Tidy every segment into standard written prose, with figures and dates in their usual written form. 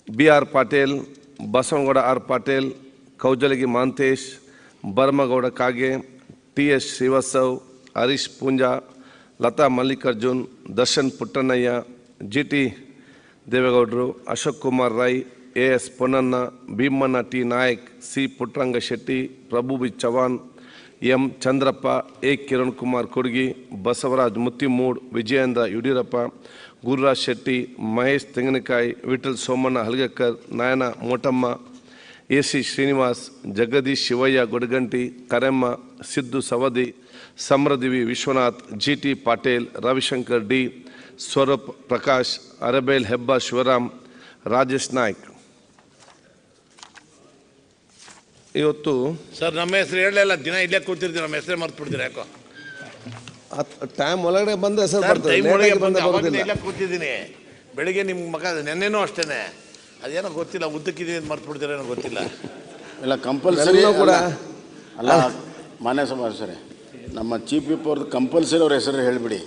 B.R. Patel, Basavagowda R. Patel, Kaujalagi Mantesh, Barmagowda Kage, T.S. Srivastav, Harish Punja, Lata Mallikarjun, Darshan Puttanaya, G.T. Devegaudru, Ashok Kumar Rai, A.S. Ponnanna, Bhimmanna T. Nayak, C. Puttranga Shetty, Prabhu B. Chavan, M. Chandrappa, A. Kiran Kumar Kurgi, Basavaraj Muttimood, Vijayendra Yudiyurappa, Gururaj Shetty, Mahesh Tenginekai, Vittal Somanna Halgakkar, Nayana Motamma, A.C. Srinivas, Jagadish Shivaya Godaganti, Karemma, Sidhu Savadi, Samradivi Vishwanath, G.T. Patel, Ravishankar D, Swarup Prakash, Arabel Hebba Shivaram, Rajesh Naik. ಇವತ್ತು sir ನಮ್ಮ ಹೆಸರು ಹೇಳಲಿಲ್ಲ, ದಿನ ಇಲ್ಲೇ ಕೂತಿರ್ತೀವಿ, ನಮ್ಮ ಹೆಸರೇ ಮರ್ತು ಬಿಡ್ತೀರಿ ಯಾಕೋ? ಟೈಮ್ ಒಳಗಡೆ ಬಂದ ಹೆಸರು ಇಲ್ಲೇ ಕೂತಿದ್ದೀನಿ. ಬೆಳಿಗ್ಗೆ ನಿಮ್ಮ ಮಗ ನೆನ್ನೆನೂ ಅಷ್ಟೇನೆ, ಅದೇನೋ ಗೊತ್ತಿಲ್ಲ, ಉದ್ದಕ್ಕಿದ್ದೀನಿ ಅಂತ ಮರ್ತು ಬಿಡ್ತೀರೇನೋ ಗೊತ್ತಿಲ್ಲ. ಇಲ್ಲ ಕಂಪಲ್ಸರಿ ಕೂಡ ಅಲ್ಲ ಮಾನ್ಯ ಸಭಾಧ್ಯಕ್ಷರೇ, ನಮ್ಮ ಚೀಫ್ ವಿಪ್ ಅವ್ರದ್ದು ಕಂಪಲ್ಸರಿ ಅವ್ರ ಹೆಸರು ಹೇಳಿಬಿಡಿ.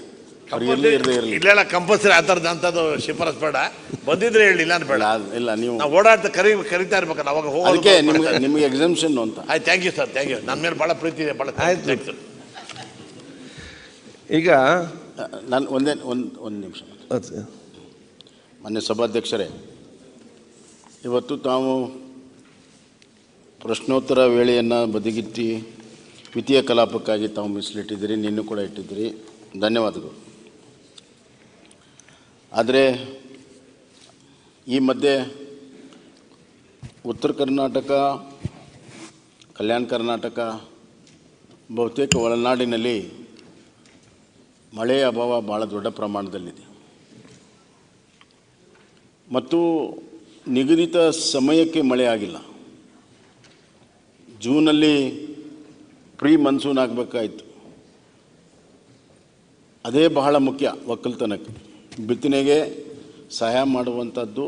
ಇಲ್ಲ ಕಂಪಲ್ಸರಿ ಆ ಥರದ್ದು ಅಂಥದ್ದು ಶಿಫಾರಸ್ ಬೇಡ, ಬಂದಿದ್ರೆ ಹೇಳಿ, ಇಲ್ಲ ಬೇಡ. ಇಲ್ಲ ನೀವು ಓಡಾಡ್ತಾ ಕರಿತಾ ಇರ್ಬೇಕಲ್ಲ, ಅವಾಗ ಅದಕ್ಕೆ ನಿಮಗೆ ಎಕ್ಸಾಮ್ಷನ್ ಅಂತ. ಆಯ್ತು, thank you sir, thank you. ನನ್ನ ಮೇಲೆ ಭಾಳ ಪ್ರೀತಿ ಇದೆ, ಭಾಳ ಆಯ್ತು. ಈಗ ನಾನು ಒಂದು ನಿಮಿಷ ಮಾನ್ಯ ಸಭಾಧ್ಯಕ್ಷರೇ, ಇವತ್ತು ತಾವು ಪ್ರಶ್ನೋತ್ತರ ವೇಳೆಯನ್ನು ಬದಿಗಿಟ್ಟು ವಿತ್ತೀಯ ಕಲಾಪಕ್ಕಾಗಿ ತಾವು ಮೀಸಲಿಟ್ಟಿದ್ದೀರಿ, ನಿನ್ನೂ ಕೂಡ ಇಟ್ಟಿದ್ದೀರಿ, ಧನ್ಯವಾದಗಳು. ಆದರೆ ಈ ಮಧ್ಯೆ ಉತ್ತರ ಕರ್ನಾಟಕ, ಕಲ್ಯಾಣ ಕರ್ನಾಟಕ, ಬಹುತೇಕ ಒಳನಾಡಿನಲ್ಲಿ ಮಳೆಯ ಅಭಾವ ಭಾಳ ದೊಡ್ಡ ಪ್ರಮಾಣದಲ್ಲಿದೆ ಮತ್ತು ನಿಗದಿತ ಸಮಯಕ್ಕೆ ಮಳೆ ಆಗಿಲ್ಲ. ಜೂನಲ್ಲಿ ಪ್ರೀ ಮನ್ಸೂನ್ ಆಗಬೇಕಾಯಿತು, ಅದೇ ಬಹಳ ಮುಖ್ಯ. ಒಕ್ಕಲ್ತನಕ್ಕೆ ಬಿತ್ತನೆಗೆ ಸಹಾಯ ಮಾಡುವಂಥದ್ದು,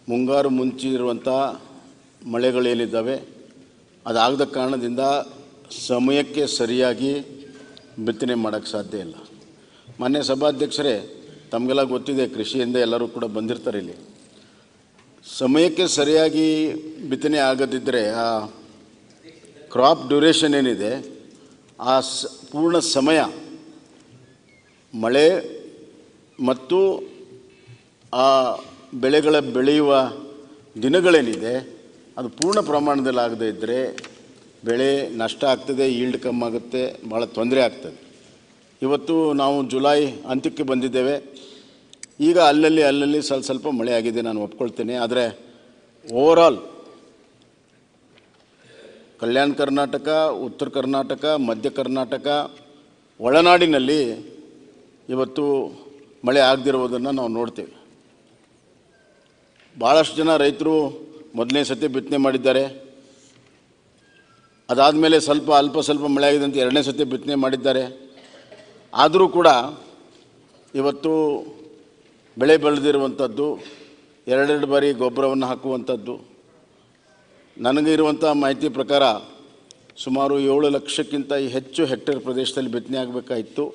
ಮುಂಗಾರು ಮುಂಚಿರುವಂಥ ಮಳೆಗಳೇನಿದ್ದಾವೆ ಅದಾಗದ ಕಾರಣದಿಂದ ಸಮಯಕ್ಕೆ ಸರಿಯಾಗಿ ಬಿತ್ತನೆ ಮಾಡೋಕ್ಕೆ ಸಾಧ್ಯ ಇಲ್ಲ. ಮಾನ್ಯ ಸಭಾಧ್ಯಕ್ಷರೇ, ತಮಗೆಲ್ಲ ಗೊತ್ತಿದೆ, ಕೃಷಿಯಿಂದ ಎಲ್ಲರೂ ಕೂಡ ಬಂದಿರ್ತಾರೆ ಇಲ್ಲಿ. ಸಮಯಕ್ಕೆ ಸರಿಯಾಗಿ ಬಿತ್ತನೆ ಆಗದಿದ್ದರೆ ಆ ಕ್ರಾಪ್ ಡ್ಯೂರೇಷನ್ ಏನಿದೆ, ಆ ಪೂರ್ಣ ಸಮಯ ಮಳೆ ಮತ್ತು ಆ ಬೆಳೆಗಳ ಬೆಳೆಯುವ ದಿನಗಳೇನಿದೆ ಅದು ಪೂರ್ಣ ಪ್ರಮಾಣದಲ್ಲಿ ಆಗದೇ ಇದ್ದರೆ ಬೆಳೆ ನಷ್ಟ ಆಗ್ತದೆ, ಈಲ್ಡ್ ಕಮ್ಮಿ ಆಗುತ್ತೆ, ಭಾಳ ತೊಂದರೆ ಆಗ್ತದೆ. ಇವತ್ತು ನಾವು ಜುಲೈ ಅಂತ್ಯಕ್ಕೆ ಬಂದಿದ್ದೇವೆ. ಈಗ ಅಲ್ಲಲ್ಲಿ ಸ್ವಲ್ಪ ಮಳೆ ಆಗಿದೆ, ನಾನು ಒಪ್ಕೊಳ್ತೇನೆ. ಆದರೆ ಓವರಾಲ್ ಕಲ್ಯಾಣ ಕರ್ನಾಟಕ, ಉತ್ತರ ಕರ್ನಾಟಕ, ಮಧ್ಯ ಕರ್ನಾಟಕ, ಒಳನಾಡಿನಲ್ಲಿ ಇವತ್ತು ಮಳೆ ಆಗದಿರುವುದನ್ನು ನಾವು ನೋಡ್ತೇವೆ. ಭಾಳಷ್ಟು ಜನ ರೈತರು ಮೊದಲನೇ ಸತಿ ಬಿತ್ತನೆ ಮಾಡಿದ್ದಾರೆ, ಅದಾದಮೇಲೆ ಅಲ್ಪ ಸ್ವಲ್ಪ ಮಳೆ ಆಗಿದೆ ಅಂತ ಎರಡನೇ ಸತಿ ಬಿತ್ತನೆ ಮಾಡಿದ್ದಾರೆ. ಆದರೂ ಕೂಡ ಇವತ್ತು ಬೆಳೆ ಬೆಳೆದಿರುವಂಥದ್ದು, ಎರಡೆರಡು ಬಾರಿ ಗೊಬ್ಬರವನ್ನು ಹಾಕುವಂಥದ್ದು. ನನಗಿರುವಂಥ ಮಾಹಿತಿ ಪ್ರಕಾರ ಸುಮಾರು 7 ಲಕ್ಷಕ್ಕಿಂತ ಹೆಚ್ಚು ಹೆಕ್ಟೇರ್ ಪ್ರದೇಶದಲ್ಲಿ ಬಿತ್ತನೆ ಆಗಬೇಕಾಯಿತು.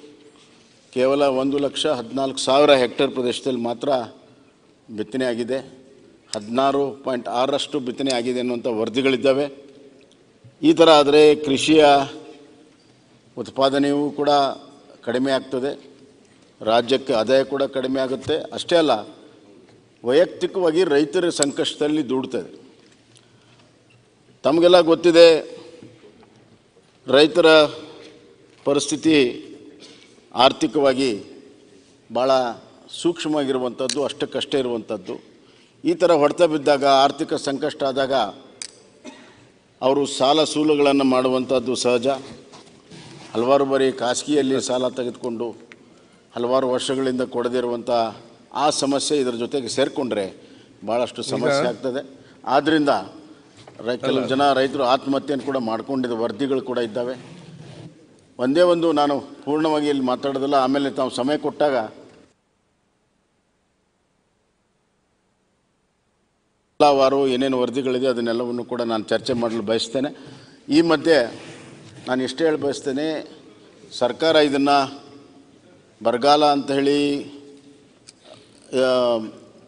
ಕೇವಲ 1,14,000 ಹೆಕ್ಟೇರ್ ಪ್ರದೇಶದಲ್ಲಿ ಮಾತ್ರ ಬಿತ್ತನೆ ಆಗಿದೆ. 16.6ರಷ್ಟು ಬಿತ್ತನೆ ಆಗಿದೆ ಅನ್ನುವಂಥ ವರದಿಗಳಿದ್ದಾವೆ. ಈ ಥರ ಆದರೆ ಕೃಷಿಯ ಉತ್ಪಾದನೆಯೂ ಕೂಡ ಕಡಿಮೆ ಆಗ್ತದೆ, ರಾಜ್ಯಕ್ಕೆ ಆದಾಯ ಕೂಡ ಕಡಿಮೆ ಆಗುತ್ತೆ. ಅಷ್ಟೇ ಅಲ್ಲ, ವೈಯಕ್ತಿಕವಾಗಿ ರೈತರ ಸಂಕಷ್ಟದಲ್ಲಿ ದುಡ್ತದೆ. ತಮಗೆಲ್ಲ ಗೊತ್ತಿದೆ, ರೈತರ ಪರಿಸ್ಥಿತಿ ಆರ್ಥಿಕವಾಗಿ ಭಾಳ ಸೂಕ್ಷ್ಮವಾಗಿರುವಂಥದ್ದು, ಅಷ್ಟಕ್ಕಷ್ಟೇ ಇರುವಂಥದ್ದು. ಈ ಥರ ಹೊಡೆತ ಬಿದ್ದಾಗ, ಆರ್ಥಿಕ ಸಂಕಷ್ಟ ಆದಾಗ ಅವರು ಸಾಲ ಸೂಲುಗಳನ್ನು ಮಾಡುವಂಥದ್ದು ಸಹಜ. ಹಲವಾರು ಬಾರಿ ಖಾಸಗಿಯಲ್ಲಿ ಸಾಲ ತೆಗೆದುಕೊಂಡು ಹಲವಾರು ವರ್ಷಗಳಿಂದ ಕೊಡದಿರುವಂಥ ಆ ಸಮಸ್ಯೆ ಇದರ ಜೊತೆಗೆ ಸೇರಿಕೊಂಡ್ರೆ ಭಾಳಷ್ಟು ಸಮಸ್ಯೆ ಆಗ್ತದೆ. ಆದ್ದರಿಂದ ಕೆಲವು ಜನ ರೈತರು ಆತ್ಮಹತ್ಯೆಯನ್ನು ಕೂಡ ಮಾಡ್ಕೊಂಡಿದ್ದ ವರದಿಗಳು ಕೂಡ ಇದ್ದಾವೆ. ಒಂದೇ ಒಂದು ನಾನು ಪೂರ್ಣವಾಗಿ ಇಲ್ಲಿ ಮಾತಾಡೋದಿಲ್ಲ, ಆಮೇಲೆ ತಾವು ಸಮಯ ಕೊಟ್ಟಾಗ ಎಲ್ಲವಾರು ಏನೇನು ವರದಿಗಳಿದೆ ಅದನ್ನೆಲ್ಲವನ್ನು ಕೂಡ ನಾನು ಚರ್ಚೆ ಮಾಡಲು ಬಯಸ್ತೇನೆ. ಈ ಮಧ್ಯೆ ನಾನು ಇಷ್ಟೇ ಹೇಳಿ ಬಯಸ್ತೇನೆ, ಸರ್ಕಾರ ಇದನ್ನು ಬರಗಾಲ ಅಂತ ಹೇಳಿ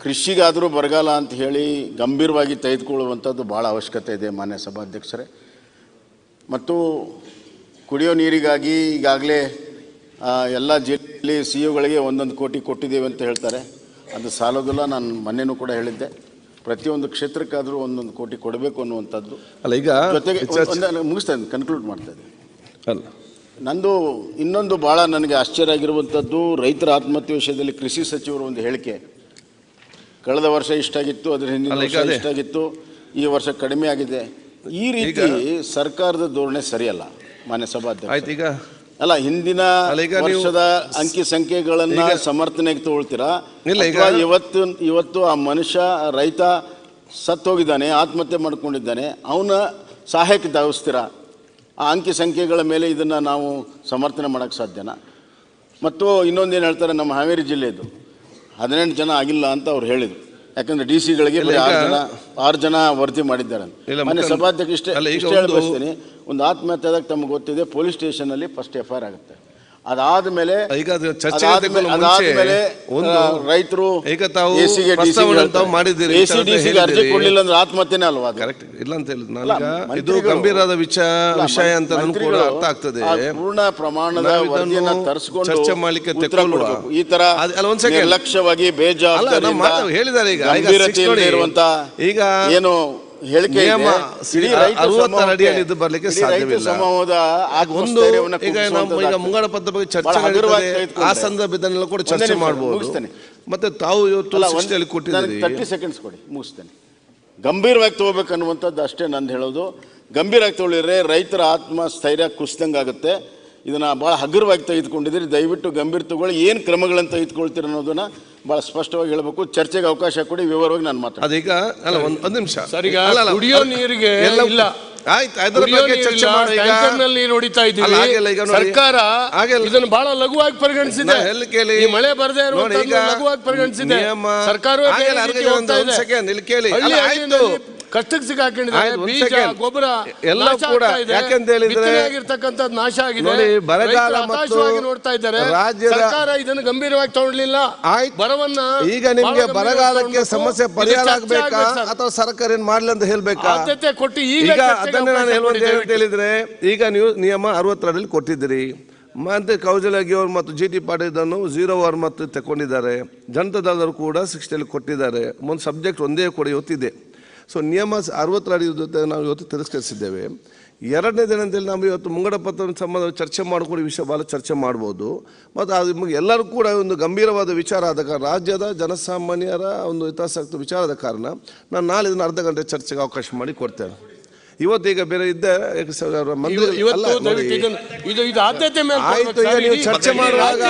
ಕೃಷಿಗಾದರೂ ಬರಗಾಲ ಅಂತ ಹೇಳಿ ಗಂಭೀರವಾಗಿ ತೆಗೆದುಕೊಳ್ಳುವಂಥದ್ದು ಭಾಳ ಅವಶ್ಯಕತೆ ಇದೆ ಮಾನ್ಯ ಸಭಾಧ್ಯಕ್ಷರೇ. ಮತ್ತು ಕುಡಿಯೋ ನೀರಿಗಾಗಿ ಈಗಾಗಲೇ ಎಲ್ಲ ಜಿಲ್ಲೆಯಲ್ಲಿ ಸಿ ಒಗಳಿಗೆ 1 ಕೋಟಿ ಕೊಟ್ಟಿದ್ದೇವೆ ಅಂತ ಹೇಳ್ತಾರೆ. ಅದು ಸಾಲೋದಿಲ್ಲ. ನಾನು ಮೊನ್ನೆನೂ ಕೂಡ ಹೇಳಿದ್ದೆ, ಪ್ರತಿಯೊಂದು ಕ್ಷೇತ್ರಕ್ಕಾದರೂ 1 ಕೋಟಿ ಕೊಡಬೇಕು ಅನ್ನುವಂಥದ್ದು. ಅಲ್ಲ, ಈಗ ಜೊತೆಗೆ ಮುಗಿಸ್ತೇನೆ, ಕನ್ಕ್ಲೂಡ್ ಮಾಡ್ತಾ ಇದ್ದೆ. ಅಲ್ಲ, ನಂದು ಇನ್ನೊಂದು ಭಾಳ ನನಗೆ ಆಶ್ಚರ್ಯ ಆಗಿರುವಂಥದ್ದು, ರೈತರ ಆತ್ಮಹತ್ಯೆ ವಿಷಯದಲ್ಲಿ ಕೃಷಿ ಸಚಿವರು ಒಂದು ಹೇಳಿಕೆ. ಕಳೆದ ವರ್ಷ ಇಷ್ಟಾಗಿತ್ತು, ಅದರ ಹಿಂದಿನ ವರ್ಷ ಇಷ್ಟಾಗಿತ್ತು, ಈ ವರ್ಷ ಕಡಿಮೆ ಆಗಿದೆ. ಈ ರೀತಿ ಸರ್ಕಾರದ ಧೋರಣೆ ಸರಿಯಲ್ಲ ಮಾನ್ಯ ಸಭಾಧ್ಯಕ್ಷ. ಈಗ ಅಲ್ಲ, ಹಿಂದಿನ ವರ್ಷದ ಅಂಕಿ ಸಂಖ್ಯೆಗಳನ್ನ ಸಮರ್ಥನೆಗೆ ತಗೊಳ್ತೀರಾ? ಇವತ್ತು ಆ ಮನುಷ್ಯ ರೈತ ಸತ್ತೋಗಿದ್ದಾನೆ, ಆತ್ಮಹತ್ಯೆ ಮಾಡ್ಕೊಂಡಿದ್ದಾನೆ, ಅವನ ಸಹಾಯಕ್ಕೆ ಧಾವಿಸ್ತೀರಾ? ಆ ಅಂಕಿ ಸಂಖ್ಯೆಗಳ ಮೇಲೆ ಇದನ್ನು ನಾವು ಸಮರ್ಥನೆ ಮಾಡೋಕ್ಕೆ ಸಾಧ್ಯನಾ? ಮತ್ತು ಇನ್ನೊಂದೇನು ಹೇಳ್ತಾರೆ, ನಮ್ಮ ಹಾವೇರಿ ಜಿಲ್ಲೆಯದು 18 ಜನ ಆಗಿಲ್ಲ ಅಂತ ಅವ್ರು ಹೇಳಿದರು. ಯಾಕಂದರೆ ಡಿ ಸಿಗಳಿಗೆ 6 ಜನ ವರದಿ ಮಾಡಿದ್ದಾರೆ. ಮನೆ ಸಭಾಧ್ಯಕ್ಷ ಇಷ್ಟೇ ಹೇಳಿ ಬಯಸ್ತೀನಿ, ಒಂದು ಆತ್ಮಹತ್ಯೆದಾಗ ತಮಗೆ ಗೊತ್ತಿದೆ, ಪೊಲೀಸ್ ಸ್ಟೇಷನಲ್ಲಿ ಫಸ್ಟ್ FIR ಆಗುತ್ತೆ. ಅದಾದ್ಮೇಲೆ ರೈತರು ಎಸಿಗೆ ಅರ್ಜಿ ಕೊಡಲಿಲ್ಲ ಅಂದ್ರೆ ಆತ್ಮಹತ್ಯೆನೇ ಅಲ್ವಾ? ಕರೆಕ್ಟ್ ಇಲ್ಲ ಅಂತ ಹೇಳಿದ್ರು. ಇದು ಗಂಭೀರವಾದ ವಿಷಯ ಅಂತ ಅರ್ಥ ಆಗ್ತದೆ. ಪೂರ್ಣ ಪ್ರಮಾಣದ ವರದಿಯನ್ನು ತರಿಸಿಕೊಂಡು ಚರ್ಚೆ ಮಾಡಲಿಕ್ಕೆ ಈ ತರ ನಿರ್ಲಕ್ಷ್ಯವಾಗಿ ಬೇಜವಾಬ್ದಾರಿಯಿಂದ ಹೇಳಿದ್ದಾರೆ. ಈಗ ಏನು ಹೇಳಿಕೆ ಮುಂಗಡ ಪತ್ರ ಬಗ್ಗೆ ಚರ್ಚೆ ಆ ಸಂದರ್ಭದಲ್ಲೆಲ್ಲ ಕೂಡ ಚರ್ಚೆ ಮಾಡಬಹುದು. ಮತ್ತೆ ತಾವು ಇವತ್ತು 30 ಸೆಕೆಂಡ್ಸ್ ಕೊಡಿ, ಮುಗಿಸ್ತೇನೆ. ಗಂಭೀರವಾಗಿ ತಗೋಬೇಕನ್ನುವಂಥದ್ದು ಅಷ್ಟೇ ನಂದು ಹೇಳೋದು. ಗಂಭೀರವಾಗಿ ತಗೊಳ್ಳಿದ್ರೆ ರೈತರ ಆತ್ಮಸ್ಥೈರ್ಯ ಕುಸಿದಂಗೆ ಆಗುತ್ತೆ. ಇದನ್ನು ಭಾಳ ಹಗುರವಾಗಿ ತೆಗೆದುಕೊಂಡಿದ್ದೀರಿ. ದಯವಿಟ್ಟು ಗಂಭೀರ ತಗೊಳ್ಳಿ. ಏನು ಕ್ರಮಗಳನ್ನು ತೆಗೆದುಕೊಳ್ತೀರಿ ಅನ್ನೋದನ್ನು ಭಾಳ ಸ್ಪಷ್ಟವಾಗಿ ಹೇಳಬೇಕು. ಚರ್ಚೆಗೆ ಅವಕಾಶ ಕೊಡಿ, ವಿವರವಾಗಿ ನಾನು ಮಾತಾಡ್ತೀನಿ. ಅದೀಗ ಅಲ್ಲ, ಒಂದು ನಿಮಿಷ. ಕುಡಿಯೋ ನೀರಿಗೆ ಇಲ್ಲ, ಸರ್ಕಾರ ಇದನ್ನು ಬಹಳ ಲಘುವಾಗಿ ಪರಿಗಣಿಸಿದೆ. ಮಳೆ ಬರದೇ ಲಘುವಾಗಿ ಪರಿಗಣಿಸಿದೆ. ಸರ್ಕಾರ ಕಷ್ಟಕ್ಕೆ ಸಿಕ್ಕಾಕೊಂಡಿದ್ದಾರೆ. ಬೀಜ ಗೊಬ್ಬರ ಎಲ್ಲ ಕೂಡ ಯಾಕೆಂತ ಹೇಳಿದ್ರೆ ನಾಶ ಆಗಿದೆ. ಬರಗಾಲ ನೋಡ್ತಾ ಇದ್ದಾರೆ. ಸರ್ಕಾರ ಇದನ್ನು ಗಂಭೀರವಾಗಿ ತಗೊಳ್ಳಿಲ್ಲ. ಬರವನ್ನ ಈಗ ನಿಮ್ಗೆ ಬರಗಾಲಕ್ಕೆ ಸಮಸ್ಯೆ ಪರಿಹಾರ ಆಗಬೇಕಾ ಅಥವಾ ಸರ್ಕಾರ ಏನ್ ಮಾಡ್ಲಿ ಅಂತ ಹೇಳ್ಬೇಕಾ? ಆದ್ಯತೆ ಕೊಟ್ಟು ಈಗ ಅದನ್ನೇ ನಾನು ಹೇಳುವಂತ ಹೇಳಿದ್ರೆ, ಈಗ ನೀವು ನಿಯಮ 62 ಕೊಟ್ಟಿದ್ದೀರಿ. ಮತ್ತೆ ಕೌಜಲಗಿ ಅವರು ಮತ್ತು GT ಪಾಟೀಲ್ 0 ಅವರ್ ಮತ್ತು ತಗೊಂಡಿದ್ದಾರೆ. ಜನತಾದಳರು ಕೂಡ 60 ಕೊಟ್ಟಿದ್ದಾರೆ. ಒಂದು ಸಬ್ಜೆಕ್ಟ್ ಒಂದೇ ಕೂಡ ಇವತ್ತಿದೆ. ಸೊ ನಿಯಮ 62 ಜೊತೆ ನಾವು ಇವತ್ತು ತಿರಸ್ಕರಿಸಿದ್ದೇವೆ. ಎರಡನೇ ದಿನದಲ್ಲಿ ನಾವು ಇವತ್ತು ಮುಂಗಡ ಪತ್ರ ಸಂಬಂಧ ಚರ್ಚೆ ಮಾಡಿಕೊಂಡು ವಿಷಯ ಭಾಳ ಚರ್ಚೆ ಮಾಡ್ಬೋದು. ಮತ್ತು ಅದು ನಿಮಗೆ ಎಲ್ಲರೂ ಕೂಡ ಒಂದು ಗಂಭೀರವಾದ ವಿಚಾರ ಆದ ಕಾರಣ, ರಾಜ್ಯದ ಜನಸಾಮಾನ್ಯರ ಒಂದು ಹಿತಾಸಕ್ತ ವಿಚಾರದ ಕಾರಣ ನಾನು ನಾಳೆ ಇದನ್ನು ಅರ್ಧ ಗಂಟೆ ಚರ್ಚೆಗೆ ಅವಕಾಶ ಮಾಡಿ ಕೊಡ್ತೇನೆ. ಇವತ್ತೀಗ ಬೇರೆ ಇದ್ದ ಚರ್ಚೆ ಮಾಡುವಾಗ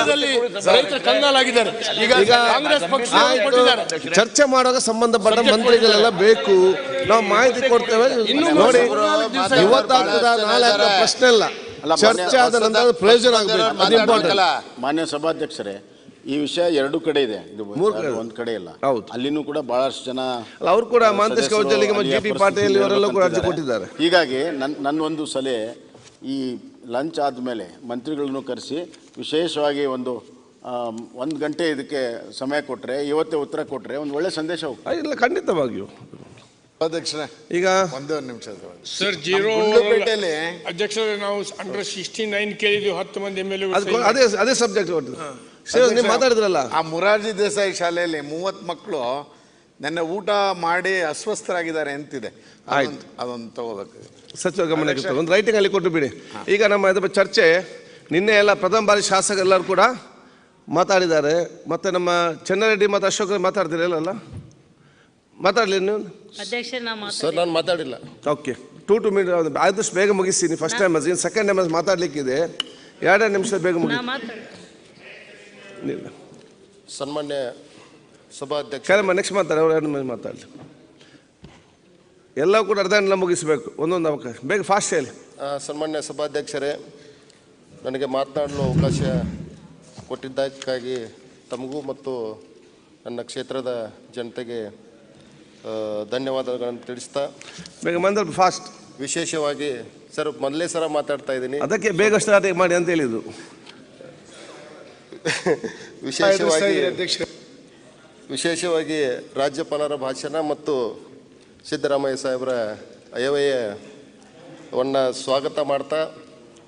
ಚರ್ಚೆ ಮಾಡುವಾಗ ಸಂಬಂಧಪಟ್ಟ ಮಂತ್ರಿಗಳೆಲ್ಲ ಬೇಕು, ನಾವು ಮಾಹಿತಿ ಕೊಡ್ತೇವೆ. ನೋಡಿ, ಇವತ್ತಾಗ್ತದ ನಾಳೆ ಅಂತ ಪ್ರಶ್ನೆ ಇಲ್ಲ. ಚರ್ಚೆ ಆದ ನಂತರ ಪ್ರಯೋಜನ ಆಗಬೇಕು. ಮಾನ್ಯ ಸಭಾಧ್ಯಕ್ಷರೇ, ಈ ವಿಷಯ 2 ಕಡೆ ಇದೆ, ಇದು ಒಂದು ಕಡೆ ಇಲ್ಲ. ಅಲ್ಲಿನೂ ಕೂಡ ಬಹಳಷ್ಟು ಜನ ಅವರು ಕೂಡ ಮಾಂತೇಶ್ ಕೌಜಲಿಗೆ ಮತ್ತು GT ಪಾಟೀಲ್ ಇವರೆಲ್ಲ ಕೂಡ ಅರ್ಜಿ ಕೊಟ್ಟಿದ್ದಾರೆ. ಹೀಗಾಗಿ ನನ್ನ ಒಂದು ಸಲಹೆ, ಈ ಲಂಚ್ ಆದಮೇಲೆ ಮಂತ್ರಿಗಳನ್ನು ಕರೆಸಿ ವಿಶೇಷವಾಗಿ ಒಂದು 1 ಗಂಟೆ ಇದಕ್ಕೆ ಸಮಯ ಕೊಟ್ಟರೆ, ಇವತ್ತೇ ಉತ್ತರ ಕೊಟ್ಟರೆ ಒಂದು ಒಳ್ಳೆ ಸಂದೇಶ ಹೋಗ್ತದೆ. ಇಲ್ಲ, ಖಂಡಿತವಾಗಿಯೂ ಅಧ್ಯಕ್ಷರೇ. ಈಗ ಒಂದು ನಿಮಿಷ ಸರ್, ಅಧ್ಯಕ್ಷರೇ, ನಾವು ಅಂಡರ್ 69 ಕೇಳಿದ್ವಿ, 10 ಮಂದಿ MLA. ಅದೇ ಸಬ್ಜೆಕ್ಟ್ ಮಾತಾಡಿದ್ರಲ್ಲ. ಆ ಮೊರಾರ್ಜಿ ದೇಸಾಯಿ ಶಾಲೆಯಲ್ಲಿ 30 ಮಕ್ಕಳು ನೆನ್ನೆ ಊಟ ಮಾಡಿ ಅಸ್ವಸ್ಥರಾಗಿದ್ದಾರೆ ಅಂತಿದೆ. ಆಯ್ತು, ಅದೊಂದು ತಗೋಬೇಕು, ಸಚಿವ ಗಮನಕ್ಕೆ ಒಂದು ರೈಟಿಂಗ್ ಅಲ್ಲಿ ಕೊಟ್ಟು ಬಿಡಿ. ಈಗ ನಮ್ಮ ಇದ್ರ ಚರ್ಚೆ ನಿನ್ನೆ ಎಲ್ಲ ಪ್ರಥಮ ಬಾರಿ ಶಾಸಕರೆಲ್ಲರೂ ಕೂಡ ಮಾತಾಡಿದ್ದಾರೆ. ಮತ್ತೆ ನಮ್ಮ ಚೆನ್ನರೆಡ್ಡಿ ಮತ್ತು ಅಶೋಕ್ ಮಾತಾಡ್ತಿರಲ್ಲ, ಮಾತಾಡಲಿ ನೀವು? ಸರ್, ನಾನು ಮಾತಾಡಿಲ್ಲ. ಓಕೆ, 2 ಮಿನಿಟ್ ಆದಷ್ಟು ಬೇಗ ಮುಗಿಸ್ತೀನಿ. ಫಸ್ಟ್ ಟೈಮ್ ಇನ್ನು ಸೆಕೆಂಡ್ ಟೈಮ್ ಮಾತಾಡ್ಲಿಕ್ಕಿದೆ. 2 ನಿಮಿಷ ಬೇಗ ಮುಗಿ. ಸನ್ಮಾನ್ಯ ಸಭಾಧ್ಯಕ್ಷ, ನೆಕ್ಸ್ಟ್ ಮಾತಾಡಿ, ಅವ್ರು 2 ನಿಮಿಷ ಮಾತಾಡಲಿ. ಎಲ್ಲವೂ ಕೂಡ ಅರ್ಧ ಗಂಟೆ ಮುಗಿಸ್ಬೇಕು, ಒಂದೊಂದು ಅವಕಾಶ ಬೇಗ ಫಾಸ್ಟ್ ಹೇಳಿ. ಸನ್ಮಾನ್ಯ ಸಭಾಧ್ಯಕ್ಷರೇ, ನನಗೆ ಮಾತನಾಡಲು ಅವಕಾಶ ಕೊಟ್ಟಿದ್ದಕ್ಕಾಗಿ ತಮಗೂ ಮತ್ತು ನನ್ನ ಕ್ಷೇತ್ರದ ಜನತೆಗೆ ಧನ್ಯವಾದಗಳನ್ನು ತಿಳಿಸ್ತಾ, ಬೇಗ ಮಂದ ಫಾಸ್ಟ್. ವಿಶೇಷವಾಗಿ ಸರ್, ಮೊದಲೇ ಸಲ ಮಾತಾಡ್ತಾ ಇದ್ದೀನಿ, ಅದಕ್ಕೆ ಬೇಗ ಸ್ಟಾರ್ಟ್ ಮಾಡಿ ಅಂತ ಹೇಳಿದ್ರು. ವಿಶೇಷವಾಗಿ ವಿಶೇಷವಾಗಿ ರಾಜ್ಯಪಾಲರ ಭಾಷಣ ಮತ್ತು ಸಿದ್ದರಾಮಯ್ಯ ಸಾಹೇಬರ ಅಯವ್ಯಯವನ್ನು ಸ್ವಾಗತ ಮಾಡ್ತಾ,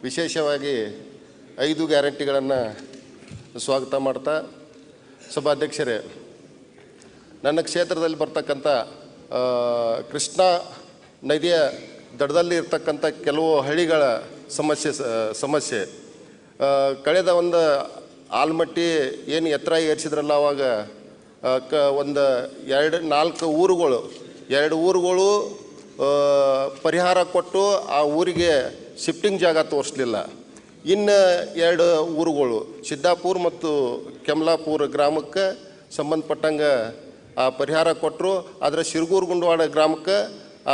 ವಿಶೇಷವಾಗಿ 5 ಗ್ಯಾರಂಟಿಗಳನ್ನು ಸ್ವಾಗತ ಮಾಡ್ತಾ, ಸಭಾಧ್ಯಕ್ಷರೇ, ನನ್ನ ಕ್ಷೇತ್ರದಲ್ಲಿ ಬರ್ತಕ್ಕಂಥ ಕೃಷ್ಣಾ ನದಿಯ ದಡದಲ್ಲಿ ಇರ್ತಕ್ಕಂಥ ಕೆಲವು ಹಳ್ಳಿಗಳ ಸಮಸ್ಯೆ ಕಳೆದ ಒಂದು ಆಲ್ಮಟ್ಟಿ ಏನು ಎತ್ತರ ಏರಿಸಿದ್ರಲ್ಲ, ಅವಾಗ ಒಂದು 2-4 ಊರುಗಳು ಪರಿಹಾರ ಕೊಟ್ಟು ಆ ಊರಿಗೆ ಶಿಫ್ಟಿಂಗ್ ಜಾಗ ತೋರಿಸಲಿಲ್ಲ. ಇನ್ನು 2 ಊರುಗಳು ಸಿದ್ದಾಪುರ ಮತ್ತು ಕೆಮ್ಲಾಪುರ ಗ್ರಾಮಕ್ಕೆ ಸಂಬಂಧಪಟ್ಟಂಗೆ ಆ ಪರಿಹಾರ ಕೊಟ್ಟರು. ಆದರೆ ಸಿರಗೂರು ಗುಂಡವಾಡ ಗ್ರಾಮಕ್ಕೆ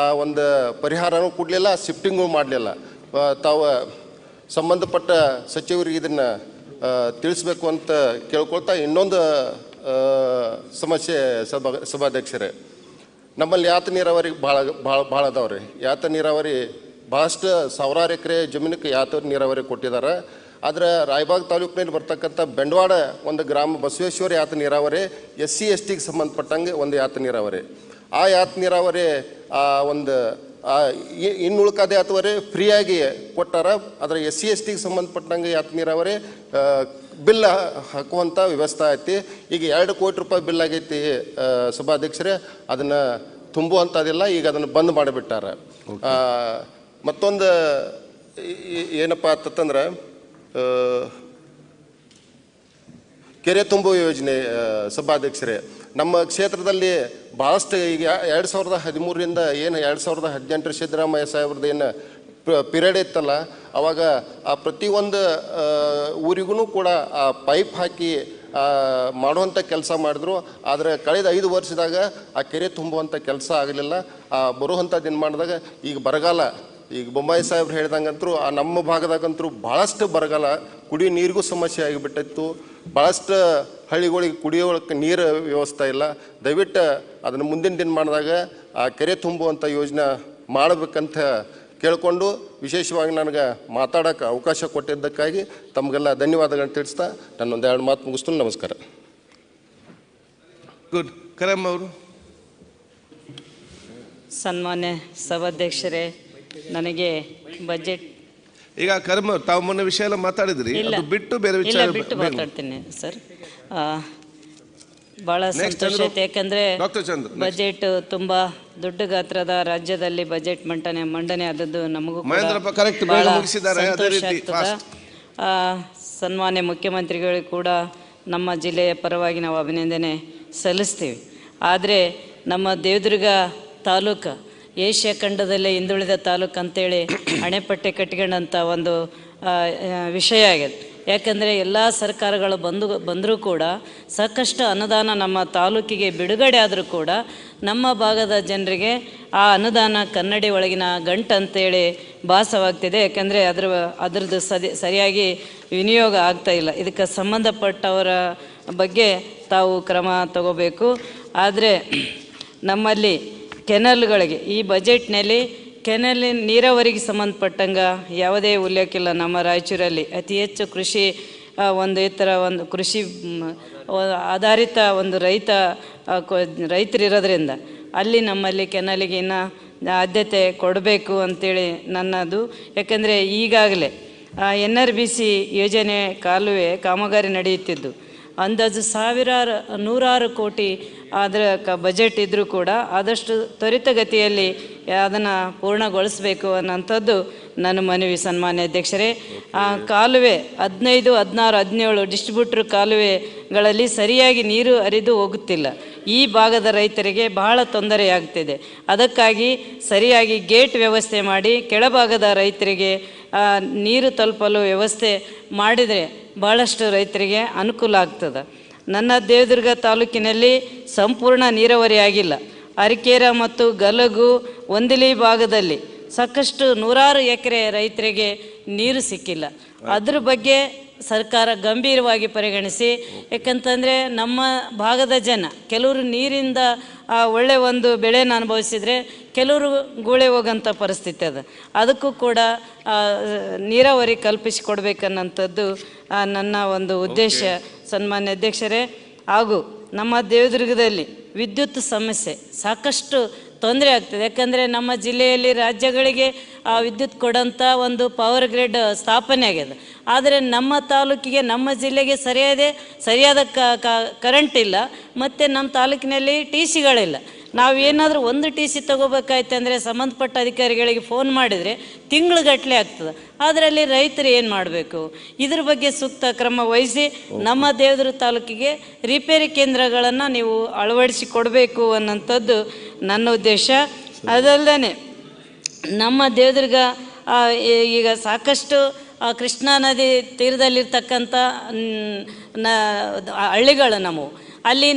ಆ ಒಂದು ಪರಿಹಾರನೂ ಕೊಡಲಿಲ್ಲ, ಶಿಫ್ಟಿಂಗೂ ಮಾಡಲಿಲ್ಲ. ತಾವು ಸಂಬಂಧಪಟ್ಟ ಸಚಿವರಿಗೆ ಇದನ್ನು ತಿಳಿಸ್ಬೇಕು ಅಂತ ಕೇಳ್ಕೊಳ್ತಾ, ಇನ್ನೊಂದು ಸಮಸ್ಯೆ ಸಭಾಧ್ಯಕ್ಷರೇ, ನಮ್ಮಲ್ಲಿ ಯಾತ ನೀರಾವರಿ ಭಾಳ ಅದಾವ್ರಿ. ಯಾತ ನೀರಾವರಿ ಭಾಳಷ್ಟು ಸಾವಿರಾರು ಎಕರೆ ಜಮೀನಕ್ಕೆ ಯಾತ ನೀರಾವರಿ ಕೊಟ್ಟಿದ್ದಾರೆ. ಆದರೆ ರಾಯಬಾಗ್ ತಾಲೂಕಿನಲ್ಲಿ ಬರ್ತಕ್ಕಂಥ ಬೆಂಡವಾಡ ಒಂದು ಗ್ರಾಮ ಬಸವೇಶ್ವರ ಯಾತ ನೀರಾವರಿ SC/ST ಸಂಬಂಧಪಟ್ಟಂಗೆ ಒಂದು ಯಾತ ನೀರಾವರಿ. ಆ ಯಾತ ನೀರಾವರಿ ಒಂದು ಇನ್ನುಳ್ಕದೆ ಅಥವರೆ ಫ್ರೀಯಾಗಿ ಕೊಟ್ಟಾರ. ಆದರೆ SC/ST ಸಂಬಂಧಪಟ್ಟಂಗೆ ಯಾತ ನೀರಾವರಿ ಬಿಲ್ ಹಾಕುವಂಥ ವ್ಯವಸ್ಥೆ ಐತಿ. ಈಗ 2 ಕೋಟಿ ರೂಪಾಯಿ ಬಿಲ್ ಆಗೈತಿ ಸಭಾಧ್ಯಕ್ಷರೇ, ಅದನ್ನು ತುಂಬುವಂಥದ್ದಿಲ್ಲ. ಈಗ ಅದನ್ನು ಬಂದ್ ಮಾಡಿಬಿಟ್ಟಾರ. ಮತ್ತೊಂದು ಏನಪ್ಪ ಅಂತಂದ್ರೆ, ಕೆರೆ ತುಂಬುವ ಯೋಜನೆ ಸಭಾಧ್ಯಕ್ಷರೇ, ನಮ್ಮ ಕ್ಷೇತ್ರದಲ್ಲಿ ಭಾಳಷ್ಟು ಈಗ 2013ರಿಂದ ಏನು 2018 ಸಿದ್ದರಾಮಯ್ಯ ಸಾಹೇಬ್ರದ್ದು ಏನು ಪಿರಿಯಡ್ ಇತ್ತಲ್ಲ, ಅವಾಗ ಆ ಪ್ರತಿಯೊಂದು ಊರಿಗೂ ಕೂಡ ಆ ಪೈಪ್ ಹಾಕಿ ಮಾಡುವಂಥ ಕೆಲಸ ಮಾಡಿದ್ರು. ಆದರೆ ಕಳೆದ 5 ವರ್ಷದಾಗ ಆ ಕೆರೆ ತುಂಬುವಂಥ ಕೆಲಸ ಆಗಲಿಲ್ಲ. ಬರುವಂಥದ್ದು ಏನು ಮಾಡಿದಾಗ ಈಗ ಬರಗಾಲ, ಈಗ ಬೊಮ್ಮಾಯಿ ಸಾಹೇಬ್ರು ಹೇಳ್ದಂಗಂತರೂ ನಮ್ಮ ಭಾಗದಾಗಂತರೂ ಭಾಳಷ್ಟು ಬರಗಾಲ, ಕುಡಿಯೋ ನೀರಿಗೂ ಸಮಸ್ಯೆ ಆಗಿಬಿಟ್ಟಿತ್ತು. ಭಾಳಷ್ಟು ಹಳ್ಳಿಗಳಿಗೆ ಕುಡಿಯೋಕ್ಕೆ ನೀರು ವ್ಯವಸ್ಥೆ ಇಲ್ಲ. ದಯವಿಟ್ಟು ಅದನ್ನು ಮುಂದಿನ ದಿನ ಮಾಡಿದಾಗ ಆ ಕೆರೆ ತುಂಬುವಂಥ ಯೋಜನೆ ಮಾಡಬೇಕಂತ ಕೇಳಿಕೊಂಡು, ವಿಶೇಷವಾಗಿ ನನಗೆ ಮಾತಾಡೋಕ್ಕೆ ಅವಕಾಶ ಕೊಟ್ಟಿದ್ದಕ್ಕಾಗಿ ತಮಗೆಲ್ಲ ಧನ್ಯವಾದಗಳನ್ನು ತಿಳಿಸ್ತಾ ನನ್ನೊಂದು 2 ಮಾತು ಮುಗಿಸ್ತೀನಿ. ನಮಸ್ಕಾರ. ಗುಡ್. ಕರಮ್ಮ ಅವರು. ಸನ್ಮಾನ್ಯ ಸಭಾಧ್ಯಕ್ಷರೇ, ನನಗೆ ಬಜೆಟ್ ಈಗ ಕರ್ಮ ತಾವು ಮೊನ್ನೆ ವಿಷಯ ಎಲ್ಲ ಮಾತಾಡಿದ್ರಿ, ಅದು ಬಿಟ್ಟು ಬೇರೆ ವಿಚಾರ ಬಿಟ್ಟು ಮಾತಾಡ್ತೀನಿ ಸರ್. ಭಾಳ ಸಂತೋಷ ಐತೆ, ಯಾಕಂದರೆ ಬಜೆಟ್ ತುಂಬ ದೊಡ್ಡ ಗಾತ್ರದ ರಾಜ್ಯದಲ್ಲಿ ಬಜೆಟ್ ಮಂಡನೆ ಆದದ್ದು ನಮಗೂ ಸನ್ಮಾನ್ಯ ಮುಖ್ಯಮಂತ್ರಿಗಳಿಗೆ ಕೂಡ ನಮ್ಮ ಜಿಲ್ಲೆಯ ಪರವಾಗಿ ನಾವು ಅಭಿನಂದನೆ ಸಲ್ಲಿಸ್ತೀವಿ. ಆದರೆ ನಮ್ಮ ದೇವದುರ್ಗ ತಾಲೂಕು ಏಷ್ಯಾ ಖಂಡದಲ್ಲೇ ಹಿಂದುಳಿದ ತಾಲೂಕು ಅಂತೇಳಿ ಅಣೆಪಟ್ಟೆ ಕಟ್ಕೊಂಡಂಥ ಒಂದು ವಿಷಯ ಆಗಿದೆ. ಯಾಕಂದರೆ ಎಲ್ಲ ಸರ್ಕಾರಗಳು ಬಂದರೂ ಕೂಡ ಸಾಕಷ್ಟು ಅನುದಾನ ನಮ್ಮ ತಾಲೂಕಿಗೆ ಬಿಡುಗಡೆ ಆದರೂ ಕೂಡ ನಮ್ಮ ಭಾಗದ ಜನರಿಗೆ ಆ ಅನುದಾನ ಕನ್ನಡಿ ಒಳಗಿನ ಗಂಟು ಅಂತೇಳಿ ಭಾಸವಾಗ್ತಿದೆ. ಯಾಕಂದರೆ ಅದರದ್ದು ಸರಿಯಾಗಿ ವಿನಿಯೋಗ ಆಗ್ತಾಯಿಲ್ಲ. ಇದಕ್ಕೆ ಸಂಬಂಧಪಟ್ಟವರ ಬಗ್ಗೆ ತಾವು ಕ್ರಮ ತಗೋಬೇಕು. ಆದರೆ ನಮ್ಮಲ್ಲಿ ಕೆನಲ್ಗಳಿಗೆ ಈ ಬಜೆಟ್ನಲ್ಲಿ ಕೆನಲಿನ ನೀರಾವರಿಗೆ ಸಂಬಂಧಪಟ್ಟಂಗೆ ಯಾವುದೇ ಉಲ್ಲೇಖ ಇಲ್ಲ. ನಮ್ಮ ರಾಯಚೂರಲ್ಲಿ ಅತಿ ಹೆಚ್ಚು ಕೃಷಿ ಒಂದು ಕೃಷಿ ಆಧಾರಿತ ಒಂದು ರೈತರಿರೋದ್ರಿಂದ ಅಲ್ಲಿ ನಮ್ಮಲ್ಲಿ ಕೆನಲಿಗೆ ಇನ್ನೂ ಆದ್ಯತೆ ಕೊಡಬೇಕು ಅಂತೇಳಿ ನನ್ನದು. ಯಾಕಂದರೆ ಈಗಾಗಲೇ NRBC ಯೋಜನೆ ಕಾಲುವೆ ಕಾಮಗಾರಿ ನಡೆಯುತ್ತಿದ್ದು ಅಂದಾಜು ನೂರಾರು ಕೋಟಿ ಅದರ ಬಜೆಟ್ ಇದ್ದರೂ ಕೂಡ ಆದಷ್ಟು ತ್ವರಿತಗತಿಯಲ್ಲಿ ಅದನ್ನು ಪೂರ್ಣಗೊಳಿಸಬೇಕು ಅನ್ನೋಂಥದ್ದು ನನ್ನ ಮನವಿ. ಸನ್ಮಾನ್ಯ ಅಧ್ಯಕ್ಷರೇ, ಕಾಲುವೆ 15, 16, 17 ಡಿಸ್ಟ್ರಿಬ್ಯೂಟ್ರ್ ಕಾಲುವೆಗಳಲ್ಲಿ ಸರಿಯಾಗಿ ನೀರು ಹರಿದು ಹೋಗುತ್ತಿಲ್ಲ. ಈ ಭಾಗದ ರೈತರಿಗೆ ಬಹಳ ತೊಂದರೆಯಾಗ್ತಿದೆ. ಅದಕ್ಕಾಗಿ ಸರಿಯಾಗಿ ಗೇಟ್ ವ್ಯವಸ್ಥೆ ಮಾಡಿ ಕೆಳಭಾಗದ ರೈತರಿಗೆ ನೀರು ತಲುಪಲು ವ್ಯವಸ್ಥೆ ಮಾಡಿದರೆ ಭಾಳಷ್ಟು ರೈತರಿಗೆ ಅನುಕೂಲ ಆಗ್ತದೆ. ನನ್ನ ದೇವದುರ್ಗ ತಾಲೂಕಿನಲ್ಲಿ ಸಂಪೂರ್ಣ ನೀರಾವರಿ ಆಗಿಲ್ಲ. ಅರಿಕೇರ ಮತ್ತು ಗಲಗು ಒಂದಿಲಿ ಭಾಗದಲ್ಲಿ ಸಾಕಷ್ಟು ನೂರಾರು ಎಕರೆ ರೈತರಿಗೆ ನೀರು ಸಿಕ್ಕಿಲ್ಲ. ಅದ್ರ ಬಗ್ಗೆ ಸರ್ಕಾರ ಗಂಭೀರವಾಗಿ ಪರಿಗಣಿಸಿ, ಯಾಕಂತಂದರೆ ನಮ್ಮ ಭಾಗದ ಜನ ಕೆಲವರು ನೀರಿಂದ ಒಳ್ಳೆಯ ಒಂದು ಬೆಳೆನ ಅನುಭವಿಸಿದರೆ ಕೆಲವರು ಗೂಳೆ ಹೋಗೋಂಥ ಪರಿಸ್ಥಿತಿ ಅದ. ಅದಕ್ಕೂ ಕೂಡ ನೀರಾವರಿ ಕಲ್ಪಿಸಿಕೊಡ್ಬೇಕನ್ನೋಂಥದ್ದು ನನ್ನ ಒಂದು ಉದ್ದೇಶ. ಸನ್ಮಾನ್ಯ ಅಧ್ಯಕ್ಷರೇ, ಹಾಗೂ ನಮ್ಮ ದೇವದುರ್ಗದಲ್ಲಿ ವಿದ್ಯುತ್ ಸಮಸ್ಯೆ ಸಾಕಷ್ಟು ತೊಂದರೆ ಆಗ್ತದೆ. ಯಾಕಂದರೆ ನಮ್ಮ ಜಿಲ್ಲೆಯಲ್ಲಿ ರಾಜ್ಯಗಳಿಗೆ ವಿದ್ಯುತ್ ಕೊಡೋಂಥ ಒಂದು ಪವರ್ ಗ್ರಿಡ್ ಸ್ಥಾಪನೆ ಆಗಿದೆ. ಆದರೆ ನಮ್ಮ ತಾಲೂಕಿಗೆ, ನಮ್ಮ ಜಿಲ್ಲೆಗೆ ಸರಿಯಾದ ಕರೆಂಟ್ ಇಲ್ಲ, ಮತ್ತು ನಮ್ಮ ತಾಲೂಕಿನಲ್ಲಿ ಟಿ ಸಿಗಳಿಲ್ಲ. ನಾವೇನಾದರೂ ಒಂದು ಟಿ ಸಿ ತೊಗೋಬೇಕಾಯ್ತು ಅಂದರೆ ಸಂಬಂಧಪಟ್ಟ ಅಧಿಕಾರಿಗಳಿಗೆ ಫೋನ್ ಮಾಡಿದರೆ ತಿಂಗಳುಗಟ್ಟಲೆ ಆಗ್ತದೆ. ಅದರಲ್ಲಿ ರೈತರು ಏನು ಮಾಡಬೇಕು? ಇದ್ರ ಬಗ್ಗೆ ಸೂಕ್ತ ಕ್ರಮ ವಹಿಸಿ ನಮ್ಮ ದೇವದುರ್ಗ ತಾಲೂಕಿಗೆ ರಿಪೇರಿ ಕೇಂದ್ರಗಳನ್ನು ನೀವು ಅಳವಡಿಸಿ ಕೊಡಬೇಕು ಅನ್ನೋಂಥದ್ದು ನನ್ನ ಉದ್ದೇಶ. ಅದಲ್ಲದೆ ನಮ್ಮ ದೇವದುರ್ಗ ಈಗ ಸಾಕಷ್ಟು ಕೃಷ್ಣಾ ನದಿ ತೀರದಲ್ಲಿರ್ತಕ್ಕಂಥ ಹಳ್ಳಿಗಳು ನಮ್ಮವು. ಅಲ್ಲಿ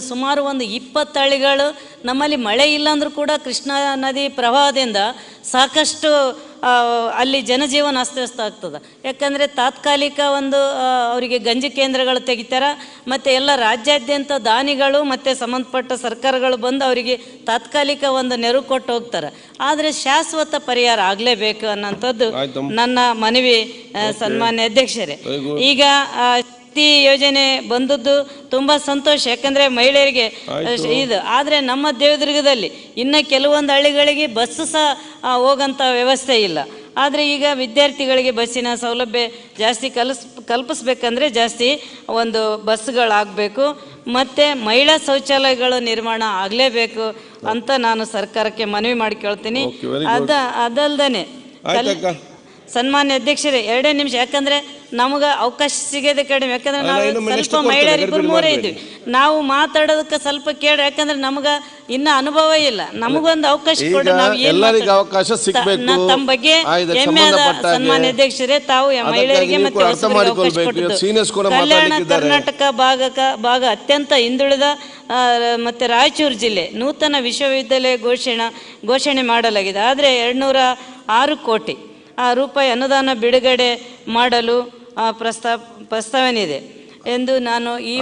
ಸುಮಾರು 20 ಹಳ್ಳಿಗಳು ನಮ್ಮಲ್ಲಿ ಮಳೆ ಇಲ್ಲಾಂದ್ರೂ ಕೂಡ ಕೃಷ್ಣಾ ನದಿ ಪ್ರವಾಹದಿಂದ ಸಾಕಷ್ಟು ಅಲ್ಲಿ ಜನಜೀವನ ಅಸ್ತವ್ಯಸ್ತ ಆಗ್ತದೆ. ಯಾಕಂದರೆ ತಾತ್ಕಾಲಿಕ ಅವರಿಗೆ ಗಂಜಿ ಕೇಂದ್ರಗಳು ತೆಗಿತಾರೆ, ಮತ್ತು ಎಲ್ಲ ರಾಜ್ಯಾದ್ಯಂತ ದಾನಿಗಳು ಮತ್ತು ಸಂಬಂಧಪಟ್ಟ ಸರ್ಕಾರಗಳು ಬಂದು ಅವರಿಗೆ ತಾತ್ಕಾಲಿಕ ನೆರವು ಕೊಟ್ಟು ಹೋಗ್ತಾರೆ. ಆದರೆ ಶಾಶ್ವತ ಪರಿಹಾರ ಆಗಲೇಬೇಕು ಅನ್ನೋಂಥದ್ದು ನನ್ನ ಮನವಿ. ಸನ್ಮಾನ್ಯ ಅಧ್ಯಕ್ಷರೇ, ಈಗ ಯೋಜನೆ ಬಂದದ್ದು ತುಂಬ ಸಂತೋಷ, ಯಾಕಂದರೆ ಮಹಿಳೆಯರಿಗೆ ಇದು. ಆದರೆ ನಮ್ಮ ದೇವದುರ್ಗದಲ್ಲಿ ಇನ್ನು ಕೆಲವೊಂದು ಹಳ್ಳಿಗಳಿಗೆ ಬಸ್ಸು ಸಹ ಹೋಗೋಂಥ ವ್ಯವಸ್ಥೆ ಇಲ್ಲ. ಆದರೆ ಈಗ ವಿದ್ಯಾರ್ಥಿಗಳಿಗೆ ಬಸ್ಸಿನ ಸೌಲಭ್ಯ ಜಾಸ್ತಿ ಕಲ್ಪಿಸ್ಬೇಕಂದ್ರೆ ಜಾಸ್ತಿ ಬಸ್ಸುಗಳಾಗಬೇಕು, ಮತ್ತು ಮಹಿಳಾ ಶೌಚಾಲಯಗಳು ನಿರ್ಮಾಣ ಆಗಲೇಬೇಕು ಅಂತ ನಾನು ಸರ್ಕಾರಕ್ಕೆ ಮನವಿ ಮಾಡಿಕೊಳ್ತೀನಿ. ಅದಲ್ದೇ ಸನ್ಮಾನ್ಯ ಅಧ್ಯಕ್ಷರೇ, 2 ನಿಮಿಷ, ಯಾಕಂದರೆ ನಮಗೆ ಅವಕಾಶ ಸಿಗೋದೇ ಕಡಿಮೆ. ಯಾಕಂದರೆ ನಾವು ಸ್ವಲ್ಪ ಮಹಿಳೆಯರು 2-3 ಇದ್ವಿ, ನಾವು ಮಾತಾಡೋದಕ್ಕೆ ಸ್ವಲ್ಪ ಕೇಳಿ, ಯಾಕಂದ್ರೆ ನಮ್ಗೆ ಇನ್ನೂ ಅನುಭವ ಇಲ್ಲ. ನಮಗೊಂದು ಅವಕಾಶ ಕೊಡಿ, ನಾವು ತಮ್ಮ ಬಗ್ಗೆ ಹೆಮ್ಮೆ ಅದ. ಸನ್ಮಾನ್ಯ ಅಧ್ಯಕ್ಷರೇ, ತಾವು ಮಹಿಳೆಯರಿಗೆ ಮತ್ತು ಕಲ್ಯಾಣ ಕರ್ನಾಟಕ ಭಾಗ ಅತ್ಯಂತ ಹಿಂದುಳಿದ ಮತ್ತು ರಾಯಚೂರು ಜಿಲ್ಲೆ ನೂತನ ವಿಶ್ವವಿದ್ಯಾಲಯ ಘೋಷಣೆ ಮಾಡಲಾಗಿದೆ. ಆದರೆ 206 ಕೋಟಿ ರೂಪಾಯಿ ಅನುದಾನ ಬಿಡುಗಡೆ ಮಾಡಲು ಪ್ರಸ್ತಾವನೆ ಇದೆ ಎಂದು ನಾನು ಈ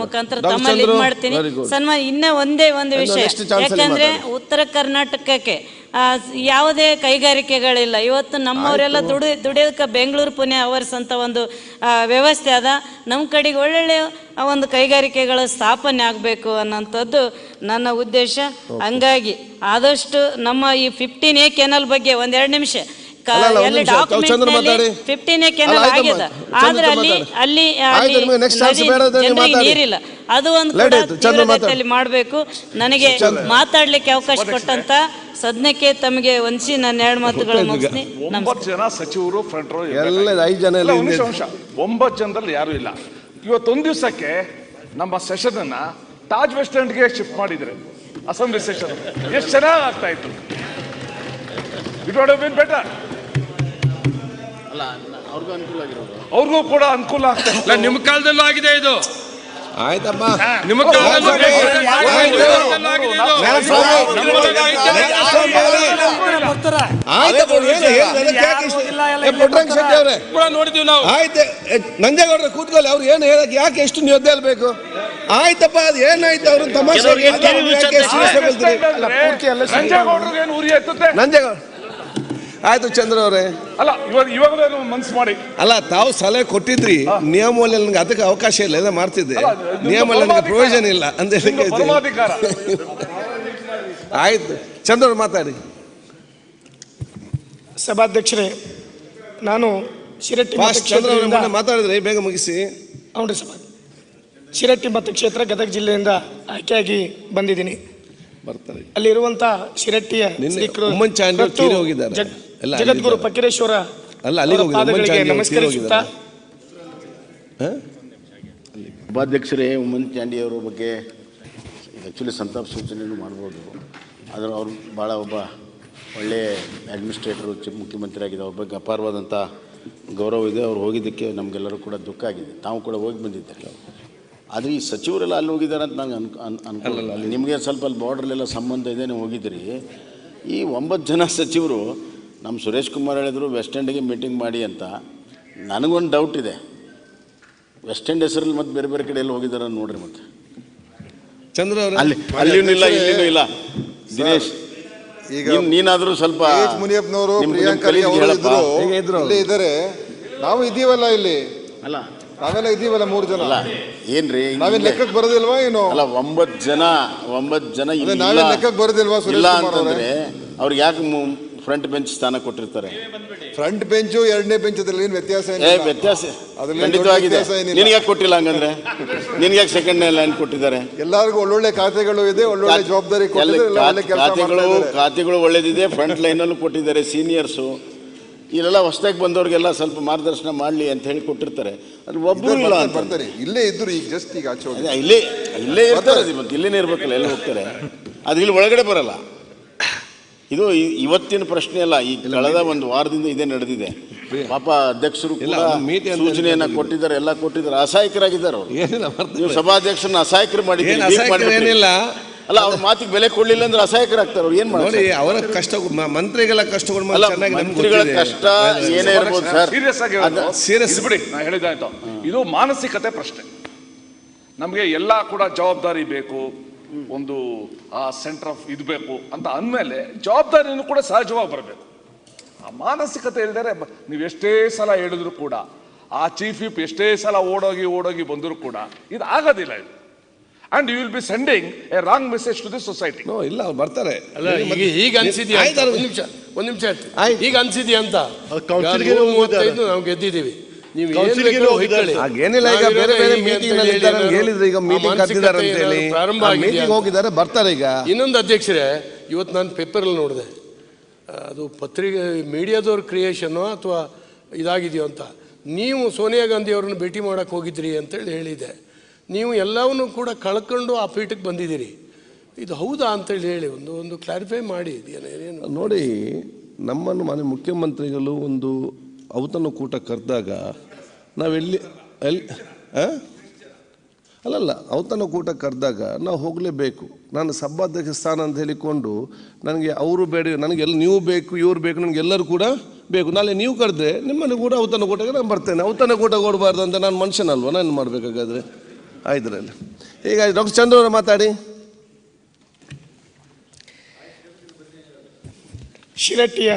ಮುಖಾಂತರ ತಮ್ಮಲ್ಲಿ ಮಾಡ್ತೀನಿ. ಸನ್ಮಾನ ಇನ್ನೂ ಒಂದೇ ವಿಷಯ, ಯಾಕಂದರೆ ಉತ್ತರ ಕರ್ನಾಟಕಕ್ಕೆ ಯಾವುದೇ ಕೈಗಾರಿಕೆಗಳಿಲ್ಲ. ಇವತ್ತು ನಮ್ಮವರೆಲ್ಲ ದುಡಿಯೋದಕ್ಕೆ ಬೆಂಗಳೂರು ಪುಣೆ ಅವರ್ಸ್ ಅಂತ ವ್ಯವಸ್ಥೆ ಅದ. ನಮ್ಮ ಕಡೆಗೆ ಒಳ್ಳೊಳ್ಳೆ ಕೈಗಾರಿಕೆಗಳ ಸ್ಥಾಪನೆ ಆಗಬೇಕು ಅನ್ನೋಂಥದ್ದು ನನ್ನ ಉದ್ದೇಶ. ಹಂಗಾಗಿ ಆದಷ್ಟು ನಮ್ಮ ಈ 15A ಕೆನಲ್ ಬಗ್ಗೆ 2 ನಿಮಿಷ, 15A ಕೆನಲ್ ಆಗಿದೆ, ಆದ್ರೆ ಅಲ್ಲಿ ನೀರಿಲ್ಲ. ಅದು ಒಂದು ಮಾಡಬೇಕು. ನನಗೆ ಮಾತಾಡ್ಲಿಕ್ಕೆ ಅವಕಾಶ ಕೊಟ್ಟಂತ ಸದ್ಯಕ್ಕೆ ತಮಗೆ ಒಂದ್ಸಿ ನಾನು 2 ಮಾತುಗಳು ಮುಗಿಸ್ತೀನಿ. 9 ಜನ ಸಚಿವರು ಫ್ರಂಟ್ ರೋ, 9 ಜನದಲ್ಲಿ ಯಾರು ಇಲ್ಲ. ಇವತ್ತೊಂದು ದಿವಸಕ್ಕೆ ನಮ್ಮ ಸೆಷನ್ ಅನ್ನ ತಾಜ್ ವೆಸ್ಟ್ ಎಂಡ್ಗೆ ಶಿಫ್ಟ್ ಮಾಡಿದ್ರೆ ಅಸೆಂಬ್ಲಿ ಸೆಷನ್ ಎಷ್ಟು ಚೆನ್ನಾಗಿ ಆಗ್ತಾ ಇತ್ತು. It would have been better. ಅವ್ರಿಗೂ ಕೂಡ ಅನುಕೂಲ ಆಗ್ತಾ ಇಲ್ಲ. ನಿಮ್ಮ ಕಾಲದಲ್ಲೂ ಆಗಿದೆ ಇದು. ಆಯ್ತಪ್ಪ, ನಿಮ್ಮ ಕಾಲದಲ್ಲೂ ನೋಡಿದೀವಿ ನಾವು. ಆಯ್ತು, ನಂಜೇಗೌಡರ ಕೂತ್ಕೊಳ್ಳಿ. ಅವ್ರು ಏನು ಹೇಳಕ್ ಯಾಕೆ ಎಷ್ಟು ನೀವು ಬೇಕು? ಆಯ್ತಪ್ಪ, ಅದು ಏನಾಯ್ತು? ಅವ್ರನ್ನ ತಮಾಷೆ ನಂಜೇಗೌಡ. ಆಯ್ತು ಚಂದ್ರ ಅವರೇ, ಅಲ್ಲ ಇವಾಗಲೇ ಮನ್ಸು ಮಾಡಿ, ಅಲ್ಲ ತಾವು ಸಲಹೆ ಕೊಟ್ಟಿದ್ರಿ, ನಿಯಮಲ್ಲಿ ನನಗೆ ಅದಕ್ಕೆ ಅವಕಾಶ ಇಲ್ಲ, ಎಲ್ಲ ಮಾಡ್ತಿದ್ದೆ. ನಿಯಮಲ್ಲಿ ನನಗೆ ಪ್ರಯೋಜನ ಇಲ್ಲ ಅಂತ ಹೇಳಿ. ಆಯ್ತು ಚಂದ್ರ ಅವ್ರು ಮಾತಾಡಿ. ಸಭಾಧ್ಯಕ್ಷರೇ, ನಾನು ಶಿರಟ್ಟಿ ಮಾತಾಡಿದ್ರೆ ಬೇಗ ಮುಗಿಸಿ. ಹೌದು ಸಭಾ, ಶಿರಟ್ಟಿ ಮತಕ್ಷೇತ್ರ ಗದಗ ಜಿಲ್ಲೆಯಿಂದ ಆಯ್ಕೆಯಾಗಿ ಬಂದಿದ್ದೀನಿ. ಅಲ್ಲಿರುವಂತ ಶಿರಟ್ಟಿಯ ಜಗದ್ಗುರು ಫಕೀರೇಶ್ವರ ಪಾದಗಳಿಗೆ ನಮಸ್ಕರಿಸುತ್ತಾ, ಉಪಾಧ್ಯಕ್ಷರೇ, ಉಮ್ಮನ್ ಚಾಂಡಿ ಅವರ ಬಗ್ಗೆ ಆ್ಯಕ್ಚುಲಿ ಸಂತಾಪ ಸೂಚನೆಯನ್ನು ಮಾಡ್ಬೋದು. ಆದರೆ ಅವರು ಭಾಳ ಒಬ್ಬ ಒಳ್ಳೆಯ ಅಡ್ಮಿನಿಸ್ಟ್ರೇಟರು, ಮುಖ್ಯಮಂತ್ರಿ ಆಗಿದೆ. ಅವ್ರ ಬಗ್ಗೆ ಅಪಾರವಾದಂಥ ಗೌರವ ಇದೆ. ಅವ್ರು ಹೋಗಿದ್ದಕ್ಕೆ ನಮಗೆಲ್ಲರೂ ಕೂಡ ದುಃಖ ಆಗಿದೆ. ತಾವು ಕೂಡ ಹೋಗಿ ಬಂದಿದ್ದಾರೆ. ಆದರೆ ಈ ಸಚಿವರೆಲ್ಲ ಅಲ್ಲಿ ಹೋಗಿದ್ದಾರೆ ಅಂತ ನಂಗೆ ಅನ್ಕೊಳ್ಳಲ್ಲ. ನಿಮಗೆ ಸ್ವಲ್ಪ ಅಲ್ಲಿ ಬಾರ್ಡ್ರಲ್ಲೆಲ್ಲ ಸಂಬಂಧ ಇದೆ, ನೀವು ಹೋಗಿದ್ದೀರಿ. ಈ 9 ಜನ ಸಚಿವರು ನಮ್ಮ ಸುರೇಶ್ ಕುಮಾರ್ ಹೇಳಿದ್ರು ವೆಸ್ಟ್ ಎಂಡ್ಗೆ ಮೀಟಿಂಗ್ ಮಾಡಿ ಅಂತ. ನನಗೊಂದು ಡೌಟ್ ಇದೆ, ವೆಸ್ಟ್ ಎಂಡ್ ಹೆಸರಲ್ಲಿ ಮತ್ತು ಬೇರೆ ಬೇರೆ ಕಡೆ ಎಲ್ಲ ಹೋಗಿದ್ದಾರೆ ನೋಡ್ರಿ. ಮತ್ತೆ ಚಂದ್ರ ಅಲ್ಲಿನೂ ಇಲ್ಲ, ಇಲ್ಲಿನೂ ಇಲ್ಲ. ದಿನೇಶ್, ಈಗ ನೀನಾದರೂ ಸ್ವಲ್ಪ ಮುನಿಯಪ್ಪನವರು, ಪ್ರಿಯಾಂಕಾ ಇದ್ದಾರೆ, ನಾವು ಇದೀವಲ್ಲ ಇಲ್ಲಿ. ಅಲ್ಲ, ನಾವೆಲ್ಲ ಇದ್ದೀವಲ್ಲ 3 ಜನ. ಅಲ್ಲ ಏನ್ರಿ ನಾವೇನು ಲೆಕ್ಕಕ್ಕೆ ಬರೋದಿಲ್ವಾ ಏನು? ಅಲ್ಲ 9 ಜನ ನಾವೇನು ಲೆಕ್ಕಕ್ಕೆ ಬರೋದಿಲ್ವಾ? ಇಲ್ಲ ಅಂತಂದ್ರೆ ಅವ್ರಿಗೆ ಯಾಕೆ ಫ್ರಂಟ್ ಬೆಂಚ್ ಸ್ಥಾನ ಕೊಟ್ಟಿರ್ತಾರೆ? ಫ್ರಂಟ್ ಬೆಂಚು 2ನೇ ಬೆಂಚ್ ಅದ್ರಲ್ಲಿ ಏನು ವ್ಯತ್ಯಾಸ ವ್ಯತ್ಯಾಸ ಖಂಡಿತವಾಗಿದೆ. ನಿನಗೆ ಯಾಕೆ ಕೊಟ್ಟಿಲ್ಲ ಹಂಗಂದ್ರೆ? ನಿನಗೆ ಯಾಕೆ ಸೆಕೆಂಡ್ ಲೈನ್ ಕೊಟ್ಟಿದ್ದಾರೆ? ಎಲ್ಲರಿಗೂ ಒಳ್ಳೊಳ್ಳೆ ಖಾತೆಗಳು ಇದೆ, ಒಳ್ಳೊಳ್ಳೆ ಜವಾಬ್ದಾರಿ ಖಾತೆಗಳು ಒಳ್ಳೇದಿದೆ. ಫ್ರಂಟ್ ಲೈನಲ್ಲೂ ಕೊಟ್ಟಿದ್ದಾರೆ ಸೀನಿಯರ್ಸು. ಇಲ್ಲೆಲ್ಲ ಹೊಸದಾಗಿ ಬಂದವ್ರಿಗೆಲ್ಲ ಸ್ವಲ್ಪ ಮಾರ್ಗದರ್ಶನ ಮಾಡಲಿ ಅಂತ ಹೇಳಿ ಕೊಟ್ಟಿರ್ತಾರೆ. ಅದು ಒಬ್ಬರು ಇಲ್ಲ ಅಂತ ಬರ್ತಾರೆ. ಇಲ್ಲೇ ಇದ್ರು ಈಗ ಜಸ್ಟ್ ಈಗ ಆಚೆ ಇಲ್ಲೇ ಇರ್ತಾರೆ. ಮತ್ತೆ ಇಲ್ಲೇನೇ ಇರ್ಬೇಕಲ್ಲ, ಎಲ್ಲಿ ಹೋಗ್ತಾರೆ? ಅದು ಇಲ್ಲಿ ಒಳಗಡೆ ಬರಲ್ಲ. ಇದು ಇವತ್ತಿನ ಪ್ರಶ್ನೆ ಅಲ್ಲ, ಈ ಕಳೆದ 1 ವಾರದಿಂದ ಇದೇ ನಡೆದಿದೆ. ಪಾಪ ಅಧ್ಯಕ್ಷರು ಕೂಡ ಸೂಚನೆಯನ್ನ ಕೊಟ್ಟಿದ್ದಾರೆ, ಎಲ್ಲ ಕೊಟ್ಟಿದ್ದಾರೆ. ಅಸಹಾಯಕರಾಗಿದ್ದಾರೆ ಅವರು. ನೀವು ಸಭಾಧ್ಯಕ್ಷರನ್ನ ಅಸಹಾಯಕರು ಮಾಡಿದ್ದೀರಿ. ಅಲ್ಲ, ಅವ್ರ ಮಾತಿಗೆ ಬೆಲೆ ಕೊಡ್ಲಿಲ್ಲ ಅಂದ್ರೆ ಅಸಹಾಯಕರಾಗ್ತಾರೆ. ಅವ್ರು ಏನ್ ಮಾಡಿ ಅವರ ಕಷ್ಟ, ಮಂತ್ರಿಗಳ ಕಷ್ಟಗಳು ಮಂತ್ರಿಗಳ ಕಷ್ಟ ಏನೇ ಇರ್ಬೋದು ಸರ್. ಸೀರಿಯಸ್ ಬಿಡಿ, ನಾ ಹೇಳಿದಾಯ್ತು. ಇದು ಮಾನಸಿಕತೆ ಪ್ರಶ್ನೆ. ನಮಗೆ ಎಲ್ಲ ಕೂಡ ಜವಾಬ್ದಾರಿ ಬೇಕು, ಒಂದು ಆ ಸೆಂಟರ್ ಆಫ್ ಇದು ಬೇಕು ಅಂತ ಅಂದಮೇಲೆ ಜವಾಬ್ದಾರಿನೂ ಕೂಡ ಸಹಜವಾಗಿ ಬರಬೇಕು. ಆ ಮಾನಸಿಕತೆ ಹೇಳಿದರೆ ನೀವು ಎಷ್ಟೇ ಸಲ ಹೇಳಿದ್ರು ಕೂಡ, ಆ ಚೀಫ್ ವಿಪ್ ಎಷ್ಟೇ ಸಲ ಓಡೋಗಿ ಬಂದರೂ ಕೂಡ ಇದು ಆಗೋದಿಲ್ಲ. ಇದು and you will be sending a wrong message to the society. No, ಇಲ್ಲ ಅವ್ರು ಬರ್ತಾರೆ. ಅಲ್ಲ, ಈಗ ಅನ್ಸಿದ್ಯಾ? ಒಂದು ನಿಮಿಷ ಈಗ ಅನ್ಸಿದ್ಯಾ ಅಂತ? ನಾವು ಗೆದ್ದಿದ್ದೀವಿ, ನೀವು ಏನಿಲ್ಲ. ಈಗ ಬೇರೆ ಬೇರೆ ಮೀಟಿಂಗ್ ಹೇಳಿದ್ರು, ಈಗ ಮೀಟಿಂಗ್ ಕರೆದಿದ್ದಾರೆ ಅಂತ ಹೇಳಿ ಪ್ರಾರಂಭ ಮೀಟಿಂಗ್ ಹೋಗಿದ್ದಾರೆ, ಬರ್ತಾರೆ ಈಗ. ಇನ್ನೊಂದು ಅಧ್ಯಕ್ಷರೇ, ಇವತ್ತು ನಾನು ಪೇಪರಲ್ಲಿ ನೋಡಿದೆ, ಅದು ಪತ್ರಿಕೆ ಮೀಡಿಯಾದವ್ರ ಕ್ರಿಯೇಷನ್ನು ಅಥವಾ ಇದಾಗಿದೆಯೋ ಅಂತ. ನೀವು ಸೋನಿಯಾ ಗಾಂಧಿ ಅವ್ರನ್ನ ಭೇಟಿ ಮಾಡೋಕ್ಕೆ ಹೋಗಿದ್ರಿ ಅಂತೇಳಿ ಹೇಳಿದೆ. ನೀವು ಎಲ್ಲವನ್ನೂ ಕೂಡ ಕಳ್ಕೊಂಡು ಆ ಪೀಠಕ್ಕೆ ಬಂದಿದ್ದೀರಿ. ಇದು ಹೌದಾ ಅಂತೇಳಿ ಹೇಳಿ ಒಂದು ಕ್ಲಾರಿಫೈ ಮಾಡಿ. ಏನು ನೋಡಿ, ನಮ್ಮನ್ನು ಮಾನ್ಯ ಮುಖ್ಯಮಂತ್ರಿಗಳು ಒಂದು ಔತಣ ಕರೆದಾಗ ನಾವೆಲ್ಲಿ ಅಲ್ಲಲ್ಲ ಔತಣ ಕರೆದಾಗ ನಾವು ಹೋಗಲೇಬೇಕು. ನಾನು ಸಭಾಧ್ಯಕ್ಷ ಸ್ಥಾನ ಅಂತ ಹೇಳಿಕೊಂಡು ನನಗೆ ಅವರು ಬೇಡ, ನನಗೆಲ್ಲ ನೀವು ಬೇಕು, ಇವ್ರು ಬೇಕು, ನನಗೆಲ್ಲರೂ ಕೂಡ ಬೇಕು. ನಾಳೆ ನೀವು ಕರೆದ್ರೆ ನಿಮ್ಮನ್ನು ಕೂಡ ಔತಣ ನಾನು ಬರ್ತೇನೆ. ಔತಣ ಕೊಡಬಾರ್ದು ಅಂತ ನಾನು ಮನುಷ್ಯನಲ್ವ, ನಾನು ಮಾಡಬೇಕಾಗಾದ್ರೆ ಆಯ್ತರಲ್ಲ. ಈಗ ಡಾಕ್ಟರ್ ಚಂದ್ರ ಅವರು ಮಾತಾಡಿ. ಶಿರಟ್ಟಿಯ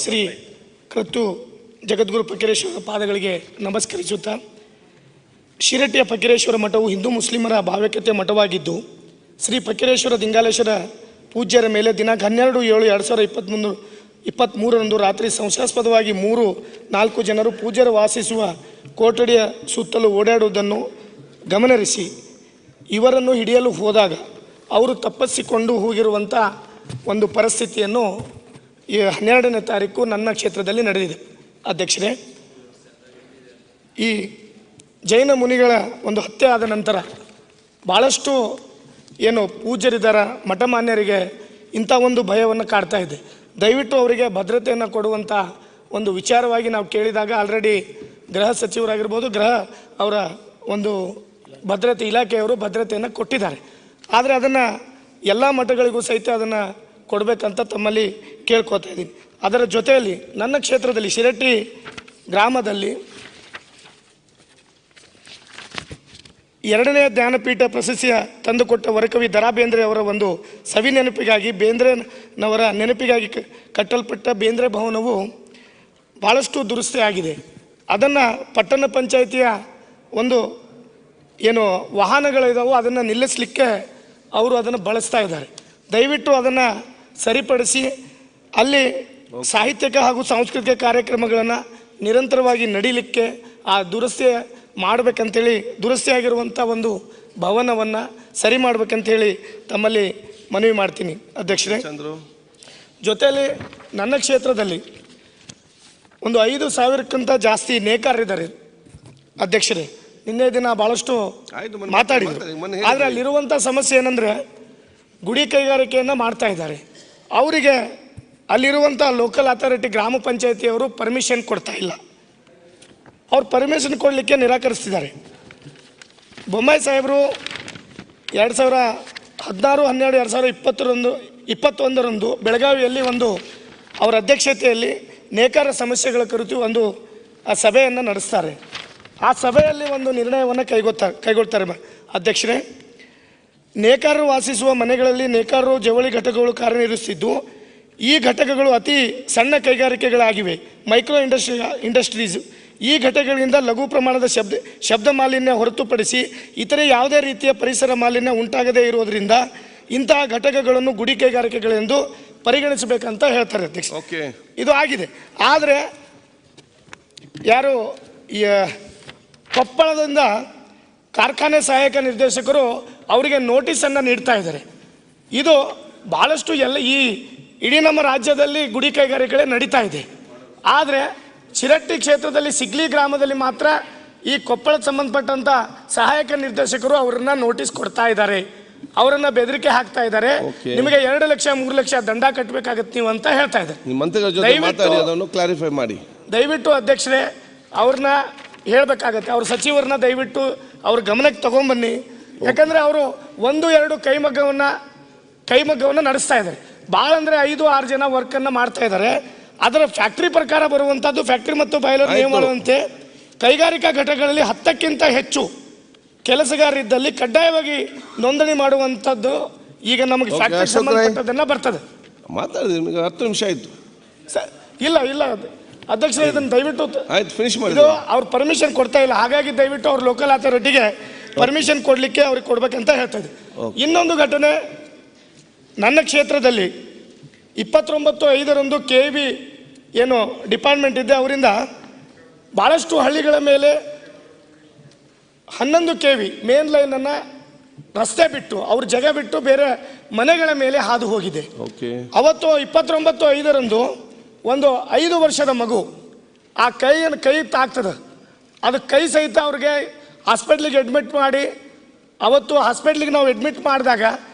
ಶ್ರೀ ಕೃತು ಜಗದ್ಗುರು ಫಕೀರೇಶ್ವರ ಪಾದಗಳಿಗೆ ನಮಸ್ಕರಿಸುತ್ತಾ, ಶಿರಟ್ಟಿಯ ಫಕೀರೇಶ್ವರ ಮಠವು ಹಿಂದೂ ಮುಸ್ಲಿಮರ ಭಾವ್ಯಕತೆ ಮಠವಾಗಿದ್ದು, ಶ್ರೀ ಫಕೀರೇಶ್ವರ ದಿಂಗಾಲೇಶ್ವರ ಪೂಜ್ಯರ ಮೇಲೆ ದಿನಾಂಕ 12/7/2023 ರಾತ್ರಿ ಸಂಶಯಾಸ್ಪದವಾಗಿ 3-4 ಜನರು ಪೂಜ್ಯರು ವಾಸಿಸುವ ಕೊಠಡಿಯ ಸುತ್ತಲೂ ಓಡಾಡುವುದನ್ನು ಗಮನರಿಸಿ ಇವರನ್ನು ಹಿಡಿಯಲು ಹೋದಾಗ ಅವರು ತಪ್ಪಿಸಿಕೊಂಡು ಹೋಗಿರುವಂಥ ಒಂದು ಪರಿಸ್ಥಿತಿಯನ್ನು ಈ 12ನೇ ತಾರೀಕು ನನ್ನ ಕ್ಷೇತ್ರದಲ್ಲಿ ನಡೆದಿದೆ. ಅಧ್ಯಕ್ಷರೇ, ಈ ಜೈನ ಮುನಿಗಳ ಒಂದು ಹತ್ಯೆ ಆದ ನಂತರ ಭಾಳಷ್ಟು ಏನು ಪೂಜ್ಯರಿದ್ದಾರ ಮಠಮಾನ್ಯರಿಗೆ ಇಂಥ ಒಂದು ಭಯವನ್ನು ಕಾಡ್ತಾ ಇದೆ. ದಯವಿಟ್ಟು ಅವರಿಗೆ ಭದ್ರತೆಯನ್ನು ಕೊಡುವಂಥ ಒಂದು ವಿಚಾರವಾಗಿ ನಾವು ಕೇಳಿದಾಗ ಆಲ್ರೆಡಿ ಗೃಹ ಸಚಿವರಾಗಿರ್ಬೋದು, ಅವರ ಒಂದು ಭದ್ರತೆ ಇಲಾಖೆಯವರು ಭದ್ರತೆಯನ್ನು ಕೊಟ್ಟಿದ್ದಾರೆ. ಆದರೆ ಅದನ್ನು ಎಲ್ಲ ಮಠಗಳಿಗೂ ಸಹಿತ ಅದನ್ನು ಕೊಡಬೇಕಂತ ತಮ್ಮಲ್ಲಿ ಕೇಳ್ಕೊತಾ ಇದ್ದೀನಿ. ಅದರ ಜೊತೆಯಲ್ಲಿ ನನ್ನ ಕ್ಷೇತ್ರದಲ್ಲಿ ಶಿರಟ್ಟಿ ಗ್ರಾಮದಲ್ಲಿ 2ನೇ ಜ್ಞಾನಪೀಠ ಪ್ರಶಸ್ತಿಯ ತಂದುಕೊಟ್ಟ ವರಕವಿ ದ ರಾ ಬೇಂದ್ರೆ ಅವರ ಒಂದು ಸವಿ ನೆನಪಿಗಾಗಿ, ಬೇಂದ್ರೆನವರ ನೆನಪಿಗಾಗಿ ಕಟ್ಟಲ್ಪಟ್ಟ ಬೇಂದ್ರೆ ಭವನವು ಭಾಳಷ್ಟು ದುರಸ್ತಿ ಆಗಿದೆ. ಅದನ್ನು ಪಟ್ಟಣ ಪಂಚಾಯಿತಿಯ ಒಂದು ಏನು ವಾಹನಗಳಿದಾವೋ ಅದನ್ನು ನಿಲ್ಲಿಸಲಿಕ್ಕೆ ಅವರು ಅದನ್ನು ಬಳಸ್ತಾ ಇದ್ದಾರೆ. ದಯವಿಟ್ಟು ಅದನ್ನು ಸರಿಪಡಿಸಿ ಅಲ್ಲಿ ಸಾಹಿತ್ಯಿಕ ಹಾಗೂ ಸಾಂಸ್ಕೃತಿಕ ಕಾರ್ಯಕ್ರಮಗಳನ್ನು ನಿರಂತರವಾಗಿ ನಡೀಲಿಕ್ಕೆ ಆ ದುರಸ್ತಿ ಮಾಡಬೇಕಂತೇಳಿ, ದುರಸ್ತಿಯಾಗಿರುವಂಥ ಒಂದು ಭವನವನ್ನು ಸರಿ ಮಾಡಬೇಕಂತೇಳಿ ತಮ್ಮಲ್ಲಿ ಮನವಿ ಮಾಡ್ತೀನಿ ಅಧ್ಯಕ್ಷರೇ. ಜೊತೆಯಲ್ಲಿ ನನ್ನ ಕ್ಷೇತ್ರದಲ್ಲಿ ಒಂದು 5,000ಕ್ಕಿಂತ ಜಾಸ್ತಿ ನೇಕಾರರಿದ್ದಾರೆ ಅಧ್ಯಕ್ಷರೇ. ನಿನ್ನೆ ದಿನ ಭಾಳಷ್ಟು ಮಾತಾಡಿದರು. ಆದರೆ ಅಲ್ಲಿರುವಂಥ ಸಮಸ್ಯೆ ಏನಂದರೆ ಗುಡಿ ಕೈಗಾರಿಕೆಯನ್ನು ಮಾಡ್ತಾ ಇದ್ದಾರೆ. ಅವರಿಗೆ ಅಲ್ಲಿರುವಂಥ ಲೋಕಲ್ ಅಥಾರಿಟಿ ಗ್ರಾಮ ಪಂಚಾಯಿತಿಯವರು ಪರ್ಮಿಷನ್ ಕೊಡ್ತಾ ಇಲ್ಲ. ಅವ್ರು ಪರ್ಮಿಷನ್ ಕೊಡಲಿಕ್ಕೆ ನಿರಾಕರಿಸ್ತಿದ್ದಾರೆ. ಬೊಮ್ಮಾಯಿ ಸಾಹೇಬರು 2016-12-2021 ಬೆಳಗಾವಿಯಲ್ಲಿ ಒಂದು ಅವರ ಅಧ್ಯಕ್ಷತೆಯಲ್ಲಿ ನೇಕಾರ ಸಮಸ್ಯೆಗಳ ಕುರಿತು ಒಂದು ಸಭೆಯನ್ನು ನಡೆಸ್ತಾರೆ. ಆ ಸಭೆಯಲ್ಲಿ ಒಂದು ನಿರ್ಣಯವನ್ನು ಕೈಗೊಳ್ತಾರೆ ಅಧ್ಯಕ್ಷರೇ. ನೇಕಾರರು ವಾಸಿಸುವ ಮನೆಗಳಲ್ಲಿ ನೇಕಾರರು ಜವಳಿ ಘಟಕಗಳು ಕಾರ್ಯನಿರ್ವಹಿಸುತ್ತಿದ್ದು, ಈ ಘಟಕಗಳು ಅತಿ ಸಣ್ಣ ಕೈಗಾರಿಕೆಗಳಾಗಿವೆ. ಮೈಕ್ರೋ ಇಂಡಸ್ಟ್ರೀಸ್ ಈ ಘಟಕಗಳಿಂದ ಲಘು ಪ್ರಮಾಣದ ಶಬ್ದ ಮಾಲಿನ್ಯ ಹೊರತುಪಡಿಸಿ ಇತರೆ ಯಾವುದೇ ರೀತಿಯ ಪರಿಸರ ಮಾಲಿನ್ಯ ಉಂಟಾಗದೇ ಇರೋದರಿಂದ ಇಂತಹ ಘಟಕಗಳನ್ನು ಗುಡಿ ಕೈಗಾರಿಕೆಗಳೆಂದು ಪರಿಗಣಿಸಬೇಕಂತ ಹೇಳ್ತಾರೆ ಅಧ್ಯಕ್ಷ. ಇದು ಆಗಿದೆ. ಆದರೆ ಯಾರು ಕೊಪ್ಪಳದಿಂದ ಕಾರ್ಖಾನೆ ಸಹಾಯಕ ನಿರ್ದೇಶಕರು ಅವರಿಗೆ ನೋಟಿಸನ್ನು ನೀಡ್ತಾ ಇದ್ದಾರೆ. ಇದು ಭಾಳಷ್ಟು ಈ ಇಡೀ ನಮ್ಮ ರಾಜ್ಯದಲ್ಲಿ ಗುಡಿ ಕೈಗಾರಿಕೆಗಳೇ ನಡೀತಾ ಇದೆ. ಆದರೆ ಚಿರಟ್ಟಿ ಕ್ಷೇತ್ರದಲ್ಲಿ ಸಿಗ್ಲಿ ಗ್ರಾಮದಲ್ಲಿ ಮಾತ್ರ ಈ ಕೊಪ್ಪಳಕ್ಕೆ ಸಂಬಂಧಪಟ್ಟಂಥ ಸಹಾಯಕ ನಿರ್ದೇಶಕರು ಅವರನ್ನ ನೋಟಿಸ್ ಕೊಡ್ತಾ ಇದ್ದಾರೆ, ಅವರನ್ನ ಬೆದರಿಕೆ ಹಾಕ್ತಾ ಇದ್ದಾರೆ. ನಿಮಗೆ 2 ಲಕ್ಷ 3 ಲಕ್ಷ ದಂಡ ಕಟ್ಟಬೇಕಾಗತ್ತೆ ನೀವು ಅಂತ ಹೇಳ್ತಾ ಇದ್ದಾರೆ. ದಯವಿಟ್ಟು ಅಧ್ಯಕ್ಷರೇ ಅವ್ರನ್ನ ಹೇಳಬೇಕಾಗತ್ತೆ, ಅವ್ರ ಸಚಿವರನ್ನ ದಯವಿಟ್ಟು ಅವ್ರ ಗಮನಕ್ಕೆ ತಗೊಂಡ್ಬನ್ನಿ. ಯಾಕಂದರೆ ಅವರು 1-2 ಕೈಮಗ್ಗವನ್ನು ನಡೆಸ್ತಾ ಇದ್ದಾರೆ. ಭಾಳ ಅಂದರೆ 5-6 ಜನ ವರ್ಕನ್ನು ಮಾಡ್ತಾ ಇದ್ದಾರೆ. ಅದರ ಫ್ಯಾಕ್ಟ್ರಿ ಪ್ರಕಾರ ಬರುವಂಥದ್ದು ಫ್ಯಾಕ್ಟ್ರಿ ಮತ್ತು ಬಾಯ್ಲರ್ ನಿಯಮಗಳಂತೆ ಕೈಗಾರಿಕಾ ಘಟಕಗಳಲ್ಲಿ 10ಕ್ಕಿಂತ ಹೆಚ್ಚು ಕೆಲಸಗಾರರಿದ್ದಲ್ಲಿ ಕಡ್ಡಾಯವಾಗಿ ನೋಂದಣಿ ಮಾಡುವಂಥದ್ದು ಈಗ ನಮಗೆ ಫ್ಯಾಕ್ಟ್ರಿ ಸಂಬಂಧಪಟ್ಟದನ್ನು ಬರ್ತದೆ. ಮಾತಾಡಿದ್ರಿ 10 ನಿಮಿಷ ಆಯಿತು. ಇಲ್ಲ ಅಧ್ಯಕ್ಷರೇ, ಇದನ್ನು ದಯವಿಟ್ಟು ಇದು ಅವ್ರು ಪರ್ಮಿಷನ್ ಕೊಡ್ತಾ ಇಲ್ಲ. ಹಾಗಾಗಿ ದಯವಿಟ್ಟು ಅವ್ರ ಲೋಕಲ್ ಅಥಾರಿಟಿಗೆ ಪರ್ಮಿಷನ್ ಕೊಡಲಿಕ್ಕೆ ಅವ್ರಿಗೆ ಕೊಡ್ಬೇಕಂತ ಹೇಳ್ತಾ ಇದ್ದೆ. ಇನ್ನೊಂದು ಘಟನೆ ನನ್ನ ಕ್ಷೇತ್ರದಲ್ಲಿ 29/5 KV ಏನು ಡಿಪಾರ್ಟ್ಮೆಂಟ್ ಇದೆ, ಅವರಿಂದ ಭಾಳಷ್ಟು ಹಳ್ಳಿಗಳ ಮೇಲೆ 11 KV ಮೇನ್ ಲೈನನ್ನು ರಸ್ತೆ ಬಿಟ್ಟು ಅವ್ರ ಜಾಗ ಬಿಟ್ಟು ಬೇರೆ ಮನೆಗಳ ಮೇಲೆ ಹಾದು ಹೋಗಿದೆ. ಅವತ್ತು 29/5 ಒಂದು 5 ವರ್ಷದ ಮಗು ಆ ಕೈ ತಾಗ್ತದೆ, ಅದು ಕೈ ಸಹಿತ ಅವ್ರಿಗೆ ಹಾಸ್ಪಿಟ್ಲಿಗೆ ಅಡ್ಮಿಟ್ ಮಾಡಿ, ಅವತ್ತು ಹಾಸ್ಪಿಟ್ಲಿಗೆ ನಾವು ಅಡ್ಮಿಟ್ ಮಾಡಿದಾಗ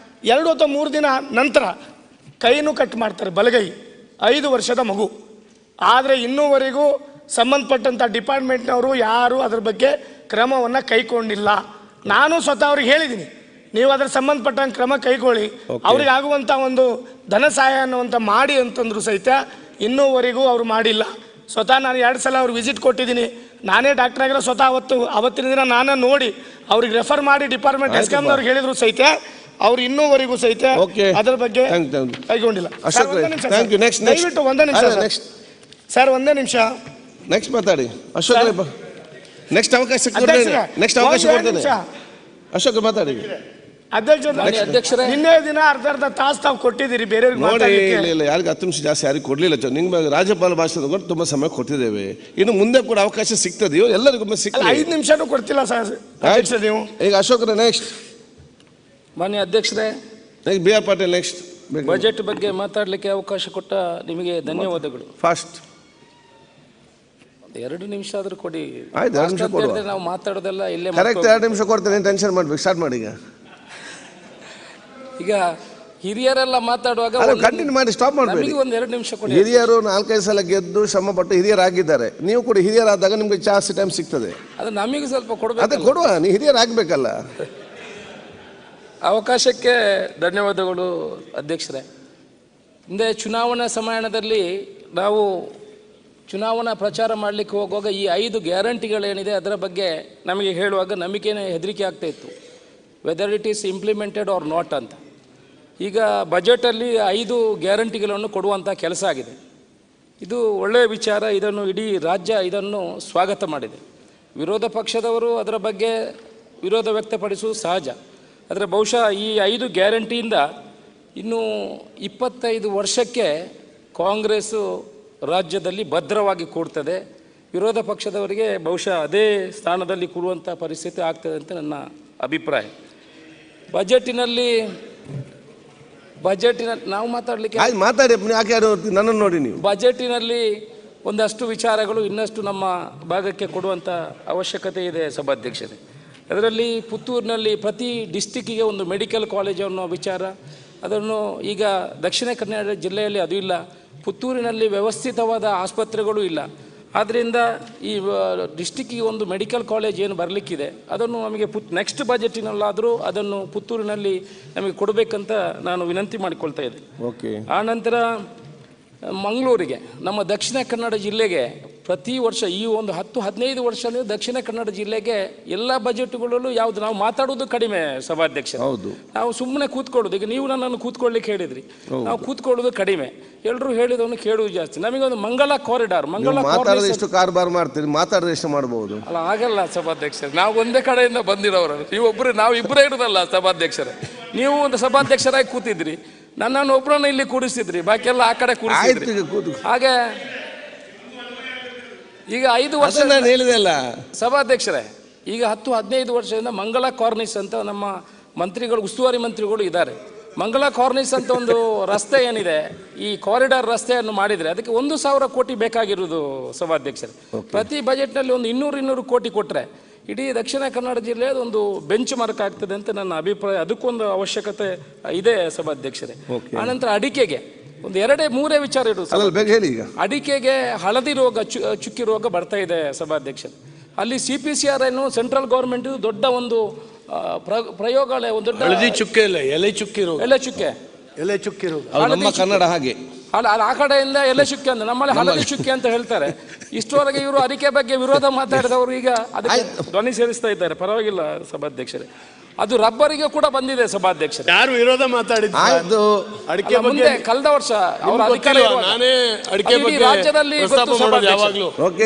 2 ಅಥವಾ 3 ದಿನ ನಂತರ ಕೈನೂ ಕಟ್ ಮಾಡ್ತಾರೆ, ಬಲಗೈ, 5 ವರ್ಷದ ಮಗು. ಆದರೆ ಇನ್ನೂವರೆಗೂ ಸಂಬಂಧಪಟ್ಟಂಥ ಡಿಪಾರ್ಟ್ಮೆಂಟ್ನವರು ಯಾರು ಅದ್ರ ಬಗ್ಗೆ ಕ್ರಮವನ್ನು ಕೈಗೊಂಡಿಲ್ಲ. ನಾನು ಸ್ವತಃ ಅವ್ರಿಗೆ ಹೇಳಿದ್ದೀನಿ, ನೀವು ಅದರ ಸಂಬಂಧಪಟ್ಟಂಗೆ ಕ್ರಮ ಕೈಗೊಳ್ಳಿ, ಅವ್ರಿಗೆ ಆಗುವಂಥ ಒಂದು ಧನ ಸಹಾಯ ಅನ್ನುವಂಥ ಮಾಡಿ ಅಂತಂದ್ರು ಸಹಿತ ಇನ್ನೂವರೆಗೂ ಅವರು ಮಾಡಿಲ್ಲ. ಸ್ವತಃ ನಾನು 2 ಸಲ ಅವ್ರಿಗೆ ವಿಸಿಟ್ ಕೊಟ್ಟಿದ್ದೀನಿ. ನಾನೇ ಡಾಕ್ಟರ್ ಆಗಿರೋ ಸ್ವತಃ ಅವತ್ತಿನ ದಿನ ನಾನು ನೋಡಿ ಅವ್ರಿಗೆ ರೆಫರ್ ಮಾಡಿ ಡಿಪಾರ್ಟ್ಮೆಂಟ್ ಎಸ್ಕಾಮ್ನವ್ರಿಗೆ ಹೇಳಿದ್ರು ಸಹಿತ ಅವ್ರು ಇನ್ನೂವರೆಗೂ ಸಹಿತ ಅದರ ಬಗ್ಗೆ ಕೈಗೊಂಡಿಲ್ಲ. ದಯವಿಟ್ಟು ಒಂದೇ ನಿಮಿಷ ನೆಕ್ಸ್ಟ್ ಮಾತಾಡಿ ಅಶೋಕ್. ನೆಕ್ಸ್ಟ್ ಅವಕಾಶ ಕೊಡ್ತೇನೆ. ಅಶೋಕ್ ಮಾತಾಡಿ. ಅಧ್ಯಕ್ಷರೇ, ನಿನ್ನೆ ದಿನ ಅರ್ಧ ತಾಸು ತಾವು ಕೊಟ್ಟಿದ್ದೀರಿ ಬೇರೆ ನೋಡಿ. ಇಲ್ಲ ಯಾರಿಗೆ 10 ನಿಮಿಷ ಜಾಸ್ತಿ ಯಾರಿಗೆ ಕೊಡಲಿಲ್ಲ. ನಿಮ್ಗೆ ರಾಜ್ಯಪಾಲ ಭಾಷಣ ತಗೊಂಡು ತುಂಬ ಸಮಯ ಕೊಟ್ಟಿದ್ದೇವೆ. ಇನ್ನು ಮುಂದೆ ಕೂಡ ಅವಕಾಶ ಸಿಗ್ತದೆಯೋ ಎಲ್ಲರಿಗೊಮ್ಮೆ ಸಿಗ್ತದೆ. 5 ನಿಮಿಷನೂ ಕೊಡ್ತಿಲ್ಲ ಸರ್ ನೀವು. ಈಗ ಅಶೋಕ್ರೆ ನೆಕ್ಸ್ಟ್. ಮಾನ್ಯ ಅಧ್ಯಕ್ಷರೇ, BR ಪಾಟೀಲ್ ನೆಕ್ಸ್ಟ್. ಬಜೆಟ್ ಬಗ್ಗೆ ಮಾತಾಡಲಿಕ್ಕೆ ಅವಕಾಶ ಕೊಟ್ಟ ನಿಮಗೆ ಧನ್ಯವಾದಗಳು. ಫಾಸ್ಟ್ 2 ನಿಮಿಷ ಆದ್ರೂ ಕೊಡಿ. ನಾವು ಮಾತಾಡೋದೆಲ್ಲ ಇಲ್ಲೇ 2 ನಿಮಿಷ ಕೊಡ್ತೇನೆ, ಟೆನ್ಷನ್ ಮಾಡ್ಬೇಕು. ಸ್ಟಾರ್ಟ್ ಮಾಡಿ. ಈಗ ಹಿರಿಯರೆಲ್ಲ ಮಾತಾಡುವಾಗ ಕಂಟಿನ್ಯೂ ಮಾಡಿ, ಸ್ಟಾಪ್ ಮಾಡಬೇಡಿ. 2 ನಿಮಿಷ ಕೊಡಿ. ಹಿರಿಯರು 4-5 ಸಲ ಗೆದ್ದು ಶ್ರಮ ಪಟ್ಟು ಹಿರಿಯರಾಗಿದ್ದಾರೆ. ನೀವು ಕೂಡ ಹಿರಿಯರಾದಾಗ ನಿಮ್ಗೆ ಜಾಸ್ತಿ ಟೈಮ್ ಸಿಗ್ತದೆ. ಅದು ನಮಗೆ ಸ್ವಲ್ಪ ಕೊಡಬೇಕು. ಅದೇ ಕೊಡುವ, ನೀವು ಹಿರಿಯರಾಗಬೇಕಲ್ಲ. ಅವಕಾಶಕ್ಕೆ ಧನ್ಯವಾದಗಳು ಅಧ್ಯಕ್ಷರೇ. ಹಿಂದೆ ಚುನಾವಣಾ ಸಮಯದಲ್ಲಿ ನಾವು ಚುನಾವಣಾ ಪ್ರಚಾರ ಮಾಡಲಿಕ್ಕೆ ಹೋಗುವಾಗ ಈ 5 ಗ್ಯಾರಂಟಿಗಳೇನಿದೆ ಅದರ ಬಗ್ಗೆ ನಮಗೆ ಹೇಳುವಾಗ ನಮಗೇನೆ ಹೆದರಿಕೆ ಆಗ್ತಾ ಇತ್ತು, whether it is implemented or not ಅಂತ. ಈಗ ಬಜೆಟಲ್ಲಿ 5 ಗ್ಯಾರಂಟಿಗಳನ್ನು ಕೊಡುವಂಥ ಕೆಲಸ ಆಗಿದೆ. ಇದು ಒಳ್ಳೆಯ ವಿಚಾರ. ಇದನ್ನು ಇಡೀ ರಾಜ್ಯ ಇದನ್ನು ಸ್ವಾಗತ ಮಾಡಿದೆ. ವಿರೋಧ ಪಕ್ಷದವರು ಅದರ ಬಗ್ಗೆ ವಿರೋಧ ವ್ಯಕ್ತಪಡಿಸುವುದು ಸಹಜ. ಆದರೆ ಬಹುಶಃ ಈ 5 ಗ್ಯಾರಂಟಿಯಿಂದ ಇನ್ನು 25 ವರ್ಷಕ್ಕೆ ಕಾಂಗ್ರೆಸ್ಸು ರಾಜ್ಯದಲ್ಲಿ ಭದ್ರವಾಗಿ ಕೂಡ್ತದೆ. ವಿರೋಧ ಪಕ್ಷದವರಿಗೆ ಬಹುಶಃ ಅದೇ ಸ್ಥಾನದಲ್ಲಿ ಕೂರುವಂಥ ಪರಿಸ್ಥಿತಿ ಆಗ್ತದೆ ಅಂತ ನನ್ನ ಅಭಿಪ್ರಾಯ. ಬಜೆಟಿನಲ್ಲಿ ನಾವು ಮಾತಾಡಲಿಕ್ಕೆ ಮಾತಾಡಿ, ನನ್ನನ್ನು ನೋಡಿ. ನೀವು ಬಜೆಟಿನಲ್ಲಿ ಒಂದಷ್ಟು ವಿಚಾರಗಳು ಇನ್ನಷ್ಟು ನಮ್ಮ ಭಾಗಕ್ಕೆ ಕೊಡುವಂಥ ಅವಶ್ಯಕತೆ ಇದೆ ಸಭಾಧ್ಯಕ್ಷರೇ. ಅದರಲ್ಲಿ ಪುತ್ತೂರಿನಲ್ಲಿ ಪ್ರತಿ ಡಿಸ್ಟಿಕ್ಕಿಗೆ ಒಂದು ಮೆಡಿಕಲ್ ಕಾಲೇಜ್ ಅನ್ನೋ ವಿಚಾರ, ಅದನ್ನು ಈಗ ದಕ್ಷಿಣ ಕನ್ನಡ ಜಿಲ್ಲೆಯಲ್ಲಿ ಅದು ಇಲ್ಲ. ಪುತ್ತೂರಿನಲ್ಲಿ ವ್ಯವಸ್ಥಿತವಾದ ಆಸ್ಪತ್ರೆಗಳು ಇಲ್ಲ. ಆದ್ದರಿಂದ ಈ ಡಿಸ್ಟಿಕ್ಕಿಗೆ ಒಂದು ಮೆಡಿಕಲ್ ಕಾಲೇಜ್ ಏನು ಬರಲಿಕ್ಕಿದೆ ಅದನ್ನು ನಮಗೆ ನೆಕ್ಸ್ಟ್ ಬಜೆಟಿನಲ್ಲಾದರೂ ಅದನ್ನು ಪುತ್ತೂರಿನಲ್ಲಿ ನಮಗೆ ಕೊಡಬೇಕಂತ ನಾನು ವಿನಂತಿ ಮಾಡಿಕೊಳ್ತಾ ಇದ್ದೆ. ಆ ನಂತರ ಮಂಗಳೂರಿಗೆ, ನಮ್ಮ ದಕ್ಷಿಣ ಕನ್ನಡ ಜಿಲ್ಲೆಗೆ ಪ್ರತಿ ವರ್ಷ ಈ ಒಂದು 10-15 ವರ್ಷದಿಂದ ದಕ್ಷಿಣ ಕನ್ನಡ ಜಿಲ್ಲೆಗೆ ಎಲ್ಲ ಬಜೆಟ್ಗಳಲ್ಲೂ ಯಾವುದು ನಾವು ಮಾತಾಡೋದು ಕಡಿಮೆ ಸಭಾಧ್ಯಕ್ಷ. ನಾವು ಸುಮ್ಮನೆ ಕೂತ್ಕೊಳ್ಳೋದು. ಈಗ ನೀವು ನನ್ನನ್ನು ಕೂತ್ಕೊಳ್ಳಿಕ್ಕೆ ಹೇಳಿದ್ರಿ, ನಾವು ಕೂತ್ಕೊಳ್ಳೋದು ಕಡಿಮೆ, ಎಲ್ಲರೂ ಹೇಳಿದವನು ಕೇಳುವುದು ಜಾಸ್ತಿ. ನಮಗೊಂದು ಮಂಗಳ ಕಾರಿಡಾರ್, ಎಷ್ಟು ಕಾರ್ಬಾರ್ ಮಾಡ್ತೀರಿ, ಮಾತಾಡಿದ್ರೆ ಎಷ್ಟು ಮಾಡಬಹುದು ಅಲ್ಲ, ಆಗಲ್ಲ ಸಭಾಧ್ಯಕ್ಷರೇ. ನಾವು ಒಂದೇ ಕಡೆಯಿಂದ ಬಂದಿರೋರು, ನಾವು ಇಬ್ಬರೇ ಇರೋದಲ್ಲ ಸಭಾಧ್ಯಕ್ಷರೇ. ನೀವು ಒಂದು ಸಭಾಧ್ಯಕ್ಷರಾಗಿ ಕೂತಿದ್ರಿ, ನನ್ನನ್ನು ಒಬ್ಬರನ್ನ ಇಲ್ಲಿ ಕೂರಿಸಿದ್ರಿ, ಬಾಕಿ ಎಲ್ಲ ಆ ಕಡೆ ಕೂರಿಸಿದ್ರಿ. ಹಾಗೆ ಈಗ 5 ವರ್ಷ ಹೇಳಿದೆ ಅಲ್ಲ ಸಭಾಧ್ಯಕ್ಷರೇ, ಈಗ 10-15 ವರ್ಷದಿಂದ ಮಂಗಳ ಕಾರ್ನಿಸ್ ಅಂತ ನಮ್ಮ ಮಂತ್ರಿಗಳು, ಉಸ್ತುವಾರಿ ಮಂತ್ರಿಗಳು ಇದ್ದಾರೆ. ಮಂಗಳ ಕಾರ್ನಿಸ್ ಅಂತ ಒಂದು ರಸ್ತೆ ಏನಿದೆ, ಈ ಕಾರಿಡಾರ್ ರಸ್ತೆಯನ್ನು ಮಾಡಿದರೆ ಅದಕ್ಕೆ 1,000 ಕೋಟಿ ಬೇಕಾಗಿರುವುದು ಸಭಾಧ್ಯಕ್ಷರೇ. ಪ್ರತಿ ಬಜೆಟ್ನಲ್ಲಿ ಒಂದು 200 ಕೋಟಿ ಕೊಟ್ಟರೆ ಇಡೀ ದಕ್ಷಿಣ ಕನ್ನಡ ಜಿಲ್ಲೆಯ ಒಂದು ಬೆಂಚ್ ಮಾರ್ಕ್ ಆಗ್ತದೆ ಅಂತ ನನ್ನ ಅಭಿಪ್ರಾಯ. ಅದಕ್ಕೊಂದು ಅವಶ್ಯಕತೆ ಇದೆ ಸಭಾಧ್ಯಕ್ಷರೇ. ಆನಂತರ ಅಡಿಕೆಗೆ ಒಂದು 2-3 ವಿಚಾರ ಇರುವುದು. ಅಡಿಕೆಗೆ ಹಳದಿ ರೋಗ, ಚುಕ್ಕಿ ರೋಗ ಬರ್ತಾ ಇದೆ ಸಭಾಧ್ಯಕ್ಷರೇ. ಅಲ್ಲಿ CPCR ಏನು ಸೆಂಟ್ರಲ್ ಗೌರ್ಮೆಂಟ್ ದೊಡ್ಡ ಒಂದು ಪ್ರಯೋಗಾಲಯ, ಒಂದು ದೊಡ್ಡ ಹಳದಿ ಚುಕ್ಕೆ ಇಲ್ಲ, ಎಲೆ ಚುಕ್ಕಿ ರೋಗ, ಎಲೆ ಚುಕ್ಕಿ ರೋಗ ನಮ್ಮ ಕನ್ನಡ ಹಾಗೆ. ಆ ಕಡೆಯಿಂದ ಎಲೆ ಚುಕ್ಕೆ ಅಂತ, ನಮ್ಮಲ್ಲಿ ಹಳದಿ ಚುಕ್ಕೆ ಅಂತ ಹೇಳ್ತಾರೆ. ಇಷ್ಟವರೆಗೆ ಇವರು ಅಡಿಕೆ ಬಗ್ಗೆ ವಿರೋಧ ಮಾತಾಡಿದವರು ಈಗ ಅದಕ್ಕೆ ಧ್ವನಿ ಸೇರಿಸ್ತಾ ಇದ್ದಾರೆ. ಪರವಾಗಿಲ್ಲ ಸಭಾಧ್ಯಕ್ಷರೇ. ಅದು ರಬ್ಬರಿಗೆ ಕೂಡ ಬಂದಿದೆ ಸಭಾಧ್ಯಕ್ಷರೇ. ಯಾರು ವಿರೋಧ ಮಾತಾಡಿದ್ದು ಅಡಿಕೆ ಬಗ್ಗೆ? ಕಳೆದ ವರ್ಷ ಅವರ ಅಧಿಕಾರ ನಾನೇ ಅಡಿಕೆ ಬಗ್ಗೆ ರಾಜ್ಯದಲ್ಲಿ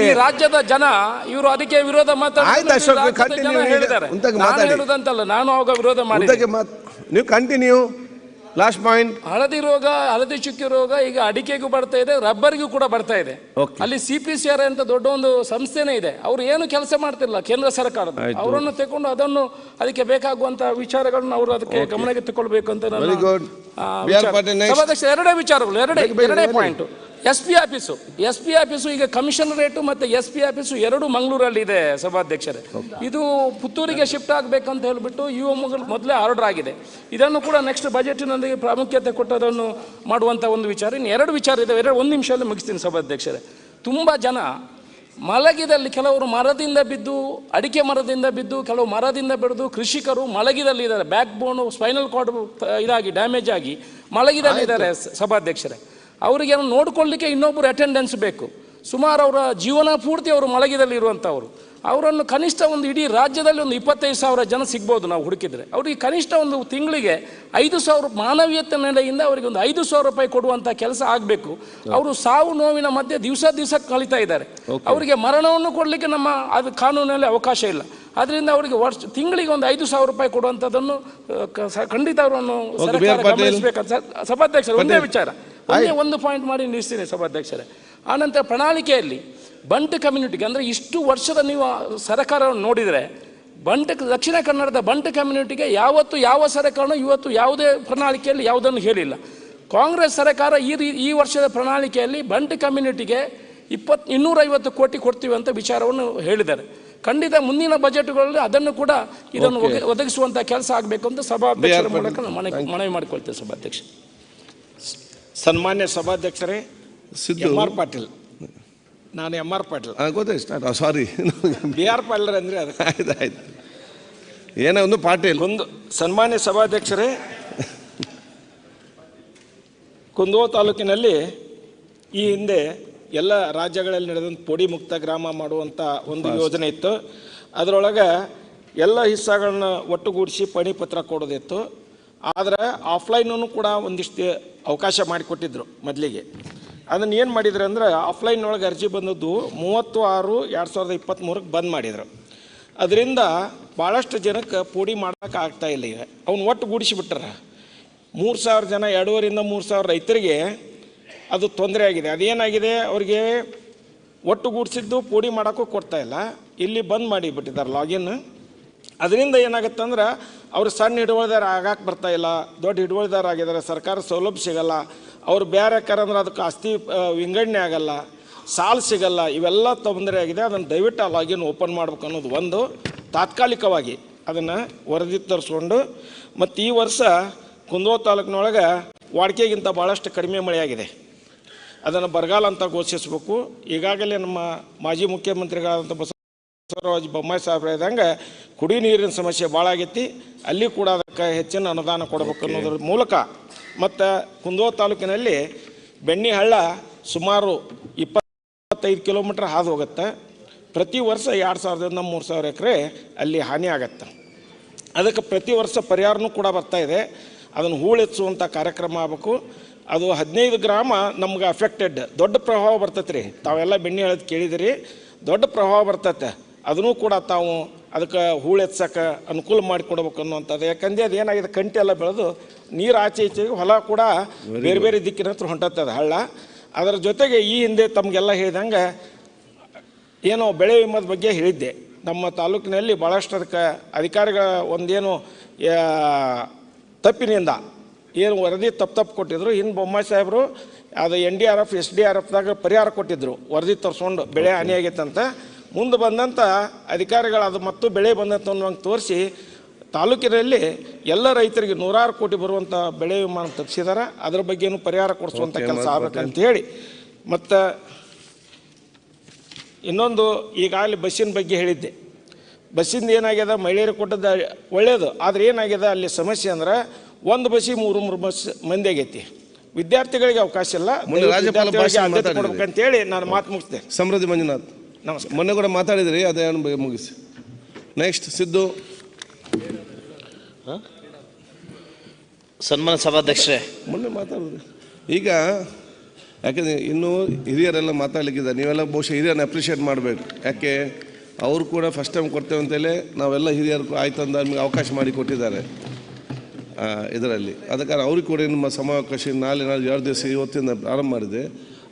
ಈ ರಾಜ್ಯದ ಜನ ಇವರು ಅದಕ್ಕೆ ವಿರೋಧ ಮಾತಾಡಿದ್ದಾರೆ. ಹೇಳುದಂತಲ್ಲ, ನಾನು ಅವಾಗ ವಿರೋಧ ಮಾಡಿ. ನೀವು ಕಂಟಿನ್ಯೂ. ಲಾಸ್ಟ್ ಪಾಯಿಂಟ್, ಹಳದಿ ರೋಗ, ಹಳದಿ ಚುಕ್ಕಿ ರೋಗ ಈಗ ಅಡಿಕೆಗೂ ಬರ್ತಾ ಇದೆ, ರಬ್ಬರ್ಗೂ ಕೂಡ ಬರ್ತಾ ಇದೆ. ಅಲ್ಲಿ CPCR ಅಂತ ದೊಡ್ಡ ಒಂದು ಸಂಸ್ಥೆನೇ ಇದೆ. ಅವರು ಏನು ಕೆಲಸ ಮಾಡ್ತಿಲ್ಲ ಕೇಂದ್ರ ಸರ್ಕಾರದ. ಅವರನ್ನು ತಗೊಂಡು ಅದನ್ನು ಅದಕ್ಕೆ ಬೇಕಾಗುವಂತ ವಿಚಾರಗಳನ್ನು ಅವರು ಅದಕ್ಕೆ ಗಮನಕ್ಕೆ ತಗೊಳ್ಬೇಕು ಅಂತ ಎರಡೇ ವಿಚಾರಗಳು, ಎರಡೇ ಪಾಯಿಂಟ್. SP ಆಫೀಸು ಈಗ ಕಮಿಷನರೇಟು ಮತ್ತು SP ಆಫೀಸು ಎರಡು ಮಂಗಳೂರಲ್ಲಿ ಇದೆ ಸಭಾಧ್ಯಕ್ಷರೇ. ಇದು ಪುತ್ತೂರಿಗೆ ಶಿಫ್ಟ್ ಆಗಬೇಕಂತ ಹೇಳಿಬಿಟ್ಟು ಮೊದಲೇ ಆರ್ಡರ್ ಆಗಿದೆ. ಇದನ್ನು ಕೂಡ ನೆಕ್ಸ್ಟ್ ಬಜೆಟ್ನೊಂದಿಗೆ ಪ್ರಾಮುಖ್ಯತೆ ಕೊಟ್ಟು ಅದನ್ನು ಮಾಡುವಂಥ ಒಂದು ವಿಚಾರ. ಇನ್ನು 2 ವಿಚಾರ ಇದೆ, 1 ನಿಮಿಷದಲ್ಲಿ ಮುಗಿಸ್ತೀನಿ ಸಭಾಧ್ಯಕ್ಷರೇ. ತುಂಬ ಜನ ಮಲಗಿದಲ್ಲಿ, ಕೆಲವರು ಮರದಿಂದ ಬಿದ್ದು, ಅಡಿಕೆ ಮರದಿಂದ ಬಿದ್ದು, ಕೆಲವು ಮರದಿಂದ ಬೆಳೆದು ಕೃಷಿಕರು ಮಲಗಿದಲ್ಲಿದ್ದಾರೆ. ಬ್ಯಾಕ್ ಬೋನು, ಸ್ಪೈನಲ್ ಕಾರ್ಡ್ ಇದಾಗಿ ಡ್ಯಾಮೇಜ್ ಆಗಿ ಮಲಗಿದಲ್ಲಿದ್ದಾರೆ ಸಭಾಧ್ಯಕ್ಷರೇ. ಅವರಿಗೆ ನೋಡ್ಕೊಳ್ಳಿಕ್ಕೆ ಇನ್ನೊಬ್ಬರು ಅಟೆಂಡೆನ್ಸ್ ಬೇಕು. ಸುಮಾರು ಅವರ ಜೀವನ ಪೂರ್ತಿ ಅವರು ಮಲಗಿದಲ್ಲಿ ಇರುವಂಥವ್ರು. ಅವರನ್ನು ಕನಿಷ್ಠ ಒಂದು ಇಡೀ ರಾಜ್ಯದಲ್ಲಿ ಒಂದು 25,000 ಜನ ಸಿಗ್ಬೋದು ನಾವು ಹುಡುಕಿದರೆ. ಅವರಿಗೆ ಕನಿಷ್ಠ ಒಂದು ತಿಂಗಳಿಗೆ 5,000 ಮಾನವೀಯತೆ ನೆಲೆಯಿಂದ ಅವರಿಗೆ ಒಂದು 5,000 ರೂಪಾಯಿ ಕೊಡುವಂಥ ಕೆಲಸ ಆಗಬೇಕು. ಅವರು ಸಾವು ನೋವಿನ ಮಧ್ಯೆ ದಿವಸ ಕಳೀತಾ ಇದ್ದಾರೆ. ಅವರಿಗೆ ಮರಣವನ್ನು ಕೊಡಲಿಕ್ಕೆ ನಮ್ಮ ಅದು ಕಾನೂನಲ್ಲಿ ಅವಕಾಶ ಇಲ್ಲ. ಅದರಿಂದ ಅವರಿಗೆ ತಿಂಗಳಿಗೆ ಒಂದು 5,000 ರೂಪಾಯಿ ಕೊಡುವಂಥದ್ದನ್ನು ಖಂಡಿತ ಅವರನ್ನು ಸರ್ಕಾರ ಗಮನಿಸಬೇಕಂತ ಸಭಾಧ್ಯಕ್ಷರು. ಒಂದೇ ವಿಚಾರ, ಒಂದು ಪಾಯಿಂಟ್ ಮಾಡಿ ನಿಲ್ಲಿಸ್ತೀನಿ ಸಭಾಧ್ಯಕ್ಷರೇ. ಆನಂತರ ಪ್ರಣಾಳಿಕೆಯಲ್ಲಿ ಬಂಟ್ ಕಮ್ಯುನಿಟಿಗೆ, ಅಂದರೆ ಇಷ್ಟು ವರ್ಷದ ನೀವು ಸರ್ಕಾರವನ್ನು ನೋಡಿದರೆ ದಕ್ಷಿಣ ಕನ್ನಡದ ಬಂಟ್ ಕಮ್ಯುನಿಟಿಗೆ ಯಾವತ್ತು ಯಾವ ಸರ್ಕಾರನೂ ಇವತ್ತು ಯಾವುದೇ ಪ್ರಣಾಳಿಕೆಯಲ್ಲಿ ಯಾವುದನ್ನು ಹೇಳಿಲ್ಲ. ಕಾಂಗ್ರೆಸ್ ಸರ್ಕಾರ ಈ ವರ್ಷದ ಪ್ರಣಾಳಿಕೆಯಲ್ಲಿ ಬಂಟ್ ಕಮ್ಯುನಿಟಿಗೆ 250 ಕೋಟಿ ಕೊಡ್ತೀವಿ ಅಂತ ವಿಚಾರವನ್ನು ಹೇಳಿದ್ದಾರೆ. ಖಂಡಿತ ಮುಂದಿನ ಬಜೆಟ್ಗಳಲ್ಲಿ ಅದನ್ನು ಕೂಡ ಇದನ್ನು ಒದಗಿಸುವಂಥ ಕೆಲಸ ಆಗಬೇಕು ಅಂತ ಸಭಾಧ್ಯಕ್ಷರ ಮೂಲಕ ಮನವಿ ಮಾಡಿಕೊಳ್ತೇವೆ ಸಭಾಧ್ಯಕ್ಷ. ಸನ್ಮಾನ್ಯ ಸಭಾಧ್ಯಕ್ಷರೇ, MR ಪಾಟೀಲ್, ನಾನು MR ಪಾಟೀಲ್. ಗೊತ್ತಾಯ್ತು, ಸಾರಿ, BR ಪಾಟೀಲ್ ಅಂದರೆ ಅದು ಆಯ್ತು. ಏನೋ ಒಂದು ಪಾಟೀಲ್. ಸನ್ಮಾನ್ಯ ಸಭಾಧ್ಯಕ್ಷರೇ, ಕುಂದಗೋಳ ತಾಲೂಕಿನಲ್ಲಿ ಈ ಹಿಂದೆ ಎಲ್ಲ ರಾಜ್ಯಗಳಲ್ಲಿ ನಡೆದಂಥ ಪೋಡಿ ಮುಕ್ತ ಗ್ರಾಮ ಮಾಡುವಂಥ ಒಂದು ಯೋಜನೆ ಇತ್ತು. ಅದರೊಳಗೆ ಎಲ್ಲ ಹಿಸ್ಸಾಗಳನ್ನ ಒಟ್ಟುಗೂಡಿಸಿ ಪತ್ರ ಕೊಡೋದಿತ್ತು. ಆದರೆ ಆಫ್ಲೈನೂ ಕೂಡ ಒಂದಿಷ್ಟು ಅವಕಾಶ ಮಾಡಿಕೊಟ್ಟಿದ್ರು ಮೊದಲಿಗೆ. ಅದನ್ನು ಏನು ಮಾಡಿದ್ರು ಅಂದರೆ, ಆಫ್ಲೈನ್ನೊಳಗೆ ಅರ್ಜಿ ಬಂದದ್ದು 30/6/2023 ಬಂದ್ ಮಾಡಿದರು. ಅದರಿಂದ ಭಾಳಷ್ಟು ಜನಕ್ಕೆ ಪೋಡಿ ಮಾಡೋಕೆ ಆಗ್ತಾಯಿಲ್ಲ. ಈಗ ಅವ್ನು ಒಟ್ಟು ಗೂಡಿಸಿಬಿಟ್ಟಾರ. 3,000 ಜನ, 2,500 3,000 ರೈತರಿಗೆ ಅದು ತೊಂದರೆ ಆಗಿದೆ. ಅದೇನಾಗಿದೆ, ಅವ್ರಿಗೆ ಒಟ್ಟುಗೂಡಿಸಿದ್ದು ಪೋಡಿ ಮಾಡೋಕ್ಕೂ ಕೊಡ್ತಾಯಿಲ್ಲ. ಇಲ್ಲಿ ಬಂದ್ ಮಾಡಿಬಿಟ್ಟಿದ್ದಾರೆ ಲಾಗಿನ್. ಅದರಿಂದ ಏನಾಗುತ್ತೆ ಅಂದ್ರೆ, ಅವರು ಸಣ್ಣ ಹಿಡುವಳಿದಾರ ಆಗಕ್ಕೆ ಬರ್ತಾಯಿಲ್ಲ, ದೊಡ್ಡ ಹಿಡುವಳಿದಾರ ಆಗಿದ್ದಾರೆ, ಸರ್ಕಾರ ಸೌಲಭ್ಯ ಸಿಗಲ್ಲ. ಅವ್ರು ಬೇರೆ ಯಾಕಂದ್ರೆ ಅದಕ್ಕೆ ಆಸ್ತಿ ವಿಂಗಡಣೆ ಆಗಲ್ಲ, ಸಾಲ ಸಿಗಲ್ಲ, ಇವೆಲ್ಲ ತೊಂದರೆ ಆಗಿದೆ. ಅದನ್ನು ದಯವಿಟ್ಟು ಆ ಲಾಗಿನ್ ಓಪನ್ ಮಾಡ್ಬೇಕು ಅನ್ನೋದು ಒಂದು. ತಾತ್ಕಾಲಿಕವಾಗಿ ಅದನ್ನು ವರದಿ ತರಿಸ್ಕೊಂಡು, ಮತ್ತು ಈ ವರ್ಷ ಕುಂದಗೋಳ ತಾಲೂಕಿನೊಳಗೆ ವಾಡಿಕೆಗಿಂತ ಭಾಳಷ್ಟು ಕಡಿಮೆ ಮಳೆಯಾಗಿದೆ. ಅದನ್ನು ಬರಗಾಲ ಅಂತ ಘೋಷಿಸಬೇಕು. ಈಗಾಗಲೇ ನಮ್ಮ ಮಾಜಿ ಮುಖ್ಯಮಂತ್ರಿಗಳಾದಂಥ ಬಸವರಾಜ ಬೊಮ್ಮಾಯಿ ಸಾಹೇಬ್ರು ಇದ್ದಂಗೆ ಕುಡಿ ನೀರಿನ ಸಮಸ್ಯೆ ಭಾಳ ಆಗೈತಿ. ಅಲ್ಲಿ ಕೂಡ ಅದಕ್ಕೆ ಹೆಚ್ಚಿನ ಅನುದಾನ ಕೊಡಬೇಕು ಅನ್ನೋದ್ರ ಮೂಲಕ, ಮತ್ತು ಕುಂದಗೋಳ ತಾಲೂಕಿನಲ್ಲಿ ಬೆಣ್ಣಿ ಹಳ್ಳ ಸುಮಾರು 25 25 ಕಿಲೋಮೀಟ್ರ್ ಹಾದು ಹೋಗುತ್ತೆ. ಪ್ರತಿ ವರ್ಷ 2,000ದಿಂದ 3,000 ಎಕರೆ ಅಲ್ಲಿ ಹಾನಿ ಆಗತ್ತೆ. ಅದಕ್ಕೆ ಪ್ರತಿ ವರ್ಷ ಪರಿಹಾರನೂ ಕೂಡ ಬರ್ತಾಯಿದೆ. ಅದನ್ನು ಹೂಳೆಚ್ಚುವಂಥ ಕಾರ್ಯಕ್ರಮ ಆಗಬೇಕು. ಅದು 15 ಗ್ರಾಮ ನಮ್ಗೆ ಅಫೆಕ್ಟೆಡ್, ದೊಡ್ಡ ಪ್ರಭಾವ ಬರ್ತೈತೆ ರೀ. ತಾವೆಲ್ಲ ಬೆಣ್ಣೆ ಹೇಳೋದು ಕೇಳಿದಿರಿ, ದೊಡ್ಡ ಪ್ರಭಾವ ಬರ್ತೈತೆ. ಅದನ್ನು ಕೂಡ ತಾವು ಅದಕ್ಕೆ ಹೂಳೆಚ್ಚಕ್ಕೆ ಅನುಕೂಲ ಮಾಡಿಕೊಡ್ಬೇಕು ಅನ್ನುವಂಥದ್ದು. ಯಾಕಂದರೆ ಅದು ಏನಾಗಿದೆ, ಕಂಟಿ ಎಲ್ಲ ಬೆಳೆದು ನೀರು ಆಚೆ ಈಚೆಗೆ ಹೊಲ ಕೂಡ ಬೇರೆ ಬೇರೆ ದಿಕ್ಕಿನ ಹತ್ರ ಹೊಂಟತ್ತದ ಹಳ್ಳ. ಅದರ ಜೊತೆಗೆ ಈ ಹಿಂದೆ ತಮಗೆಲ್ಲ ಹೇಳಿದಂಗೆ ಏನೋ ಬೆಳೆ ವಿಮದ ಬಗ್ಗೆ ಹೇಳಿದ್ದೆ. ನಮ್ಮ ತಾಲೂಕಿನಲ್ಲಿ ಭಾಳಷ್ಟು ಅದಕ್ಕೆ ಅಧಿಕಾರಿಗಳ ಒಂದೇನು ತಪ್ಪಿನಿಂದ ಏನು ವರದಿ ತಪ್ಪು ಕೊಟ್ಟಿದ್ರು. ಇನ್ನು ಬೊಮ್ಮಾಯಿ ಸಾಹೇಬರು ಅದು NDRF SDRFದಾಗ ಪರಿಹಾರ ಕೊಟ್ಟಿದ್ದರು, ವರದಿ ತರಿಸ್ಕೊಂಡು ಬೆಳೆ ಹಾನಿಯಾಗೈತಂತ. ಮುಂದೆ ಬಂದಂಥ ಅಧಿಕಾರಿಗಳು ಅದು ಮತ್ತು ಬೆಳೆ ಬಂದಂಥ ಅನ್ನೋಂಗೆ ತೋರಿಸಿ ತಾಲೂಕಿನಲ್ಲಿ ಎಲ್ಲ ರೈತರಿಗೆ 100 ಕೋಟಿ ಬರುವಂಥ ಬೆಳೆ ವಿಮಾನ ತಪ್ಪಿಸಿದ್ದಾರೆ. ಅದ್ರ ಬಗ್ಗೆನೂ ಪರಿಹಾರ ಕೊಡಿಸುವಂಥ ಕೆಲಸ ಆಗ್ಬೇಕಂತ ಹೇಳಿ, ಮತ್ತು ಇನ್ನೊಂದು ಈಗಾಗಲೇ ಬಸ್ಸಿನ ಬಗ್ಗೆ ಹೇಳಿದ್ದೆ. ಬಸ್ಸಿಂದ ಏನಾಗ್ಯದ, ಮಹಿಳೆಯರಿಗೆ ಕೊಟ್ಟದ್ದು ಒಳ್ಳೆಯದು. ಆದರೆ ಏನಾಗ್ಯದ ಅಲ್ಲಿ ಸಮಸ್ಯೆ ಅಂದ್ರೆ ಒಂದು ಬಸ್ಸಿಗೆ 3 ಬಸ್ ಮಂದಿ ಆಗೈತಿ. ವಿದ್ಯಾರ್ಥಿಗಳಿಗೆ ಅವಕಾಶ ಇಲ್ಲ. ಆದ್ಯತೆ ಕೊಡ್ಬೇಕಂತೇಳಿ ನಾನು ಮಾತು ಮುಗಿಸ್ದೆ. ಸಮೃದ್ಧಿ ಮಂಜುನಾಥ್, ನಮಸ್ಕಾರ. ಮೊನ್ನೆ ಕೂಡ ಮಾತಾಡಿದ್ರಿ, ಅದೇ ಮುಗಿಸಿ. ನೆಕ್ಸ್ಟ್ ಸಿದ್ದು. ಸನ್ಮಾನ ಸಭಾಧ್ಯಕ್ಷರೇ, ಮೊನ್ನೆ ಮಾತಾಡಿದ್ರಿ. ಈಗ ಯಾಕೆಂದರೆ ಇನ್ನೂ ಹಿರಿಯರೆಲ್ಲ ಮಾತಾಡಲಿಕ್ಕಿದ್ದಾರೆ. ನೀವೆಲ್ಲ ಬಹುಶಃ ಹಿರಿಯರನ್ನ ಅಪ್ರಿಷಿಯೇಟ್ ಮಾಡಬೇಕು. ಯಾಕೆ ಅವರು ಕೂಡ ಫಸ್ಟ್ ಟೈಮ್ ಕೊಡ್ತೇವೆ ಅಂತೇಳಿ ನಾವೆಲ್ಲ ಹಿರಿಯರು ಆಯ್ತು ಅಂದ ನಮಗೆ ಅವಕಾಶ ಮಾಡಿ ಕೊಟ್ಟಿದ್ದಾರೆ ಇದರಲ್ಲಿ. ಅದಕ್ಕಾಗಿ ಅವ್ರಿಗೆ ಕೂಡ ನಿಮ್ಮ ಸಮಾವಕಾಶ ನಾಳೆ 2 ದಿವಸ ಇವತ್ತಿಂದ ಪ್ರಾರಂಭ ಮಾಡಿದೆ.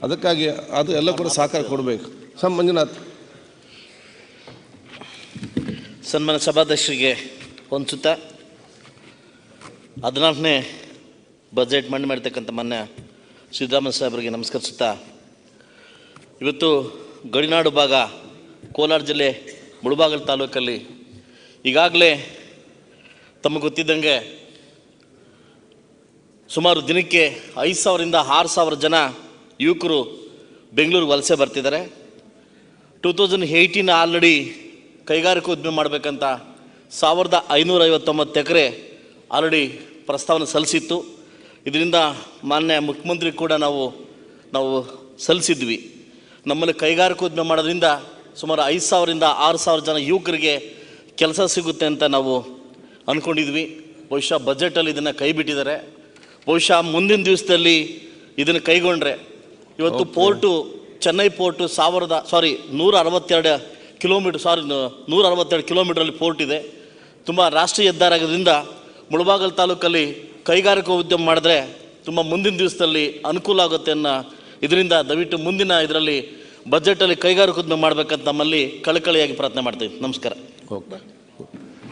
ಅದಕ್ಕಾಗಿ ಅದು ಎಲ್ಲ ಕೂಡ ಸಹಕಾರ ಕೊಡಬೇಕು. ಮಂಜುನಾಥ್. ಸನ್ಮಾನ ಸಭಾಧ್ಯಕ್ಷರಿಗೆ ಹೊಂದಿಸುತ್ತಾ 14ನೇ ಬಜೆಟ್ ಮಂಡನೆ ಮಾಡಿರ್ತಕ್ಕಂಥ ಮಾನ್ಯ ಸಿದ್ದರಾಮಯ್ಯ ಸಾಹೇಬರಿಗೆ ನಮಸ್ಕರಿಸುತ್ತಾ, ಇವತ್ತು ಗಡಿನಾಡು ಭಾಗ ಕೋಲಾರ ಜಿಲ್ಲೆ ಮುಳಬಾಗಿಲು ತಾಲೂಕಲ್ಲಿ ಈಗಾಗಲೇ ತಮಗೆ ಗೊತ್ತಿದ್ದಂಗೆ ಸುಮಾರು ದಿನಕ್ಕೆ 5,000ರಿಂದ 6,000 ಜನ ಯುವಕರು ಬೆಂಗಳೂರು ವಲಸೆ ಬರ್ತಿದ್ದಾರೆ. 2018 ಆಲ್ರೆಡಿ ಕೈಗಾರಿಕಾ ಉದ್ಯಮ ಮಾಡಬೇಕಂತ 1,559 ಎಕರೆ ಆಲ್ರೆಡಿ ಪ್ರಸ್ತಾವನೆ ಸಲ್ಲಿಸಿತ್ತು. ಇದರಿಂದ ಮಾನ್ಯ ಮುಖ್ಯಮಂತ್ರಿ ಕೂಡ ನಾವು ಸಲ್ಲಿಸಿದ್ವಿ. ನಮ್ಮಲ್ಲಿ ಕೈಗಾರಿಕೋದ್ಯಮ ಮಾಡೋದ್ರಿಂದ ಸುಮಾರು 5,000ರಿಂದ 6,000 ಜನ ಯುವಕರಿಗೆ ಕೆಲಸ ಸಿಗುತ್ತೆ ಅಂತ ನಾವು ಅಂದ್ಕೊಂಡಿದ್ವಿ. ಬಹುಶಃ ಬಜೆಟಲ್ಲಿ ಇದನ್ನು ಕೈ ಬಿಟ್ಟಿದ್ದಾರೆ. ಬಹುಶಃ ಮುಂದಿನ ದಿವಸದಲ್ಲಿ ಇದನ್ನು ಕೈಗೊಂಡ್ರೆ ಇವತ್ತು ಪೋರ್ಟು, ಚೆನ್ನೈ ಪೋರ್ಟು 162 ಕಿಲೋಮೀಟ್ರಲ್ಲಿ ಪೋರ್ಟ್ ಇದೆ. ತುಂಬ ರಾಷ್ಟ್ರೀಯ ಹೆದ್ದಾರಿ ಆಗೋದ್ರಿಂದ ಮುಳಬಾಗಿಲು ತಾಲೂಕಲ್ಲಿ ಕೈಗಾರಿಕಾ ಉದ್ಯಮ ಮಾಡಿದ್ರೆ ತುಂಬ ಮುಂದಿನ ದಿವಸದಲ್ಲಿ ಅನುಕೂಲ ಆಗುತ್ತೆ ಅನ್ನೋ ಇದರಿಂದ ದಯವಿಟ್ಟು ಮುಂದಿನ ಇದರಲ್ಲಿ ಬಜೆಟಲ್ಲಿ ಕೈಗಾರಿಕಾ ಉದ್ಯಮ ಮಾಡಬೇಕಂತ ನಮ್ಮಲ್ಲಿ ಕಳಕಳಿಯಾಗಿ ಪ್ರಾರ್ಥನೆ ಮಾಡ್ತೀವಿ. ನಮಸ್ಕಾರ. ಓಕೆ,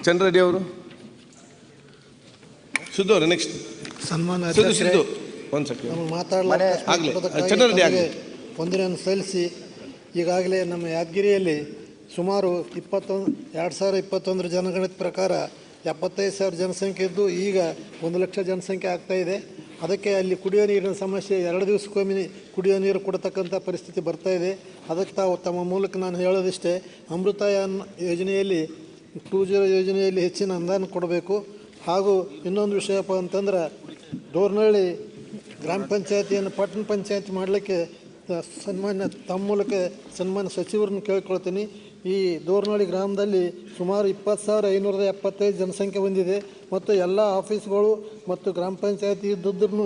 ಚಂದ್ರರೆಡ್ಡಿ ಅವರು. ಸಿದ್ದು ಅವರು ನೆಕ್ಸ್ಟ್. ಸನ್ಮಾನ ವಂದನೆಯನ್ನು ಸಲ್ಲಿಸಿ, ಈಗಾಗಲೇ ನಮ್ಮ ಯಾದಗಿರಿಯಲ್ಲಿ ಸುಮಾರು 2021 ಜನಗಣತಿ ಪ್ರಕಾರ 75,000 ಜನಸಂಖ್ಯೆ ಇದ್ದು ಈಗ 1,00,000 ಜನಸಂಖ್ಯೆ ಆಗ್ತಾಯಿದೆ. ಅದಕ್ಕೆ ಅಲ್ಲಿ ಕುಡಿಯೋ ನೀರಿನ ಸಮಸ್ಯೆ 2 ದಿವಸಕ್ಕೊಮ್ಮೆ ಕುಡಿಯೋ ನೀರು ಕೊಡತಕ್ಕಂಥ ಪರಿಸ್ಥಿತಿ ಬರ್ತಾಯಿದೆ. ಅದಕ್ಕೆ ತಮ್ಮ ಮೂಲಕ ನಾನು ಹೇಳೋದಿಷ್ಟೇ, ಅಮೃತಾಯನ್ ಯೋಜನೆಯಲ್ಲಿ 2.0 ಯೋಜನೆಯಲ್ಲಿ ಹೆಚ್ಚಿನ ಅನುದಾನ ಕೊಡಬೇಕು. ಹಾಗೂ ಇನ್ನೊಂದು ವಿಷಯಪ್ಪ ಅಂತಂದ್ರೆ, ದೋರ್ನಹಳ್ಳಿ ಗ್ರಾಮ ಪಂಚಾಯತಿಯನ್ನು ಪಟ್ಟಣ ಪಂಚಾಯತಿ ಮಾಡಲಿಕ್ಕೆ ತಮ್ಮ ಮೂಲಕ ಸನ್ಮಾನ್ಯ ಸಚಿವರನ್ನು ಕೇಳ್ಕೊಳ್ತೀನಿ. ಈ ದೋರ್ನಹಳ್ಳಿ ಗ್ರಾಮದಲ್ಲಿ ಸುಮಾರು 20,575 ಜನಸಂಖ್ಯೆ ಹೊಂದಿದೆ ಮತ್ತು ಎಲ್ಲ ಆಫೀಸ್ಗಳು ಮತ್ತು ಗ್ರಾಮ ಪಂಚಾಯತಿ ಇದ್ದಿದ್ರೂ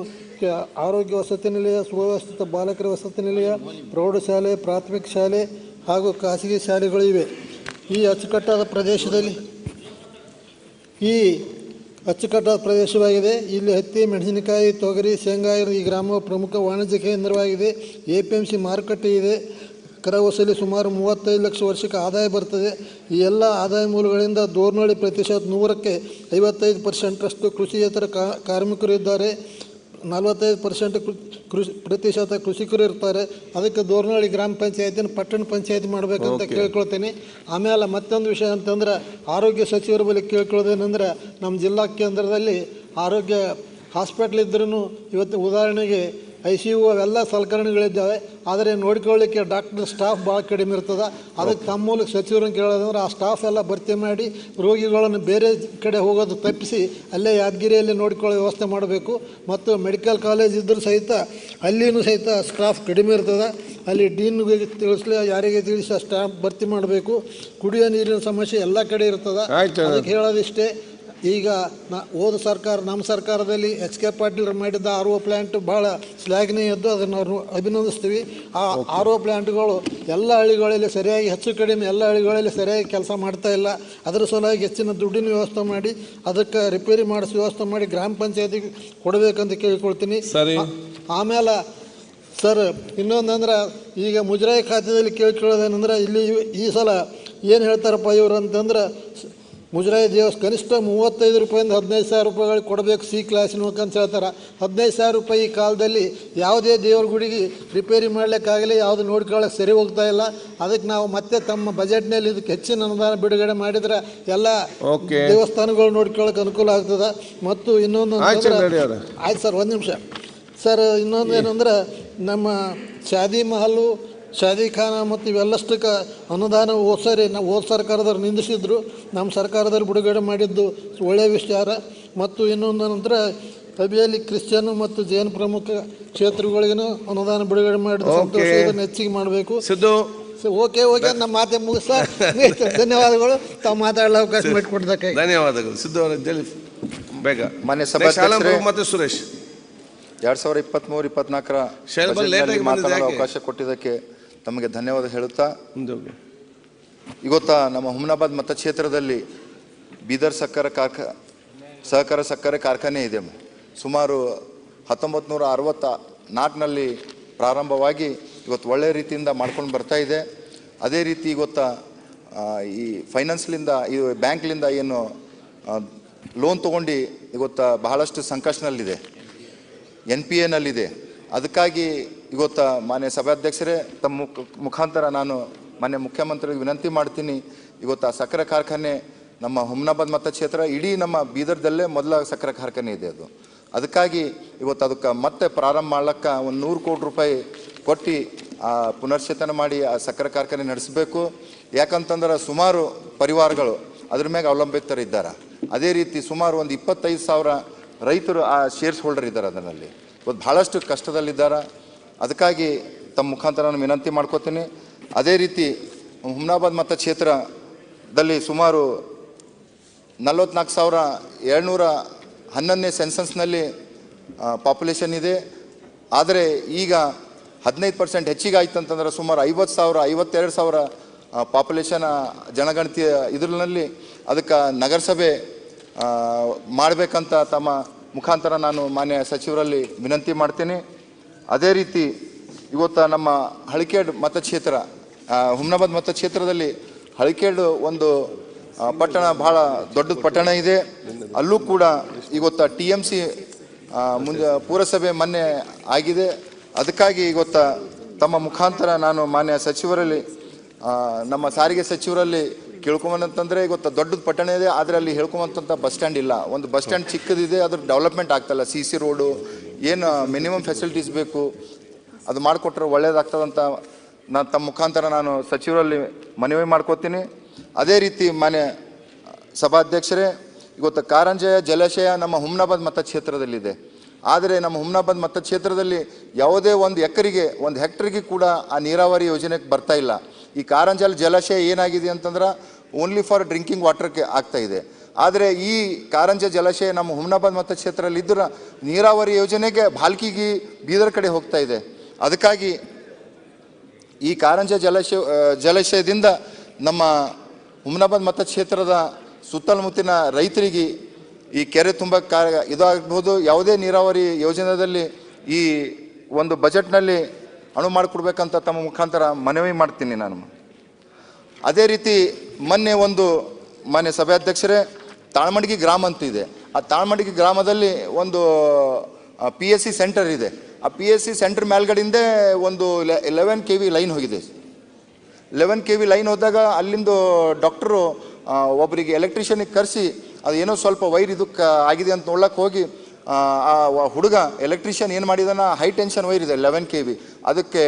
ಆರೋಗ್ಯ ವಸತಿ ನಿಲಯ, ಸುವ್ಯವಸ್ಥಿತ ಬಾಲಕರ ವಸತಿ ನಿಲಯ, ಪ್ರೌಢಶಾಲೆ, ಪ್ರಾಥಮಿಕ ಶಾಲೆ ಹಾಗೂ ಖಾಸಗಿ ಶಾಲೆಗಳು ಇವೆ. ಈ ಅಚ್ಚುಕಟ್ಟಾದ ಪ್ರದೇಶವಾಗಿದೆ. ಇಲ್ಲಿ ಹತ್ತಿ, ಮೆಣಸಿನಕಾಯಿ, ತೊಗರಿ, ಶೇಂಗಾ ಈ ಗ್ರಾಮವು ಪ್ರಮುಖ ವಾಣಿಜ್ಯ ಕೇಂದ್ರವಾಗಿದೆ. APMC ಮಾರುಕಟ್ಟೆ ಇದೆ. ಕರ ವಸೂಲಿ ಸುಮಾರು 35 ಲಕ್ಷ ವರ್ಷಕ್ಕೆ ಆದಾಯ ಬರ್ತದೆ. ಈ ಎಲ್ಲ ಆದಾಯ ಮೂಲಗಳಿಂದ ದೋರ್ನಹಳ್ಳಿ ಪ್ರತಿಶತ 100ಕ್ಕೆ 55% ಕೃಷಿಯೇತರ ಕಾರ್ಮಿಕರು ಇದ್ದಾರೆ, 45% ಪ್ರತಿಶತ ಕೃಷಿಕರು ಇರ್ತಾರೆ. ಅದಕ್ಕೆ ದೋರ್ನಹಳ್ಳಿ ಗ್ರಾಮ ಪಂಚಾಯತಿನ ಪಟ್ಟಣ ಪಂಚಾಯತಿ ಮಾಡಬೇಕಂತ ಕೇಳ್ಕೊಳ್ತೀನಿ. ಆಮೇಲೆ ಮತ್ತೊಂದು ವಿಷಯ ಅಂತಂದ್ರೆ, ಆರೋಗ್ಯ ಸಚಿವರ ಬಳಿ ಕೇಳ್ಕೊಳ್ಳೋದೇನೆಂದ್ರೆ, ನಮ್ಮ ಜಿಲ್ಲಾ ಕೇಂದ್ರದಲ್ಲಿ ಆರೋಗ್ಯ ಹಾಸ್ಪಿಟ್ಲ್ ಇದ್ರೂ ಇವತ್ತು ಉದಾಹರಣೆಗೆ ICU ಅವೆಲ್ಲ ಸಲಕರಣೆಗಳಿದ್ದಾವೆ. ಆದರೆ ನೋಡ್ಕೊಳ್ಳಿಕ್ಕೆ ಡಾಕ್ಟರ್ ಸ್ಟಾಫ್ ಭಾಳ ಕಡಿಮೆ ಇರ್ತದೆ. ಅದಕ್ಕೆ ತಮ್ಮ ಮೂಲಕ ಸಚಿವರನ್ನು ಕೇಳೋದಂದ್ರೆ ಆ ಸ್ಟಾಫ್ ಎಲ್ಲ ಭರ್ತಿ ಮಾಡಿ ರೋಗಿಗಳನ್ನು ಬೇರೆ ಕಡೆ ಹೋಗೋದು ತಪ್ಪಿಸಿ ಅಲ್ಲೇ ಯಾದಗಿರಿಯಲ್ಲಿ ನೋಡಿಕೊಳ್ಳೋ ವ್ಯವಸ್ಥೆ ಮಾಡಬೇಕು. ಮತ್ತು ಮೆಡಿಕಲ್ ಕಾಲೇಜ್ ಇದ್ದರೂ ಸಹಿತ ಅಲ್ಲಿಯೂ ಸಹಿತ ಸ್ಟಾಫ್ ಕಡಿಮೆ ಇರ್ತದೆ. ಅಲ್ಲಿ ಡೀನ್ಗೆ ತಿಳಿಸ್ಲಿ, ಯಾರಿಗೆ ತಿಳಿಸಿ ಆ ಸ್ಟಾಫ್ ಭರ್ತಿ ಮಾಡಬೇಕು. ಕುಡಿಯೋ ನೀರಿನ ಸಮಸ್ಯೆ ಎಲ್ಲ ಕಡೆ ಇರ್ತದೆ. ಅದಕ್ಕೆ ಹೇಳೋದಿಷ್ಟೇ, ಈಗ ಹೋದ ಸರ್ಕಾರ ನಮ್ಮ ಸರ್ಕಾರದಲ್ಲಿ HK ಪಾಟೀಲ್ ಮಾಡಿದ್ದ RO ಪ್ಲ್ಯಾಂಟ್ ಭಾಳ ಶ್ಲಾಘನೀಯದ್ದು, ಅದನ್ನು ನಾವು ಅಭಿನಂದಿಸ್ತೀವಿ. ಆ RO ಪ್ಲ್ಯಾಂಟ್ಗಳು ಎಲ್ಲ ಹಳ್ಳಿಗಳಲ್ಲಿ ಸರಿಯಾಗಿ ಹೆಚ್ಚು ಕಡಿಮೆ ಎಲ್ಲ ಹಳ್ಳಿಗಳಲ್ಲಿ ಸರಿಯಾಗಿ ಕೆಲಸ ಮಾಡ್ತಾ ಇಲ್ಲ. ಅದರ ಸಲುವಾಗಿ ಹೆಚ್ಚಿನ ದುಡ್ಡಿನ ವ್ಯವಸ್ಥೆ ಮಾಡಿ ಅದಕ್ಕೆ ರಿಪೇರಿ ಮಾಡಿಸಿ ವ್ಯವಸ್ಥೆ ಮಾಡಿ ಗ್ರಾಮ ಪಂಚಾಯತಿಗೆ ಕೊಡಬೇಕಂತ ಕೇಳ್ಕೊಳ್ತೀನಿ. ಆಮೇಲೆ ಸರ್ ಇನ್ನೊಂದಂದ್ರೆ, ಈಗ ಮುಜರಾಯಿ ಖಾತೆಯಲ್ಲಿ ಕೇಳ್ಕೊಳ್ಳೋದೇನೆಂದ್ರೆ, ಇಲ್ಲಿ ಈ ಸಲ ಏನು ಹೇಳ್ತಾರಪ್ಪ ಇವರು ಅಂತಂದ್ರೆ, ಮುಜರಾಯಿ ಕನಿಷ್ಠ 35 ರೂಪಾಯಿಂದ 15,000 ರೂಪಾಯಿಗಳಿಗೆ ಕೊಡಬೇಕು C ಕ್ಲಾಸಿನ ಅಂತ ಹೇಳ್ತಾರೆ. 15,000 ರೂಪಾಯಿ ಈ ಕಾಲದಲ್ಲಿ ಯಾವುದೇ ದೇವ್ರ ಗುಡಿಗೆ ರಿಪೇರಿ ಮಾಡಲಿಕ್ಕಾಗಲಿ ಯಾವುದು ನೋಡ್ಕೊಳ್ಳೋಕೆ ಸರಿ ಹೋಗ್ತಾ ಇಲ್ಲ. ಅದಕ್ಕೆ ನಾವು ಮತ್ತೆ ತಮ್ಮ ಬಜೆಟ್ನಲ್ಲಿ ಇದಕ್ಕೆ ಹೆಚ್ಚಿನ ಅನುದಾನ ಬಿಡುಗಡೆ ಮಾಡಿದರೆ ಎಲ್ಲ ದೇವಸ್ಥಾನಗಳು ನೋಡ್ಕೊಳ್ಳೋಕೆ ಅನುಕೂಲ ಆಗ್ತದೆ. ಮತ್ತು ಇನ್ನೊಂದು ಆಯ್ತು ಸರ್, ಒಂದು ನಿಮಿಷ ಸರ್, ಇನ್ನೊಂದು ಏನಂದ್ರೆ, ನಮ್ಮ ಶಾದಿ ಮಹಲ್ಲು, ಶಾದಿ ಖಾನ ಮತ್ತು ಇವೆಲ್ಲಷ್ಟಕ್ಕೆ ಅನುದಾನ ಹೋದ ಸರ್ಕಾರದವ್ರು ನಿಂದಿಸಿದ್ರು. ನಮ್ಮ ಸರ್ಕಾರದಲ್ಲಿ ಬಿಡುಗಡೆ ಮಾಡಿದ್ದು ಒಳ್ಳೆಯ ವಿಚಾರ. ಮತ್ತು ಇನ್ನೊಂದು ನಂತರ ಸಭೆಯಲ್ಲಿ ಕ್ರಿಶ್ಚಿಯನ್ ಮತ್ತು ಜೈನ ಪ್ರಮುಖ ಕ್ಷೇತ್ರಗಳಿಗೂ ಅನುದಾನ ಬಿಡುಗಡೆ ಮಾಡಿದ್ದು ಸಂತೋಷ. ಇದನ್ನು ಹೆಚ್ಚಿಗೆ ಮಾಡಬೇಕು. ಓಕೆ ನಮ್ಮ ಮಾತೆ ಮುಗಿಸ. ಧನ್ಯವಾದಗಳು. ತಾವು ಮಾತಾಡಲು ಅವಕಾಶ ಮಾಡಿಕೊಡ್ದಕ್ಕೆ ಧನ್ಯವಾದಗಳು. ಸಿದ್ದು ಅವರ ಬೇಗ ಮಾನ್ಯ ಸಭಾಧ್ಯಕ್ಷರೇ ಮತ್ತು ಸುರೇಶ್ 2023-24 ಮಾತನಾಡಲು ಅವಕಾಶ ಕೊಟ್ಟಿದ್ದಕ್ಕೆ ತಮಗೆ ಧನ್ಯವಾದ ಹೇಳುತ್ತಾ, ಇವತ್ತು ನಮ್ಮ ಹುಮ್ನಾಬಾದ್ ಮತಕ್ಷೇತ್ರದಲ್ಲಿ ಬೀದರ್ ಸಹಕಾರ ಸಕ್ಕರೆ ಕಾರ್ಖಾನೆ ಇದೆ. ಸುಮಾರು 1964ನಲ್ಲಿ ಪ್ರಾರಂಭವಾಗಿ ಇವತ್ತು ಒಳ್ಳೆಯ ರೀತಿಯಿಂದ ಮಾಡ್ಕೊಂಡು ಬರ್ತಾ ಇದೆ. ಅದೇ ರೀತಿ ಇವತ್ತು ಈ ಫೈನಾನ್ಸ್ಲಿಂದ, ಈ ಬ್ಯಾಂಕ್ಲಿಂದ ಏನು ಲೋನ್ ತೊಗೊಂಡು ಇವತ್ತು ಬಹಳಷ್ಟು ಸಂಕಷ್ಟನಲ್ಲಿದೆ, NPAನಲ್ಲಿದೆ. ಅದಕ್ಕಾಗಿ ಇವತ್ತು ಮಾನ್ಯ ಸಭಾಧ್ಯಕ್ಷರೇ, ತಮ್ಮ ಮುಖಾಂತರ ನಾನು ಮಾನ್ಯ ಮುಖ್ಯಮಂತ್ರಿಗೆ ವಿನಂತಿ ಮಾಡ್ತೀನಿ. ಇವತ್ತು ಆ ಸಕ್ಕರೆ ಕಾರ್ಖಾನೆ ನಮ್ಮ ಹುಮ್ನಾಬಾದ್ ಮತಕ್ಷೇತ್ರ, ಇಡೀ ನಮ್ಮ ಬೀದರ್ದಲ್ಲೇ ಮೊದಲ ಸಕ್ಕರೆ ಕಾರ್ಖಾನೆ ಇದೆ ಅದು. ಅದಕ್ಕಾಗಿ ಇವತ್ತು ಅದಕ್ಕೆ ಮತ್ತೆ ಪ್ರಾರಂಭ ಮಾಡ್ಲಿಕ್ಕೆ 100 ಕೋಟಿ ರೂಪಾಯಿ ಕೊಟ್ಟು ಪುನರ್ಚೇತನ ಮಾಡಿ ಆ ಸಕ್ಕರೆ ಕಾರ್ಖಾನೆ ನಡೆಸಬೇಕು. ಯಾಕಂತಂದ್ರೆ ಸುಮಾರು ಪರಿವಾರಗಳು ಅದ್ರ ಮ್ಯಾಗ ಅವಲಂಬಿತರಿದ್ದಾರೆ. ಅದೇ ರೀತಿ ಸುಮಾರು ಒಂದು 25,000 ರೈತರು ಆ ಶೇರ್ಸ್ ಹೋಲ್ಡರ್ ಇದ್ದಾರೆ. ಅದರಲ್ಲಿ ಇವತ್ತು ಭಾಳಷ್ಟು ಕಷ್ಟದಲ್ಲಿದ್ದಾರೆ. ಅದಕ್ಕಾಗಿ ತಮ್ಮ ಮುಖಾಂತರ ನಾನು ವಿನಂತಿ ಮಾಡ್ಕೋತೀನಿ. ಅದೇ ರೀತಿ ಹುಮ್ನಾಬಾದ್ ಮತಕ್ಷೇತ್ರದಲ್ಲಿ ಸುಮಾರು 44,711ನೇ ಸೆನ್ಸಸ್ನಲ್ಲಿ ಪಾಪ್ಯುಲೇಷನ್ ಇದೆ. ಆದರೆ ಈಗ 15% ಹೆಚ್ಚಿಗೆ ಆಯ್ತು ಅಂತಂದ್ರೆ ಸುಮಾರು 52,000 ಪಾಪ್ಯುಲೇಷನ್ ಜನಗಣತಿಯ ಇದರಲ್ಲಿ ಅದಕ್ಕೆ ನಗರಸಭೆ ಮಾಡಬೇಕಂತ ತಮ್ಮ ಮುಖಾಂತರ ನಾನು ಮಾನ್ಯ ಸಚಿವರಲ್ಲಿ ವಿನಂತಿ ಮಾಡ್ತೀನಿ. ಅದೇ ರೀತಿ ಇವತ್ತು ನಮ್ಮ ಹಳಿಕೇಡ್ ಮತಕ್ಷೇತ್ರ, ಹುಮ್ನಾಬಾದ್ ಮತಕ್ಷೇತ್ರದಲ್ಲಿ ಹಳಿಕೇಡ್ ಒಂದು ಪಟ್ಟಣ ಭಾಳ ದೊಡ್ಡ ಪಟ್ಟಣ ಇದೆ. ಅಲ್ಲೂ ಕೂಡ ಇವತ್ತು TMC ಪುರಸಭೆ ಮೊನ್ನೆ ಆಗಿದೆ. ಅದಕ್ಕಾಗಿ ಇವತ್ತು ತಮ್ಮ ಮುಖಾಂತರ ನಾನು ಮಾನ್ಯ ಸಚಿವರಲ್ಲಿ, ನಮ್ಮ ಸಾರಿಗೆ ಸಚಿವರಲ್ಲಿ ಕೇಳ್ಕೊಂಬಂತಂದರೆ, ಇವತ್ತು ದೊಡ್ಡದು ಪಟ್ಟಣ ಇದೆ, ಆದರೆ ಅಲ್ಲಿ ಹೇಳ್ಕೊಂಬಂತ ಬಸ್ ಸ್ಟ್ಯಾಂಡ್ ಇಲ್ಲ. ಒಂದು ಬಸ್ ಸ್ಟ್ಯಾಂಡ್ ಚಿಕ್ಕದಿದೆ, ಅದ್ರ ಡೆವಲಪ್ಮೆಂಟ್ ಆಗ್ತಾಯಿಲ್ಲ. CC ರೋಡು ಏನು ಮಿನಿಮಮ್ ಫೆಸಿಲಿಟೀಸ್ ಬೇಕು ಅದು ಮಾಡಿಕೊಟ್ರೆ ಒಳ್ಳೇದಾಗ್ತದಂತ ನಾನು ತಮ್ಮ ಮುಖಾಂತರ ನಾನು ಸಚಿವರಲ್ಲಿ ಮನವಿ ಮಾಡ್ಕೋತೀನಿ. ಅದೇ ರೀತಿ ಮಾನ್ಯ ಸಭಾಧ್ಯಕ್ಷರೇ, ಇವತ್ತು ಕಾರಂಜಯ ಜಲಾಶಯ ನಮ್ಮ ಹುಮ್ನಾಬಾದ್ ಮತಕ್ಷೇತ್ರದಲ್ಲಿದೆ. ಆದರೆ ನಮ್ಮ ಹುಮ್ನಾಬಾದ್ ಮತಕ್ಷೇತ್ರದಲ್ಲಿ ಯಾವುದೇ ಒಂದು ಎಕರೆಗೆ, ಒಂದು ಹೆಕ್ಟರ್ಗೆ ಕೂಡ ಆ ನೀರಾವರಿ ಯೋಜನೆಗೆ ಬರ್ತಾ ಇಲ್ಲ. ಈ ಕಾರಂಜಲ್ ಜಲಾಶಯ ಏನಾಗಿದೆ ಅಂತಂದ್ರೆ ಓನ್ಲಿ ಫಾರ್ ಡ್ರಿಂಕಿಂಗ್ ವಾಟರ್ಗೆ ಆಗ್ತಾ ಇದೆ. ಆದರೆ ಈ ಕಾರಂಜ ಜಲಾಶಯ ನಮ್ಮ ಹುಮ್ನಾಬಾದ್ ಮತಕ್ಷೇತ್ರದಲ್ಲಿ ಇದ್ದರೆ ನೀರಾವರಿ ಯೋಜನೆಗೆ ಭಾಲ್ಕಿಗೆ ಬೀದರ್ ಕಡೆ ಹೋಗ್ತಾ ಇದೆ. ಅದಕ್ಕಾಗಿ ಈ ಕಾರಂಜ ಜಲಾಶಯದಿಂದ ನಮ್ಮ ಹುಮ್ನಾಬಾದ್ ಮತಕ್ಷೇತ್ರದ ಸುತ್ತಮುತ್ತಲಿನ ರೈತರಿಗೆ ಈ ಕೆರೆ ತುಂಬ ಇದಾಗ್ಬೋದು. ಯಾವುದೇ ನೀರಾವರಿ ಯೋಜನೆಯಲ್ಲಿ ಈ ಒಂದು ಬಜೆಟ್ನಲ್ಲಿ ಅಣು ಮಾಡಿಕೊಡ್ಬೇಕಂತ ತಮ್ಮ ಮುಖಾಂತರ ಮನವಿ ಮಾಡ್ತೀನಿ ನಾನು. ಅದೇ ರೀತಿ ಮೊನ್ನೆ ಒಂದು ಮಾನ್ಯ ಸಭಾಧ್ಯಕ್ಷರೇ, ತಾಳ್ಮಡಿಗೆ ಗ್ರಾಮ ಅಂತ ಇದೆ. ಆ ತಾಳ್ಮಡಿಗೆ ಗ್ರಾಮದಲ್ಲಿ ಒಂದು PSC ಸೆಂಟರ್ ಇದೆ. ಆ PSC ಸೆಂಟರ್ ಮೇಲ್ಗಡೆಯಿಂದ ಒಂದು 11 kV ಲೈನ್ ಹೋಗಿದೆ. 11 kV ಲೈನ್ ಹೋದಾಗ ಅಲ್ಲಿಂದ ಡಾಕ್ಟ್ರು ಒಬ್ಬರಿಗೆ ಎಲೆಕ್ಟ್ರಿಷಿಯನಿಗೆ ಕರೆಸಿ ಅದು ಏನೋ ಸ್ವಲ್ಪ ವೈರ್ ಇದಕ್ಕೆ ಆಗಿದೆ ಅಂತ ನೋಡ್ಲಕ್ಕೆ ಹೋಗಿ ಹುಡುಗ ಎಲೆಕ್ಟ್ರಿಷಿಯನ್ ಏನು ಮಾಡಿದಾನ, ಹೈ ಟೆನ್ಷನ್ ವೈರ್ ಇದೆ 11 kV, ಅದಕ್ಕೆ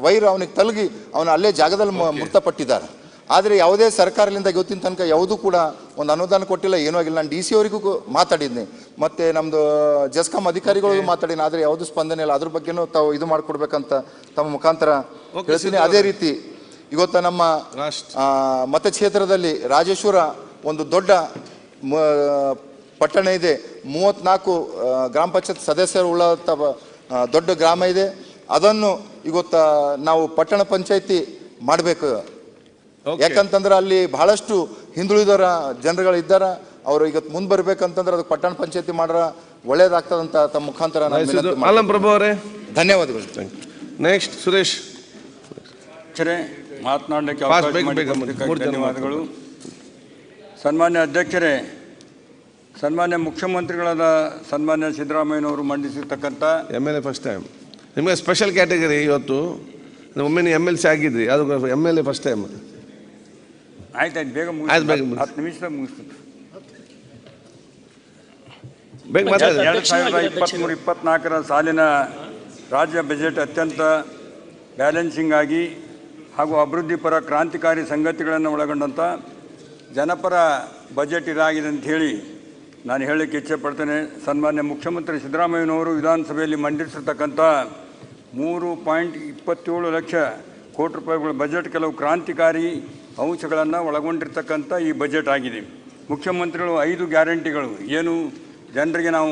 ವೈರ್ ಅವನಿಗೆ ತಲುಗಿ ಅವನು ಅಲ್ಲೇ ಜಾಗದಲ್ಲಿ ಮೃತಪಟ್ಟಿದ್ದಾರೆ. ಆದರೆ ಯಾವುದೇ ಸರ್ಕಾರದಿಂದ ಇವತ್ತಿನ ತನಕ ಯಾವುದೂ ಕೂಡ ಒಂದು ಅನುದಾನ ಕೊಟ್ಟಿಲ್ಲ, ಏನೂ ಆಗಿಲ್ಲ. ನಾನು DC ಅವರಿಗೂ ಮಾತಾಡಿದ್ನಿ, ಮತ್ತು ನಮ್ಮದು ಜೆಸ್ಕಾಂ ಅಧಿಕಾರಿಗಳಿಗೂ ಮಾತಾಡಿನಿ, ಆದರೆ ಯಾವುದೂ ಸ್ಪಂದನೆ ಇಲ್ಲ. ಅದ್ರ ಬಗ್ಗೆನೂ ತಾವು ಇದು ಮಾಡಿಕೊಡ್ಬೇಕಂತ ತಮ್ಮ ಮುಖಾಂತರ ಹೇಳ್ತೀನಿ. ಅದೇ ರೀತಿ ಇವತ್ತು ನಮ್ಮ ಮತಕ್ಷೇತ್ರದಲ್ಲಿ ರಾಜೇಶ್ವರ ಒಂದು ದೊಡ್ಡ ಪಟ್ಟಣ ಇದೆ, 34 ಗ್ರಾಮ ಪಂಚಾಯತ್ ಸದಸ್ಯರು ಉಳ್ಳಂಥ ದೊಡ್ಡ ಗ್ರಾಮ ಇದೆ. ಅದನ್ನು ಇವತ್ತು ನಾವು ಪಟ್ಟಣ ಪಂಚಾಯತಿ ಮಾಡಬೇಕು. ಯಾಕಂತಂದ್ರೆ ಅಲ್ಲಿ ಬಹಳಷ್ಟು ಹಿಂದುಳಿದವರ ಜನರುಗಳಿದ್ದಾರೆ. ಅವರು ಈಗ ಮುಂದೆ ಬರ್ಬೇಕಂತಂದ್ರೆ ಅದಕ್ಕೆ ಪಟ್ಟಣ ಪಂಚಾಯತಿ ಮಾಡ್ರ ಒಳ್ಳೇದಾಗ್ತದಂತ ತಮ್ಮ ಮುಖಾಂತರ ಪ್ರಭು ಅವರೇ ಧನ್ಯವಾದಗಳು. ನೆಕ್ಸ್ಟ್ ಸುರೇಶ್ ಮಾತನಾಡಲಿಕ್ಕೆ ಧನ್ಯವಾದಗಳು. ಸನ್ಮಾನ್ಯ ಅಧ್ಯಕ್ಷರೇ, ಸನ್ಮಾನ್ಯ ಮುಖ್ಯಮಂತ್ರಿಗಳಾದ ಸನ್ಮಾನ್ಯ ಸಿದ್ದರಾಮಯ್ಯನವರು ಮಂಡಿಸಿರ್ತಕ್ಕಂಥ MLA ಫಸ್ಟ್ ಟೈಮ್ ನಿಮಗೆ ಸ್ಪೆಷಲ್ ಕ್ಯಾಟಗರಿ. ಇವತ್ತು ಒಮ್ಮೆ MLC ಆಗಿದ್ರಿ, ಅದು MLA ಫಸ್ಟ್ ಟೈಮ್. ಆಯ್ತು ಬೇಗ ಮುಗಿಸ್ತೀನಿ, 10 ನಿಮಿಷದಾಗ ಮುಗಿಸ್ತೀನಿ. 2023-24 ಸಾಲಿನ ರಾಜ್ಯ ಬಜೆಟ್ ಅತ್ಯಂತ ಬ್ಯಾಲೆನ್ಸಿಂಗ್ ಆಗಿ ಹಾಗೂ ಅಭಿವೃದ್ಧಿಪರ ಕ್ರಾಂತಿಕಾರಿ ಸಂಗತಿಗಳನ್ನು ಒಳಗೊಂಡಂಥ ಜನಪರ ಬಜೆಟ್ ಇದಾಗಿದೆ ಅಂತ ಹೇಳಿ ನಾನು ಹೇಳಲಿಕ್ಕೆ ಇಚ್ಛೆ ಪಡ್ತೇನೆ. ಸನ್ಮಾನ್ಯ ಮುಖ್ಯಮಂತ್ರಿ ಸಿದ್ದರಾಮಯ್ಯನವರು ವಿಧಾನಸಭೆಯಲ್ಲಿ ಮಂಡಿಸಿರ್ತಕ್ಕಂಥ 3.27 ಲಕ್ಷ ಕೋಟಿ ರೂಪಾಯಿಗಳ ಬಜೆಟ್ ಕೆಲವು ಕ್ರಾಂತಿಕಾರಿ ಅಂಶಗಳನ್ನು ಒಳಗೊಂಡಿರ್ತಕ್ಕಂಥ ಈ ಬಜೆಟ್ ಆಗಿದೆ. ಮುಖ್ಯಮಂತ್ರಿಗಳು 5 ಗ್ಯಾರಂಟಿಗಳು ಏನು ಜನರಿಗೆ ನಾವು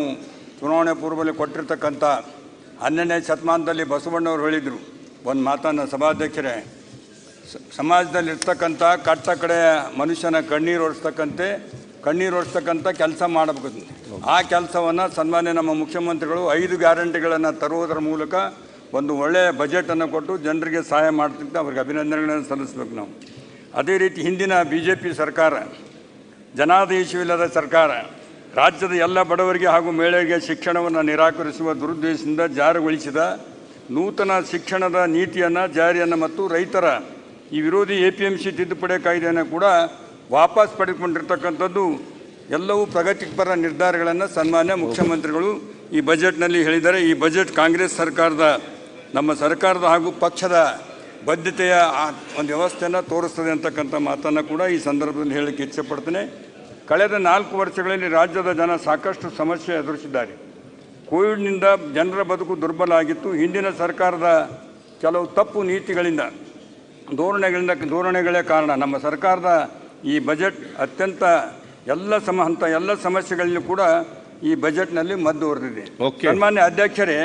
ಚುನಾವಣೆ ಪೂರ್ವದಲ್ಲಿ ಕೊಟ್ಟಿರ್ತಕ್ಕಂಥ 12ನೇ ಶತಮಾನದಲ್ಲಿ ಬಸವಣ್ಣವರು ಹೇಳಿದರು ಒಂದು ಮಾತನ್ನು, ಸಭಾಧ್ಯಕ್ಷರೇ, ಸಮಾಜದಲ್ಲಿರ್ತಕ್ಕಂಥ ಕಟ್ಟ ಕಡೆ ಮನುಷ್ಯನ ಕಣ್ಣೀರು ಒರೆಸ್ತಕ್ಕಂಥ ಕೆಲಸ ಮಾಡಬೇಕು. ಆ ಕೆಲಸವನ್ನು ಸನ್ಮಾನ್ಯ ನಮ್ಮ ಮುಖ್ಯಮಂತ್ರಿಗಳು 5 ಗ್ಯಾರಂಟಿಗಳನ್ನು ತರುವುದರ ಮೂಲಕ ಒಂದು ಒಳ್ಳೆಯ ಬಜೆಟನ್ನು ಕೊಟ್ಟು ಜನರಿಗೆ ಸಹಾಯ ಮಾಡ್ತಿದ್ದ ಅವ್ರಿಗೆ ಅಭಿನಂದನೆಗಳನ್ನು ಸಲ್ಲಿಸಬೇಕು ನಾವು. ಅದೇ ರೀತಿ ಹಿಂದಿನ BJP ಸರ್ಕಾರ ಜನಾದೇಶವಿಲ್ಲದ ಸರ್ಕಾರ ರಾಜ್ಯದ ಎಲ್ಲ ಬಡವರಿಗೆ ಹಾಗೂ ಮಹಿಳೆಯರಿಗೆ ಶಿಕ್ಷಣವನ್ನು ನಿರಾಕರಿಸುವ ದುರುದ್ದೇಶದಿಂದ ಜಾರಿಗೊಳಿಸಿದ ನೂತನ ಶಿಕ್ಷಣದ ನೀತಿಯನ್ನು ಜಾರಿಯನ್ನು ಮತ್ತು ರೈತರ ಈ ವಿರೋಧಿ APMC ತಿದ್ದುಪಡಿ ಕಾಯ್ದೆಯನ್ನು ಕೂಡ ವಾಪಸ್ ಪಡೆದುಕೊಂಡಿರ್ತಕ್ಕಂಥದ್ದು ಎಲ್ಲವೂ ಪ್ರಗತಿಪರ ನಿರ್ಧಾರಗಳನ್ನು ಸನ್ಮಾನ್ಯ ಮುಖ್ಯಮಂತ್ರಿಗಳು ಈ ಬಜೆಟ್ನಲ್ಲಿ ಹೇಳಿದ್ದಾರೆ. ಈ ಬಜೆಟ್ ಕಾಂಗ್ರೆಸ್ ಸರ್ಕಾರದ ನಮ್ಮ ಸರ್ಕಾರದ ಹಾಗೂ ಪಕ್ಷದ ಬದ್ಧತೆಯ ಒಂದು ವ್ಯವಸ್ಥೆಯನ್ನು ತೋರಿಸ್ತದೆ ಅಂತಕ್ಕಂಥ ಮಾತನ್ನು ಕೂಡ ಈ ಸಂದರ್ಭದಲ್ಲಿ ಹೇಳಲಿಕ್ಕೆ ಇಚ್ಛೆಪಡ್ತೇನೆ. ಕಳೆದ 4 ವರ್ಷಗಳಲ್ಲಿ ರಾಜ್ಯದ ಜನ ಸಾಕಷ್ಟು ಸಮಸ್ಯೆ ಎದುರಿಸಿದ್ದಾರೆ. ಕೋವಿಡ್ನಿಂದ ಜನರ ಬದುಕು ದುರ್ಬಲ ಆಗಿತ್ತು. ಹಿಂದಿನ ಸರ್ಕಾರದ ಕೆಲವು ತಪ್ಪು ನೀತಿಗಳಿಂದ ಧೋರಣೆಗಳೇ ಕಾರಣ. ನಮ್ಮ ಸರ್ಕಾರದ ಈ ಬಜೆಟ್ ಅತ್ಯಂತ ಎಲ್ಲ ಸಮಸ್ಯೆಗಳಲ್ಲೂ ಕೂಡ ಈ ಬಜೆಟ್ನಲ್ಲಿ ಮದ್ದು ಹೊರೆದಿದೆ. ಸನ್ಮಾನ್ಯ ಅಧ್ಯಕ್ಷರೇ,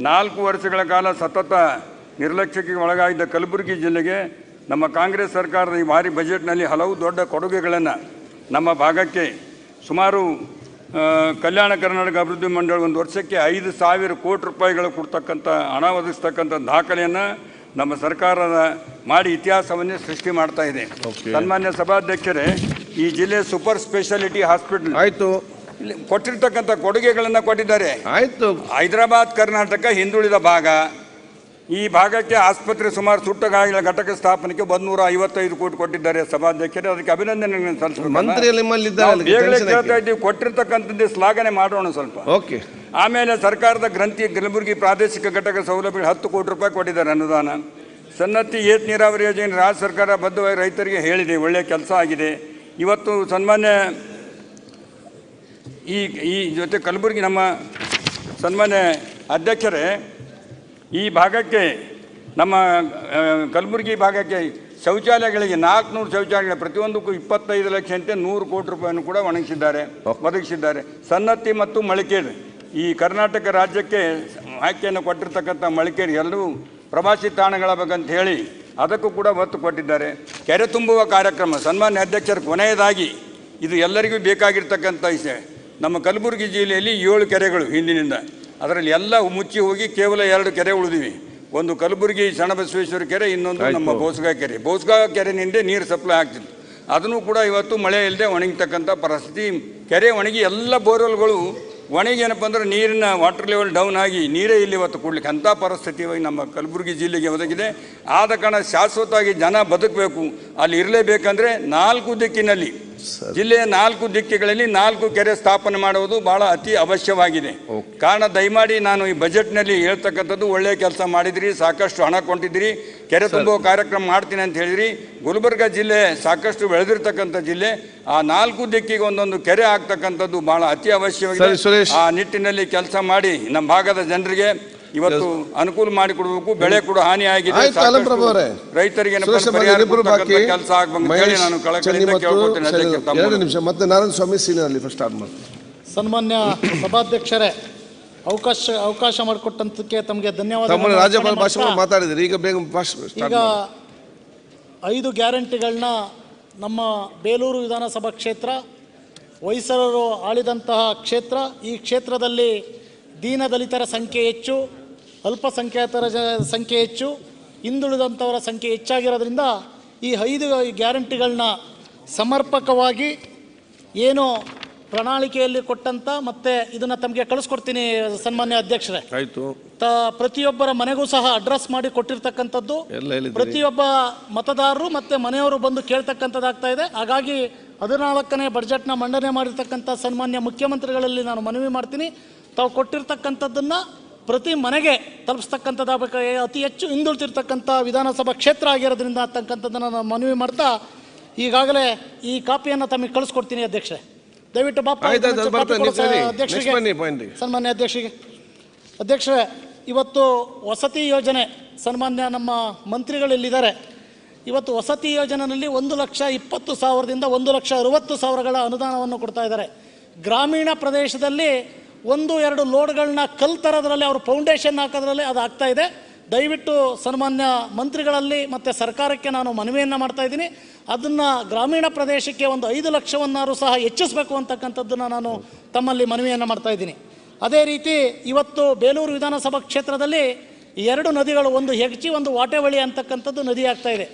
4 ವರ್ಷಗಳ ಕಾಲ ಸತತ ನಿರ್ಲಕ್ಷ್ಯಕ್ಕೆ ಒಳಗಾಗಿದ್ದ ಕಲಬುರಗಿ ಜಿಲ್ಲೆಗೆ ನಮ್ಮ ಕಾಂಗ್ರೆಸ್ ಸರ್ಕಾರದ ಈ ಭಾರಿ ಬಜೆಟ್ನಲ್ಲಿ ಹಲವು ದೊಡ್ಡ ಕೊಡುಗೆಗಳನ್ನು ನಮ್ಮ ಭಾಗಕ್ಕೆ ಸುಮಾರು ಕಲ್ಯಾಣ ಕರ್ನಾಟಕ ಅಭಿವೃದ್ಧಿ ಮಂಡಳಿ ಒಂದು ವರ್ಷಕ್ಕೆ 5,000 ಕೋಟಿ ರೂಪಾಯಿಗಳು ಕೊಡ್ತಕ್ಕಂಥ ಹಣ ಒದಗಿಸ್ತಕ್ಕಂಥ ದಾಖಲೆಯನ್ನು ನಮ್ಮ ಸರ್ಕಾರದ ಮಾಡಿ ಇತಿಹಾಸವನ್ನೇ ಸೃಷ್ಟಿ ಮಾಡ್ತಾ ಇದೆ. ಸನ್ಮಾನ್ಯ ಸಭಾಧ್ಯಕ್ಷರೇ, ಈ ಜಿಲ್ಲೆ ಸೂಪರ್ ಸ್ಪೆಷಾಲಿಟಿ ಹಾಸ್ಪಿಟಲ್ ಆಯಿತು ಇಲ್ಲಿ ಕೊಟ್ಟಿರ್ತಕ್ಕಂಥ ಕೊಡುಗೆಗಳನ್ನು ಕೊಟ್ಟಿದ್ದಾರೆ. ಆಯಿತು, ಹೈದರಾಬಾದ್ ಕರ್ನಾಟಕ ಹಿಂದುಳಿದ ಭಾಗ, ಈ ಭಾಗಕ್ಕೆ ಆಸ್ಪತ್ರೆ ಸುಮಾರು ಸುಟ್ಟಗಾಯಗಳ ಘಟಕ ಸ್ಥಾಪನೆಗೆ 155 ಕೋಟಿ ಕೊಟ್ಟಿದ್ದಾರೆ. ಸಭಾಧ್ಯಕ್ಷರೇ, ಅದಕ್ಕೆ ಅಭಿನಂದನೆಗಳನ್ನು ಸಲ್ಲಿಸಬೇಕು. ಕೊಟ್ಟಿರ್ತಕ್ಕಂಥದ್ದೇ ಶ್ಲಾಘನೆ ಮಾಡೋಣ ಸ್ವಲ್ಪ. ಓಕೆ. ಆಮೇಲೆ ಸರ್ಕಾರದ ಗ್ರಂಥಿ ಕಲಬುರಗಿ ಪ್ರಾದೇಶಿಕ ಘಟಕ ಸೌಲಭ್ಯ 10 ಕೋಟಿ ರೂಪಾಯಿ ಕೊಟ್ಟಿದ್ದಾರೆ ಅನುದಾನ. ಸನ್ನತಿ ಏತ ನೀರಾವರಿ ಯೋಜನೆ ರಾಜ್ಯ ಸರ್ಕಾರ ಬದ್ಧವಾಗಿ ರೈತರಿಗೆ ಹೇಳಿದೆ, ಒಳ್ಳೆಯ ಕೆಲಸ ಆಗಿದೆ. ಇವತ್ತು ಸನ್ಮಾನ್ಯ ಈ ಜೊತೆ ಕಲಬುರಗಿ ನಮ್ಮ ಸನ್ಮಾನ್ಯ ಅಧ್ಯಕ್ಷರೇ, ಈ ಭಾಗಕ್ಕೆ ನಮ್ಮ ಕಲಬುರಗಿ ಭಾಗಕ್ಕೆ ಶೌಚಾಲಯಗಳಿಗೆ 400 ಶೌಚಾಲಯ, ಪ್ರತಿಯೊಂದಕ್ಕೂ 25 ಲಕ್ಷ ಅಂತೆ 100 ಕೋಟಿ ರೂಪಾಯಿಯನ್ನು ಕೂಡ ಒದಗಿಸಿದ್ದಾರೆ. ಸನ್ನತಿ ಮತ್ತು ಮಳಿಕೇರಿ, ಈ ಕರ್ನಾಟಕ ರಾಜ್ಯಕ್ಕೆ ಆಯ್ಕೆಯನ್ನು ಕೊಟ್ಟಿರ್ತಕ್ಕಂಥ ಮಳಿಕೇರಿ ಎಲ್ಲವೂ ಪ್ರವಾಸಿ ತಾಣಗಳ ಬಗ್ಗೆ ಅಂತ ಹೇಳಿ ಅದಕ್ಕೂ ಕೂಡ ಒತ್ತು ಕೊಟ್ಟಿದ್ದಾರೆ. ಕೆರೆ ತುಂಬುವ ಕಾರ್ಯಕ್ರಮ, ಸನ್ಮಾನ್ಯ ಅಧ್ಯಕ್ಷರು, ಕೊನೆಯದಾಗಿ ಇದು ಎಲ್ಲರಿಗೂ ಬೇಕಾಗಿರ್ತಕ್ಕಂಥ ವಿಷಯ. ನಮ್ಮ ಕಲಬುರಗಿ ಜಿಲ್ಲೆಯಲ್ಲಿ 7 ಕೆರೆಗಳು ಹಿಂದಿನಿಂದ, ಅದರಲ್ಲಿ ಎಲ್ಲ ಮುಚ್ಚಿ ಹೋಗಿ ಕೇವಲ 2 ಕೆರೆ ಉಳಿದಿವೆ. ಒಂದು ಕಲಬುರಗಿ ಶರಣಬಸವೇಶ್ವರ ಕೆರೆ, ಇನ್ನೊಂದು ನಮ್ಮ ಬೋಸ್ಗಾ ಕೆರೆ. ಬೋಸ್ಗಾ ಕೆರೆನಿಂದ ನೀರು ಸಪ್ಲೈ ಆಗ್ತಿತ್ತು, ಅದನ್ನು ಕೂಡ ಇವತ್ತು ಮಳೆ ಇಲ್ಲದೆ ಒಣಗಿತಕ್ಕಂಥ ಪರಿಸ್ಥಿತಿ. ಕೆರೆ ಒಣಗಿ ಎಲ್ಲ ಬೋರ್ವೆಲ್ಗಳು ಒಣಗಿ ಏನಪ್ಪ ಅಂದ್ರೆ ನೀರಿನ ವಾಟರ್ ಲೆವೆಲ್ ಡೌನ್ ಆಗಿ ನೀರೇ ಇಲ್ಲಿ ಇವತ್ತು ಕೊಡ್ಲಿಕ್ಕೆ ಅಂಥ ಪರಿಸ್ಥಿತಿ ನಮ್ಮ ಕಲಬುರಗಿ ಜಿಲ್ಲೆಗೆ ಒದಗಿದೆ. ಆದ ಕಾರಣ ಶಾಶ್ವತವಾಗಿ ಜನ ಬದುಕಬೇಕು, ಅಲ್ಲಿ ಇರಲೇಬೇಕಂದ್ರೆ 4 ದಿಕ್ಕಿನಲ್ಲಿ ಜಿಲ್ಲೆಯ 4 ದಿಕ್ಕುಗಳಲ್ಲಿ 4 ಕೆರೆ ಸ್ಥಾಪನೆ ಮಾಡುವುದು ಬಹಳ ಅತಿ ಅವಶ್ಯವಾಗಿದೆ. ಕಾರಣ ದಯಮಾಡಿ ನಾನು ಈ ಬಜೆಟ್ನಲ್ಲಿ ಹೇಳ್ತಕ್ಕಂಥದ್ದು ಒಳ್ಳೆಯ ಕೆಲಸ ಮಾಡಿದ್ರಿ, ಸಾಕಷ್ಟು ಹಣ ಕೊಂಡಿದ್ರಿ, ಕೆರೆ ತುಂಬುವ ಕಾರ್ಯಕ್ರಮ ಮಾಡ್ತೀನಿ ಅಂತ ಹೇಳಿದ್ರಿ. ಗುಲ್ಬರ್ಗ ಜಿಲ್ಲೆ ಸಾಕಷ್ಟು ಬೆಳೆದಿರ್ತಕ್ಕಂಥ ಜಿಲ್ಲೆ, ಆ 4 ದಿಕ್ಕಿಗೆ ಒಂದೊಂದು ಕೆರೆ ಆಗ್ತಕ್ಕಂಥದ್ದು ಬಹಳ ಅತಿ ಅವಶ್ಯವಾಗಿದೆ. ಆ ನಿಟ್ಟಿನಲ್ಲಿ ಕೆಲಸ ಮಾಡಿ ನಮ್ಮ ಭಾಗದ ಜನರಿಗೆ ಇವತ್ತು ಅನುಕೂಲ ಮಾಡಿಕೊಡ್ಬೇಕು. ಬೆಳೆ ಕೂಡ ಹಾನಿ ಆಗಿದೆ, ರೈತರಿಗೆ ಕೆಲಸ ಆಗಬೇಕು. ನಾನು ಕಳಕಳಿಯಿಂದ ಕೇಳ್ಕೊಳ್ತೇನೆ ಅಧ್ಯಕ್ಷ. 2 ನಿಮಿಷ ಮತ್ತೆ ನಾರಾಯಣ ಸ್ವಾಮಿ ಸೀನಿಯರ್ ಫಸ್ಟ್ ಸ್ಟಾರ್ಟ್ ಮಾಡ್ತೀನಿ. ಸನ್ಮಾನ್ಯ ಸಭಾಧ್ಯಕ್ಷರೇ, ಅವಕಾಶ ಮಾಡಿಕೊಟ್ಟಂತಕ್ಕೆ ತಮಗೆ ಧನ್ಯವಾದ. ರಾಜ್ಯಪಾಲ ಭಾಷಣ ಮಾತಾಡಿದ್ರಿ, ಈಗ ಬೇಗ ಈಗ 5 ಗ್ಯಾರಂಟಿಗಳನ್ನ ನಮ್ಮ ಬೇಲೂರು ವಿಧಾನಸಭಾ ಕ್ಷೇತ್ರ ಹೊಯ್ಸಳರು ಆಳಿದಂತಹ ಕ್ಷೇತ್ರ. ಈ ಕ್ಷೇತ್ರದಲ್ಲಿ ದೀನದಲಿತರ ಸಂಖ್ಯೆ ಹೆಚ್ಚು, ಅಲ್ಪಸಂಖ್ಯಾತರ ಸಂಖ್ಯೆ ಹೆಚ್ಚು, ಹಿಂದುಳಿದಂಥವರ ಸಂಖ್ಯೆ ಹೆಚ್ಚಾಗಿರೋದ್ರಿಂದ ಈ 5 ಗ್ಯಾರಂಟಿಗಳನ್ನ ಸಮರ್ಪಕವಾಗಿ ಏನು ಪ್ರಣಾಳಿಕೆಯಲ್ಲಿ ಕೊಟ್ಟಂತ, ಮತ್ತೆ ಇದನ್ನು ತಮಗೆ ಕಳಿಸ್ಕೊಡ್ತೀನಿ ಸನ್ಮಾನ್ಯ ಅಧ್ಯಕ್ಷರೇ. ಆಯಿತು. ಪ್ರತಿಯೊಬ್ಬರ ಮನೆಗೂ ಸಹ ಅಡ್ರೆಸ್ ಮಾಡಿ ಕೊಟ್ಟಿರ್ತಕ್ಕಂಥದ್ದು, ಪ್ರತಿಯೊಬ್ಬ ಮತದಾರರು ಮತ್ತು ಮನೆಯವರು ಬಂದು ಕೇಳ್ತಕ್ಕಂಥದ್ದಾಗ್ತಾ ಇದೆ. ಹಾಗಾಗಿ 14ನೇ ಬಡ್ಜೆಟ್ನ ಮಂಡನೆ ಮಾಡಿರ್ತಕ್ಕಂಥ ಸನ್ಮಾನ್ಯ ಮುಖ್ಯಮಂತ್ರಿಗಳಲ್ಲಿ ನಾನು ಮನವಿ ಮಾಡ್ತೀನಿ, ತಾವು ಕೊಟ್ಟಿರ್ತಕ್ಕಂಥದ್ದನ್ನು ಪ್ರತಿ ಮನೆಗೆ ತಲುಪಿಸ್ತಕ್ಕಂಥದ್ದು ಅತಿ ಹೆಚ್ಚು ಹಿಂದುಳಿತಿರ್ತಕ್ಕಂಥ ವಿಧಾನಸಭಾ ಕ್ಷೇತ್ರ ಆಗಿರೋದ್ರಿಂದ ಅಂತಕ್ಕಂಥದ್ದನ್ನು ನಾನು ಮನವಿ ಮಾಡ್ತಾ ಈಗಾಗಲೇ ಈ ಕಾಪಿಯನ್ನು ತಮಗೆ ಕಳಿಸ್ಕೊಡ್ತೀನಿ ಅಧ್ಯಕ್ಷರೇ. ದಯವಿಟ್ಟು ಅಧ್ಯಕ್ಷರಿಗೆ, ಸನ್ಮಾನ್ಯ ಅಧ್ಯಕ್ಷರಿಗೆ. ಅಧ್ಯಕ್ಷರೇ, ಇವತ್ತು ವಸತಿ ಯೋಜನೆ ಸನ್ಮಾನ್ಯ ನಮ್ಮ ಮಂತ್ರಿಗಳಿಲ್ಲಿದ್ದಾರೆ. ಇವತ್ತು ವಸತಿ ಯೋಜನೆಯಲ್ಲಿ 1,20,000ದಿಂದ 1,60,000ಗಳ ಅನುದಾನವನ್ನು ಕೊಡ್ತಾ ಇದ್ದಾರೆ. ಗ್ರಾಮೀಣ ಪ್ರದೇಶದಲ್ಲಿ 1-2 ಲೋಡ್ಗಳನ್ನ ಕಲ್ಲು ತರೋದ್ರಲ್ಲಿ, ಅವರು ಫೌಂಡೇಶನ್ ಹಾಕೋದ್ರಲ್ಲಿ ಅದು ಆಗ್ತಾ ಇದೆ. ದಯವಿಟ್ಟು ಸನ್ಮಾನ್ಯ ಮಂತ್ರಿಗಳಲ್ಲಿ ಮತ್ತು ಸರ್ಕಾರಕ್ಕೆ ನಾನು ಮನವಿಯನ್ನು ಮಾಡ್ತಾ ಇದ್ದೀನಿ, ಅದನ್ನು ಗ್ರಾಮೀಣ ಪ್ರದೇಶಕ್ಕೆ 5 ಲಕ್ಷವನ್ನಾರು ಸಹ ಹೆಚ್ಚಿಸಬೇಕು ಅಂತಕ್ಕಂಥದ್ದನ್ನು ನಾನು ತಮ್ಮಲ್ಲಿ ಮನವಿಯನ್ನು ಮಾಡ್ತಾ ಇದ್ದೀನಿ. ಅದೇ ರೀತಿ ಇವತ್ತು ಬೇಲೂರು ವಿಧಾನಸಭಾ ಕ್ಷೇತ್ರದಲ್ಲಿ 2 ನದಿಗಳು, ಒಂದು ಹೆಗ್ಚಿ, ಒಂದು ವಾಟೆವಳಿ ಅಂತಕ್ಕಂಥದ್ದು ನದಿ ಆಗ್ತಾ ಇದೆ.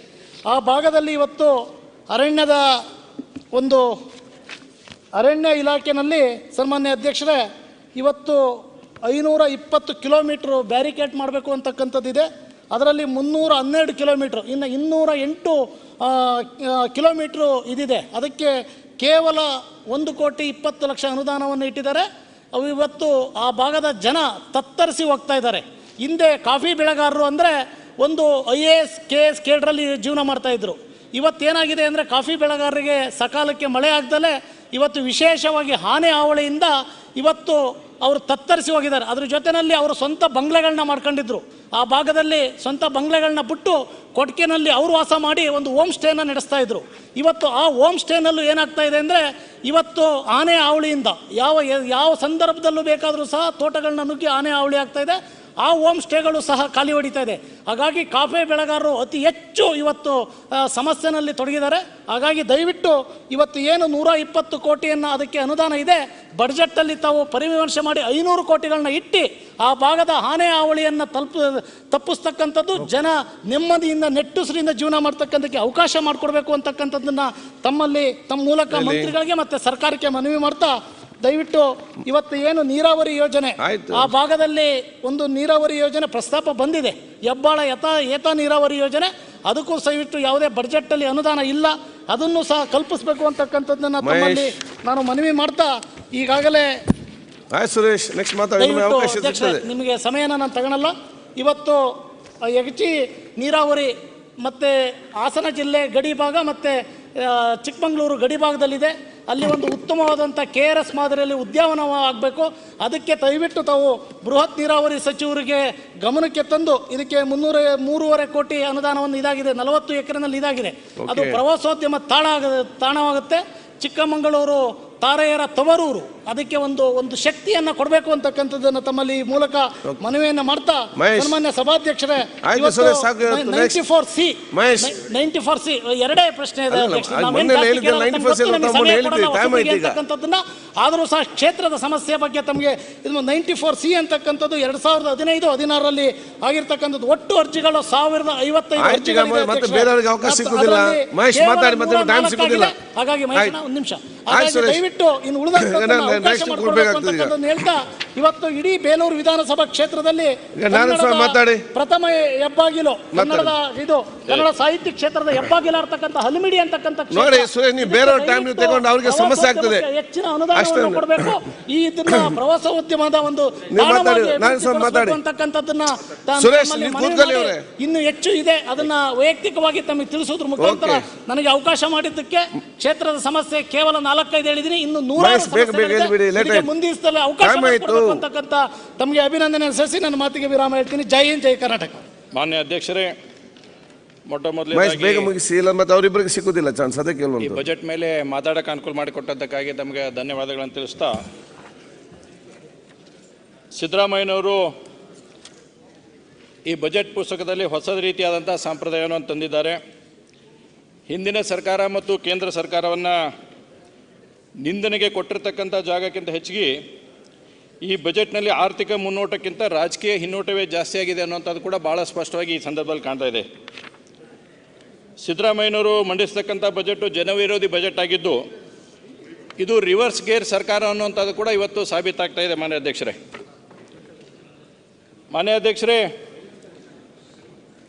ಆ ಭಾಗದಲ್ಲಿ ಇವತ್ತು ಅರಣ್ಯ ಇಲಾಖೆಯಲ್ಲಿ ಸನ್ಮಾನ್ಯ ಅಧ್ಯಕ್ಷರೇ ಇವತ್ತು 520 ಕಿಲೋಮೀಟ್ರು ಬ್ಯಾರಿಕೇಡ್ ಮಾಡಬೇಕು ಅಂತಕ್ಕಂಥದ್ದಿದೆ. ಅದರಲ್ಲಿ 312 ಕಿಲೋಮೀಟ್ರು, ಇನ್ನು 208 ಕಿಲೋಮೀಟ್ರು ಇದಿದೆ. ಅದಕ್ಕೆ ಕೇವಲ 1,20,00,000 ಅನುದಾನವನ್ನು ಇಟ್ಟಿದ್ದಾರೆ. ಅವು ಇವತ್ತು ಆ ಭಾಗದ ಜನ ತತ್ತರಿಸಿ ಹೋಗ್ತಾ ಇದ್ದಾರೆ. ಹಿಂದೆ ಕಾಫಿ ಬೆಳೆಗಾರರು ಅಂದರೆ ಒಂದು IAS KS ಕೇಡ್ರಲ್ಲಿ ಜೀವನ ಮಾಡ್ತಾಯಿದ್ರು. ಇವತ್ತೇನಾಗಿದೆ ಅಂದರೆ ಕಾಫಿ ಬೆಳೆಗಾರರಿಗೆ ಸಕಾಲಕ್ಕೆ ಮಳೆ ಆಗದಲ್ಲೇ ಇವತ್ತು ವಿಶೇಷವಾಗಿ ಆನೆ ಹಾವಳಿಯಿಂದ ಇವತ್ತು ಅವರು ತತ್ತರಿಸಿ ಹೋಗಿದ್ದಾರೆ. ಅದ್ರ ಜೊತೆಯಲ್ಲಿ ಅವರು ಸ್ವಂತ ಬಂಗ್ಲೆಗಳನ್ನ ಮಾಡ್ಕೊಂಡಿದ್ರು. ಆ ಭಾಗದಲ್ಲಿ ಸ್ವಂತ ಬಂಗ್ಲೆಗಳನ್ನ ಬಿಟ್ಟು ಕೊಟ್ಟಿಗೆನಲ್ಲಿ ಅವರು ವಾಸ ಮಾಡಿ ಒಂದು ಹೋಮ್ ಸ್ಟೇನ ನಡೆಸ್ತಾ ಇದ್ರು. ಇವತ್ತು ಆ ಹೋಮ್ ಸ್ಟೇನಲ್ಲೂ ಏನಾಗ್ತಾ ಇದೆ ಅಂದರೆ ಇವತ್ತು ಆನೆ ಹಾವಳಿಯಿಂದ ಯಾವ ಸಂದರ್ಭದಲ್ಲೂ ಬೇಕಾದರೂ ಸಹ ತೋಟಗಳನ್ನ ನುಗ್ಗಿ ಆನೆ ಹಾವಳಿ ಆಗ್ತಾ ಇದೆ. ಆ ಹೋಮ್ ಸ್ಟೇಗಳು ಸಹ ಖಾಲಿ ಹೊಡಿತಾ ಇದೆ. ಹಾಗಾಗಿ ಕಾಫಿ ಬೆಳೆಗಾರರು ಅತಿ ಹೆಚ್ಚು ಇವತ್ತು ಸಮಸ್ಯೆನಲ್ಲಿ ತೊಡಗಿದ್ದಾರೆ. ಹಾಗಾಗಿ ದಯವಿಟ್ಟು ಇವತ್ತು ಏನು 120 ಕೋಟಿಯನ್ನು ಅದಕ್ಕೆ ಅನುದಾನ ಇದೆ, ಬಡ್ಜೆಟ್ಟಲ್ಲಿ ತಾವು ಪರಿವಿಮರ್ಶೆ ಮಾಡಿ 500 ಕೋಟಿಗಳನ್ನ ಇಟ್ಟು ಆ ಭಾಗದ ಆನೆ ಹಾವಳಿಯನ್ನು ತಪ್ಪಿಸ್ತಕ್ಕಂಥದ್ದು, ಜನ ನೆಮ್ಮದಿಯಿಂದ ನೆಟ್ಟುಸರಿಂದ ಜೀವನ ಮಾಡ್ತಕ್ಕಂಥಕ್ಕೆ ಅವಕಾಶ ಮಾಡಿಕೊಡ್ಬೇಕು ಅಂತಕ್ಕಂಥದ್ದನ್ನು ತಮ್ಮ ಮೂಲಕ ಮಂತ್ರಿಗಳಿಗೆ ಮತ್ತು ಸರ್ಕಾರಕ್ಕೆ ಮನವಿ ಮಾಡ್ತಾ, ದಯವಿಟ್ಟು ಇವತ್ತು ಏನು ನೀರಾವರಿ ಯೋಜನೆ, ಆ ಭಾಗದಲ್ಲಿ ಒಂದು ನೀರಾವರಿ ಯೋಜನೆ ಪ್ರಸ್ತಾಪ ಬಂದಿದೆ, ಹೆಬ್ಬಾಳ ಏತ ನೀರಾವರಿ ಯೋಜನೆ. ಅದಕ್ಕೂ ದಯವಿಟ್ಟು ಯಾವುದೇ ಬಡ್ಜೆಟ್ಟಲ್ಲಿ ಅನುದಾನ ಇಲ್ಲ, ಅದನ್ನು ಸಹ ಕಲ್ಪಿಸಬೇಕು ಅಂತಕ್ಕಂಥದ್ದನ್ನು ತಮ್ಮಲ್ಲಿ ನಾನು ಮನವಿ ಮಾಡ್ತಾ ಈಗಾಗಲೇ ಸುರೇಶ್ ನೆಕ್ಸ್ಟ್ ನಿಮಗೆ ಸಮಯನ ನಾನು ತಗೊಳಲ್ಲ. ಇವತ್ತು ಹೆಗ್ಚಿ ನೀರಾವರಿ ಮತ್ತು ಹಾಸನ ಜಿಲ್ಲೆ ಗಡಿ ಭಾಗ ಮತ್ತು ಚಿಕ್ಕಮಗಳೂರು ಗಡಿ ಭಾಗದಲ್ಲಿದೆ. ಅಲ್ಲಿ ಒಂದು ಉತ್ತಮವಾದಂಥ KRS ಮಾದರಿಯಲ್ಲಿ ಉದ್ಯಾನವನ ಆಗಬೇಕು. ಅದಕ್ಕೆ ದಯವಿಟ್ಟು ತಾವು ಬೃಹತ್ ನೀರಾವರಿ ಸಚಿವರಿಗೆ ಗಮನಕ್ಕೆ ತಂದು ಇದಕ್ಕೆ 3.5 ಕೋಟಿ ಅನುದಾನವನ್ನು ಇದಾಗಿದೆ, 40 ಎಕರೆನಲ್ಲಿ ಇದಾಗಿದೆ. ಅದು ಪ್ರವಾಸೋದ್ಯಮ ತಾಣವಾಗುತ್ತೆ. ಚಿಕ್ಕಮಗಳೂರು ತಾರೆಯರ ತವರೂರು, ಅದಕ್ಕೆ ಒಂದು ಶಕ್ತಿಯನ್ನು ಕೊಡಬೇಕು ಅಂತಕ್ಕಂಥದ್ದನ್ನು ತಮ್ಮಲ್ಲಿ ಈ ಮೂಲಕ ಮನವಿಯನ್ನು ಮಾಡ್ತಾ, ಸನ್ಮಾನ್ಯ ಸಭಾಧ್ಯಕ್ಷರೇ 94C ಎರಡೇ ಪ್ರಶ್ನೆ ಇದೆ ಅಂತಕ್ಕಂಥದ್ದನ್ನ. ಆದರೂ ಸಹ ಕ್ಷೇತ್ರದ ಸಮಸ್ಯೆ ಬಗ್ಗೆ ತಮಗೆ ಇದು 94C ಅಂತಕ್ಕಂಥದ್ದು 2015-16ರಲ್ಲಿ ಆಗಿರ್ತಕ್ಕಂಥದ್ದು. ಒಟ್ಟು ಅರ್ಜಿಗಳು 1055 ಅರ್ಜಿಗಳಿದೆ. ಹಾಗಾಗಿ ಒಂದು ನಿಮಿಷ, ದಯವಿಟ್ಟು ಇನ್ನು ಉಳಿದ ಅವಕಾಶ ಮಾಡಿಕೊಡ್ಬೇಕು ಅಂತಕ್ಕಂಥದ್ದನ್ನು ಹೇಳ್ತಾ ಇವತ್ತು ಇಡೀ ಬೇಲೂರು ವಿಧಾನಸಭಾ ಕ್ಷೇತ್ರದಲ್ಲಿ ಪ್ರಥಮ ಹೆಬ್ಬಾಗಿಲು ಕನ್ನಡದ ಇದು ಕನ್ನಡ ಸಾಹಿತ್ಯ ಕ್ಷೇತ್ರದ ಹೆಬ್ಬಾಗಿಲು ಇರ್ತಕ್ಕಂಥ ಹಲಮಿಡಿ ಅಂತಕ್ಕಂಥ ಹೆಚ್ಚಿನ ಅನುದಾನವನ್ನು ಕೊಡಬೇಕು. ಈ ಇದನ್ನ ಪ್ರವಾಸೋದ್ಯಮದ ಒಂದು ಅಂತಕ್ಕಂಥದ್ದನ್ನ ಇನ್ನು ಹೆಚ್ಚು ಇದೆ, ಅದನ್ನ ವೈಯಕ್ತಿಕವಾಗಿ ತಮಗೆ ತಿಳಿಸೋದ್ರ ಮುಖಾಂತರ ನನಗೆ ಅವಕಾಶ ಮಾಡಿದ್ದಕ್ಕೆ ಕ್ಷೇತ್ರದ ಸಮಸ್ಯೆ ಕೇವಲ 4-5 ಹೇಳಿದೀನಿ. ಇನ್ನು 100 ಮುಂದಿನ ಅವಕಾಶ ಅಂತಕ್ಕಂಥ ತಮಗೆ ಅಭಿನಂದನೆ ಸಲ್ಲಿಸಿ ನನ್ನ ಮಾತಿಗೆ ವಿರಾಮ ಹೇಳ್ತೀನಿ. ಜೈ ಹಿಂದ್, ಜೈ ಕರ್ನಾಟಕ. ಮಾನ್ಯ ಅಧ್ಯಕ್ಷರೇ, ಮೊಟ್ಟ ಮೊದಲನೇದಾಗಿ ಸಿಕ್ಕುದಿಲ್ಲ ಚಾನ್ಸ್, ಅದಕ್ಕೆ ಈ ಬಜೆಟ್ ಮೇಲೆ ಮಾತಾಡಕ್ಕೆ ಅನುಕೂಲ ಮಾಡಿಕೊಟ್ಟದ್ದಕ್ಕಾಗಿ ತಮಗೆ ಧನ್ಯವಾದಗಳನ್ನು ತಿಳಿಸ್ತಾ, ಸಿದ್ದರಾಮಯ್ಯನವರು ಈ ಬಜೆಟ್ ಪುಸ್ತಕದಲ್ಲಿ ಹೊಸ ರೀತಿಯಾದಂಥ ಸಂಪ್ರದಾಯವನ್ನು ತಂದಿದ್ದಾರೆ. ಹಿಂದಿನ ಸರ್ಕಾರ ಮತ್ತು ಕೇಂದ್ರ ಸರ್ಕಾರವನ್ನು ನಿಂದನೆಗೆ ಕೊಟ್ಟಿರ್ತಕ್ಕಂಥ ಜಾಗಕ್ಕಿಂತ ಹೆಚ್ಚಿಗೆ ಈ ಬಜೆಟ್ನಲ್ಲಿ ಆರ್ಥಿಕ ಮುನ್ನೋಟಕ್ಕಿಂತ ರಾಜಕೀಯ ಹಿನ್ನೋಟವೇ ಜಾಸ್ತಿ ಆಗಿದೆ ಅನ್ನೋಂಥದ್ದು ಕೂಡ ಭಾಳ ಸ್ಪಷ್ಟವಾಗಿ ಈ ಸಂದರ್ಭದಲ್ಲಿ ಕಾಣ್ತಾ ಇದೆ. ಸಿದ್ದರಾಮಯ್ಯನವರು ಮಂಡಿಸ್ತಕ್ಕಂಥ ಬಜೆಟು ಜನವಿರೋಧಿ ಬಜೆಟ್ ಆಗಿದ್ದು, ಇದು ರಿವರ್ಸ್ ಗೇರ್ ಸರ್ಕಾರ ಅನ್ನುವಂಥದ್ದು ಕೂಡ ಇವತ್ತು ಸಾಬೀತಾಗ್ತಾ ಇದೆ. ಮಾನ್ಯ ಅಧ್ಯಕ್ಷರೇ,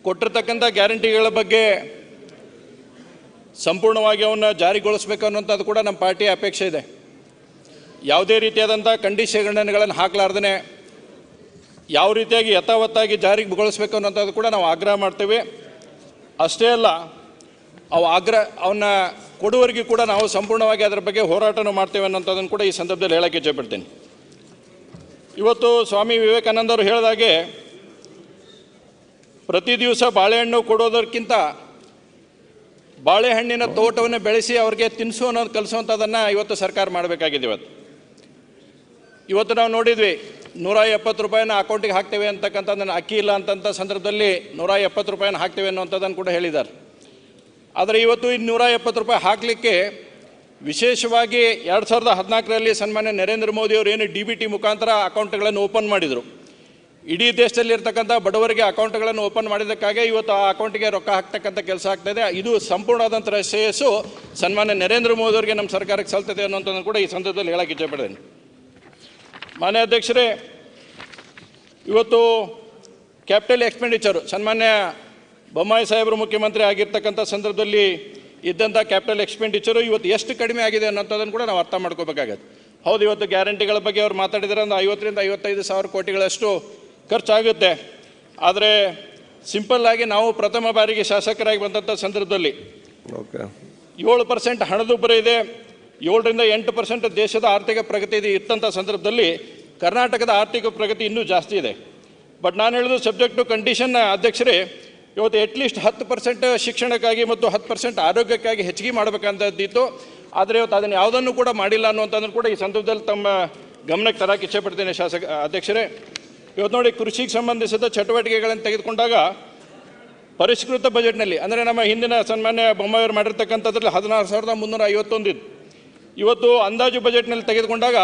ಕೊಟ್ಟಿರ್ತಕ್ಕಂಥ ಗ್ಯಾರಂಟಿಗಳ ಬಗ್ಗೆ ಸಂಪೂರ್ಣವಾಗಿ ಅವನ್ನ ಜಾರಿಗೊಳಿಸಬೇಕು ಅನ್ನುವಂಥದ್ದು ಕೂಡ ನಮ್ಮ ಪಾರ್ಟಿಯ ಅಪೇಕ್ಷೆ ಇದೆ. ಯಾವುದೇ ರೀತಿಯಾದಂಥ ಕಂಡೀಷನ್ಗಳನ್ನು ಹಾಕಲಾರ್ದೇ ಯಾವ ರೀತಿಯಾಗಿ ಯಥಾವತ್ತಾಗಿ ಜಾರಿಗೊಳಿಸಬೇಕು ಅನ್ನೋಂಥದ್ದು ಕೂಡ ನಾವು ಆಗ್ರಹ ಮಾಡ್ತೇವೆ. ಅಷ್ಟೇ ಅಲ್ಲ, ಅವನ್ನ ಕೊಡುವವರೆಗೂ ಕೂಡ ನಾವು ಸಂಪೂರ್ಣವಾಗಿ ಅದರ ಬಗ್ಗೆ ಹೋರಾಟನೂ ಮಾಡ್ತೇವೆ ಅನ್ನೋಂಥದ್ದನ್ನು ಕೂಡ ಈ ಸಂದರ್ಭದಲ್ಲಿ ಹೇಳಕ್ಕೆ ಇಚ್ಛೆಪಡ್ತೀನಿ. ಇವತ್ತು ಸ್ವಾಮಿ ವಿವೇಕಾನಂದರು ಹೇಳಿದಾಗೆ ಪ್ರತಿ ದಿವಸ ಬಾಳೆಹಣ್ಣು ಕೊಡೋದಕ್ಕಿಂತ ಬಾಳೆಹಣ್ಣಿನ ತೋಟವನ್ನು ಬೆಳೆಸಿ ಅವ್ರಿಗೆ ತಿನ್ನಿಸು ಅನ್ನೋದು ಕಲಿಸುವಂಥದ್ದನ್ನು ಇವತ್ತು ಸರ್ಕಾರ ಮಾಡಬೇಕಾಗಿದೆ. ಇವತ್ತು ನಾವು ನೋಡಿದ್ವಿ, 170 ರೂಪಾಯಿನ ಅಕೌಂಟಿಗೆ ಹಾಕ್ತೇವೆ ಅಂತಕ್ಕಂಥದ್ದನ್ನು, ಅಕ್ಕಿ ಇಲ್ಲ ಅಂತಂಥ ಸಂದರ್ಭದಲ್ಲಿ 170 ರೂಪಾಯಿನ ಹಾಕ್ತೇವೆ ಅನ್ನೋಂಥದ್ದನ್ನು ಕೂಡ ಹೇಳಿದ್ದಾರೆ. ಆದರೆ ಇವತ್ತು ಈ 170 ರೂಪಾಯಿ ಹಾಕಲಿಕ್ಕೆ ವಿಶೇಷವಾಗಿ 2014ರಲ್ಲಿ ಸನ್ಮಾನ್ಯ ನರೇಂದ್ರ ಮೋದಿ ಅವರು ಏನು DBT ಮುಖಾಂತರ ಅಕೌಂಟ್ಗಳನ್ನು ಓಪನ್ ಮಾಡಿದರು. ಇಡೀ ದೇಶದಲ್ಲಿ ಇರ್ತಕ್ಕಂಥ ಬಡವರಿಗೆ ಅಕೌಂಟ್ಗಳನ್ನು ಓಪನ್ ಮಾಡಿದ್ದಕ್ಕಾಗಿ ಇವತ್ತು ಆ ಅಕೌಂಟಿಗೆ ರೊಕ್ಕ ಹಾಕ್ತಕ್ಕಂಥ ಕೆಲಸ ಆಗ್ತಾಯಿದೆ. ಇದು ಸಂಪೂರ್ಣವಾದಂಥ ಶ್ರೇಯಸ್ಸು ಸನ್ಮಾನ್ಯ ನರೇಂದ್ರ ಮೋದಿ ಅವರಿಗೆ ನಮ್ಮ ಸರ್ಕಾರಕ್ಕೆ ಸಲ್ತದೆ ಅನ್ನೋಂಥದ್ದನ್ನು ಕೂಡ ಈ ಸಂದರ್ಭದಲ್ಲಿ ಹೇಳಕ್ಕೆ ಇಚ್ಛೆಪಡ್ತೇನೆ. ಮಾನ್ಯ ಅಧ್ಯಕ್ಷರೇ, ಇವತ್ತು ಕ್ಯಾಪಿಟಲ್ ಎಕ್ಸ್ಪೆಂಡಿಚರು ಸನ್ಮಾನ್ಯ ಬೊಮ್ಮಾಯಿ ಸಾಹೇಬರು ಮುಖ್ಯಮಂತ್ರಿ ಆಗಿರ್ತಕ್ಕಂಥ ಸಂದರ್ಭದಲ್ಲಿ ಇದ್ದಂಥ ಕ್ಯಾಪಿಟಲ್ ಎಕ್ಸ್ಪೆಂಡಿಚರು ಇವತ್ತು ಎಷ್ಟು ಕಡಿಮೆ ಆಗಿದೆ ಅನ್ನೋಂಥದ್ದನ್ನು ಕೂಡ ನಾವು ಅರ್ಥ ಮಾಡ್ಕೋಬೇಕಾಗತ್ತೆ. ಹೌದು, ಇವತ್ತು ಗ್ಯಾರಂಟಿಗಳ ಬಗ್ಗೆ ಅವ್ರು ಮಾತಾಡಿದರೆ ಒಂದು 50ರಿಂದ 55 ಸಾವಿರ ಕೋಟಿಗಳಷ್ಟು ಖರ್ಚಾಗುತ್ತೆ. ಆದರೆ ಸಿಂಪಲ್ಲಾಗಿ ನಾವು ಪ್ರಥಮ ಬಾರಿಗೆ ಶಾಸಕರಾಗಿ ಬಂದಂಥ ಸಂದರ್ಭದಲ್ಲಿ 7% ಹಣದುಬ್ಬರ ಇದೆ, 7ರಿಂದ 8% ದೇಶದ ಆರ್ಥಿಕ ಪ್ರಗತಿ ಇತ್ತಂಥ ಸಂದರ್ಭದಲ್ಲಿ ಕರ್ನಾಟಕದ ಆರ್ಥಿಕ ಪ್ರಗತಿ ಇನ್ನೂ ಜಾಸ್ತಿ ಇದೆ. ಬಟ್ ನಾನು ಹೇಳೋದು ಸಬ್ಜೆಕ್ಟ್ ಟು ಕಂಡೀಷನ್ ಅಧ್ಯಕ್ಷರೇ, ಇವತ್ತು ಅಟ್ಲೀಸ್ಟ್ 10% ಶಿಕ್ಷಣಕ್ಕಾಗಿ ಮತ್ತು 10% ಆರೋಗ್ಯಕ್ಕಾಗಿ ಹೆಚ್ಚಿಗೆ ಮಾಡಬೇಕಂತದ್ದಿತ್ತು. ಆದರೆ ಇವತ್ತು ಅದನ್ನು ಯಾವುದನ್ನು ಕೂಡ ಮಾಡಿಲ್ಲ ಅನ್ನುವಂಥದ್ದನ್ನು ಕೂಡ ಈ ಸಂದರ್ಭದಲ್ಲಿ ತಮ್ಮ ಗಮನಕ್ಕೆ ತರಕ್ಕೆ ಇಚ್ಛೆಪಡ್ತೇನೆ ಅಧ್ಯಕ್ಷರೇ. ಇವತ್ತು ನೋಡಿ, ಕೃಷಿಗೆ ಸಂಬಂಧಿಸಿದ ಚಟುವಟಿಕೆಗಳನ್ನು ತೆಗೆದುಕೊಂಡಾಗ ಪರಿಷ್ಕೃತ ಬಜೆಟ್ನಲ್ಲಿ, ಅಂದರೆ ನಮ್ಮ ಹಿಂದಿನ ಸನ್ಮಾನ್ಯ ಬೊಮ್ಮಾಯಿಯವರು ಮಾಡಿರ್ತಕ್ಕಂಥದ್ರಲ್ಲಿ 16,351 ಇತ್ತು. ಇವತ್ತು ಅಂದಾಜು ಬಜೆಟ್ನಲ್ಲಿ ತೆಗೆದುಕೊಂಡಾಗ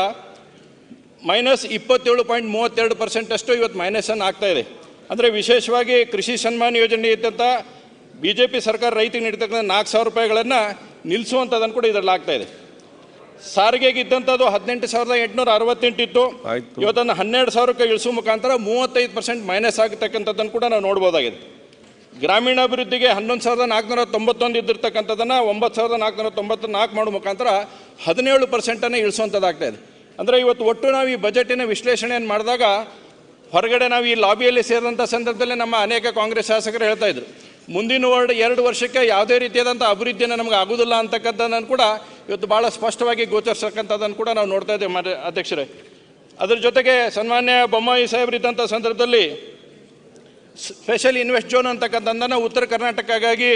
-27.32% ಅಷ್ಟು ಇವತ್ತು ಮೈನಸನ್ನು ಆಗ್ತಾಯಿದೆ. ಅಂದರೆ ವಿಶೇಷವಾಗಿ ಕೃಷಿ ಸನ್ಮಾನ ಯೋಜನೆ ಇದ್ದಂಥ BJP ಸರ್ಕಾರ ರೈತರಿಗೆ ನೀಡ್ತಕ್ಕಂಥ 4,000 ರೂಪಾಯಿಗಳನ್ನು ನಿಲ್ಲಿಸುವಂಥದ್ದನ್ನು ಕೂಡ ಇದರಲ್ಲಿ ಆಗ್ತಾಯಿದೆ. ಸಾರಿಗೆಗೆ ಇದ್ದಂಥದ್ದು 18,868 ಇತ್ತು, ಇವತ್ತನ್ನು 12,000ಕ್ಕೆ ಇಳಿಸುವ ಮುಖಾಂತರ 35% ಮೈನಸ್ ಆಗತಕ್ಕಂಥದ್ದನ್ನು ಕೂಡ ನಾವು ನೋಡ್ಬೋದಾಗಿದೆ. ಗ್ರಾಮೀಣಾಭಿವೃದ್ಧಿಗೆ 11,491 ಇದ್ದಿರ್ತಕ್ಕಂಥದ್ದನ್ನು 9,494 ಮಾಡೋ ಮುಖಾಂತರ 17% ಇಳಿಸುವಂಥದ್ದಾಗ್ತಾಯಿದೆ. ಅಂದರೆ ಇವತ್ತು ಒಟ್ಟು ನಾವು ಈ ಬಜೆಟಿನ ವಿಶ್ಲೇಷಣೆಯನ್ನು ಮಾಡಿದಾಗ ಹೊರಗಡೆ ನಾವು ಈ ಲಾಬಿಯಲ್ಲಿ ಸೇರಿದಂಥ ಸಂದರ್ಭದಲ್ಲಿ ನಮ್ಮ ಅನೇಕ ಕಾಂಗ್ರೆಸ್ ಶಾಸಕರು ಹೇಳ್ತಾ ಇದ್ರು, ಮುಂದಿನ 2 ವರ್ಷಕ್ಕೆ ಯಾವುದೇ ರೀತಿಯಾದಂಥ ಅಭಿವೃದ್ಧಿಯನ್ನು ನಮಗೆ ಆಗೋದಿಲ್ಲ ಅಂತಕ್ಕಂಥದ್ದನ್ನು ಕೂಡ ಇವತ್ತು ಭಾಳ ಸ್ಪಷ್ಟವಾಗಿ ಗೋಚರಿಸ್ತಕ್ಕಂಥದ್ದನ್ನು ಕೂಡ ನಾವು ನೋಡ್ತಾ ಇದ್ದೇವೆ ಅಧ್ಯಕ್ಷರೇ. ಅದರ ಜೊತೆಗೆ ಸನ್ಮಾನ್ಯ ಬೊಮ್ಮಾಯಿ ಸಾಹೇಬರಿದ್ದಂಥ ಸಂದರ್ಭದಲ್ಲಿ ಸ್ಪೆಷಲ್ ಇನ್ವೆಸ್ಟ್ ಝೋನ್ ಅಂತಕ್ಕಂಥದ್ದನ್ನು ಉತ್ತರ ಕರ್ನಾಟಕಕ್ಕಾಗಿ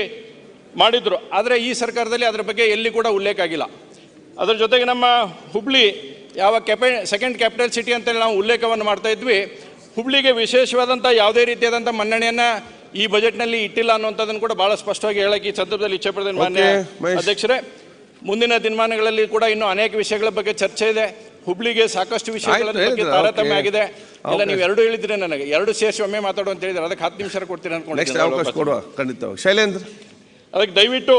ಮಾಡಿದರು. ಆದರೆ ಈ ಸರ್ಕಾರದಲ್ಲಿ ಅದರ ಬಗ್ಗೆ ಎಲ್ಲಿ ಕೂಡ ಉಲ್ಲೇಖ ಆಗಿಲ್ಲ. ಅದರ ಜೊತೆಗೆ ನಮ್ಮ ಹುಬ್ಳಿ ಯಾವ ಸೆಕೆಂಡ್ ಕ್ಯಾಪಿಟಲ್ ಸಿಟಿ ಅಂತೇಳಿ ನಾವು ಉಲ್ಲೇಖವನ್ನು ಮಾಡ್ತಾ ಇದ್ವಿ, ಹುಬ್ಳಿಗೆ ವಿಶೇಷವಾದಂಥ ಯಾವುದೇ ರೀತಿಯಾದಂಥ ಮನ್ನಣೆಯನ್ನು ಈ ಬಜೆಟ್ನಲ್ಲಿ ಇಟ್ಟಿಲ್ಲ ಅನ್ನುವಂಥದ್ದನ್ನು ಕೂಡ ಭಾಳ ಸ್ಪಷ್ಟವಾಗಿ ಹೇಳಕ್ಕೆ ಈ ಸಂದರ್ಭದಲ್ಲಿ ಇಚ್ಛೆ ಪಡ್ತೇನೆ. ಮಾನ್ಯ ಅಧ್ಯಕ್ಷರೇ, ಮುಂದಿನ ದಿನಮಾನಗಳಲ್ಲಿ ಕೂಡ ಇನ್ನೂ ಅನೇಕ ವಿಷಯಗಳ ಬಗ್ಗೆ ಚರ್ಚೆ ಇದೆ. ಹುಬ್ಳಿಗೆ ಸಾಕಷ್ಟು ವಿಷಯಗಳ ಬಗ್ಗೆ ತಾರತಮ್ಯ ಆಗಿದೆ. ಇಲ್ಲ, ನೀವು 2 ಹೇಳಿದ್ರೆ ನನಗೆ 2 ಸೇರಿಸಿ ಒಮ್ಮೆ ಮಾತಾಡು ಅಂತ ಹೇಳಿದ್ರೆ ಅದಕ್ಕೆ 10 ನಿಮಿಷ ಕೊಡ್ತೀನಿ ಅನ್ಕೊಂಡು. ಅದಕ್ಕೆ ದಯವಿಟ್ಟು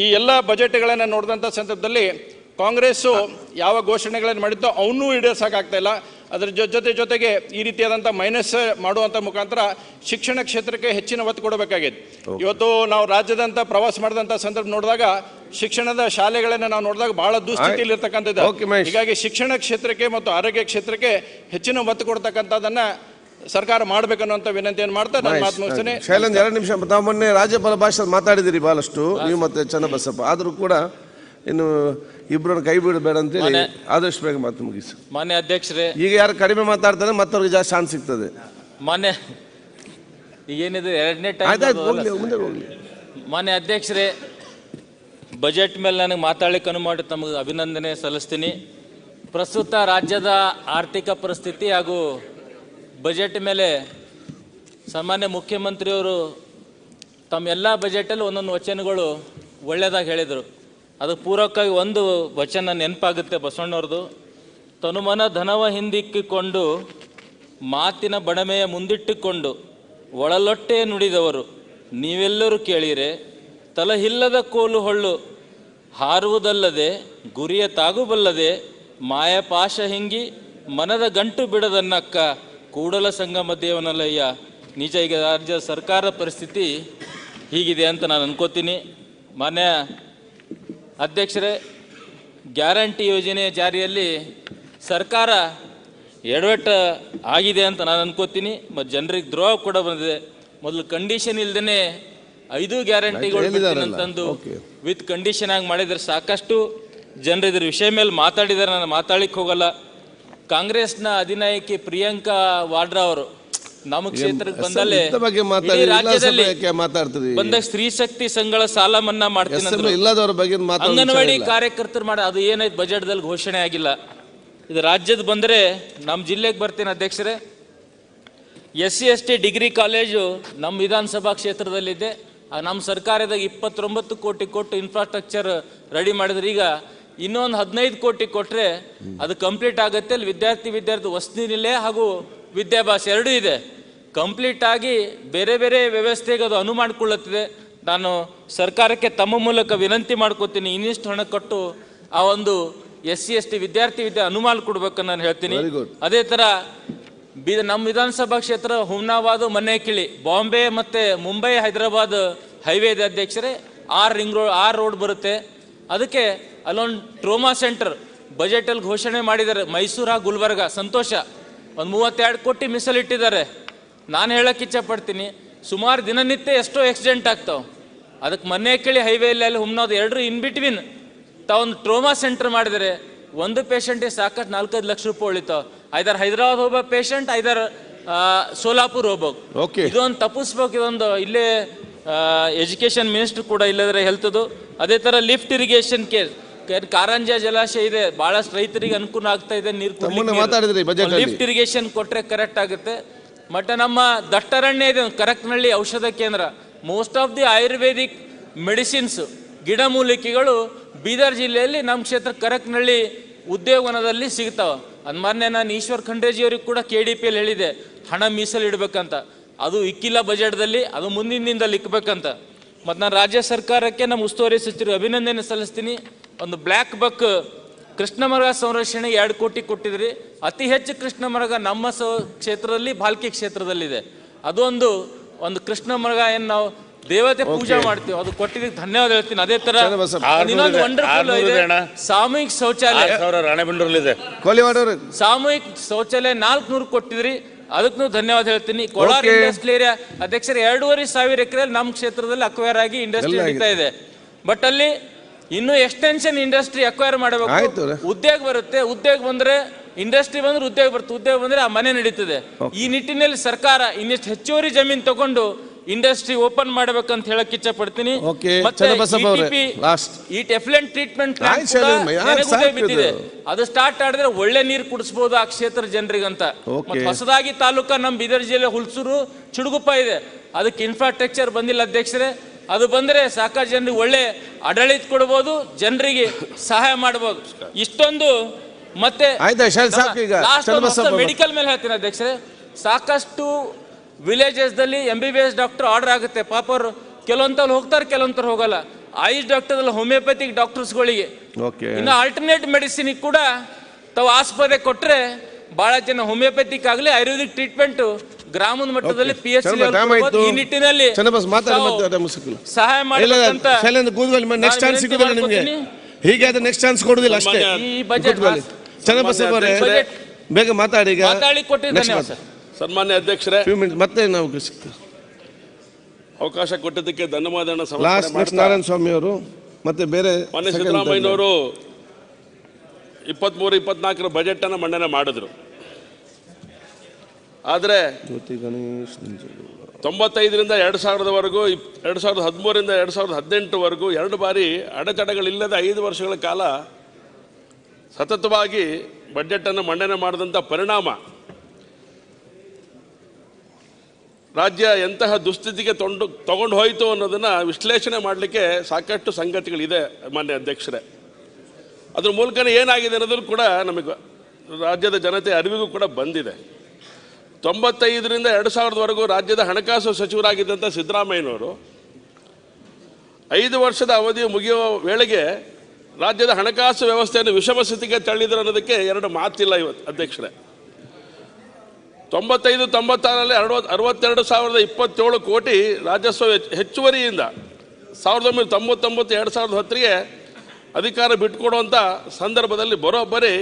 ಈ ಎಲ್ಲ ಬಜೆಟ್ಗಳನ್ನು ನೋಡಿದಂಥ ಸಂದರ್ಭದಲ್ಲಿ ಕಾಂಗ್ರೆಸ್ಸು ಯಾವ ಘೋಷಣೆಗಳನ್ನು ಮಾಡಿದ್ದೋ ಅವನ್ನೂ ಈಡೇರಿಸೋಕ್ಕಾಗ್ತಾ ಇಲ್ಲ. ಅದರ ಜೊತೆಗೆ ಈ ರೀತಿಯಾದಂಥ ಮೈನಸ್ ಮಾಡುವಂಥ ಮುಖಾಂತರ ಶಿಕ್ಷಣ ಕ್ಷೇತ್ರಕ್ಕೆ ಹೆಚ್ಚಿನ ಒತ್ತು ಕೊಡಬೇಕಾಗಿದೆ. ಇವತ್ತು ನಾವು ರಾಜ್ಯದಂತ ಪ್ರವಾಸ ಮಾಡಿದಂಥ ಸಂದರ್ಭ ನೋಡಿದಾಗ ಶಿಕ್ಷಣದ ಶಾಲೆಗಳನ್ನು ನಾವು ನೋಡಿದಾಗ ಬಹಳ ದುಸ್ಥಿತಿಯಲ್ಲಿ ಇರ್ತಕ್ಕಂಥದ್ದು. ಹೀಗಾಗಿ ಶಿಕ್ಷಣ ಕ್ಷೇತ್ರಕ್ಕೆ ಮತ್ತು ಆರೋಗ್ಯ ಕ್ಷೇತ್ರಕ್ಕೆ ಹೆಚ್ಚಿನ ಒತ್ತು ಕೊಡ್ತಕ್ಕಂಥದ್ದನ್ನ ಸರ್ಕಾರ ಮಾಡಬೇಕನ್ನುವಂಥ ವಿನಂತಿಯನ್ನು ಮಾಡ್ತಾ ನಾನು ಮಾತು ಮುಗಿಸ್ತೇನೆ. ಶೈಲೇಂದ್ರ 2 ನಿಮಿಷ. ತಾವು ಮೊನ್ನೆ ರಾಜ್ಯಪಾಲ ಭಾಷೆ ಮಾತಾಡಿದಿರಿ ಬಹಳಷ್ಟು, ನೀವು ಮತ್ತೆ ಚನ್ನಬಸಪ್ಪ. ಆದರೂ ಕೂಡ ಇನ್ನು ಇಬ್ಬರನ್ನು ಕೈ ಬಿಡಬೇಡ ಅಂತೇಳಿ ಆದಷ್ಟು ಬೇಗ ಮಾತು ಮುಗಿಸಿ. ಮಾನ್ಯ ಅಧ್ಯಕ್ಷರೇ, ಈಗ ಯಾರು ಕಡಿಮೆ ಮಾತಾಡ್ತಾರೆ ಮತ್ತವ್ರಿಗೆ ಜಾಸ್ತಿ ಚಾನ್ಸ್ ಸಿಗ್ತದೆ. ಮಾನ್ಯ ಈಗೇನಿದೆ 2ನೇ ಮಾನ್ಯ ಅಧ್ಯಕ್ಷರೇ, ಬಜೆಟ್ ಮೇಲೆ ನನಗೆ ಮಾತಾಡಲಿಕ್ಕೆ ಅನುಮಾಡಿ ತಮಗೆ ಅಭಿನಂದನೆ ಸಲ್ಲಿಸ್ತೀನಿ. ಪ್ರಸ್ತುತ ರಾಜ್ಯದ ಆರ್ಥಿಕ ಪರಿಸ್ಥಿತಿ ಹಾಗೂ ಬಜೆಟ್ ಮೇಲೆ ಸಾಮಾನ್ಯ ಮುಖ್ಯಮಂತ್ರಿಯವರು ತಮ್ಮ ಎಲ್ಲ ಬಜೆಟಲ್ಲಿ ಒಂದೊಂದು ವಚನಗಳು ಒಳ್ಳೆಯದಾಗಿ ಹೇಳಿದರು. ಅದಕ್ಕೆ ಪೂರಕವಾಗಿ ಒಂದು ವಚನ ನೆನಪಾಗುತ್ತೆ ಬಸವಣ್ಣವ್ರದ್ದು. ತನುಮನ ಧನವ ಹಿಂದಿಕ್ಕಿಕೊಂಡು ಮಾತಿನ ಬಡಮೆಯ ಮುಂದಿಟ್ಟುಕೊಂಡು ಒಳಲೊಟ್ಟೆ ನುಡಿದವರು ನೀವೆಲ್ಲರೂ ಕೇಳಿರೆ, ತಲಹಿಲ್ಲದ ಕೋಲು ಹೊಳ್ಳು ಹಾರುವುದಲ್ಲದೆ ಗುರಿಯ ತಾಗುಬಲ್ಲದೆ ಮಾಯಪಾಶ ಹಿಂಗಿ ಮನದ ಗಂಟು ಬಿಡದನ್ನಕ್ಕ ಕೂಡಲ ಸಂಗಮ ದೇವನಲ್ಲಯ್ಯ. ನಿಜ ಈಗ ರಾಜ್ಯದ ಸರ್ಕಾರದ ಪರಿಸ್ಥಿತಿ ಹೀಗಿದೆ ಅಂತ ನಾನು ಅನ್ಕೋತೀನಿ. ಮಾನ್ಯ ಅಧ್ಯಕ್ಷರೇ, ಗ್ಯಾರಂಟಿ ಯೋಜನೆ ಜಾರಿಯಲ್ಲಿ ಸರ್ಕಾರ ಎಡವಟ್ಟು ಆಗಿದೆ ಅಂತ ನಾನು ಅನ್ಕೋತೀನಿ. ಮತ್ತು ಜನರಿಗೆ ದ್ರೋಹ ಕೂಡ ಬಂದಿದೆ. ಮೊದಲು ಕಂಡೀಷನ್ ಇಲ್ದೇ 5 ಗ್ಯಾರಂಟಿಗಳು ಅಂತಂದು ವಿತ್ ಕಂಡೀಷನ್ ಆಗಿ ಮಾಡಿದರೆ ಸಾಕಷ್ಟು ಜನರು ಇದ್ರ ವಿಷಯ ಮೇಲೆ ಮಾತಾಡಿದ್ದಾರೆ. ನಾನು ಮಾತಾಡ್ಲಿಕ್ಕೆ ಹೋಗಲ್ಲ. ಕಾಂಗ್ರೆಸ್ನ ಅಧಿನಾಯಕಿ ಪ್ರಿಯಾಂಕಾ ವಾಡ್ರಾ ಅವರು ನಮ್ಮ ಕ್ಷೇತ್ರಕ್ಕೆ ಬಂದಲ್ಲೇ ರಾಜ್ಯದಲ್ಲಿ ಬಂದ ಸ್ತ್ರೀ ಶಕ್ತಿ ಸಂಘಗಳ ಸಾಲ ಮನ್ನಾ ಮಾಡ್ತೀನಿ, ಅಂಗನವಾಡಿ ಕಾರ್ಯಕರ್ತರು ಮಾಡಿ ಅದು ಏನಾಯ್ತು ಬಜೆಟ್ದಲ್ಲಿ ಘೋಷಣೆ ಆಗಿಲ್ಲ. ಇದು ರಾಜ್ಯದ ಬಂದರೆ ನಮ್ಮ ಜಿಲ್ಲೆಗೆ ಬರ್ತೀನಿ ಅಧ್ಯಕ್ಷರೇ. SC/ST ಡಿಗ್ರಿ ಕಾಲೇಜು ನಮ್ಮ ವಿಧಾನಸಭಾ ಕ್ಷೇತ್ರದಲ್ಲಿದೆ. ನಮ್ಮ ಸರ್ಕಾರದಾಗ 29 ಕೋಟಿ ಕೊಟ್ಟು ಇನ್ಫ್ರಾಸ್ಟ್ರಕ್ಚರ್ ರೆಡಿ ಮಾಡಿದ್ರೆ ಈಗ ಇನ್ನೊಂದು 15 ಕೋಟಿ ಕೊಟ್ಟರೆ ಅದು ಕಂಪ್ಲೀಟ್ ಆಗುತ್ತೆ. ಅಲ್ಲಿ ವಿದ್ಯಾರ್ಥಿ ವಸತಿ ನಿಲಯ ಹಾಗೂ ವಿದ್ಯಾಭ್ಯಾಸ ಎರಡೂ ಇದೆ. ಕಂಪ್ಲೀಟ್ ಆಗಿ ಬೇರೆ ಬೇರೆ ವ್ಯವಸ್ಥೆಗೆ ಅದು ಅನುವು ಮಾಡಿಕೊಳ್ಳುತ್ತಿದೆ. ನಾನು ಸರ್ಕಾರಕ್ಕೆ ತಮ್ಮ ಮೂಲಕ ವಿನಂತಿ ಮಾಡ್ಕೋತೀನಿ, ಇನ್ನಿಷ್ಟು ಹಣ ಕೊಟ್ಟು ಆ ಒಂದು SC/ST ವಿದ್ಯಾರ್ಥಿ ಅನುವು ಮಾಡಿಕೊಡ್ಬೇಕನ್ನು ನಾನು ಹೇಳ್ತೀನಿ. ಅದೇ ಥರ ನಮ್ಮ ವಿಧಾನಸಭಾ ಕ್ಷೇತ್ರ ಹುಮ್ನಾಬಾದ್ ಮನ್ನೇಕಿಳಿ ಬಾಂಬೆ ಮತ್ತು ಮುಂಬೈ ಹೈದರಾಬಾದ್ ಹೈವೇ ಇದೆ ಅಧ್ಯಕ್ಷರೇ. 6 ರೋಡ್ ಬರುತ್ತೆ. ಅದಕ್ಕೆ ಅಲ್ಲೊಂದು ಟ್ರೋಮಾ ಸೆಂಟರ್ ಬಜೆಟಲ್ಲಿ ಘೋಷಣೆ ಮಾಡಿದ್ದಾರೆ. ಮೈಸೂರು ಗುಲ್ಬರ್ಗ ಸಂತೋಷ, ಒಂದು 32 ಕೋಟಿ ಮೀಸಲಿಟ್ಟಿದ್ದಾರೆ. ನಾನು ಹೇಳಕ್ಕೆ ಇಚ್ಛಪಡ್ತೀನಿ, ಸುಮಾರು ದಿನನಿತ್ಯ ಎಷ್ಟೋ ಆಕ್ಸಿಡೆಂಟ್ ಆಗ್ತಾವೆ. ಅದಕ್ಕೆ ಮನ್ನೇಕಿಳಿ ಹೈವೇಲಿ ಅಲ್ಲಿ ಹುಮ್ನಾದ್ 2 ಇನ್ ಬಿಟ್ವೀನ್ ತಾವೊಂದು ಟ್ರೋಮಾ ಸೆಂಟರ್ ಮಾಡಿದರೆ ಒಂದು ಪೇಷಂಟಿಗೆ ಸಾಕಷ್ಟು 4-5 ಲಕ್ಷ ರೂಪಾಯಿ ಉಳಿತಾವೆ. ಐದಾರು ಹೈದರಾಬಾದ್ ಹೋಗ್ಬೇಕು ಪೇಷಂಟ್, ಐದಾರು ಸೋಲಾಪುರ್ ಹೋಗ್ಬೇಕು. ಇದೊಂದು ತಪ್ಪಿಸ್ಬೇಕು. ಇದೊಂದು ಇಲ್ಲೇ ಎಜುಕೇಷನ್ ಮಿನಿಸ್ಟರ್ ಕೂಡ ಇಲ್ಲದ್ರೆ ಹೆಲ್ತ್ದು. ಅದೇ ಥರ ಲಿಫ್ಟ್ ಇರಿಗೇಷನ್ ಕಾರಂಜ ಜಲಾಶಯ ಇದೆ, ಭಾಳಷ್ಟು ರೈತರಿಗೆ ಅನುಕೂಲ ಆಗ್ತಾ ಇದೆ. ನೀರು ಲಿಫ್ಟ್ ಇರಿಗೇಷನ್ ಕೊಟ್ಟರೆ ಕರೆಕ್ಟ್ ಆಗುತ್ತೆ. ಮತ್ತು ನಮ್ಮ ದಟ್ಟರಣ್ಯ ಇದೆ ಕರಕ್ನಹಳ್ಳಿ ಔಷಧ ಕೇಂದ್ರ. Most of the Ayurvedic medicines ಗಿಡಮೂಲಿಕೆಗಳು ಬೀದರ್ ಜಿಲ್ಲೆಯಲ್ಲಿ ನಮ್ಮ ಕ್ಷೇತ್ರ ಕರಕ್ನಹಳ್ಳಿ ಉದ್ಯೋಗವನದಲ್ಲಿ ಸಿಗ್ತಾವೆ. ಅದು ಮಾನ್ಯ ನಾನು ಈಶ್ವರ್ ಖಂಡ್ರೇಜಿಯವ್ರಿಗೆ ಕೂಡ KDPಯಲ್ಲಿ ಹೇಳಿದೆ ಹಣ ಮೀಸಲಿಡ್ಬೇಕಂತ. ಅದು ಇಕ್ಕಿಲ್ಲ ಬಜೆಟ್ದಲ್ಲಿ, ಅದು ಮುಂದಿನ ದಿನದಲ್ಲಿ ಇಕ್ಕಬೇಕಂತ. ಮತ್ತು ನಾನು ರಾಜ್ಯ ಸರ್ಕಾರಕ್ಕೆ ನಮ್ಮ ಉಸ್ತುವಾರಿ ಸಚಿವರು ಅಭಿನಂದನೆ ಸಲ್ಲಿಸ್ತೀನಿ. ಒಂದು ಬ್ಲ್ಯಾಕ್ ಬಕ್ ಕೃಷ್ಣ ಮೃಗ ಸಂರಕ್ಷಣೆಗೆ 2 ಕೋಟಿ ಕೊಟ್ಟಿದ್ರಿ. ಅತಿ ಹೆಚ್ಚು ಕೃಷ್ಣ ಮೃಗ ನಮ್ಮ ಕ್ಷೇತ್ರದಲ್ಲಿ ಭಾಲ್ಕಿ ಕ್ಷೇತ್ರದಲ್ಲಿದೆ. ಅದೊಂದು ಕೃಷ್ಣ ಮೃಗ ಏನು ನಾವು ದೇವತೆ ಪೂಜೆ ಮಾಡ್ತೀವಿ, ಅದು ಕೊಟ್ಟಿದ್ದಕ್ಕೆ ಧನ್ಯವಾದ ಹೇಳ್ತೀನಿ. ಅದೇ ತರ ಇನ್ನೊಂದು ವಂಡರ್ಫುಲ್ ಇದೆ ಸಾಮೂಹಿಕ ಶೌಚಾಲಯ ಸಾಮೂಹಿಕ ಶೌಚಾಲಯ 400 ಕೊಟ್ಟಿದ್ರಿ, ಅದಕ್ಕೂ ಧನ್ಯವಾದ ಹೇಳ್ತೀನಿ. ಕೋಲಾರ ಇಂಡಸ್ಟ್ರಿಯಲ್ ಏರಿಯಾ ಅಧ್ಯಕ್ಷರ 2,500 ಎಕರೆಯಲ್ಲಿ ನಮ್ಮ ಕ್ಷೇತ್ರದಲ್ಲಿ ಅಕ್ವೈರ್ ಆಗಿ ಇಂಡಸ್ಟ್ರಿ ನಡೀತಾ ಇದೆ. ಬಟ್ ಅಲ್ಲಿ ಇನ್ನು ಎಕ್ಸ್ಟೆನ್ಷನ್ ಇಂಡಸ್ಟ್ರಿ ಅಕ್ವೈರ್ ಮಾಡಬೇಕು, ಉದ್ಯೋಗ ಬರುತ್ತೆ. ಉದ್ಯೋಗ ಬಂದ್ರೆ ಇಂಡಸ್ಟ್ರಿ ಬಂದ್ರೆ ಉದ್ಯೋಗ ಬರುತ್ತೆ, ಉದ್ಯೋಗ ಬಂದ್ರೆ ಆ ಮನೆ ನಡೀತದೆ. ಈ ನಿಟ್ಟಿನಲ್ಲಿ ಸರ್ಕಾರ ಇನ್ನಷ್ಟು ಹೆಚ್ಚುವರಿ ಜಮೀನು ತಗೊಂಡು ಇಂಡಸ್ಟ್ರಿ ಓಪನ್ ಮಾಡಬೇಕಂತ ಹೇಳಕ್ ಇಚ್ಛೆ ಪಡ್ತೀನಿ. ಎಫ್ಲೆಂಟ್ ಟ್ರೀಟ್ಮೆಂಟ್ ಬಿದ್ದಿದೆ, ಅದು ಸ್ಟಾರ್ಟ್ ಆಡಿದ್ರೆ ಒಳ್ಳೆ ನೀರು ಕುಡಿಸಬಹುದು ಆ ಕ್ಷೇತ್ರ ಜನರಿಗಂತ. ಹೊಸದಾಗಿ ತಾಲೂಕಾ ನಮ್ಮ ಬೀದರ್ ಜಿಲ್ಲೆ ಹುಲ್ಸೂರು ಚುಡುಗುಪ್ಪ ಇದೆ, ಅದಕ್ಕೆ ಇನ್ಫ್ರಾಸ್ಟ್ರಕ್ಚರ್ ಬಂದಿಲ್ಲ ಅಧ್ಯಕ್ಷರೇ. ಅದು ಬಂದ್ರೆ ಸಾಕಷ್ಟು ಜನರಿಗೆ ಒಳ್ಳೆ ಆಡಳಿತ ಕೊಡಬಹುದು, ಜನರಿಗೆ ಸಹಾಯ ಮಾಡಬಹುದು. ಇಷ್ಟೊಂದು ಮತ್ತೆ ಮೆಡಿಕಲ್ ಮೇಲೆ ಹೇಳ್ತೀನಿ ಅಧ್ಯಕ್ಷರೇ, ಸಾಕಷ್ಟು ವಿಲೇಜಸ್ದಲ್ಲಿ MBBS ಡಾಕ್ಟರ್ ಆರ್ಡರ್ ಆಗುತ್ತೆ. ಪಾಪ ಅವರು ಕೆಲವೊಂತಲ್ಲಿ ಹೋಗ್ತಾರೆ, ಕೆಲವೊಂತಲ್ಲಿ ಹೋಗಲ್ಲ. ಆಯುಷ್ ಡಾಕ್ಟರ್ ಹೋಮಿಯೋಪತಿಕ್ ಡಾಕ್ಟರ್ಸ್ಗಳಿಗೆ ಓಕೆ. ಇನ್ನು ಆಲ್ಟರ್ನೇಟ್ ಮೆಡಿಸಿನ್ ಕೂಡ ತಾವು ಆಸ್ಪತ್ರೆ ಕೊಟ್ಟರೆ ಬಹಳ ಜನ ಹೋಮಿಯೋಪತಿಕ್ ಆಗಲಿ ಆಯುರ್ವೇದಿಕ್ ಟ್ರೀಟ್ಮೆಂಟ್ ಗ್ರಾಮದ ಮಟ್ಟದಲ್ಲಿ PHC ಈ ನಿಟ್ಟಿನಲ್ಲಿ ಸಹಾಯ ಮಾಡಬೇಕಂತ ನೆಕ್ಸ್ಟ್ ಚಾನ್ಸ್ ಸಿಗೋದಿಲ್ಲ ನಿಮಗೆ. ಹೀಗೆ ಅದು ನೆಕ್ಸ್ಟ್ ಚಾನ್ಸ್ ಕೊಡುದಿಲ್ಲ ಅಷ್ಟೇ. ಈ ಬಜೆಟ್ ಚನ್ನಬಸಪ್ಪ ಅವರೇ ಬೇಗ ಮಾತಾಡಿ. ಈಗ ಮಾತಾಡಿ ಕೊಟ್ಟಿದ್ದೇನೆ ಸರ್. ಸನ್ಮಾನ್ಯ ಅಧ್ಯಕ್ಷರೇ, ಮತ್ತೆ ನಾವು ಅವಕಾಶ ಕೊಟ್ಟಿದ್ದಕ್ಕೆ ಧನ್ಯವಾದ. ಲಾಸ್ಟ್ ನಾರಾಯಣ ಸ್ವಾಮಿ ಅವರು ಮತ್ತೆ ಬೇರೆ ಮೊನ್ನೆ ಸಿದ್ದರಾಮಯ್ಯನವರು 23-24 ಬಜೆಟ್ ಅನ್ನು ಮಂಡನೆ ಮಾಡಿದ್ರು. ಆದರೆ 95ರಿಂದ 2000ವರೆಗೂ 2013ರಿಂದ 2018ವರೆಗೂ 2 ಬಾರಿ ಅಡೆತಡೆಗಳಿಲ್ಲದೆ 5 ವರ್ಷಗಳ ಕಾಲ ಸತತವಾಗಿ ಬಜೆಟ್ ಅನ್ನು ಮಂಡನೆ ಮಾಡಿದಂಥ ಪರಿಣಾಮ ರಾಜ್ಯ ಎಂತಹ ದುಸ್ಥಿತಿಗೆ ತಗೊಂಡು ಹೋಯಿತು ಅನ್ನೋದನ್ನು ವಿಶ್ಲೇಷಣೆ ಮಾಡಲಿಕ್ಕೆ ಸಾಕಷ್ಟು ಸಂಗತಿಗಳಿದೆ ಮಾನ್ಯ ಅಧ್ಯಕ್ಷರೇ. ಅದ್ರ ಮೂಲಕನೇ ಏನಾಗಿದೆ ಅನ್ನೋದು ಕೂಡ ನಮಗೆ ರಾಜ್ಯದ ಜನತೆ ಅರಿವಿಗೂ ಕೂಡ ಬಂದಿದೆ. 95ರಿಂದ 2000ವರೆಗೂ ರಾಜ್ಯದ ಹಣಕಾಸು ಸಚಿವರಾಗಿದ್ದಂಥ ಸಿದ್ದರಾಮಯ್ಯನವರು 5 ವರ್ಷದ ಅವಧಿ ಮುಗಿಯುವ ವೇಳೆಗೆ ರಾಜ್ಯದ ಹಣಕಾಸು ವ್ಯವಸ್ಥೆಯನ್ನು ವಿಷಮ ಸ್ಥಿತಿಗೆ ತಳ್ಳಿದ್ರು ಅನ್ನೋದಕ್ಕೆ 2 ಮಾತಿಲ್ಲ ಇವತ್ತು ಅಧ್ಯಕ್ಷರೇ. 95-96ರಲ್ಲಿ 62,027 ಕೋಟಿ ರಾಜಸ್ವ ಹೆಚ್ಚುವರಿಯಿಂದ 1999-2010ಗೆ ಅಧಿಕಾರ ಬಿಟ್ಟುಕೊಡುವಂಥ ಸಂದರ್ಭದಲ್ಲಿ ಬರೋಬ್ಬರಿ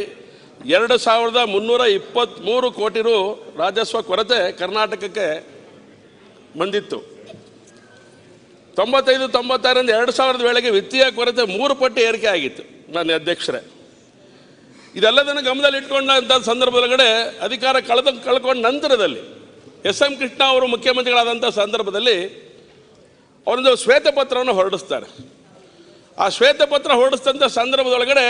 2,323 ಕೋಟಿ ರು ರಾಜಸ್ವ ಕೊರತೆ ಕರ್ನಾಟಕಕ್ಕೆ ಬಂದಿತ್ತು. 95-96ರಿಂದ 2000 ವೇಳೆಗೆ ವಿತ್ತೀಯ ಕೊರತೆ 3 ಪಟ್ಟು ಏರಿಕೆ ಆಗಿತ್ತು ಮಾನ್ಯ ಅಧ್ಯಕ್ಷರೇ. ಇದೆಲ್ಲದನ್ನು ಗಮನದಲ್ಲಿ ಇಟ್ಕೊಂಡಂಥ ಸಂದರ್ಭದೊಳಗಡೆ ಅಧಿಕಾರ ಕಳ್ಕೊಂಡ ನಂತರದಲ್ಲಿ SM ಕೃಷ್ಣ ಅವರು ಮುಖ್ಯಮಂತ್ರಿಗಳಾದಂಥ ಸಂದರ್ಭದಲ್ಲಿ ಅವರೊಂದು ಶ್ವೇತಪತ್ರವನ್ನು ಹೊರಡಿಸ್ತಾರೆ. ಆ ಶ್ವೇತಪತ್ರ ಹೊರಡಿಸಿದಂಥ ಸಂದರ್ಭದೊಳಗಡೆ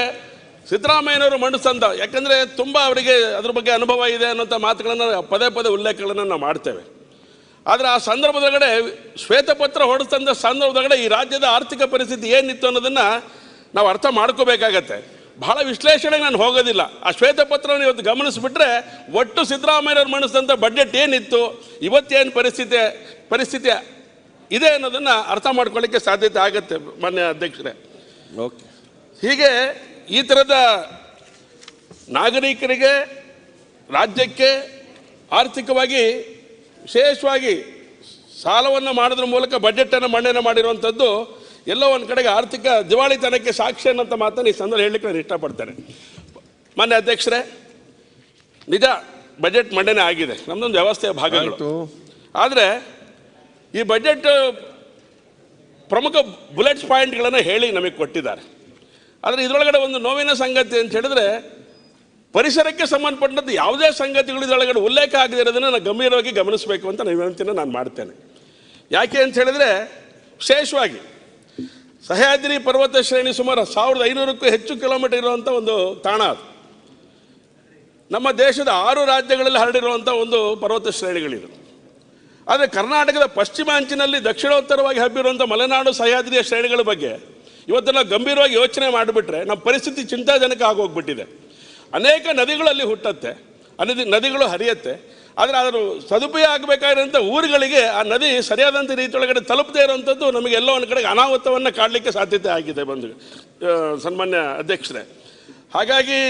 ಸಿದ್ದರಾಮಯ್ಯನವರು ಮಂಡಿಸ್ತಂಥ, ಯಾಕಂದರೆ ತುಂಬ ಅವರಿಗೆ ಅದ್ರ ಬಗ್ಗೆ ಅನುಭವ ಇದೆ ಅನ್ನೋಂಥ ಮಾತುಗಳನ್ನು ಪದೇ ಪದೇ ಉಲ್ಲೇಖಗಳನ್ನು ನಾವು ಮಾಡ್ತೇವೆ. ಆದರೆ ಆ ಸಂದರ್ಭದೊಳಗಡೆ ಶ್ವೇತಪತ್ರ ಹೊರಡಿಸಿದಂಥ ಸಂದರ್ಭದೊಳಗಡೆ ಈ ರಾಜ್ಯದ ಆರ್ಥಿಕ ಪರಿಸ್ಥಿತಿ ಏನಿತ್ತು ಅನ್ನೋದನ್ನು ನಾವು ಅರ್ಥ ಮಾಡ್ಕೋಬೇಕಾಗತ್ತೆ. ಬಹಳ ವಿಶ್ಲೇಷಣೆಗೆ ನಾನು ಹೋಗೋದಿಲ್ಲ. ಆ ಶ್ವೇತಪತ್ರವನ್ನು ಇವತ್ತು ಗಮನಿಸಿಬಿಟ್ರೆ ಒಟ್ಟು ಸಿದ್ದರಾಮಯ್ಯವ್ರು ಮಂಡಿಸಿದಂಥ ಬಜೆಟ್ ಏನಿತ್ತು, ಇವತ್ತೇನು ಪರಿಸ್ಥಿತಿ ಇದೆ ಅನ್ನೋದನ್ನು ಅರ್ಥ ಮಾಡ್ಕೊಳ್ಳಿಕ್ಕೆ ಸಾಧ್ಯತೆ ಆಗುತ್ತೆ ಮಾನ್ಯ ಅಧ್ಯಕ್ಷರೇ. ಓಕೆ. ಹೀಗೆ ಈ ಥರದ ನಾಗರಿಕರಿಗೆ, ರಾಜ್ಯಕ್ಕೆ ಆರ್ಥಿಕವಾಗಿ ವಿಶೇಷವಾಗಿ ಸಾಲವನ್ನು ಮಾಡೋದ್ರ ಮೂಲಕ ಬಜೆಟನ್ನು ಮಂಡನೆ ಮಾಡಿರುವಂಥದ್ದು ಎಲ್ಲೋ ಒಂದು ಕಡೆಗೆ ಆರ್ಥಿಕ ದಿವಾಳಿತನಕ್ಕೆ ಸಾಕ್ಷಿ ಅನ್ನೋಂಥ ಮಾತನ್ನು ಈ ಸಂದರ್ಭ ಹೇಳಲಿಕ್ಕೆ ನಾನು ಇಷ್ಟಪಡ್ತೇನೆ. ಮಾನ್ಯ ಅಧ್ಯಕ್ಷರೇ, ನಿಜ ಬಜೆಟ್ ಮಂಡನೆ ಆಗಿದೆ, ನಮ್ಮದೊಂದು ವ್ಯವಸ್ಥೆಯ ಭಾಗಗಳು. ಆದರೆ ಈ ಬಜೆಟ್ ಪ್ರಮುಖ ಬುಲೆಟ್ಸ್ ಪಾಯಿಂಟ್ಗಳನ್ನು ಹೇಳಿ ನಮಗೆ ಕೊಟ್ಟಿದ್ದಾರೆ. ಆದರೆ ಇದರೊಳಗಡೆ ಒಂದು ನೋವಿನ ಸಂಗತಿ ಅಂತ ಹೇಳಿದ್ರೆ, ಪರಿಸರಕ್ಕೆ ಸಂಬಂಧಪಟ್ಟಂತೆ ಯಾವುದೇ ಸಂಗತಿಗಳು ಇದರೊಳಗಡೆ ಉಲ್ಲೇಖ ಆಗದಿರೋದನ್ನು ನಾನು ಗಂಭೀರವಾಗಿ ಗಮನಿಸಬೇಕು ಅಂತ ವಿನಂತಿನ ನಾನು ಮಾಡ್ತೇನೆ. ಯಾಕೆ ಅಂತ ಹೇಳಿದ್ರೆ, ವಿಶೇಷವಾಗಿ ಸಹ್ಯಾದ್ರಿ ಪರ್ವತ ಶ್ರೇಣಿ ಸುಮಾರು 1500ಕ್ಕೂ ಹೆಚ್ಚು ಕಿಲೋಮೀಟರ್ ಇರುವಂಥ ಒಂದು ತಾಣ ಅದು. ನಮ್ಮ ದೇಶದ 6 ರಾಜ್ಯಗಳಲ್ಲಿ ಹರಡಿರುವಂಥ ಒಂದು ಪರ್ವತ ಶ್ರೇಣಿಗಳಿದು. ಆದರೆ ಕರ್ನಾಟಕದ ಪಶ್ಚಿಮ ಅಂಚಿನಲ್ಲಿ ದಕ್ಷಿಣೋತ್ತರವಾಗಿ ಹಬ್ಬಿರುವಂಥ ಮಲೆನಾಡು ಸಹ್ಯಾದ್ರಿಯ ಶ್ರೇಣಿಗಳ ಬಗ್ಗೆ ಇವತ್ತು ನಾವು ಗಂಭೀರವಾಗಿ ಯೋಚನೆ ಮಾಡಿಬಿಟ್ರೆ ನಮ್ಮ ಪರಿಸ್ಥಿತಿ ಚಿಂತಾಜನಕ ಆಗೋಗ್ಬಿಟ್ಟಿದೆ. ಅನೇಕ ನದಿಗಳಲ್ಲಿ ಹುಟ್ಟತ್ತೆ, ನದಿಗಳು ಹರಿಯತ್ತೆ. ಆದರೆ ಅದರ ಸದುಪಯೋಗ ಆಗಬೇಕಾಗಿರೋಂಥ ಊರುಗಳಿಗೆ ಆ ನದಿ ಸರಿಯಾದಂಥ ರೀತಿಯೊಳಗಡೆ ತಲುಪದೇ ಇರುವಂಥದ್ದು ನಮಗೆ ಎಲ್ಲೋ ಒಂದು ಕಡೆಗೆ ಅನಾಹುತವನ್ನು ಕಾಡಲಿಕ್ಕೆ ಸಾಧ್ಯತೆ ಆಗಿದೆ ಸನ್ಮಾನ್ಯ ಅಧ್ಯಕ್ಷರೇ. ಹಾಗಾಗಿ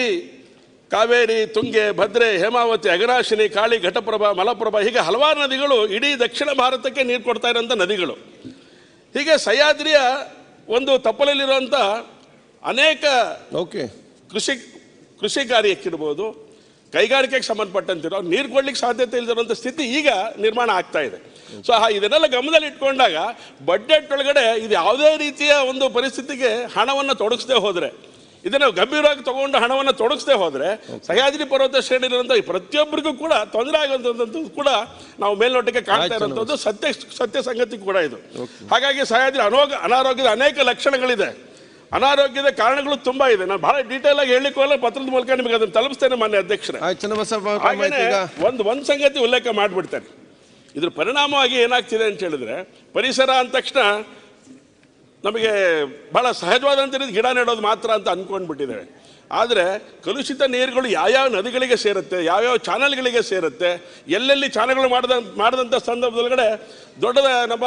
ಕಾವೇರಿ, ತುಂಗೆ, ಭದ್ರೆ, ಹೇಮಾವತಿ, ಅಘನಾಶಿನಿ, ಕಾಳಿ, ಘಟಪ್ರಭಾ, ಮಲಪ್ರಭಾ ಹೀಗೆ ಹಲವಾರು ನದಿಗಳು ಇಡೀ ದಕ್ಷಿಣ ಭಾರತಕ್ಕೆ ನೀರು ಕೊಡ್ತಾ ಇರೋಂಥ ನದಿಗಳು. ಹೀಗೆ ಸಹ್ಯಾದ್ರಿಯ ಒಂದು ತಪ್ಪಲಲ್ಲಿರುವಂಥ ಅನೇಕ ಕೃಷಿ ಕಾರ್ಯಕ್ಕಿರ್ಬೋದು, ಕೈಗಾರಿಕೆಗೆ ಸಂಬಂಧಪಟ್ಟಂತಿರೋ ನೀರು ಕೊಡ್ಲಿಕ್ಕೆ ಸಾಧ್ಯತೆ ಇಲ್ಲದಿರುವಂಥ ಸ್ಥಿತಿ ಈಗ ನಿರ್ಮಾಣ ಆಗ್ತಾ ಇದೆ. ಸೊ ಇದನ್ನೆಲ್ಲ ಗಮನದಲ್ಲಿ ಇಟ್ಕೊಂಡಾಗ ಬಜೆಟ್ ಒಳಗಡೆ ಇದು ಯಾವುದೇ ರೀತಿಯ ಒಂದು ಪರಿಸ್ಥಿತಿಗೆ ಹಣವನ್ನು ತೊಡಗಿಸದೆ ಹೋದರೆ, ಇದನ್ನು ಗಂಭೀರವಾಗಿ ತಗೊಂಡು ಹಣವನ್ನು ತೊಡಗಿಸದೆ ಹೋದರೆ ಸಹ್ಯಾದ್ರಿ ಪರ್ವತ ಶ್ರೇಣಿಲಿರುವಂಥ ಪ್ರತಿಯೊಬ್ಬರಿಗೂ ಕೂಡ ತೊಂದರೆ ಆಗುವಂಥದ್ದು ಕೂಡ ನಾವು ಮೇಲ್ನೋಟಕ್ಕೆ ಕಾಣ್ತಾ ಇರುವಂಥದ್ದು ಸತ್ಯ ಸಂಗತಿ ಕೂಡ ಇದು. ಹಾಗಾಗಿ ಸಹ್ಯಾದ್ರಿ ಅನಾರೋಗ್ಯದ ಅನೇಕ ಲಕ್ಷಣಗಳಿದೆ, ಅನಾರೋಗ್ಯದ ಕಾರಣಗಳು ತುಂಬಾ ಇದೆ. ನಾನು ಬಹಳ ಡೀಟೇಲ್ ಆಗಿ ಹೇಳಲಿಕ್ಕೆ ಹೋಗಲ್ಲ, ಪತ್ರದ ಮೂಲಕ ನಿಮಗೆ ಅದನ್ನು ತಲುಪಿಸ್ತೇನೆ ಮಾನ್ಯ ಅಧ್ಯಕ್ಷರೇ. ಒಂದು ಸಂಗತಿ ಉಲ್ಲೇಖ ಮಾಡಿಬಿಡ್ತೇನೆ. ಇದ್ರ ಪರಿಣಾಮವಾಗಿ ಏನಾಗ್ತಿದೆ ಅಂತ ಹೇಳಿದ್ರೆ, ಪರಿಸರ ಅಂದ ತಕ್ಷಣ ನಮಗೆ ಬಹಳ ಸಹಜವಾದಂಥ ಗಿಡ ನೆಡೋದು ಮಾತ್ರ ಅಂತ ಅಂದ್ಕೊಂಡ್ಬಿಟ್ಟಿದ್ದೇವೆ. ಆದರೆ ಕಲುಷಿತ ನೀರುಗಳು ಯಾವ್ಯಾವ ನದಿಗಳಿಗೆ ಸೇರುತ್ತೆ, ಯಾವ್ಯಾವ ಚಾನಲ್ಗಳಿಗೆ ಸೇರುತ್ತೆ, ಎಲ್ಲೆಲ್ಲಿ ಚಾನಲ್ಗಳು ಮಾಡಿದಂಥ ಸಂದರ್ಭದೊಳಗಡೆ ದೊಡ್ಡದ ನಮ್ಮ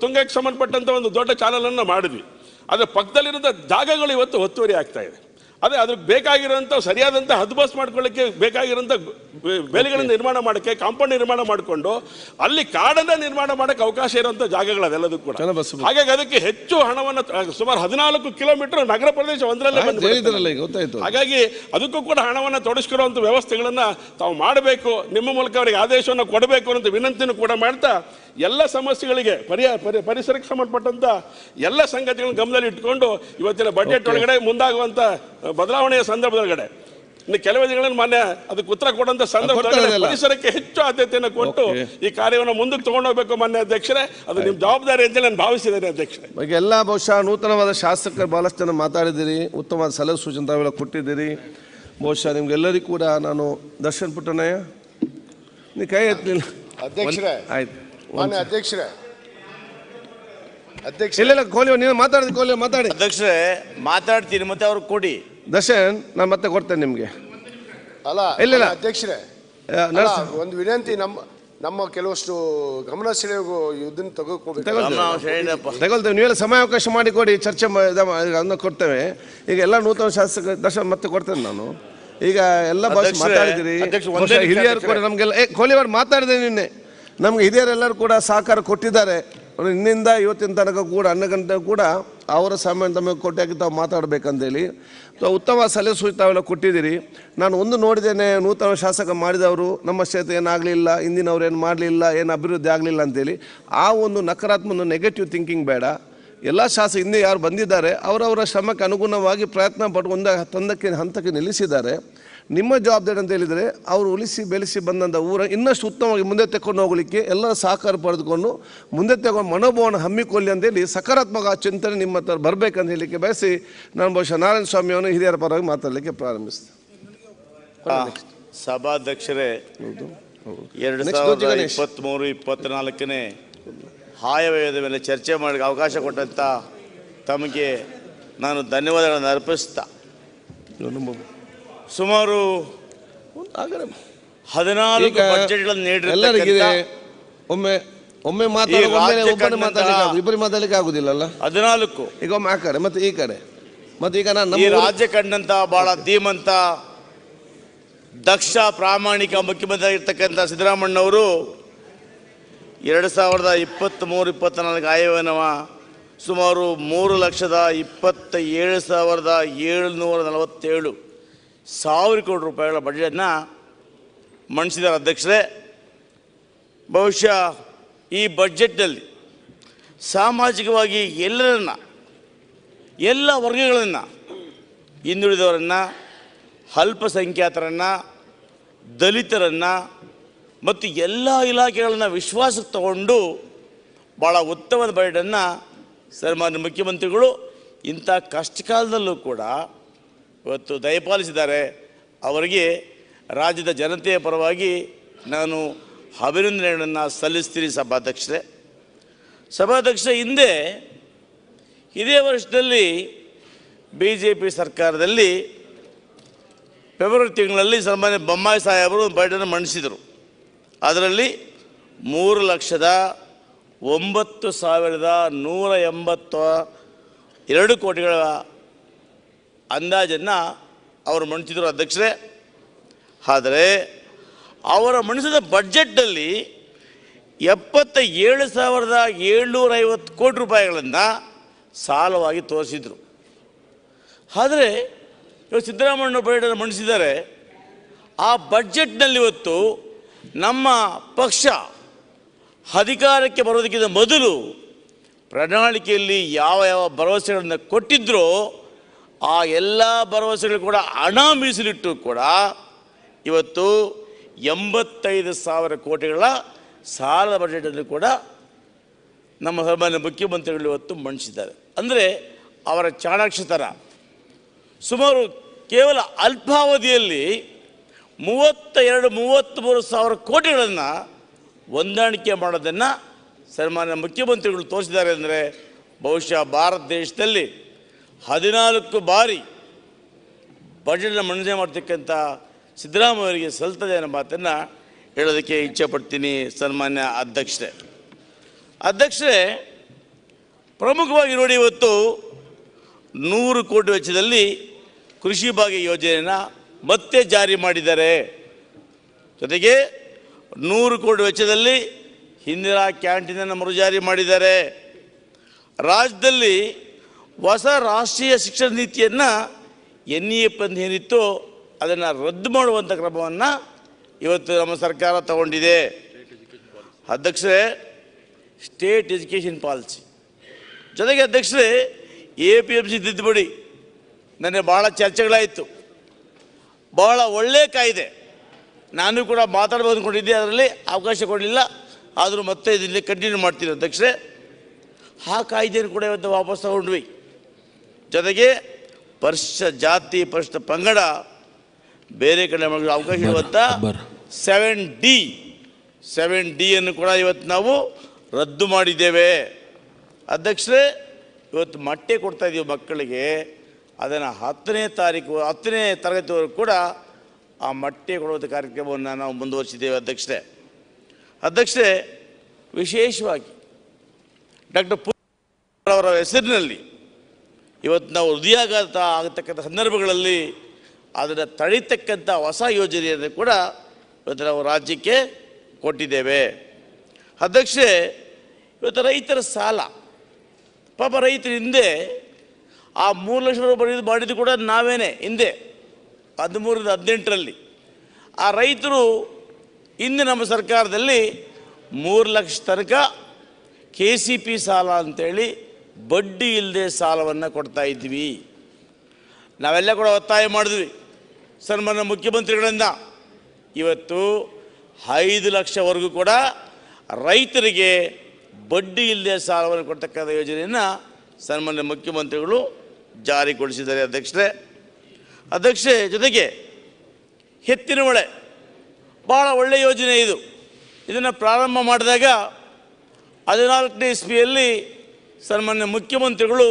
ತುಂಗಕ್ಕೆ ಸಂಬಂಧಪಟ್ಟಂಥ ಒಂದು ದೊಡ್ಡ ಚಾನಲನ್ನು ಮಾಡಿದ್ವಿ. ಅದರ ಪಕ್ಕದಲ್ಲಿರೋ ಜಾಗಗಳು ಇವತ್ತು ಒತ್ತುವರಿ ಆಗ್ತಾ ಇದೆ. ಅದೇ ಅದಕ್ಕೆ ಬೇಕಾಗಿರೋಂಥ ಸರಿಯಾದಂಥ ಹದ್ಬಸ್ ಮಾಡ್ಕೊಳ್ಳಿಕ್ಕೆ ಬೇಕಾಗಿರೋಂಥ ಬೇಲಿಗಳನ್ನು ನಿರ್ಮಾಣ ಮಾಡೋಕ್ಕೆ ಕಾಂಪೌಂಡ್ ನಿರ್ಮಾಣ ಮಾಡಿಕೊಂಡು ಅಲ್ಲಿ ಕಾಡನ್ನು ನಿರ್ಮಾಣ ಮಾಡೋಕ್ಕೆ ಅವಕಾಶ ಇರೋಂಥ ಜಾಗಗಳು ಅದೆಲ್ಲದೂ ಕೂಡ. ಹಾಗಾಗಿ ಅದಕ್ಕೆ ಹೆಚ್ಚು ಹಣವನ್ನು ಸುಮಾರು 14 ಕಿಲೋಮೀಟರ್ ನಗರ ಪ್ರದೇಶ ಒಂದರಲ್ಲೇ ಬಂದು, ಹಾಗಾಗಿ ಅದಕ್ಕೂ ಕೂಡ ಹಣವನ್ನು ತೊಡಗಿಸಿರುವಂಥ ವ್ಯವಸ್ಥೆಗಳನ್ನು ತಾವು ಮಾಡಬೇಕು, ನಿಮ್ಮ ಮೂಲಕ ಅವರಿಗೆ ಆದೇಶವನ್ನು ಕೊಡಬೇಕು ಅನ್ನೋ ವಿನಂತಿನೂ ಕೂಡ ಮಾಡ್ತಾ ಎಲ್ಲ ಸಮಸ್ಯೆಗಳಿಗೆ ಪರಿಸರಕ್ಕೆ ಸಂಬಂಧಪಟ್ಟಂಥ ಎಲ್ಲ ಸಂಗತಿಗಳನ್ನು ಗಮನದಲ್ಲಿ ಇಟ್ಕೊಂಡು ಇವತ್ತಿನ ಬಜೆಟ್ ಒಳಗಡೆ ಮುಂದಾಗುವಂಥ ಬದಲಾವಣೆಯ ಸಂದರ್ಭದೊಳಗಡೆ ಇನ್ನು ಕೆಲವೇ ದಿನಗಳಲ್ಲಿ ಮಾನ್ಯ ಅದಕ್ಕೆ ಉತ್ತರ ಕೊಡುವಂಥ ಸಂದರ್ಭದಲ್ಲಿ ಪರಿಸರಕ್ಕೆ ಹೆಚ್ಚು ಆದ್ಯತೆಯನ್ನು ಕೊಟ್ಟು ಈ ಕಾರ್ಯವನ್ನು ಮುಂದಕ್ಕೆ ತಗೊಂಡೋಗ್ಬೇಕು ಮಾನ್ಯ ಅಧ್ಯಕ್ಷರೇ. ಅದು ನಿಮ್ಮ ಜವಾಬ್ದಾರಿ ಅಂತ ನಾನು ಭಾವಿಸಿದ್ದೇನೆ ಅಧ್ಯಕ್ಷರೇ. ಈಗ ಎಲ್ಲ ಬಹುಶಃ ನೂತನವಾದ ಶಾಸಕರು ಭಾಳಷ್ಟು ಜನ ಮಾತಾಡಿದ್ದೀರಿ, ಉತ್ತಮವಾದ ಸಲಹೆ ಸೂಚನೆ ತಾವೆಲ್ಲ ಕೊಟ್ಟಿದ್ದೀರಿ. ಬಹುಶಃ ನಿಮ್ಗೆಲ್ಲರಿಗೂ ಕೂಡ ನಾನು ದರ್ಶನ್ ಪುಟ್ಟಣ್ಣಯ್ಯ ನೀವು ಕೈ ಎತ್ತಲಿಲ್ಲ ಅಧ್ಯಕ್ಷರೇ. ಆಯ್ತು ಮಾನ್ಯ ಅಧ್ಯಕ್ಷರೇ, ಇಲ್ಲ ಕೋಲಿ ನೀವು ಮಾತಾಡಿದ ಕೋಲಿ ಮಾತಾಡಿ ಅಧ್ಯಕ್ಷರೇ ಮಾತಾಡ್ತೀನಿ ಮತ್ತೆ ಅವ್ರಿಗೆ ಕೊಡಿ. ದರ್ಶನ್ ನಾನು ಮತ್ತೆ ಕೊಡ್ತೇನೆ ನಿಮಗೆ. ಅಲ್ಲ ಇಲ್ಲ ಅಧ್ಯಕ್ಷರೇ, ಒಂದು ವಿನಂತಿ, ನಮ್ಮ ಕೆಲವಷ್ಟು ಗಮನ ಸೆಳೆಯುವ ಇದನ್ನ ತಗೊಳ್ತೇವೆ. ನೀವೆಲ್ಲ ಸಮಯಾವಕಾಶ ಮಾಡಿಕೊಡಿ, ಚರ್ಚೆ ಅದನ್ನ ಕೊಡ್ತೇವೆ. ಈಗ ಎಲ್ಲ ನೂತನ ಶಾಸಕ ದರ್ಶನ್ ಮತ್ತೆ ಕೊಡ್ತೇನೆ ನಾನು. ಈಗ ಎಲ್ಲ ಭಾಷೆ ಮಾತಾಡಿದಿರಿ, ಹಿರಿಯರು ಕೂಡ ನಮಗೆಲ್ಲ ಕೋಲಿವಾಡ್ ಮಾತಾಡಿದೆ ನಿನ್ನೆ. ನಮ್ಗೆ ಹಿರಿಯರೆಲ್ಲರೂ ಕೂಡ ಸಹಕಾರ ಕೊಟ್ಟಿದ್ದಾರೆ. ಇನ್ನಿಂದ ಇವತ್ತಿನ ತನಕ ಕೂಡ 12 ಗಂಟೆ ಕೂಡ ಅವರ ಸಮಯ ತಮಗೆ ಕೊಟ್ಟಾಗಿ ತಾವು ಮಾತಾಡಬೇಕಂತೇಳಿ ಉತ್ತಮ ಸಲಹೆ ಸೂಚನೆ ತಾವೆಲ್ಲ ಕೊಟ್ಟಿದ್ದೀರಿ. ನಾನು ಒಂದು ನೋಡಿದ್ದೇನೆ, ನೂತನ ಶಾಸಕ ಮಾಡಿದವರು ನಮ್ಮ ಕ್ಷೇತ್ರ ಏನಾಗಲಿಲ್ಲ, ಹಿಂದಿನವ್ರು ಏನು ಮಾಡಲಿಲ್ಲ, ಏನು ಅಭಿವೃದ್ಧಿ ಆಗಲಿಲ್ಲ ಅಂತೇಳಿ ಆ ಒಂದು ನಕಾರಾತ್ಮಕ ನೆಗೆಟಿವ್ ಥಿಂಕಿಂಗ್ ಬೇಡ. ಎಲ್ಲ ಶಾಸಕ ಹಿಂದೆ ಯಾರು ಬಂದಿದ್ದಾರೆ ಅವರವರ ಶ್ರಮಕ್ಕೆ ಅನುಗುಣವಾಗಿ ಪ್ರಯತ್ನ ಪಟ್ಟು ಹಂತಕ್ಕೆ ನಿಲ್ಲಿಸಿದ್ದಾರೆ. ನಿಮ್ಮ ಜವಾಬ್ದಾರಿ ಅಂತ ಹೇಳಿದರೆ ಅವರು ಉಳಿಸಿ ಬೆಳೆಸಿ ಬಂದಂಥ ಊರ ಇನ್ನಷ್ಟು ಉತ್ತಮವಾಗಿ ಮುಂದೆ ತೆಕ್ಕೊಂಡು ಹೋಗಲಿಕ್ಕೆ ಎಲ್ಲರ ಸಹಕಾರ ಪಡೆದುಕೊಂಡು ಮುಂದೆ ತಗೊಂಡು ಮನೋಭಾವನ ಹಮ್ಮಿಕೊಳ್ಳಿ ಅಂತೇಳಿ ಸಕಾರಾತ್ಮಕ ಚಿಂತನೆ ನಿಮ್ಮ ಹತ್ರ ಬರಬೇಕಂತ ಹೇಳಲಿಕ್ಕೆ ಬಯಸಿ ನಾನು ಬಹುಶಃ ನಾರಾಯಣ ಸ್ವಾಮಿಯನ್ನು ಹಿರಿಯರ ಪರವಾಗಿ ಮಾತಾಡಲಿಕ್ಕೆ ಪ್ರಾರಂಭಿಸ್ತೇನೆ. ಸಭಾಧ್ಯಕ್ಷರೇ, 2023-24ನೇ ಆಯವ್ಯಯದ ಮೇಲೆ ಚರ್ಚೆ ಮಾಡಿ ಅವಕಾಶ ಕೊಟ್ಟಂಥ ತಮಗೆ ನಾನು ಧನ್ಯವಾದಗಳನ್ನು ಅರ್ಪಿಸ್ತಾ ಸುಮಾರು 14 ಬಜೆಟ್ಗಳನ್ನು ನೀಡಿರಲಾಗಿದೆ. ಒಮ್ಮೆ ಮಾತಾಡಲಿಕ್ಕೆ ಇಬ್ಬರು ಮಾತಾಡಲಿಕ್ಕೆ ಆಗುದಿಲ್ಲಲ್ಲ. 14 ಈಗ ಒಮ್ಮೆ ಆ ಕಡೆ ಮತ್ತೆ ಈ ಕಡೆ ಮತ್ತೆ ಈಗ ನಾನು ಈ ರಾಜ್ಯ ಕಂಡಂತ ಬಹಳ ಧೀಮಂತ ದಕ್ಷ ಪ್ರಾಮಾಣಿಕ ಮುಖ್ಯಮಂತ್ರಿ ಆಗಿರ್ತಕ್ಕಂಥ ಸಿದ್ದರಾಮಣ್ಣವರು 2023-24 ಆಯವ್ಯಯನ ಸುಮಾರು 3,27,747 ಕೋಟಿ ರೂಪಾಯಿಗಳ ಬಜೆಟ್ನ ಮಂಡಿಸಿದ್ದಾರೆ ಅಧ್ಯಕ್ಷರೇ. ಬಹುಶಃ ಈ ಬಜೆಟ್ನಲ್ಲಿ ಸಾಮಾಜಿಕವಾಗಿ ಎಲ್ಲ ವರ್ಗಗಳನ್ನು, ಹಿಂದುಳಿದವರನ್ನು, ಅಲ್ಪಸಂಖ್ಯಾತರನ್ನು, ದಲಿತರನ್ನು ಮತ್ತು ಎಲ್ಲ ಇಲಾಖೆಗಳನ್ನು ವಿಶ್ವಾಸಕ್ಕೆ ತಗೊಂಡು ಭಾಳ ಉತ್ತಮವಾದ ಬಜೆಟನ್ನು ಸನ್ಮಾನ್ಯ ಮುಖ್ಯಮಂತ್ರಿಗಳು ಇಂಥ ಕಷ್ಟಕಾಲದಲ್ಲೂ ಕೂಡ ಇವತ್ತು ದಯಪಾಲಿಸಿದ್ದಾರೆ. ಅವರಿಗೆ ರಾಜ್ಯದ ಜನತೆಯ ಪರವಾಗಿ ನಾನು ಅಭಿನಂದನೆಗಳನ್ನು ಸಲ್ಲಿಸ್ತೀನಿ. ಸಭಾಧ್ಯಕ್ಷರೇ, ಹಿಂದೆ ಇದೇ ವರ್ಷದಲ್ಲಿ BJP ಸರ್ಕಾರದಲ್ಲಿ ಫೆಬ್ರವರಿ ತಿಂಗಳಲ್ಲಿ ಸನ್ಮಾನ್ಯ ಬೊಮ್ಮಾಯಿ ಸಾಹೇಬರು ಬಜೆಟನ್ನು ಮಂಡಿಸಿದರು. ಅದರಲ್ಲಿ 3,09,182 ಕೋಟಿಗಳ ಅಂದಾಜನ್ನು ಅವರು ಮಂಡಿಸಿದರು ಅಧ್ಯಕ್ಷರೇ. ಆದರೆ ಅವರ ಮಂಡಿಸಿದ ಬಜೆಟ್ನಲ್ಲಿ 77,750 ಕೋಟಿ ರೂಪಾಯಿಗಳನ್ನು ಸಾಲವಾಗಿ ತೋರಿಸಿದರು. ಆದರೆ ಇವರು ಸಿದ್ದರಾಮಯ್ಯ ಬಜೆಟನ್ನು ಮಂಡಿಸಿದ್ದಾರೆ. ಆ ಬಜೆಟ್ನಲ್ಲಿ ಇವತ್ತು ನಮ್ಮ ಪಕ್ಷ ಅಧಿಕಾರಕ್ಕೆ ಬರೋದಕ್ಕಿಂತ ಮೊದಲು ಪ್ರಣಾಳಿಕೆಯಲ್ಲಿ ಯಾವ ಭರವಸೆಗಳನ್ನು ಕೊಟ್ಟಿದ್ದರೋ ಆ ಎಲ್ಲ ಭರವಸೆಗಳು ಕೂಡ ಹಣ ಮೀಸಲಿಟ್ಟು ಕೂಡ ಇವತ್ತು 85,000 ಕೋಟಿಗಳ ಸಾಲದ ಬಜೆಟನ್ನು ಕೂಡ ನಮ್ಮ ಸನ್ಮಾನ್ಯ ಮುಖ್ಯಮಂತ್ರಿಗಳು ಇವತ್ತು ಮಂಡಿಸಿದ್ದಾರೆ. ಅಂದರೆ ಅವರ ಚಾಣಾಕ್ಷತನ ಸುಮಾರು ಕೇವಲ ಅಲ್ಪಾವಧಿಯಲ್ಲಿ 32-33 ಕೋಟಿಗಳನ್ನು ಹೊಂದಾಣಿಕೆ ಮಾಡೋದನ್ನು ಸನ್ಮಾನ್ಯ ಮುಖ್ಯಮಂತ್ರಿಗಳು ತೋರಿಸಿದ್ದಾರೆ. ಅಂದರೆ ಬಹುಶಃ ಭಾರತ ದೇಶದಲ್ಲಿ 14 ಬಾರಿ ಬಜೆಟ್ನ ಮಂಡನೆ ಮಾಡ್ತಕ್ಕಂಥ ಸಿದ್ದರಾಮಯ್ಯ ಅವರಿಗೆ ಸಲ್ತದೆ ಅನ್ನೋ ಮಾತನ್ನು ಹೇಳೋದಕ್ಕೆ ಇಚ್ಛೆಪಡ್ತೀನಿ. ಸನ್ಮಾನ್ಯ ಅಧ್ಯಕ್ಷರೇ, ಪ್ರಮುಖವಾಗಿ ನೋಡಿ, ಇವತ್ತು 100 ಕೋಟಿ ವೆಚ್ಚದಲ್ಲಿ ಕೃಷಿ ಭಾಗ್ಯ ಯೋಜನೆಯನ್ನು ಮತ್ತೆ ಜಾರಿ ಮಾಡಿದ್ದಾರೆ. ಜೊತೆಗೆ 100 ಕೋಟಿ ವೆಚ್ಚದಲ್ಲಿ ಇಂದಿರಾ ಕ್ಯಾಂಟೀನನ್ನು ಮರುಜಾರಿ ಮಾಡಿದ್ದಾರೆ. ರಾಜ್ಯದಲ್ಲಿ ಹೊಸ ರಾಷ್ಟ್ರೀಯ ಶಿಕ್ಷಣ ನೀತಿಯನ್ನು NEP ಅಂತ ಏನಿತ್ತು ಅದನ್ನು ರದ್ದು ಮಾಡುವಂಥ ಕ್ರಮವನ್ನು ಇವತ್ತು ನಮ್ಮ ಸರ್ಕಾರ ತಗೊಂಡಿದೆ. ಅಧ್ಯಕ್ಷರೇ, ಸ್ಟೇಟ್ ಎಜುಕೇಷನ್ ಪಾಲಿಸಿ ಜೊತೆಗೆ ಅಧ್ಯಕ್ಷರೇ APMC ತಿದ್ದುಪಡಿ ನನಗೆ ಭಾಳ ಚರ್ಚೆಗಳಾಯಿತು. ಭಾಳ ಒಳ್ಳೆಯ ಕಾಯ್ದೆ, ನಾನು ಕೂಡ ಮಾತಾಡ್ಬೋದು ಅಂದ್ಕೊಂಡಿದ್ದೆ, ಅದರಲ್ಲಿ ಅವಕಾಶ ಕೊಡಲಿಲ್ಲ. ಆದರೂ ಮತ್ತೆ ಇದರಲ್ಲಿ ಕಂಟಿನ್ಯೂ ಮಾಡ್ತೀನಿ ಅಧ್ಯಕ್ಷರೇ. ಆ ಕಾಯ್ದೆಯನ್ನು ಕೂಡ ಇವತ್ತು ವಾಪಸ್ ತಗೊಂಡ್ವಿ. ಜೊತೆಗೆ ಪರಿಶಿಷ್ಟ ಜಾತಿ ಪರಿಶಿಷ್ಟ ಪಂಗಡ ಬೇರೆ ಕಡೆ ಅವಕಾಶ ಇರುವಂಥ 7D ಅನ್ನು ಕೂಡ ಇವತ್ತು ನಾವು ರದ್ದು ಮಾಡಿದ್ದೇವೆ. ಅಧ್ಯಕ್ಷರೇ, ಇವತ್ತು ಮೊಟ್ಟೆ ಕೊಡ್ತಾ ಇದ್ದೀವಿ ಮಕ್ಕಳಿಗೆ, ಅದನ್ನು 10ನೇ ತರಗತಿವರೆಗೂ ಕೂಡ ಆ ಮೊಟ್ಟೆ ಕೊಡುವಂಥ ಕಾರ್ಯಕ್ರಮವನ್ನು ನಾವು ಮುಂದುವರಿಸಿದ್ದೇವೆ. ಅಧ್ಯಕ್ಷರೇ, ವಿಶೇಷವಾಗಿ ಡಾಕ್ಟರ್ ಅವರ ಹೆಸರಿನಲ್ಲಿ ಇವತ್ತು ನಾವು ಹೃದಯಾಘಾತ ಆಗತಕ್ಕಂಥ ಸಂದರ್ಭಗಳಲ್ಲಿ ಅದನ್ನು ತಡೀತಕ್ಕಂಥ ಹೊಸ ಯೋಜನೆಯನ್ನು ಕೂಡ ಇವತ್ತು ನಾವು ರಾಜ್ಯಕ್ಕೆ ಕೊಟ್ಟಿದ್ದೇವೆ. ಅಧ್ಯಕ್ಷರೇ, ಇವತ್ತು ರೈತರ ಸಾಲ, ಪಾಪ ರೈತರು ಹಿಂದೆ ಆ 3 ಲಕ್ಷ ರೂಪಾಯಿ ಮಾಡಿದ್ದು ಕೂಡ ನಾವೇನೆ ಹಿಂದೆ 13-18ರಲ್ಲಿ ಆ ರೈತರು ಇಂದು ನಮ್ಮ ಸರ್ಕಾರದಲ್ಲಿ 3 ಲಕ್ಷ ತನಕ KCP ಸಾಲ ಅಂತೇಳಿ ಬಡ್ಡಿ ಇಲ್ಲದೆ ಸಾಲವನ್ನು ಕೊಡ್ತಾ ಇದ್ವಿ. ನಾವೆಲ್ಲ ಕೂಡ ಒತ್ತಾಯ ಮಾಡಿದ್ವಿ ಸನ್ಮಾನ್ಯ ಮುಖ್ಯಮಂತ್ರಿಗಳಿಂದ. ಇವತ್ತು 5 ಲಕ್ಷವರೆಗೂ ಕೂಡ ರೈತರಿಗೆ ಬಡ್ಡಿ ಇಲ್ಲದೆ ಸಾಲವನ್ನು ಕೊಡ್ತಕ್ಕಂಥ ಯೋಜನೆಯನ್ನು ಸನ್ಮಾನ್ಯ ಮುಖ್ಯಮಂತ್ರಿಗಳು ಜಾರಿಗೊಳಿಸಿದ್ದಾರೆ. ಅಧ್ಯಕ್ಷರೇ, ಜೊತೆಗೆ ಎತ್ತಿನ ಹೊಳೆ ಭಾಳ ಒಳ್ಳೆಯ ಯೋಜನೆ ಇದು. ಇದನ್ನು ಪ್ರಾರಂಭ ಮಾಡಿದಾಗ 14ನೇ ಇಸ್ವಿಯಲ್ಲಿ ಸನ್ಮಾನ್ಯ ಮುಖ್ಯಮಂತ್ರಿಗಳು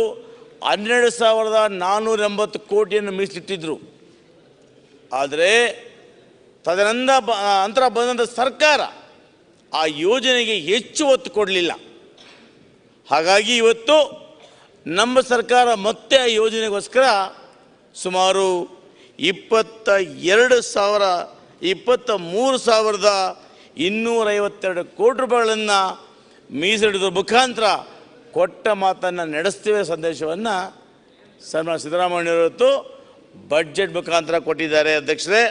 12,480 ಕೋಟಿಯನ್ನು ಮೀಸಲಿಟ್ಟಿದ್ದರು. ಆದರೆ ನಂತರ ಬಂದಂಥ ಸರ್ಕಾರ ಆ ಯೋಜನೆಗೆ ಹೆಚ್ಚು ಒತ್ತು ಕೊಡಲಿಲ್ಲ. ಹಾಗಾಗಿ ಇವತ್ತು ನಮ್ಮ ಸರ್ಕಾರ ಮತ್ತೆ ಆ ಯೋಜನೆಗೋಸ್ಕರ ಸುಮಾರು 23,252 ಕೋಟಿ ರೂಪಾಯಿಗಳನ್ನು ಮೀಸಲಿಡೋದ್ರ ಮುಖಾಂತರ ಕೊಟ್ಟ ಮಾತನ್ನು ನಡೆಸ್ತೇವೆ ಸಂದೇಶವನ್ನು ಸನ್ಮಾನ್ಯ ಸಿದ್ದರಾಮಯ್ಯನವರು ಬಡ್ಜೆಟ್ ಮುಖಾಂತರ ಕೊಟ್ಟಿದ್ದಾರೆ. ಅಧ್ಯಕ್ಷರೇ,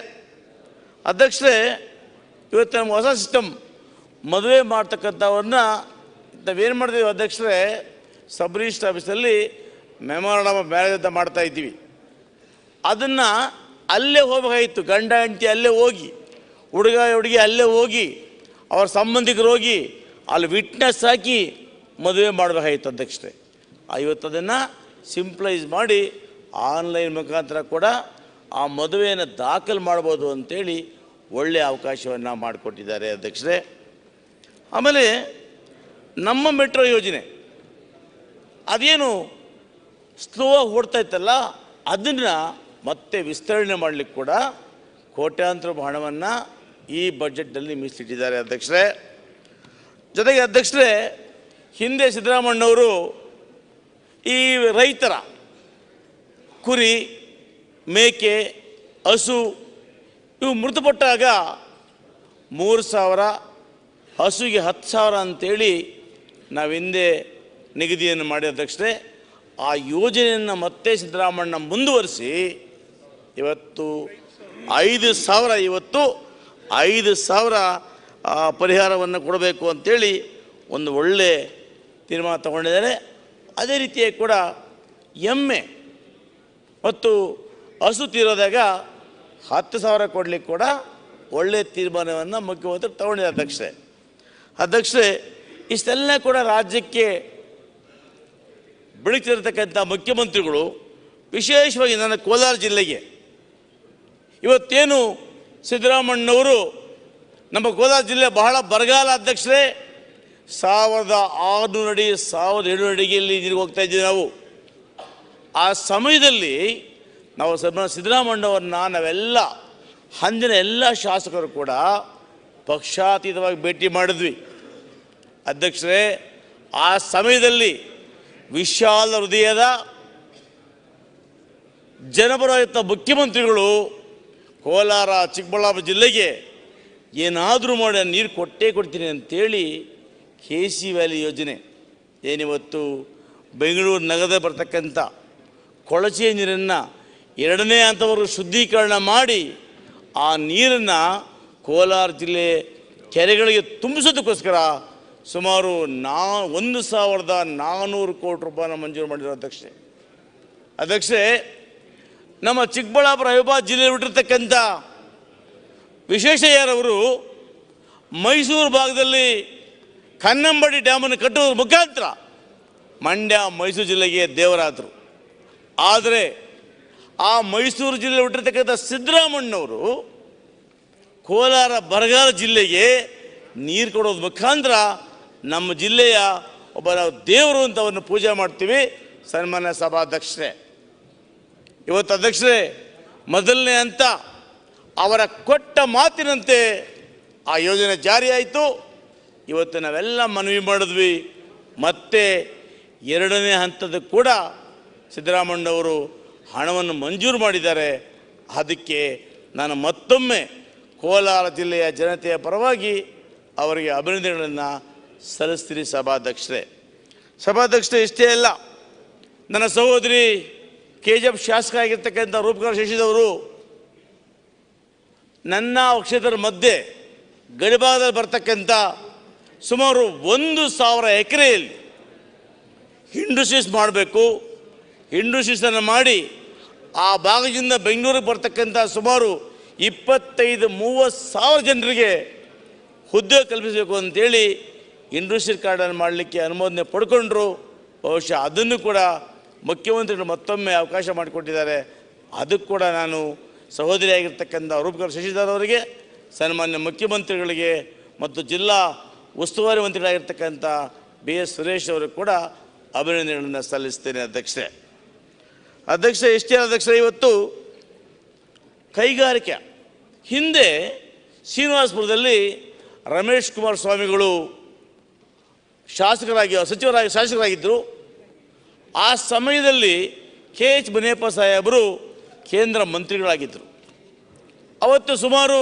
ಇವತ್ತು ನಮ್ಮ ಹೊಸ ಸಿಸ್ಟಮ್ ಮದುವೆ ಮಾಡ್ತಕ್ಕಂಥವ್ರನ್ನ ನಾವೇನು ಮಾಡ್ತೀವಿ ಅಧ್ಯಕ್ಷರೇ, ಸಬ್ ರಿಜಿಸ್ಟರ್ ಆಫೀಸಲ್ಲಿ ಮೆಮೊರಾಂಡಮ್ ಆಫ್ ಮ್ಯಾರೇಜ್ ಅಂತ ಮಾಡ್ತಾ ಇದ್ದೀವಿ. ಅದನ್ನು ಅಲ್ಲೇ ಹೋಗಬೇಕಾಗಿತ್ತು, ಗಂಡ ಹೆಂಡತಿ ಅಲ್ಲೇ ಹೋಗಿ, ಹುಡುಗಿ ಅಲ್ಲೇ ಹೋಗಿ, ಅವ್ರ ಸಂಬಂಧಿಕರು ಹೋಗಿ ಅಲ್ಲಿ ವಿಟ್ನೆಸ್ ಹಾಕಿ ಮದುವೆ ಮಾಡಬೇಕಾಗಿತ್ತು ಅಧ್ಯಕ್ಷರೇ. ಇವತ್ತು ಅದನ್ನು ಸಿಂಪ್ಲೈಸ್ ಮಾಡಿ ಆನ್ಲೈನ್ ಮುಖಾಂತರ ಕೂಡ ಆ ಮದುವೆಯನ್ನು ದಾಖಲು ಮಾಡ್ಬೋದು ಅಂತೇಳಿ ಒಳ್ಳೆಯ ಅವಕಾಶವನ್ನು ಮಾಡಿಕೊಟ್ಟಿದ್ದಾರೆ ಅಧ್ಯಕ್ಷರೇ. ಆಮೇಲೆ ನಮ್ಮ ಮೆಟ್ರೋ ಯೋಜನೆ ಅದೇನು ಸ್ಲೋ ಓಡ್ತಾ ಇತ್ತಲ್ಲ, ಅದನ್ನು ಮತ್ತೆ ವಿಸ್ತರಣೆ ಮಾಡಲಿಕ್ಕೆ ಕೂಡ ಕೋಟ್ಯಾಂತರ ಹಣವನ್ನು ಈ ಬಜೆಟ್ನಲ್ಲಿ ಮೀಸಲಿಟ್ಟಿದ್ದಾರೆ ಅಧ್ಯಕ್ಷರೇ. ಜೊತೆಗೆ ಅಧ್ಯಕ್ಷರೇ, ಹಿಂದೆ ಸಿದ್ದರಾಮಯ್ಯನವರು ಈ ರೈತರ ಕುರಿ, ಮೇಕೆ, ಹಸು ಇವು ಮೃತಪಟ್ಟಾಗ 3,000, ಹಸುವಿಗೆ 10,000 ಅಂತೇಳಿ ನಾವು ಹಿಂದೆ ನಿಗದಿಯನ್ನು ಮಾಡಿ ಅಧ್ಯಕ್ಷರೇ, ಆ ಯೋಜನೆಯನ್ನು ಮತ್ತೆ ಸಿದ್ದರಾಮಯ್ಯ ಮುಂದುವರಿಸಿ ಇವತ್ತು 5,000 ಪರಿಹಾರವನ್ನು ಕೊಡಬೇಕು ಅಂಥೇಳಿ ಒಂದು ಒಳ್ಳೆ ತೀರ್ಮಾನ ತಗೊಂಡಿದ್ದಾರೆ. ಅದೇ ರೀತಿಯಾಗಿ ಕೂಡ ಎಮ್ಮೆ ಮತ್ತು ಹಸು ತೀರೋದಾಗ 10,000 ಕೊಡಲಿಕ್ಕೆ ಕೂಡ ಒಳ್ಳೆಯ ತೀರ್ಮಾನವನ್ನು ಮುಖ್ಯಮಂತ್ರಿ ತಗೊಂಡಿದ್ದಾರೆ ಅಧ್ಯಕ್ಷರೇ. ಇಷ್ಟೆಲ್ಲ ಕೂಡ ರಾಜ್ಯಕ್ಕೆ ಬೆಳೀತಿರತಕ್ಕಂಥ ಮುಖ್ಯಮಂತ್ರಿಗಳು, ವಿಶೇಷವಾಗಿ ನನ್ನ ಕೋಲಾರ ಜಿಲ್ಲೆಗೆ ಇವತ್ತೇನು ಸಿದ್ದರಾಮಯ್ಯನವರು ನಮ್ಮ ಕೋಲಾರ ಜಿಲ್ಲೆ ಬಹಳ ಬರಗಾಲ ಅಧ್ಯಕ್ಷರೇ, 1,600 ಅಡಿ 1,700 ಅಡಿಗೆಯಲ್ಲಿ ನೀರಿಗೆ ಹೋಗ್ತಾ ಇದ್ದೀವಿ ನಾವು. ಆ ಸಮಯದಲ್ಲಿ ನಾವು ಸಿದ್ದರಾಮಣ್ಣವ್ರನ್ನ ನಾವೆಲ್ಲ ಅಂದಿನ ಎಲ್ಲ ಶಾಸಕರು ಕೂಡ ಪಕ್ಷಾತೀತವಾಗಿ ಭೇಟಿ ಮಾಡಿದ್ವಿ. ಅಧ್ಯಕ್ಷರೇ, ಆ ಸಮಯದಲ್ಲಿ ವಿಶಾಲ ಹೃದಯದ ಜನಪರಯುಕ್ತ ಮುಖ್ಯಮಂತ್ರಿಗಳು ಕೋಲಾರ ಚಿಕ್ಕಬಳ್ಳಾಪುರ ಜಿಲ್ಲೆಗೆ ಏನಾದರೂ ಮಾಡಿ ನೀರು ಕೊಟ್ಟೇ ಕೊಡ್ತೀನಿ ಅಂತೇಳಿ KC ವ್ಯಾಲಿ ಯೋಜನೆ ಏನಿವತ್ತು ಬೆಂಗಳೂರು ನಗರದ ಬರ್ತಕ್ಕಂಥ ಕೊಳಚೆ ನೀರನ್ನು 2ನೇ ಹಂತವರೆಗೂ ಶುದ್ಧೀಕರಣ ಮಾಡಿ ಆ ನೀರನ್ನು ಕೋಲಾರ ಜಿಲ್ಲೆ ಕೆರೆಗಳಿಗೆ ತುಂಬಿಸೋದಕ್ಕೋಸ್ಕರ ಸುಮಾರು 1,400 ಕೋಟಿ ರೂಪಾಯಿನ ಮಂಜೂರು ಮಾಡಿರೋ ಅಧ್ಯಕ್ಷರೇ, ನಮ್ಮ ಚಿಕ್ಕಬಳ್ಳಾಪುರ ಅವಿಭಾಜ್ಯ ಜಿಲ್ಲೆಯಲ್ಲಿ ಬಿಟ್ಟಿರ್ತಕ್ಕಂಥ ವಿಶ್ವೇಶ್ವರಯ್ಯರವರು ಮೈಸೂರು ಭಾಗದಲ್ಲಿ ಕನ್ನಂಬಾಡಿ ಡ್ಯಾಮನ್ನು ಕಟ್ಟುವುದರ ಮುಖಾಂತರ ಮಂಡ್ಯ ಮೈಸೂರು ಜಿಲ್ಲೆಗೆ ದೇವರಾದರು. ಆದರೆ ಆ ಮೈಸೂರು ಜಿಲ್ಲೆ ಬಿಟ್ಟಿರ್ತಕ್ಕಂಥ ಸಿದ್ದರಾಮಣ್ಣವರು ಕೋಲಾರ ಬರಗಾಲ ಜಿಲ್ಲೆಗೆ ನೀರು ಕೊಡೋದ್ರ ಮುಖಾಂತರ ನಮ್ಮ ಜಿಲ್ಲೆಯ ಒಬ್ಬ ನಾವು ದೇವರು ಅಂತ ಅವನ್ನ ಪೂಜೆ ಮಾಡ್ತೀವಿ. ಸನ್ಮಾನ್ಯ ಸಭಾಧ್ಯಕ್ಷರೇ, ಇವತ್ತು ಅಧ್ಯಕ್ಷರೇ, ಮೊದಲನೇ ಹಂತ ಅವರ ಕೊಟ್ಟ ಮಾತಿನಂತೆ ಆ ಯೋಜನೆ ಜಾರಿಯಾಯಿತು. ಇವತ್ತು ನಾವೆಲ್ಲ ಮನವಿ ಮಾಡಿದ್ವಿ. ಮತ್ತೆ 2ನೇ ಹಂತದ ಕೂಡ ಸಿದ್ದರಾಮಣ್ಣವರು ಹಣವನ್ನು ಮಂಜೂರು ಮಾಡಿದ್ದಾರೆ. ಅದಕ್ಕೆ ನಾನು ಮತ್ತೊಮ್ಮೆ ಕೋಲಾರ ಜಿಲ್ಲೆಯ ಜನತೆಯ ಪರವಾಗಿ ಅವರಿಗೆ ಅಭಿನಂದನೆಗಳನ್ನು ಸಲ್ಲಿಸ್ತೀನಿ. ಸಭಾಧ್ಯಕ್ಷರೇ, ಇಷ್ಟೇ ಅಲ್ಲ, ನನ್ನ ಸಹೋದರಿ KGF ಶಾಸಕ ಆಗಿರ್ತಕ್ಕಂಥ ರೂಪಕಲಾ ಶಶಿದವರು ನನ್ನ ಕ್ಷೇತ್ರದ ಮಧ್ಯೆ ಗಡಿಭಾಗದಲ್ಲಿ ಬರ್ತಕ್ಕಂಥ ಸುಮಾರು 1,000 ಎಕರೆಯಲ್ಲಿ ಇಂಡಸ್ಟ್ರೀಸ್ ಮಾಡಬೇಕು, ಇಂಡಸ್ಟ್ರೀಸನ್ನು ಮಾಡಿ ಆ ಭಾಗದಿಂದ ಬೆಂಗಳೂರಿಗೆ ಬರ್ತಕ್ಕಂಥ ಸುಮಾರು 25-30 ಸಾವಿರ ಜನರಿಗೆ ಉದ್ಯೋಗ ಕಲ್ಪಿಸಬೇಕು ಅಂತೇಳಿ ಇಂಡಸ್ಟ್ರಿ ಕಾರ್ಡನ್ನು ಮಾಡಲಿಕ್ಕೆ ಅನುಮೋದನೆ ಪಡ್ಕೊಂಡ್ರು. ಬಹುಶಃ ಅದನ್ನು ಕೂಡ ಮುಖ್ಯಮಂತ್ರಿಗಳು ಮತ್ತೊಮ್ಮೆ ಅವಕಾಶ ಮಾಡಿಕೊಟ್ಟಿದ್ದಾರೆ. ಅದಕ್ಕೆ ಕೂಡ ನಾನು ಸಹೋದರಿಯಾಗಿರ್ತಕ್ಕಂಥ ರೂಪಕಲಾ ಶಶಿಧರ್ ಅವರಿಗೆ, ಸನ್ಮಾನ್ಯ ಮುಖ್ಯಮಂತ್ರಿಗಳಿಗೆ ಮತ್ತು ಜಿಲ್ಲಾ ಉಸ್ತುವಾರಿ ಮಂತ್ರಿಗಳಾಗಿರ್ತಕ್ಕಂಥ BS ಸುರೇಶ್ ಅವರಿಗೆ ಕೂಡ ಅಭಿನಂದನೆಗಳನ್ನು ಸಲ್ಲಿಸ್ತೇನೆ. ಅಧ್ಯಕ್ಷರೇ, ಇಷ್ಟೇ ಅಧ್ಯಕ್ಷರೇ, ಇವತ್ತು ಕೈಗಾರಿಕೆ ಹಿಂದೆ ಶ್ರೀನಿವಾಸಪುರದಲ್ಲಿ ರಮೇಶ್ ಕುಮಾರ್ ಸ್ವಾಮಿಗಳು ಶಾಸಕರಾಗಿದ್ದರು. ಆ ಸಮಯದಲ್ಲಿ KH ಮುನಿಯಪ್ಪ ಸಾಹೇಬರು ಕೇಂದ್ರ ಮಂತ್ರಿಗಳಾಗಿದ್ದರು. ಅವತ್ತು ಸುಮಾರು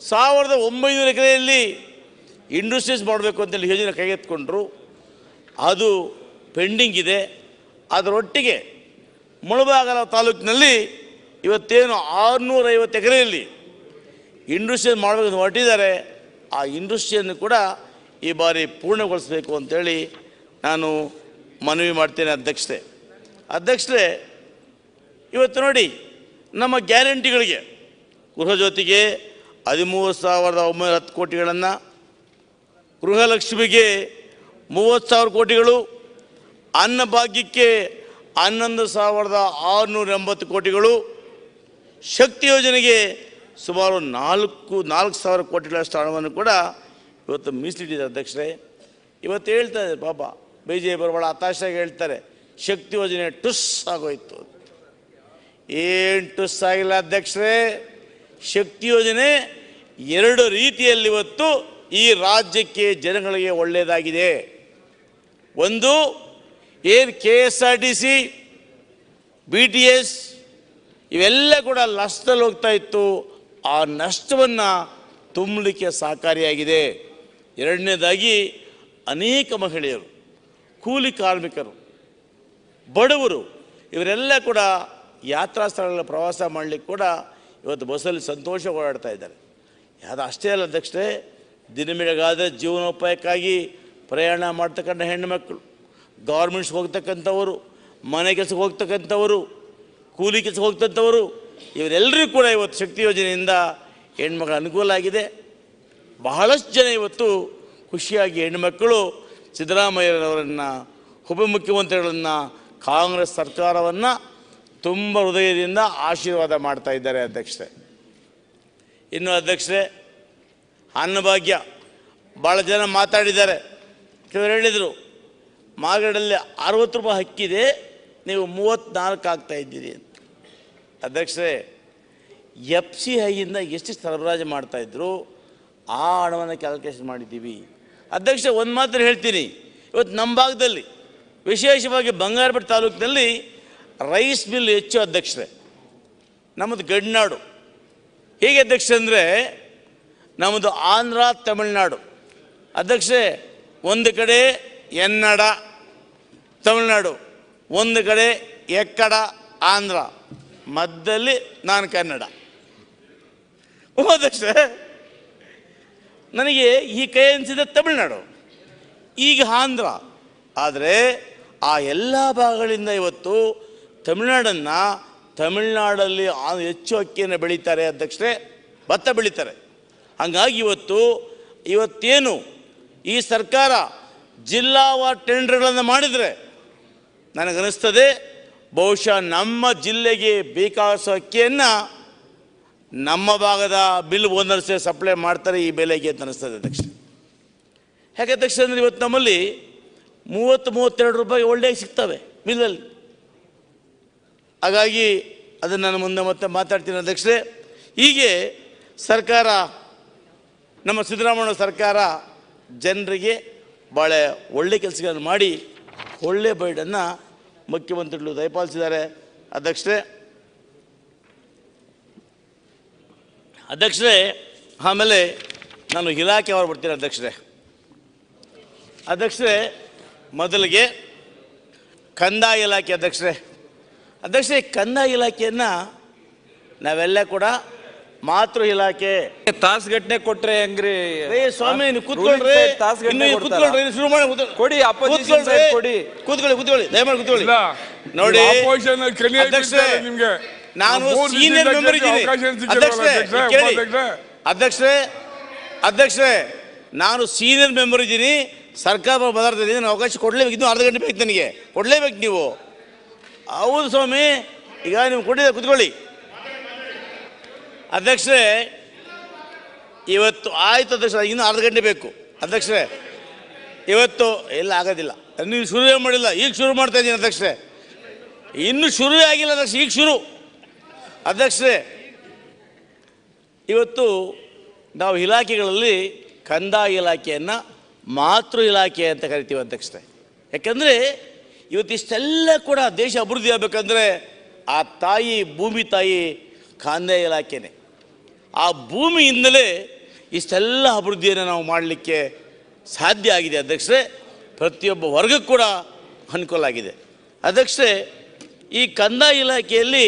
1900 ಎಕರೆಯಲ್ಲಿ ಇಂಡಸ್ಟ್ರೀಸ್ ಮಾಡಬೇಕು ಅಂತೇಳಿ ಯೋಜನೆ ಕೈಗೆತ್ತಿಕೊಂಡ್ರು. ಅದು ಪೆಂಡಿಂಗ್ ಇದೆ. ಅದರೊಟ್ಟಿಗೆ ಮುಳಬಾಗಿಲು ತಾಲೂಕಿನಲ್ಲಿ ಇವತ್ತೇನು 650 ಎಕರೆಯಲ್ಲಿ ಇಂಡಸ್ಟ್ರೀಸ್ ಮಾಡಬೇಕು ಹೊರಟಿದ್ದಾರೆ. ಆ ಇಂಡಸ್ಟ್ರಿಯನ್ನು ಕೂಡ ಈ ಬಾರಿ ಪೂರ್ಣಗೊಳಿಸಬೇಕು ಅಂತೇಳಿ ನಾನು ಮನವಿ ಮಾಡ್ತೇನೆ. ಅಧ್ಯಕ್ಷರೇ, ಇವತ್ತು ನೋಡಿ, ನಮ್ಮ ಗ್ಯಾರಂಟಿಗಳಿಗೆ ಗೃಹಜ್ಯೋತಿಗೆ 13,910 ಕೋಟಿಗಳನ್ನು, ಗೃಹಲಕ್ಷ್ಮಿಗೆ 30,000 ಕೋಟಿಗಳು, ಅನ್ನಭಾಗ್ಯಕ್ಕೆ 11,680 ಕೋಟಿಗಳು, ಶಕ್ತಿ ಯೋಜನೆಗೆ ಸುಮಾರು 4,000 ಕೋಟಿಗಳಷ್ಟು ಹಣವನ್ನು ಕೂಡ ಇವತ್ತು ಮೀಸಲಿಟ್ಟಿದೆ. ಅಧ್ಯಕ್ಷರೇ, ಇವತ್ತು ಹೇಳ್ತಾರೆ ಪಾಪ BJP ಭಾಳ ಹತಾಶಾಗಿ ಹೇಳ್ತಾರೆ, ಶಕ್ತಿ ಯೋಜನೆ ಟುಸ್ ಆಗೋಯ್ತು. ಏನು ಟುಸ್ ಆಗಿಲ್ಲ ಅಧ್ಯಕ್ಷರೇ. ಶಕ್ತಿ ಯೋಜನೆ 2 ರೀತಿಯಲ್ಲಿ ಇವತ್ತು ಈ ರಾಜ್ಯಕ್ಕೆ ಜನಗಳಿಗೆ ಒಳ್ಳೆಯದಾಗಿದೆ. ಒಂದು ಏನು KSRTC, BTS ಇವೆಲ್ಲ ಕೂಡ ನಷ್ಟದಲ್ಲಿ ಹೋಗ್ತಾ ಇತ್ತು. ಆ ನಷ್ಟವನ್ನು ತುಂಬಲಿಕ್ಕೆ ಸಹಕಾರಿಯಾಗಿದೆ. ಎರಡನೇದಾಗಿ ಅನೇಕ ಮಹಿಳೆಯರು, ಕೂಲಿ ಕಾರ್ಮಿಕರು, ಬಡವರು ಇವರೆಲ್ಲ ಕೂಡ ಯಾತ್ರಾ ಸ್ಥಳಗಳ ಪ್ರವಾಸ ಮಾಡಲಿಕ್ಕೆ ಕೂಡ ಇವತ್ತು ಬಸ್ಸಲ್ಲಿ ಸಂತೋಷ ಓಡಾಡ್ತಾ ಇದ್ದಾರೆ. ಅದು ಅಷ್ಟೇ ಅಲ್ಲ ಅಧ್ಯಕ್ಷರೇ, ದಿನಬೆಳಗಾದರೆ ಜೀವನೋಪಾಯಕ್ಕಾಗಿ ಪ್ರಯಾಣ ಮಾಡ್ತಕ್ಕಂಥ ಹೆಣ್ಣುಮಕ್ಕಳು, ಗೌರ್ಮೆಂಟ್ಸ್ಗೆ ಹೋಗ್ತಕ್ಕಂಥವರು, ಮನೆ ಕೆಲಸಕ್ಕೆ ಹೋಗ್ತಕ್ಕಂಥವರು, ಕೂಲಿ ಕೆಲಸಕ್ಕೆ ಹೋಗ್ತಕ್ಕಂಥವರು, ಇವರೆಲ್ಲರಿಗೂ ಕೂಡ ಇವತ್ತು ಶಕ್ತಿ ಯೋಜನೆಯಿಂದ ಹೆಣ್ಮಕ್ಳ ಅನುಕೂಲ ಆಗಿದೆ. ಬಹಳಷ್ಟು ಜನ ಇವತ್ತು ಖುಷಿಯಾಗಿ ಹೆಣ್ಣುಮಕ್ಕಳು ಸಿದ್ದರಾಮಯ್ಯರವರನ್ನು, ಉಪಮುಖ್ಯಮಂತ್ರಿಗಳನ್ನು, ಕಾಂಗ್ರೆಸ್ ಸರ್ಕಾರವನ್ನು ತುಂಬ ಹೃದಯದಿಂದ ಆಶೀರ್ವಾದ ಮಾಡ್ತಾ ಇದ್ದಾರೆ. ಇನ್ನು ಅಧ್ಯಕ್ಷರೇ, ಅನ್ನಭಾಗ್ಯ ಭಾಳ ಜನ ಮಾತಾಡಿದ್ದಾರೆ. ಕೆಲವರು ಹೇಳಿದರು, ಮಾರ್ಕೆಟಲ್ಲಿ 60 ರೂಪಾಯಿ ಹಕ್ಕಿದೆ, ನೀವು 34 ಆಗ್ತಾ ಇದ್ದೀರಿ ಅಂತ. ಅಧ್ಯಕ್ಷರೇ, FCIಯಿಂದ ಎಷ್ಟು ಸರಬರಾಜು ಮಾಡ್ತಾಯಿದ್ರು ಆ ಹಣವನ್ನು ಕ್ಯಾಲ್ಕುಲೇಷನ್ ಮಾಡಿದ್ದೀವಿ. ಅಧ್ಯಕ್ಷ, ಒಂದು ಮಾತ್ರ ಹೇಳ್ತೀನಿ, ಇವತ್ತು ನಮ್ಮ ಭಾಗದಲ್ಲಿ ವಿಶೇಷವಾಗಿ ಬಂಗಾರಪೇಟೆ ತಾಲೂಕಿನಲ್ಲಿ ರೈಸ್ ಮಿಲ್ ಹೆಚ್ಚು ಅಧ್ಯಕ್ಷರೇ. ನಮ್ಮದು ಗಡಿನಾಡು. ಹೇಗೆ ಅಧ್ಯಕ್ಷ ಅಂದರೆ ನಮ್ಮದು ಆಂಧ್ರ ತಮಿಳುನಾಡು. ಅಧ್ಯಕ್ಷರೇ, ಒಂದು ಕಡೆ ಎನ್ನಡ ತಮಿಳುನಾಡು, ಒಂದು ಕಡೆ ಎಕ್ಕಡ ಆಂಧ್ರ, ಮಧ್ಯದಲ್ಲಿ ನಾನು ಕನ್ನಡ. ಅಧ್ಯಕ್ಷ, ನನಗೆ ಈ ಕೈ ಅನಿಸಿದ ತಮಿಳುನಾಡು, ಈಗ ಆಂಧ್ರ. ಆದರೆ ಆ ಎಲ್ಲ ಭಾಗಗಳಿಂದ ಇವತ್ತು ತಮಿಳುನಾಡಲ್ಲಿ ಹೆಚ್ಚು ಅಕ್ಕಿಯನ್ನು ಬೆಳೀತಾರೆ ಅಧ್ಯಕ್ಷರೇ, ಭತ್ತ ಬೆಳೀತಾರೆ. ಹಾಗಾಗಿ ಇವತ್ತೇನು ಈ ಸರ್ಕಾರ ಜಿಲ್ಲಾವಾರು ಟೆಂಡರ್ಗಳನ್ನು ಮಾಡಿದರೆ ನನಗನ್ನಿಸ್ತದೆ ಬಹುಶಃ ನಮ್ಮ ಜಿಲ್ಲೆಗೆ ಬೇಕಾದ ಅಕ್ಕಿಯನ್ನು ನಮ್ಮ ಭಾಗದ ಬಿಲ್ ಓನರ್ಸೇ ಸಪ್ಲೈ ಮಾಡ್ತಾರೆ ಈ ಬೆಲೆಗೆ ಅಂತ ಅನ್ನಿಸ್ತದೆ ಅಧ್ಯಕ್ಷ. ಯಾಕೆ ಅಧ್ಯಕ್ಷ ಅಂದರೆ ಇವತ್ತು ನಮ್ಮಲ್ಲಿ 30-32 ರೂಪಾಯಿ ಒಳ್ಳೆಯ ಸಿಗ್ತವೆ ಮಿಲ್ಲಲ್ಲಿ. ಹಾಗಾಗಿ ಅದನ್ನು ನಾನು ಮುಂದೆ ಮತ್ತೆ ಮಾತಾಡ್ತೀನಿ ಅಧ್ಯಕ್ಷರೇ. ಹೀಗೆ ಸರ್ಕಾರ, ನಮ್ಮ ಸಿದ್ದರಾಮಯ್ಯ ಸರ್ಕಾರ ಜನರಿಗೆ ಭಾಳ ಒಳ್ಳೆ ಕೆಲಸಗಳನ್ನು ಮಾಡಿ ಒಳ್ಳೆ ಬೈಡನ್ನು ಮುಖ್ಯಮಂತ್ರಿಗಳು ದಯಪಾಲಿಸಿದ್ದಾರೆ ಅಧ್ಯಕ್ಷರೇ. ಆಮೇಲೆ ನಾನು ಇಲಾಖೆ ಅವರು ಬರ್ತೀನಿ ಅಧ್ಯಕ್ಷರೇ. ಮೊದಲಿಗೆ ಕಂದಾಯ ಇಲಾಖೆ ಅಧ್ಯಕ್ಷರೇ, ಕಂದಾಯ ಇಲಾಖೆಯನ್ನು ನಾವೆಲ್ಲ ಕೂಡ ಮಾತೃ ಇಲಾಖೆ ತಾಸುಗಟ್ಟಲೆ ಕೊಟ್ರೆ ಹೆಂಗ್ರಿ ಸ್ವಾಮಿ? ನೀವು ಕೂತ್ಕೊಳ್ರಿ, ಶುರು ಮಾಡಿ ಕೊಡಿ, ಕೂತ್ಕೊಳ್ಳಿ, ದಯಮಾಡಿ ಕೂತ್ಕೊಳ್ಳಿ. ನೋಡಿ ನಿಮ್ಗೆ ನಾನು ಸೀನಿಯರ್ ಮೆಂಬರ್ ಇದ್ದೀನಿ ಅಧ್ಯಕ್ಷರೇ, ನಾನು ಸೀನಿಯರ್ ಮೆಂಬರ್ ಇದ್ದೀನಿ, ಸರ್ಕಾರ ಮಾತಾಡ್ತಿದ್ದೀನಿ, ನಾನು ಅವಕಾಶ ಕೊಡಲೇಬೇಕು. ಇನ್ನೂ ಅರ್ಧ ಗಂಟೆ ಬೇಕು ನನಗೆ, ಕೊಡಲೇಬೇಕು ನೀವು. ಹೌದು ಸ್ವಾಮಿ, ಈಗ ನೀವು ಕೊಟ್ಟಿದ್ದೆ, ಕೂತ್ಕೊಳ್ಳಿ ಅಧ್ಯಕ್ಷರೇ. ಇವತ್ತು ಆಯ್ತು ಅಧ್ಯಕ್ಷ, ಇನ್ನೂ ಅರ್ಧ ಗಂಟೆ ಬೇಕು ಅಧ್ಯಕ್ಷರೇ. ಇವತ್ತು ಎಲ್ಲ ಆಗೋದಿಲ್ಲ, ನೀವು ಶುರುವೇ ಮಾಡಿಲ್ಲ, ಈಗ ಶುರು ಮಾಡ್ತಾ ಇದ್ದೀನಿ ಅಧ್ಯಕ್ಷರೇ. ಇನ್ನೂ ಶುರುವೇ ಆಗಿಲ್ಲ ಅಧ್ಯಕ್ಷ, ಈಗ ಶುರು ಅಧ್ಯಕ್ಷರೇ. ಇವತ್ತು ನಾವು ಇಲಾಖೆಗಳಲ್ಲಿ ಕಂದಾಯ ಇಲಾಖೆಯನ್ನು ಮಾತೃ ಇಲಾಖೆ ಅಂತ ಕರಿತೀವಿ ಅಧ್ಯಕ್ಷರೇ. ಯಾಕಂದರೆ ಇವತ್ತಿಷ್ಟೆಲ್ಲ ಕೂಡ ದೇಶ ಅಭಿವೃದ್ಧಿ ಆಗಬೇಕಂದ್ರೆ ಆ ತಾಯಿ, ಭೂಮಿ ತಾಯಿ ಕಂದಾಯ ಇಲಾಖೆನೇ. ಆ ಭೂಮಿಯಿಂದಲೇ ಇಷ್ಟೆಲ್ಲ ಅಭಿವೃದ್ಧಿಯನ್ನು ನಾವು ಮಾಡಲಿಕ್ಕೆ ಸಾಧ್ಯ ಆಗಿದೆ ಅಧ್ಯಕ್ಷರೇ. ಪ್ರತಿಯೊಬ್ಬ ವರ್ಗಕ್ಕೂ ಕೂಡ ಅನುಕೂಲ ಆಗಿದೆ ಅಧ್ಯಕ್ಷರೇ. ಈ ಕಂದಾಯ ಇಲಾಖೆಯಲ್ಲಿ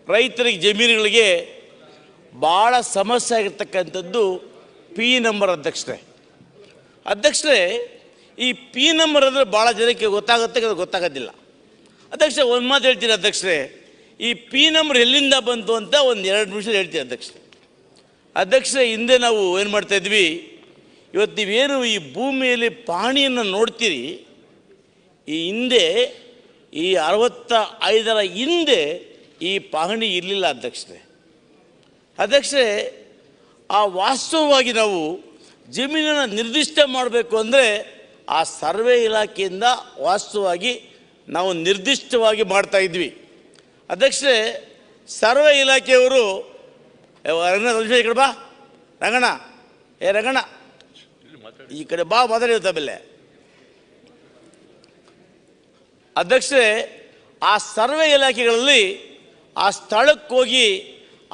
ರೈತರಿಗೆ, ಜಮೀನುಗಳಿಗೆ ಭಾಳ ಸಮಸ್ಯೆ ಆಗಿರ್ತಕ್ಕಂಥದ್ದು ಪಿ ನಂಬರ್ ಅಧ್ಯಕ್ಷರೇ. ಈ ಪಿ ನಂಬರ್ ಅಂದರೆ ಭಾಳ ಜನಕ್ಕೆ ಗೊತ್ತಾಗುತ್ತೆ, ಅದು ಗೊತ್ತಾಗೋದಿಲ್ಲ ಅಧ್ಯಕ್ಷ. ಒಂದು ಮಾತು ಹೇಳ್ತೀನಿ ಅಧ್ಯಕ್ಷರೇ, ಈ ಪಿ ನಂಬರ್ ಎಲ್ಲಿಂದ ಬಂತು ಅಂತ ಒಂದು 2 ನಿಮಿಷ ಹೇಳ್ತೀನಿ ಅಧ್ಯಕ್ಷರೇ. ಹಿಂದೆ ನಾವು ಏನು ಮಾಡ್ತಾಯಿದ್ವಿ, ಇವತ್ತು ನೀವೇನು ಈ ಭೂಮಿಯಲ್ಲಿ ಪಾಣಿಯನ್ನು ನೋಡ್ತೀರಿ, ಈ ಹಿಂದೆ ಈ 65ರ ಹಿಂದೆ ಈ ಪಹಣಿ ಇರಲಿಲ್ಲ ಅಧ್ಯಕ್ಷರೇ. ಆ ವಾಸ್ತವವಾಗಿ ನಾವು ಜಮೀನನ್ನು ನಿರ್ದಿಷ್ಟ ಮಾಡಬೇಕು ಅಂದರೆ ಆ ಸರ್ವೆ ಇಲಾಖೆಯಿಂದ ವಾಸ್ತವವಾಗಿ ನಾವು ನಿರ್ದಿಷ್ಟವಾಗಿ ಮಾಡ್ತಾಯಿದ್ವಿ ಅಧ್ಯಕ್ಷರೇ. ಸರ್ವೆ ಇಲಾಖೆಯವರು ಈ ಕಡೆ ಬಾ ರಂಗಣ್ಣ, ರಂಗಣ್ಣ ಈ ಕಡೆ ಬಾ ಮಾತಾಡಿರ್ತ ಬೆಲೆ ಅಧ್ಯಕ್ಷರೇ. ಆ ಸರ್ವೆ ಇಲಾಖೆಗಳಲ್ಲಿ ಆ ಸ್ಥಳಕ್ಕೆ ಹೋಗಿ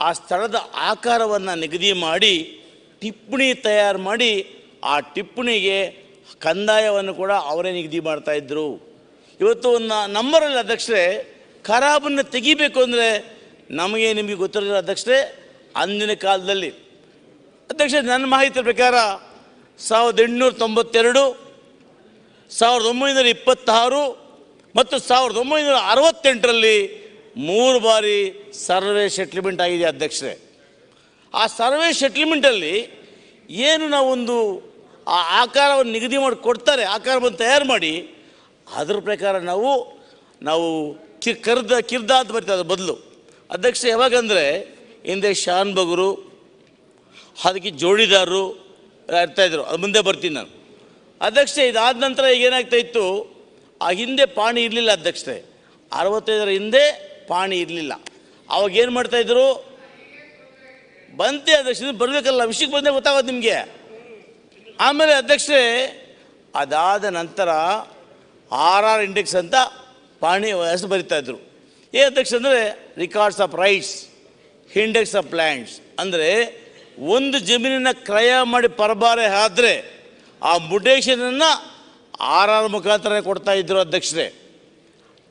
ಆ ಸ್ಥಳದ ಆಕಾರವನ್ನು ನಿಗದಿ ಮಾಡಿ ಟಿಪ್ಪಣಿ ತಯಾರು ಮಾಡಿ ಆ ಟಿಪ್ಪಣಿಗೆ ಕಂದಾಯವನ್ನು ಕೂಡ ಅವರೇ ನಿಗದಿ ಮಾಡ್ತಾಯಿದ್ರು. ಇವತ್ತು ಒಂದು ನಂಬರಲ್ಲಿ ಅಧ್ಯಕ್ಷರೇ, ಖರಾಬನ್ನು ತೆಗಿಬೇಕು ಅಂದರೆ ನಿಮಗೆ ಗೊತ್ತಿರಲಿಲ್ಲ ಅಧ್ಯಕ್ಷರೇ. ಅಂದಿನ ಕಾಲದಲ್ಲಿ ಅಧ್ಯಕ್ಷರೇ, ನನ್ನ ಮಾಹಿತಿ ಪ್ರಕಾರ 1892, 1926 ಮತ್ತು 1968ರಲ್ಲಿ 3 ಬಾರಿ ಸರ್ವೆ ಸೆಟ್ಲ್ಮೆಂಟ್ ಆಗಿದೆ ಅಧ್ಯಕ್ಷರೇ. ಆ ಸರ್ವೆ ಸೆಟ್ಲ್ಮೆಂಟಲ್ಲಿ ಏನು ನಾವೊಂದು ಆ ಆಕಾರವನ್ನು ನಿಗದಿ ಮಾಡಿ ಕೊಡ್ತಾರೆ, ಆಕಾರವನ್ನು ತಯಾರು ಮಾಡಿ ಅದರ ಪ್ರಕಾರ ನಾವು ಕಿರ್ದಾದ ಬರ್ತದೆ ಅದ್ರ ಬದಲು ಅಧ್ಯಕ್ಷ. ಯಾವಾಗಂದರೆ ಹಿಂದೆ ಶಾನ್ ಬಗರು, ಅದಕ್ಕೆ ಜೋಡಿದಾರರು ಇರ್ತಾಯಿದ್ರು, ಅದು ಮುಂದೆ ಬರ್ತೀನಿ ನಾನು ಅಧ್ಯಕ್ಷ. ಇದಾದ ನಂತರ ಈಗ ಏನಾಗ್ತಾಯಿತ್ತು, ಆ ಹಿಂದೆ ಪಾಣಿ ಇರಲಿಲ್ಲ ಅಧ್ಯಕ್ಷರೇ. 65ರ ಹಿಂದೆ ಪಾಣಿ ಇರಲಿಲ್ಲ. ಅವಾಗ ಏನು ಮಾಡ್ತಾಯಿದ್ರು? ಬಂತೆ ಅಧ್ಯಕ್ಷ, ಬರಬೇಕಲ್ಲ, ವಿಷಯಕ್ಕೆ ಬಂದೇ ಗೊತ್ತಾಗೋದು ನಿಮಗೆ. ಆಮೇಲೆ ಅಧ್ಯಕ್ಷರೇ, ಅದಾದ ನಂತರ RR ಇಂಡೆಕ್ಸ್ ಅಂತ ಪಾಣಿ ಹೆಸರು ಬರಿತಾಯಿದ್ರು. ಅಧ್ಯಕ್ಷ ಅಂದರೆ records of rights, index of lands. ಅಂದರೆ ಒಂದು ಜಮೀನನ್ನು ಕ್ರಯ ಮಾಡಿ ಪರಬಾರೆ ಆದರೆ ಆ ಮುಟೇಷನನ್ನು RR ಮುಖಾಂತರ ಕೊಡ್ತಾಯಿದ್ರು ಅಧ್ಯಕ್ಷರೇ.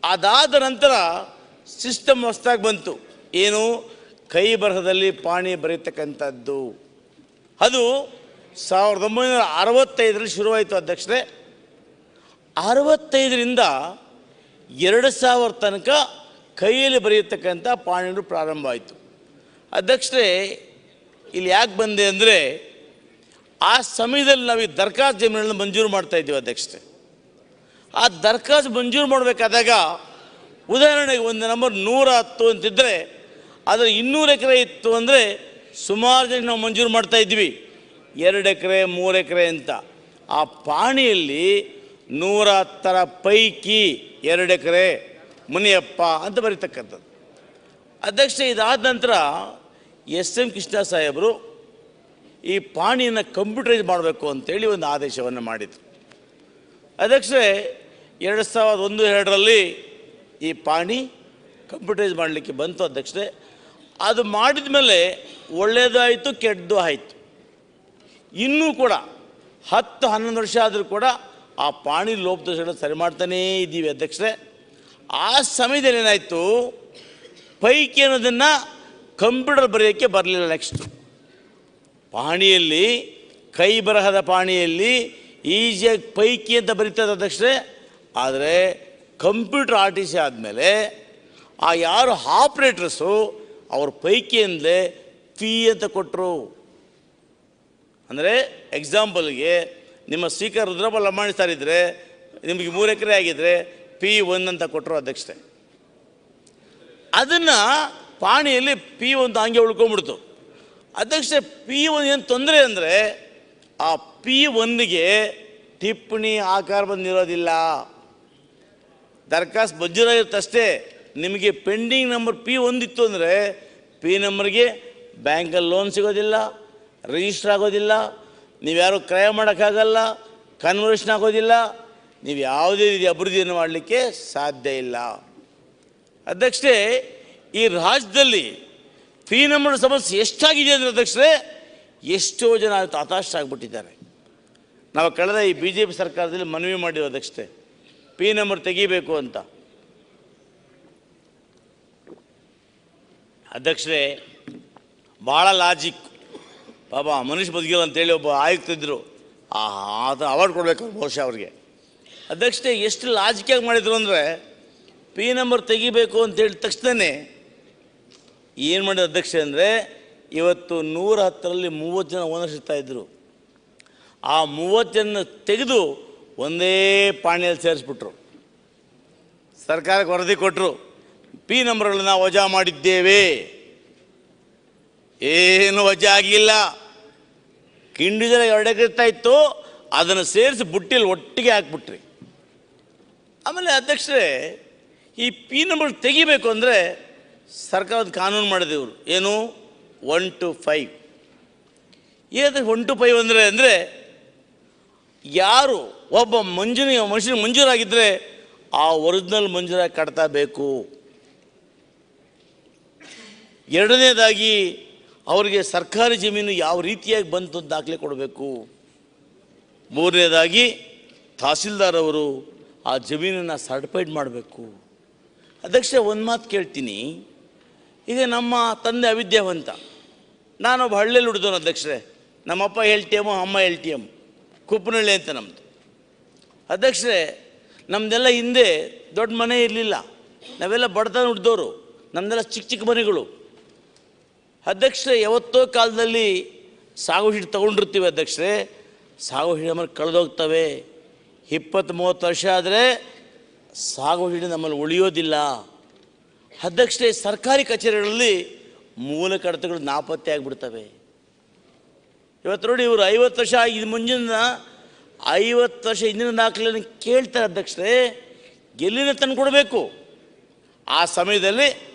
ಅದಾದ ನಂತರ ಸಿಸ್ಟಮ್ ಹೊಸದಾಗಿ ಬಂತು. ಏನು? ಕೈ ಬರಹದಲ್ಲಿ ಪಾಣಿ ಬರೀತಕ್ಕಂಥದ್ದು. ಅದು 1965ರಲ್ಲಿ ಶುರುವಾಯಿತು ಅಧ್ಯಕ್ಷರೇ. 65ರಿಂದ 2000 ತನಕ ಕೈಯಲ್ಲಿ ಬರೆಯತಕ್ಕಂಥ ಪಾಣಿಗಳು ಪ್ರಾರಂಭ ಆಯಿತು. ಅಧ್ಯಕ್ಷರೇ, ಇಲ್ಲಿ ಯಾಕೆ ಬಂದೆ ಅಂದರೆ, ಆ ಸಮಯದಲ್ಲಿ ನಾವು ಈ ದರ್ಖಾಸ್ತು ಜಮೀನುಗಳನ್ನು ಮಂಜೂರು ಮಾಡ್ತಾಯಿದ್ದೀವಿ ಅಧ್ಯಕ್ಷರೇ. ಆ ದರ್ಖಾಸ್ತು ಮಂಜೂರು ಮಾಡಬೇಕಾದಾಗ ಉದಾಹರಣೆಗೆ ಒಂದು ನಂಬರ್ 110 ಅಂತಿದ್ದರೆ ಅದರ 200 ಎಕರೆ ಇತ್ತು ಅಂದರೆ ಸುಮಾರು ಜನ ನಾವು ಮಂಜೂರು ಮಾಡ್ತಾಯಿದ್ವಿ, 2 ಎಕರೆ 3 ಎಕರೆ ಅಂತ. ಆ ಪಾಣಿಯಲ್ಲಿ 110ರ ಪೈಕಿ 2 ಎಕರೆ ಮುನಿಯಪ್ಪ ಅಂತ ಬರೀತಕ್ಕಂಥದ್ದು. ಅಧ್ಯಕ್ಷ, ಇದಾದ ನಂತರ SM ಕೃಷ್ಣ ಸಾಹೇಬರು ಈ ಪಾಣಿಯನ್ನು ಕಂಪ್ಯೂಟರೈಸ್ ಮಾಡಬೇಕು ಅಂತೇಳಿ ಒಂದು ಆದೇಶವನ್ನು ಮಾಡಿದರು. ಅಧ್ಯಕ್ಷರೇ, 2001-2ರಲ್ಲಿ ಈ ಪಾಣಿ ಕಂಪ್ಯೂಟರೈಸ್ ಮಾಡಲಿಕ್ಕೆ ಬಂತು ಅಧ್ಯಕ್ಷರೇ. ಅದು ಮಾಡಿದ ಮೇಲೆ ಒಳ್ಳೆಯದಾಯಿತು, ಕೆಟ್ಟದ್ದು ಆಯಿತು. ಇನ್ನೂ ಕೂಡ 10-11 ವರ್ಷ ಆದರೂ ಕೂಡ ಆ ಪಾಣಿ ಲೋಪದೋಷಗಳನ್ನು ಸರಿ ಮಾಡ್ತಾನೇ ಇದ್ದೀವಿ ಅಧ್ಯಕ್ಷರೇ. ಆ ಸಮಯದಲ್ಲಿ ಏನಾಯಿತು, ಪೈಕಿ ಅನ್ನೋದನ್ನು ಕಂಪ್ಯೂಟರ್ ಬರೆಯೋಕ್ಕೆ ಬರಲಿಲ್ಲ. ನೆಕ್ಸ್ಟು ಪಾಣಿಯಲ್ಲಿ, ಕೈ ಬರಹದ ಪಾಣಿಯಲ್ಲಿ ಈಜಿಯಾಗಿ ಪೈಕಿ ಅಂತ ಬರೀತದೆ ಅಧ್ಯಕ್ಷರೇ. ಆದರೆ ಕಂಪ್ಯೂಟರ್ RTC ಆದಮೇಲೆ ಆ ಯಾರು ಆಪ್ರೇಟರ್ಸು ಅವ್ರ ಪೈಕಿಯಿಂದಲೇ ಫೀ ಅಂತ ಕೊಟ್ಟರು. ಅಂದರೆ ಎಕ್ಸಾಂಪಲ್ಗೆ ನಿಮ್ಮ ಸ್ಪೀಕರ್ ರುದ್ರಪ್ಪ ಲಂಬಾಣಿ ಸರ್ ಇದ್ದರೆ ನಿಮಗೆ 3 ಎಕರೆ ಆಗಿದ್ದರೆ P1 ಅಂತ ಕೊಟ್ಟರು ಅಧ್ಯಕ್ಷರೇ. ಅದನ್ನು ಪಾಣಿಯಲ್ಲಿ P1 ಹಂಗೆ ಉಳ್ಕೊಂಡ್ಬಿಡ್ತು ಅಧ್ಯಕ್ಷರೇ. P1 ಏನು ತೊಂದರೆ ಅಂದರೆ, ಆ P1ಗೆ ಟಿಪ್ಪಣಿ ಆಕಾರ ಬಂದಿರೋದಿಲ್ಲ. ದರ್ಖಾಸ್ತು ಮಂಜೂರಾಗಿರುತ್ತಷ್ಟೇ. ನಿಮಗೆ ಪೆಂಡಿಂಗ್ ನಂಬರ್ P1 ಇತ್ತು ಅಂದರೆ P ನಂಬರ್ಗೆ ಬ್ಯಾಂಕಲ್ಲಿ ಲೋನ್ ಸಿಗೋದಿಲ್ಲ, ರಿಜಿಸ್ಟರ್ ಆಗೋದಿಲ್ಲ, ನೀವು ಯಾರು ಕ್ರಯ ಮಾಡೋಕ್ಕಾಗಲ್ಲ, ಕನ್ವರ್ಷನ್ ಆಗೋದಿಲ್ಲ, ನೀವು ಯಾವುದೇ ರೀತಿ ಅಭಿವೃದ್ಧಿಯನ್ನು ಮಾಡಲಿಕ್ಕೆ ಸಾಧ್ಯ ಇಲ್ಲ. ಅಧ್ಯಕ್ಷರೇ, ಈ ರಾಜ್ಯದಲ್ಲಿ P ನಂಬರ್ ಸಮಸ್ಯೆ ಎಷ್ಟಾಗಿದೆ ಅಂದರೆ ಅಧ್ಯಕ್ಷರೇ, ಎಷ್ಟೋ ಜನ ಹತಾಶ ಆಗಿಬಿಟ್ಟಿದ್ದಾರೆ. ನಾವು ಕಳೆದ ಈ BJP ಸರ್ಕಾರದಲ್ಲಿ ಮನವಿ ಮಾಡಿರೋ ಅಧ್ಯಕ್ಷರೇ, P ನಂಬರ್ ತೆಗಿಬೇಕು ಅಂತ. ಅಧ್ಯಕ್ಷರೇ, ಭಾಳ ಲಾಜಿಕ್. ಪಾಪ ಮನುಷ್ಯ ಬದುಕಿಲ್ಲ ಅಂತೇಳಿ ಒಬ್ಬ ಆಯುಕ್ತಿದ್ರು, ಅದು ಅವಾರ್ಡ್ ಕೊಡಬೇಕು ಬಹುಶಃ ಅವ್ರಿಗೆ. ಅಧ್ಯಕ್ಷರೇ, ಎಷ್ಟು ಲಾಜಿಕಾಗಿ ಮಾಡಿದ್ರು ಅಂದರೆ, P ನಂಬರ್ ತೆಗಿಬೇಕು ಅಂತ ಹೇಳಿದ ತಕ್ಷಣವೇ ಏನು ಮಾಡಿದ ಅಧ್ಯಕ್ಷ ಅಂದರೆ, ಇವತ್ತು 110ರಲ್ಲಿ 30 ಜನ ಓನರ್ಸ್ ಇರ್ತಾಯಿದ್ರು. ಆ 30 ಜನ ತೆಗೆದು ಒಂದೇ ಪಾಣಿಯಲ್ಲಿ ಸೇರಿಸ್ಬಿಟ್ರು. ಸರ್ಕಾರಕ್ಕೆ ವರದಿ ಕೊಟ್ಟರು, P ನಂಬರ್ಗಳನ್ನ ವಜಾ ಮಾಡಿದ್ದೇವೆ. ಏನು ವಜಾ ಆಗಿಲ್ಲ. ಇಂಡಿವಿಜುವಲ್ 2 ಎಕರೆ ಇರ್ತಾಯಿತ್ತು, ಅದನ್ನು ಸೇರಿಸಿ ಬುಟ್ಟಿಯಲ್ಲಿ ಒಟ್ಟಿಗೆ ಹಾಕ್ಬಿಟ್ರಿ. ಆಮೇಲೆ ಅಧ್ಯಕ್ಷರೇ, ಈ P ನಂಬರ್ ತೆಗಿಬೇಕು ಅಂದರೆ ಸರ್ಕಾರದ ಕಾನೂನು ಮಾಡಿದೆ ಇವರು. ಏನು? 1 to 5. ಏನಂದರೆ 1 to 5 ಅಂದರೆ ಯಾರು ಒಬ್ಬ ಮನುಷ್ಯನಿಗೆ ಮಂಜೂರಾಗಿದ್ದರೆ ಆ ಒರಿಜಿನಲ್ ಮಂಜೂರಾಗಿ ಕಟ್ತಾ ಬೇಕು. ಎರಡನೇದಾಗಿ ಅವರಿಗೆ ಸರ್ಕಾರಿ ಜಮೀನು ಯಾವ ರೀತಿಯಾಗಿ ಬಂತು ಅಂತ ದಾಖಲೆ ಕೊಡಬೇಕು. ಮೂರನೇದಾಗಿ ತಹಸೀಲ್ದಾರ್ ಅವರು ಆ ಜಮೀನನ್ನು ಸರ್ಟಿಫೈಡ್ ಮಾಡಬೇಕು. ಅಧ್ಯಕ್ಷ, ಒಂದು ಮಾತು ಕೇಳ್ತೀನಿ. ಈಗ ನಮ್ಮ ತಂದೆ ಅವಿದ್ಯಾವಂತ, ನಾನೊಬ್ಬ ಹಳ್ಳಿಯಲ್ಲಿ ಹುಡ್ದವನು ಅಧ್ಯಕ್ಷರೇ. ನಮ್ಮಪ್ಪ LTM, ಅಮ್ಮ LTM, ಕುಪ್ಪನಹಳ್ಳಿ ಅಂತ ನಮ್ಮದು. ಅಧ್ಯಕ್ಷರೇ, ನಮ್ಮದೆಲ್ಲ ಹಿಂದೆ ದೊಡ್ಡ ಮನೆ ಇರಲಿಲ್ಲ, ನಾವೆಲ್ಲ ಬಡತನ ಹುಡ್ದವರು, ನಮ್ಮದೆಲ್ಲ ಚಿಕ್ಕ ಚಿಕ್ಕ ಮನೆಗಳು. ಅಧ್ಯಕ್ಷರೇ, ಯಾವತ್ತೋ ಕಾಲದಲ್ಲಿ ಸಾಗು ಹಿಟ್ಟು ತೊಗೊಂಡಿರ್ತೀವಿ ಅಧ್ಯಕ್ಷರೇ, ಸಾಗು ಹಿಟ್ಟು ನಮ್ಮಲ್ಲಿ ಕಳೆದೋಗ್ತವೆ. 20-30 ವರ್ಷ ಆದರೆ ಸಾಗು ಹಿಟ್ಟು ನಮ್ಮಲ್ಲಿ ಉಳಿಯೋದಿಲ್ಲ. ಅಧ್ಯಕ್ಷರೇ, ಸರ್ಕಾರಿ ಕಚೇರಿಗಳಲ್ಲಿ ಮೂಲ ಕಡತಗಳು ನಾಪತ್ತೆ ಆಗಿಬಿಡ್ತವೆ. ಇವತ್ತು ನೋಡಿ, ಇವರು 50 ವರ್ಷ ಇದು ಮುಂಜಿನ 50 ವರ್ಷ ಹಿಂದಿನ ದಾಖಲೆಯನ್ನು ಕೇಳ್ತಾರೆ ಅಧ್ಯಕ್ಷರೇ. ಎಲ್ಲಿನ ತಂದು ಕೊಡಬೇಕು? ಆ ಸಮಯದಲ್ಲಿ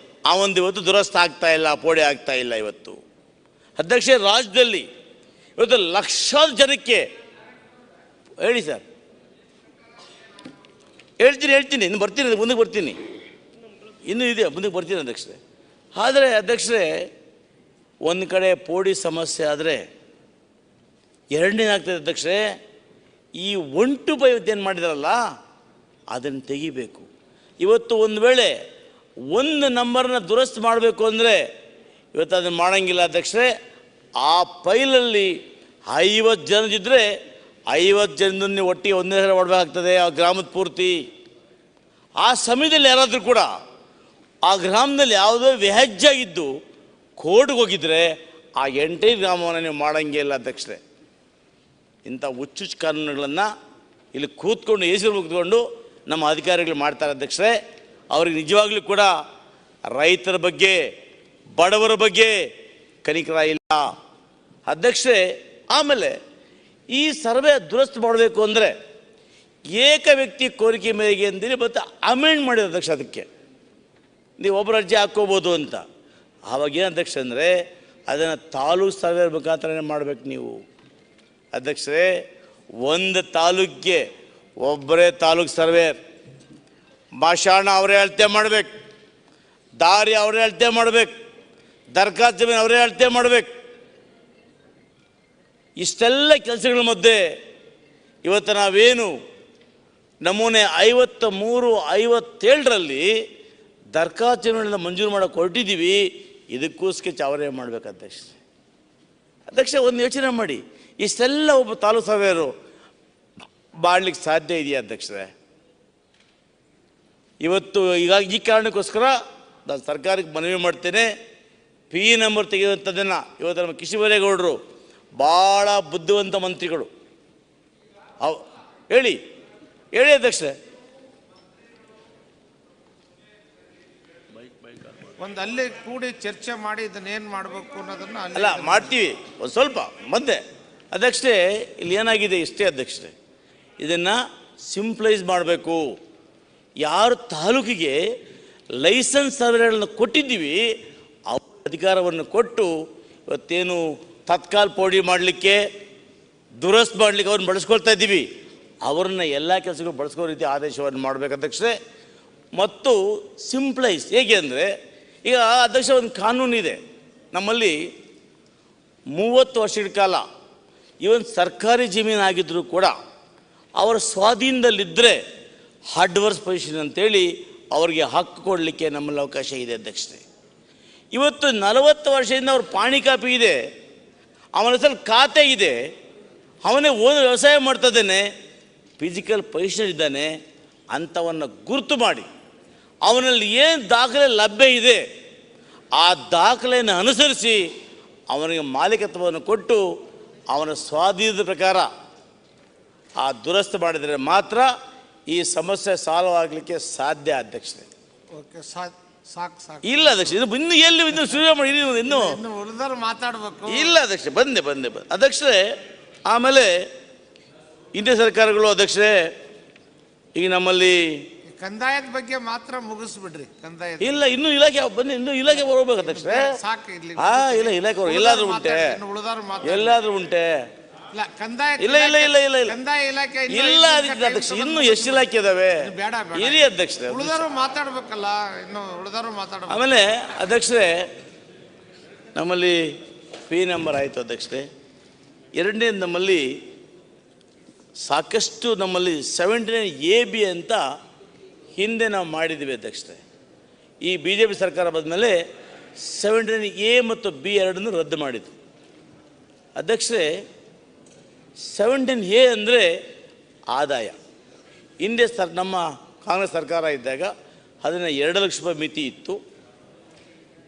ಆ ಒಂದು ಇವತ್ತು ದುರಸ್ತಿ ಆಗ್ತಾ ಇಲ್ಲ, ಪೋಡಿ ಆಗ್ತಾ ಇಲ್ಲ. ಇವತ್ತು ಅಧ್ಯಕ್ಷ ರಾಜ್ಯದಲ್ಲಿ ಇವತ್ತು ಲಕ್ಷಾಂತರ ಜನಕ್ಕೆ ಹೇಳಿ ಸರ್, ಹೇಳ್ತೀನಿ ಇನ್ನು ಬರ್ತೀನಿ, ಮುಂದಕ್ಕೆ ಬರ್ತೀನಿ, ಇನ್ನೂ ಇದೆ ಮುಂದಕ್ಕೆ ಬರ್ತೀನಿ ಅಧ್ಯಕ್ಷರೇ. ಆದರೆ ಅಧ್ಯಕ್ಷರೇ, ಒಂದು ಕಡೆ ಪೋಡಿ ಸಮಸ್ಯೆ ಆದರೆ ಎರಡನೇದಾಗ್ತದೆ ಅಧ್ಯಕ್ಷರೇ, ಈ 1 to 5 ಏನು ಮಾಡಿದಾರಲ್ಲ ಅದನ್ನು ತೆಗಿಬೇಕು. ಇವತ್ತು ಒಂದು ವೇಳೆ ಒಂದು ನಂಬರ್ನ ದುರಸ್ತಿ ಮಾಡಬೇಕು ಅಂದರೆ ಇವತ್ತು ಅದನ್ನು ಮಾಡೋಂಗಿಲ್ಲ ಅಧ್ಯಕ್ಷರೇ. ಆ ಫೈಲಲ್ಲಿ 50 ಜನದಿದ್ದರೆ 50 ಜನದನ್ನೇ ಒಟ್ಟಿಗೆ ಒಂದೇ ಸಲ ಮಾಡಬೇಕಾಗ್ತದೆ ಆ ಗ್ರಾಮದ ಪೂರ್ತಿ. ಆ ಸಮಯದಲ್ಲಿ ಯಾರಾದರೂ ಕೂಡ ಆ ಗ್ರಾಮದಲ್ಲಿ ಯಾವುದೋ ವ್ಯಾಜ್ಯಾಗಿದ್ದು ಕೋರ್ಟ್ಗೆ ಹೋಗಿದ್ರೆ ಆ ಎಂಟೈರ್ ಗ್ರಾಮವನ್ನು ನೀವು ಮಾಡೋಂಗೇ ಇಲ್ಲ ಅಧ್ಯಕ್ಷರೇ. ಇಂಥ ಹುಚ್ಚುಚ್ಚು ಕಾನೂನುಗಳನ್ನು ಇಲ್ಲಿ ಕೂತ್ಕೊಂಡು ಹೆಸರು ಮುಗಿದುಕೊಂಡು ನಮ್ಮ ಅಧಿಕಾರಿಗಳು ಮಾಡ್ತಾರೆ ಅಧ್ಯಕ್ಷರೇ. ಅವ್ರಿಗೆ ನಿಜವಾಗ್ಲೂ ಕೂಡ ರೈತರ ಬಗ್ಗೆ, ಬಡವರ ಬಗ್ಗೆ ಕನಿಕರ ಇಲ್ಲ ಅಧ್ಯಕ್ಷರೇ. ಆಮೇಲೆ ಈ ಸರ್ವೆ ದುರಸ್ತಿ ಮಾಡಬೇಕು ಅಂದರೆ ಏಕ ವ್ಯಕ್ತಿ ಕೋರಿಕೆ ಮೇರೆಗೆ ಅಂದಿರಿ ಮತ್ತು ಅಮೆಂಡ್ ಮಾಡಿದ ಅಧ್ಯಕ್ಷ, ಅದಕ್ಕೆ ನೀವು ಒಬ್ಬರು ಅರ್ಜಿ ಹಾಕ್ಕೋಬೋದು ಅಂತ. ಆವಾಗೇನು ಅಧ್ಯಕ್ಷ ಅಂದರೆ ಅದನ್ನು ತಾಲೂಕು ಸರ್ವೆ ಮುಖಾಂತರನೇ ಮಾಡಬೇಕು ನೀವು ಅಧ್ಯಕ್ಷರೇ. ಒಂದು ತಾಲೂಕಿಗೆ ಒಬ್ಬರೇ ತಾಲೂಕು ಸರ್ವೇರ್, ಭಾಷಾಣ ಅವರೇ ಅಳತೆ ಮಾಡಬೇಕು, ದಾರಿ ಅವರೇ ಅಳತೆ ಮಾಡಬೇಕು, ದರ್ಖಾಸ್ತು ಜಮೀನು ಅವರೇ ಅಳತೆ ಮಾಡಬೇಕು. ಇಷ್ಟೆಲ್ಲ ಕೆಲಸಗಳ ಮಧ್ಯೆ ಇವತ್ತು ನಾವೇನು ನಮೂನೆ 53, 57ರಲ್ಲಿ ದರ್ಖಾಸ್ತು ಜಮೀನುಗಳನ್ನು ಮಂಜೂರು ಮಾಡೋಕೆ ಹೊರಟಿದ್ದೀವಿ, ಇದಕ್ಕೋಸ್ಕರ ಅವರೇ ಮಾಡಬೇಕು ಅಧ್ಯಕ್ಷ. ಅಧ್ಯಕ್ಷ, ಒಂದು ಯೋಚನೆ ಮಾಡಿ, ಇಷ್ಟೆಲ್ಲ ಒಬ್ಬ ತಾಲೂಕು ಸರ್ವೇರು ಮಾಡಲಿಕ್ಕೆ ಸಾಧ್ಯ ಇದೆಯಾ ಅಧ್ಯಕ್ಷರೇ? ಇವತ್ತು ಈ ಕಾರಣಕ್ಕೋಸ್ಕರ ನಾನು ಸರ್ಕಾರಕ್ಕೆ ಮನವಿ ಮಾಡ್ತೇನೆ, ಪಿ ನಂಬರ್ ತೆಗೆಯುವಂಥದ್ದನ್ನು ಇವತ್ತು ನಮ್ಮ ಕೃಷಿ ಬೈರೇಗೌಡರು ಭಾಳ ಬುದ್ಧಿವಂತ ಮಂತ್ರಿಗಳು, ಹೇಳಿ ಅಧ್ಯಕ್ಷರೇ. ಒಂದು ಅಲ್ಲೇ ಕೂಡಿ ಚರ್ಚೆ ಮಾಡಿ ಇದನ್ನೇನು ಮಾಡಬೇಕು ಅನ್ನೋದನ್ನು ಅಲ್ಲ ಮಾಡ್ತೀವಿ, ಒಂದು ಸ್ವಲ್ಪ ಬಂದೆ ಅಧ್ಯಕ್ಷರೇ. ಇಲ್ಲಿ ಏನಾಗಿದೆ ಇಷ್ಟೇ ಅಧ್ಯಕ್ಷರೇ, ಇದನ್ನು ಸಿಂಪ್ಲೈಸ್ ಮಾಡಬೇಕು. ಯಾರು ತಾಲೂಕಿಗೆ ಲೈಸೆನ್ಸ್ ಸರ್ವೆಗಳನ್ನು ಕೊಟ್ಟಿದ್ದೀವಿ ಅವ್ರ ಅಧಿಕಾರವನ್ನು ಕೊಟ್ಟು ಇವತ್ತೇನು ತತ್ಕಾಲ ಪೋಡಿ ಮಾಡಲಿಕ್ಕೆ, ದುರಸ್ತಿ ಮಾಡಲಿಕ್ಕೆ ಅವ್ರನ್ನ ಬಳಸ್ಕೊಳ್ತಾ ಇದ್ದೀವಿ, ಅವ್ರನ್ನ ಎಲ್ಲ ಕೆಲಸಗಳು ಬಳಸ್ಕೋ ರೀತಿ ಆದೇಶವನ್ನು ಮಾಡಬೇಕು ಅಧ್ಯಕ್ಷರೇ. ಮತ್ತು ಸಿಂಪ್ಲೈಸ್ ಹೇಗೆ ಅಂದರೆ, ಈಗ ಅಧ್ಯಕ್ಷ ಒಂದು ಕಾನೂನಿದೆ ನಮ್ಮಲ್ಲಿ, 30 ವರ್ಷಗಳ ಕಾಲ ಇವನ್ ಸರ್ಕಾರಿ ಜಮೀನು ಆಗಿದ್ದರೂ ಕೂಡ ಅವರ ಸ್ವಾಧೀನದಲ್ಲಿದ್ದರೆ ಅಡ್ವರ್ಸ್ ಪೊಸಿಷನ್ ಅಂತೇಳಿ ಅವರಿಗೆ ಹಕ್ಕು ಕೊಡಲಿಕ್ಕೆ ನಮ್ಮಲ್ಲಿ ಅವಕಾಶ ಇದೆ ಅಧ್ಯಕ್ಷರೇ. ಇವತ್ತು 40 ವರ್ಷದಿಂದ ಅವ್ರ ಪಾಣಿ ಕಾಪಿ ಇದೆ, ಅವನ ಹೆಸರು ಖಾತೆ ಇದೆ, ಅವನೇ ಓದು ವ್ಯವಸಾಯ ಮಾಡ್ತಾ ಇದ್ದಾನೆ, ಫಿಸಿಕಲ್ ಪೊಸಿಷನ್ ಇದ್ದಾನೆ, ಅಂಥವನ್ನು ಗುರುತು ಮಾಡಿ ಅವನಲ್ಲಿ ಏನು ದಾಖಲೆ ಲಭ್ಯ ಇದೆ ಆ ದಾಖಲೆಯನ್ನು ಅನುಸರಿಸಿ ಅವನಿಗೆ ಮಾಲೀಕತ್ವವನ್ನು ಕೊಟ್ಟು ಅವನ ಸ್ವಾಧೀನದ ಪ್ರಕಾರ ಆ ದುರಸ್ತಿ ಮಾಡಿದರೆ ಮಾತ್ರ ಈ ಸಮಸ್ಯೆ ಸಾಲ್ವ್ ಆಗಲಿಕ್ಕೆ ಸಾಧ್ಯ ಅಧ್ಯಕ್ಷರೇ. ಓಕೆ, ಸಾಕು ಇಲ್ಲ ಅಧ್ಯಕ್ಷ, ಇನ್ನು ಎಲ್ಲಿ ಇನ್ನು ಶುರು ಮಾಡಿ ಇನ್ನು ಉಳಿದವ್ರು ಮಾತಾಡಬೇಕು. ಇಲ್ಲ ಅಧ್ಯಕ್ಷ, ಬಂದೆ ಅಧ್ಯಕ್ಷರೇ. ಆಮೇಲೆ ಇಂಡಿಯಾ ಸರ್ಕಾರಗಳು ಅಧ್ಯಕ್ಷರೇ, ಈಗ ನಮ್ಮಲ್ಲಿ ಕಂದಾಯದ ಬಗ್ಗೆ ಮಾತ್ರ ಮುಗಿಸ್ಬಿಡ್ರಿ. ಕಂದಾಯ ಇಲ್ಲ, ಇನ್ನು ಇಲಾಖೆ ಬನ್ನಿ, ಇನ್ನು ಇಲಾಖೆ ಬರಬೇಕು ಅಧ್ಯಕ್ಷರೇ. ಸಾಕು, ಇಲ್ಲಿ ಇಲ್ಲ ಇಲಾಖೆ ಎಲ್ಲಾದ್ರೂ ಉಂಟೆ, ಎಲ್ಲಾದ್ರೂ ಉಂಟೆ. ಇಲ್ಲ ಕಂದಾಯ ಇಲಾಖೆ ಇಲ್ಲ ಅಧ್ಯಕ್ಷ, ಇನ್ನು ಎಷ್ಟು ಇಲಾಖೆ ಇದಾವೆ ಇರಿ ಅಧ್ಯಕ್ಷರೇ. ಉಳಿದವರು ಮಾತಾಡ್ಬೇಕಲ್ಲ, ಇನ್ನು ಉಳಿದವರು ಮಾತಾಡ. ಆಮೇಲೆ ಅಧ್ಯಕ್ಷರೇ, ನಮ್ಮಲ್ಲಿ ಪಿ ನಂಬರ್ ಆಯಿತು ಅಧ್ಯಕ್ಷರೇ. ಎರಡನೇ ನಮ್ಮಲ್ಲಿ ಸಾಕಷ್ಟು ನಮ್ಮಲ್ಲಿ 79AB ಅಂತ ಹಿಂದೆ ನಾವು ಮಾಡಿದ್ದೀವಿ ಅಧ್ಯಕ್ಷರೇ. ಈ BJP ಸರ್ಕಾರ ಬಂದಮೇಲೆ 79A ಮತ್ತು B ಎರಡನ್ನೂ ರದ್ದು ಮಾಡಿದ್ದು ಅಧ್ಯಕ್ಷರೇ. 17A ಅಂದರೆ ಆದಾಯ. ಹಿಂದೆ ನಮ್ಮ ಕಾಂಗ್ರೆಸ್ ಸರ್ಕಾರ ಇದ್ದಾಗ ಅದನ್ನು 2 ಲಕ್ಷ ರೂಪಾಯಿ ಮಿತಿ ಇತ್ತು.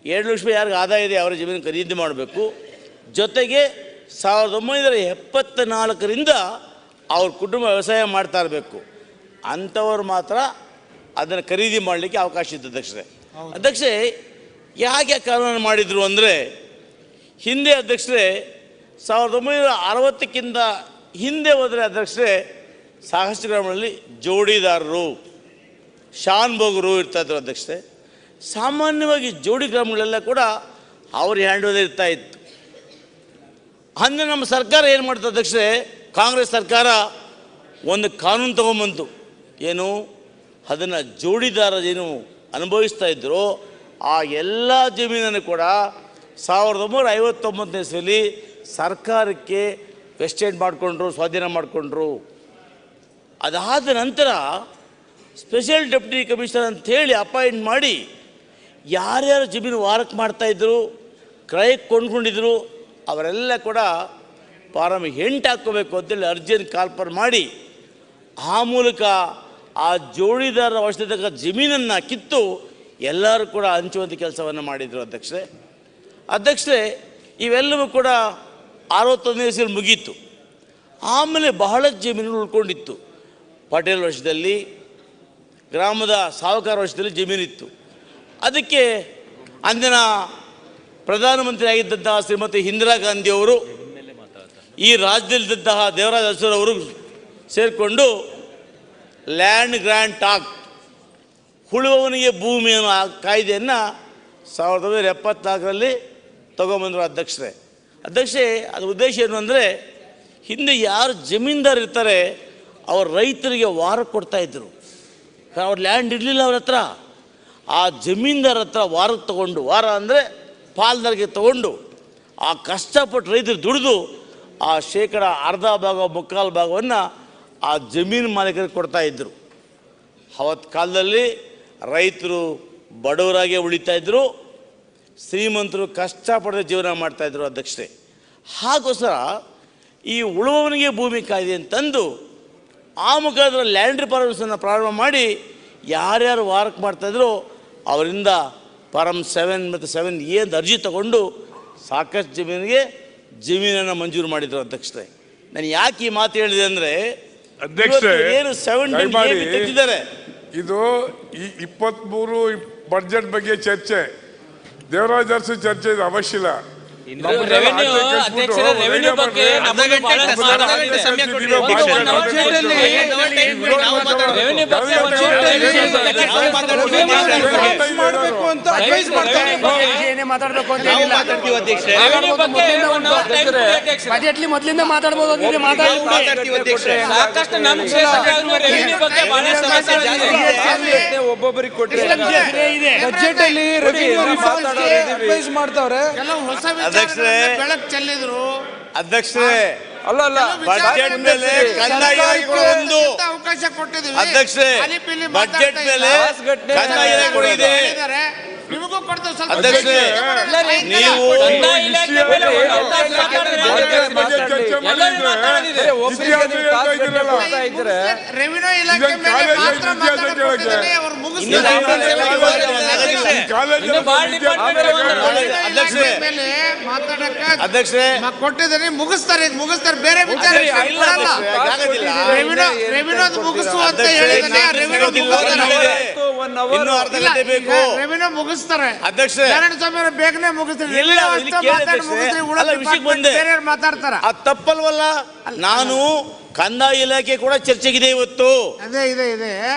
2 ಲಕ್ಷ ರೂಪಾಯಿ ಯಾರಿಗೆ ಆದಾಯ ಇದೆ ಅವರ ಜಮೀನು ಖರೀದಿ ಮಾಡಬೇಕು. ಜೊತೆಗೆ 1974ರಿಂದ ಅವ್ರ ಕುಟುಂಬ ವ್ಯವಸಾಯ ಮಾಡ್ತಾ ಇರಬೇಕು, ಅಂಥವ್ರು ಮಾತ್ರ ಅದನ್ನು ಖರೀದಿ ಮಾಡಲಿಕ್ಕೆ ಅವಕಾಶ ಇತ್ತು ಅಧ್ಯಕ್ಷರೇ. ಅಧ್ಯಕ್ಷರೇ, ಯಾಕೆ ಕಾನೂನು ಮಾಡಿದರು ಅಂದರೆ, ಹಿಂದೆ ಅಧ್ಯಕ್ಷರೇ 1960ಕ್ಕಿಂತ ಹಿಂದೆ ಹೋದರೆ ಅಧ್ಯಕ್ಷರೇ ಸಾಕಷ್ಟು ಗ್ರಾಮಗಳಲ್ಲಿ ಜೋಡಿದಾರರು, ಶಾನ್ಭೋಗರು ಇರ್ತಾಯಿದ್ರು ಅಧ್ಯಕ್ಷರೇ. ಸಾಮಾನ್ಯವಾಗಿ ಜೋಡಿ ಗ್ರಾಮಗಳೆಲ್ಲ ಕೂಡ ಅವ್ರ ಹ್ಯಾಂಡ್ ಓವರ್ ಇರ್ತಾ ಇತ್ತು. ಅಂದರೆ ನಮ್ಮ ಸರ್ಕಾರ ಏನು ಮಾಡ್ತದೆ ಅಧ್ಯಕ್ಷರೇ, ಕಾಂಗ್ರೆಸ್ ಸರ್ಕಾರ ಒಂದು ಕಾನೂನು ತೊಗೊಂಬಂತು. ಏನು ಅದನ್ನು ಜೋಡಿದಾರ ಏನು ಅನುಭವಿಸ್ತಾ ಇದ್ದರು ಆ ಎಲ್ಲ ಜಮೀನನ್ನು ಕೂಡ 1959ನೇ ಇಸ್ವಿಯಲ್ಲಿ ಸರ್ಕಾರಕ್ಕೆ ವೆಸ್ಟೇಜ್ ಮಾಡಿಕೊಂಡ್ರು, ಸ್ವಾಧೀನ ಮಾಡಿಕೊಂಡ್ರು. ಅದಾದ ನಂತರ ಸ್ಪೆಷಲ್ ಡೆಪ್ಯೂಟಿ ಕಮಿಷನರ್ ಅಂಥೇಳಿ ಅಪಾಯಿಂಟ್ ಮಾಡಿ ಯಾರ್ಯಾರು ಜಮೀನು ವಾರಕ್ಕೆ ಮಾಡ್ತಾಯಿದ್ರು, ಕ್ರಯಕ್ಕೆ ಕೊಂಡ್ಕೊಂಡಿದ್ರು ಅವರೆಲ್ಲ ಕೂಡ ಫಾರಮ್ 8 ಹಾಕ್ಕೋಬೇಕು ಅಂತೇಳಿ ಅರ್ಜಿಯನ್ನು ಕಾಲ್ಪರ್ ಮಾಡಿ ಆ ಮೂಲಕ ಆ ಜೋಡಿದಾರರ ಅವಶ್ಯಕತೆ ಜಮೀನನ್ನು ಕಿತ್ತು ಎಲ್ಲರೂ ಕೂಡ ಹಂಚುವಂಥ ಕೆಲಸವನ್ನು ಮಾಡಿದರು ಅಧ್ಯಕ್ಷರೇ. ಇವೆಲ್ಲವೂ ಕೂಡ 61ನೇ ಇಸ್ವಿಯಲ್ಲಿ ಮುಗೀತು. ಆಮೇಲೆ ಬಹಳಷ್ಟು ಜಮೀನುಗಳು ಉಳ್ಕೊಂಡಿತ್ತು. ಪಟೇಲ್ ವರ್ಷದಲ್ಲಿ, ಗ್ರಾಮದ ಸಾಹುಕಾರ ವರ್ಷದಲ್ಲಿ ಜಮೀನಿತ್ತು. ಅದಕ್ಕೆ ಅಂದಿನ ಪ್ರಧಾನಮಂತ್ರಿ ಆಗಿದ್ದಂತಹ ಶ್ರೀಮತಿ ಇಂದಿರಾ ಗಾಂಧಿಯವರು ಈ ರಾಜ್ಯದಲ್ಲಿದ್ದಂತಹ ದೇವರಾಜ ಅರಸರವರು ಸೇರಿಕೊಂಡು ಲ್ಯಾಂಡ್ ಗ್ರ್ಯಾಂಟ್ ಆಕ್ಟ್, ಉಳುವವನಿಗೆ ಭೂಮಿ ಅನ್ನೋ ಕಾಯ್ದೆಯನ್ನು 1974ರಲ್ಲಿ ತಗೊಂಬಂದರು ಅಧ್ಯಕ್ಷರೇ. ಅದರ ಉದ್ದೇಶ ಏನು ಅಂದರೆ, ಹಿಂದೆ ಯಾರು ಜಮೀನ್ದಾರ್ ಇರ್ತಾರೆ ಅವ್ರ ರೈತರಿಗೆ ವಾರ ಕೊಡ್ತಾಯಿದ್ರು. ಅವ್ರ ಲ್ಯಾಂಡ್ ಇರಲಿಲ್ಲ ಅವ್ರ ಹತ್ರ. ಆ ಜಮೀನ್ದಾರ ಹತ್ರ ವಾರಕ್ಕೆ ತೊಗೊಂಡು, ವಾರ ಅಂದರೆ ಪಾಲ್ದಾರಿಗೆ ತೊಗೊಂಡು ಆ ಕಷ್ಟಪಟ್ಟು ರೈತರು ದುಡಿದು ಆ ಶೇಕಡ ಅರ್ಧ ಭಾಗ ಮುಕ್ಕಾಲು ಭಾಗವನ್ನು ಆ ಜಮೀನು ಮಾಲೀಕರಿಗೆ ಕೊಡ್ತಾಯಿದ್ರು. ಅವತ್ತು ಕಾಲದಲ್ಲಿ ರೈತರು ಬಡವರಾಗೆ ಉಳಿತಾಯಿದ್ರು, ಶ್ರೀಮಂತರು ಕಷ್ಟಪಡದೆ ಜೀವನ ಮಾಡ್ತಾಯಿದ್ರು ಅಧ್ಯಕ್ಷರೇ. ಹಾಗೋಸ್ಕರ ಈ ಉಳುವವನಿಗೆ ಭೂಮಿ ಕಾಯ್ದೆ ಅಂತಂದು ಆ ಮುಖಾಂತರ ಲ್ಯಾಂಡ್ ರಿಫಾರ್ಮ್ಸನ್ನು ಪ್ರಾರಂಭ ಮಾಡಿ ಯಾರ್ಯಾರು ವಾರಕ್ಕೆ ಮಾಡ್ತಾಯಿದ್ರು ಅವರಿಂದ ಫಾರಮ್ 7 ಮತ್ತು 7A ಅಂತ ಅರ್ಜಿ ತಗೊಂಡು ಸಾಕಷ್ಟು ಜಮೀನನ್ನು ಮಂಜೂರು ಮಾಡಿದರು ಅಧ್ಯಕ್ಷರೇ. ನಾನು ಯಾಕೆ ಈ ಮಾತು ಹೇಳಿದೆ ಅಂದರೆ, ಏನು 7 ತೆಗೆದಿದ್ದಾರೆ. ಇದು ಈ 23 ಬಡ್ಜೆಟ್ ಬಗ್ಗೆ ಚರ್ಚೆ, ದೇವರಾಜ ಅರಸು ಚರ್ಚೆ ಇದು ಅವಶ್ಯ ಇಲ್ಲ. ರೆವಿನ್ಯೂ ಬಗ್ಗೆ ಬಜೆಟ್ಲಿ ಮೊದಲಿಂದ ಮಾತಾಡ್ಬೋದು. ಸಾಕಷ್ಟು ನಮ್ಮ ರೆವಿನ್ಯೂ ಬಗ್ಗೆ ಒಬ್ಬೊಬ್ಬರಿಗೆ ಕೊಟ್ಟಿದ್ದಾರೆ. ಬಜೆಟ್ ಅಲ್ಲಿ ಮಾಡ್ತಾವ್ರೆ. ಬೆಳಕು ಚೆಲ್ಲಿದ್ರು ಅಧ್ಯಕ್ಷರೇ. ಬಜೆಟ್ ಮೇಲೆ ಕಂದಾಯ ಅವಕಾಶ ಕೊಟ್ಟಿದ್ದೀವಿ ಅಧ್ಯಕ್ಷರೇ. ಬಜೆಟ್ ಮೇಲೆ ಕಂದಾಯ ಇದೆ ನಿಮಗೂ ಕೊಡ್ತೇವೆ ಸ್ವಲ್ಪ. ಅಧ್ಯಕ್ಷರೇ, ನೀವು ರೆವಿನ್ಯೂ ಇಲಾಖೆ ಮೇಲೆ ಮಾತ್ರ ಮಾತಾಡ್ತಿದ್ದಾರೆ. ಅವ್ರು ಅಧ್ಯಕ್ಷರೇ ಕೊಟ್ಟಿದ್ದಾರೆ, ಮುಗಿಸ್ತಾರೆ ಬೇರೆ ವಿಚಾರ ರೆವಿನ್ಯೂ ಮುಗಿಸು ಅಂತ ಹೇಳಿದ್ರೆ ರೆವಿನ್ಯೂ ಮುಗಿಸ್ತಾರೆ ಅಧ್ಯಕ್ಷರೇ. ಬೇಗನೆ ಮುಗಿಸ್ತಾರೆ. ಮಾತಾಡ್ತಾರ ತಪ್ಪಲ್ವಲ್ಲ. ನಾನು ಕಂದಾಯ ಇಲಾಖೆ ಕೂಡ ಚರ್ಚೆಗಿದೆ ಇವತ್ತು. ಅದೇ ಇದೆ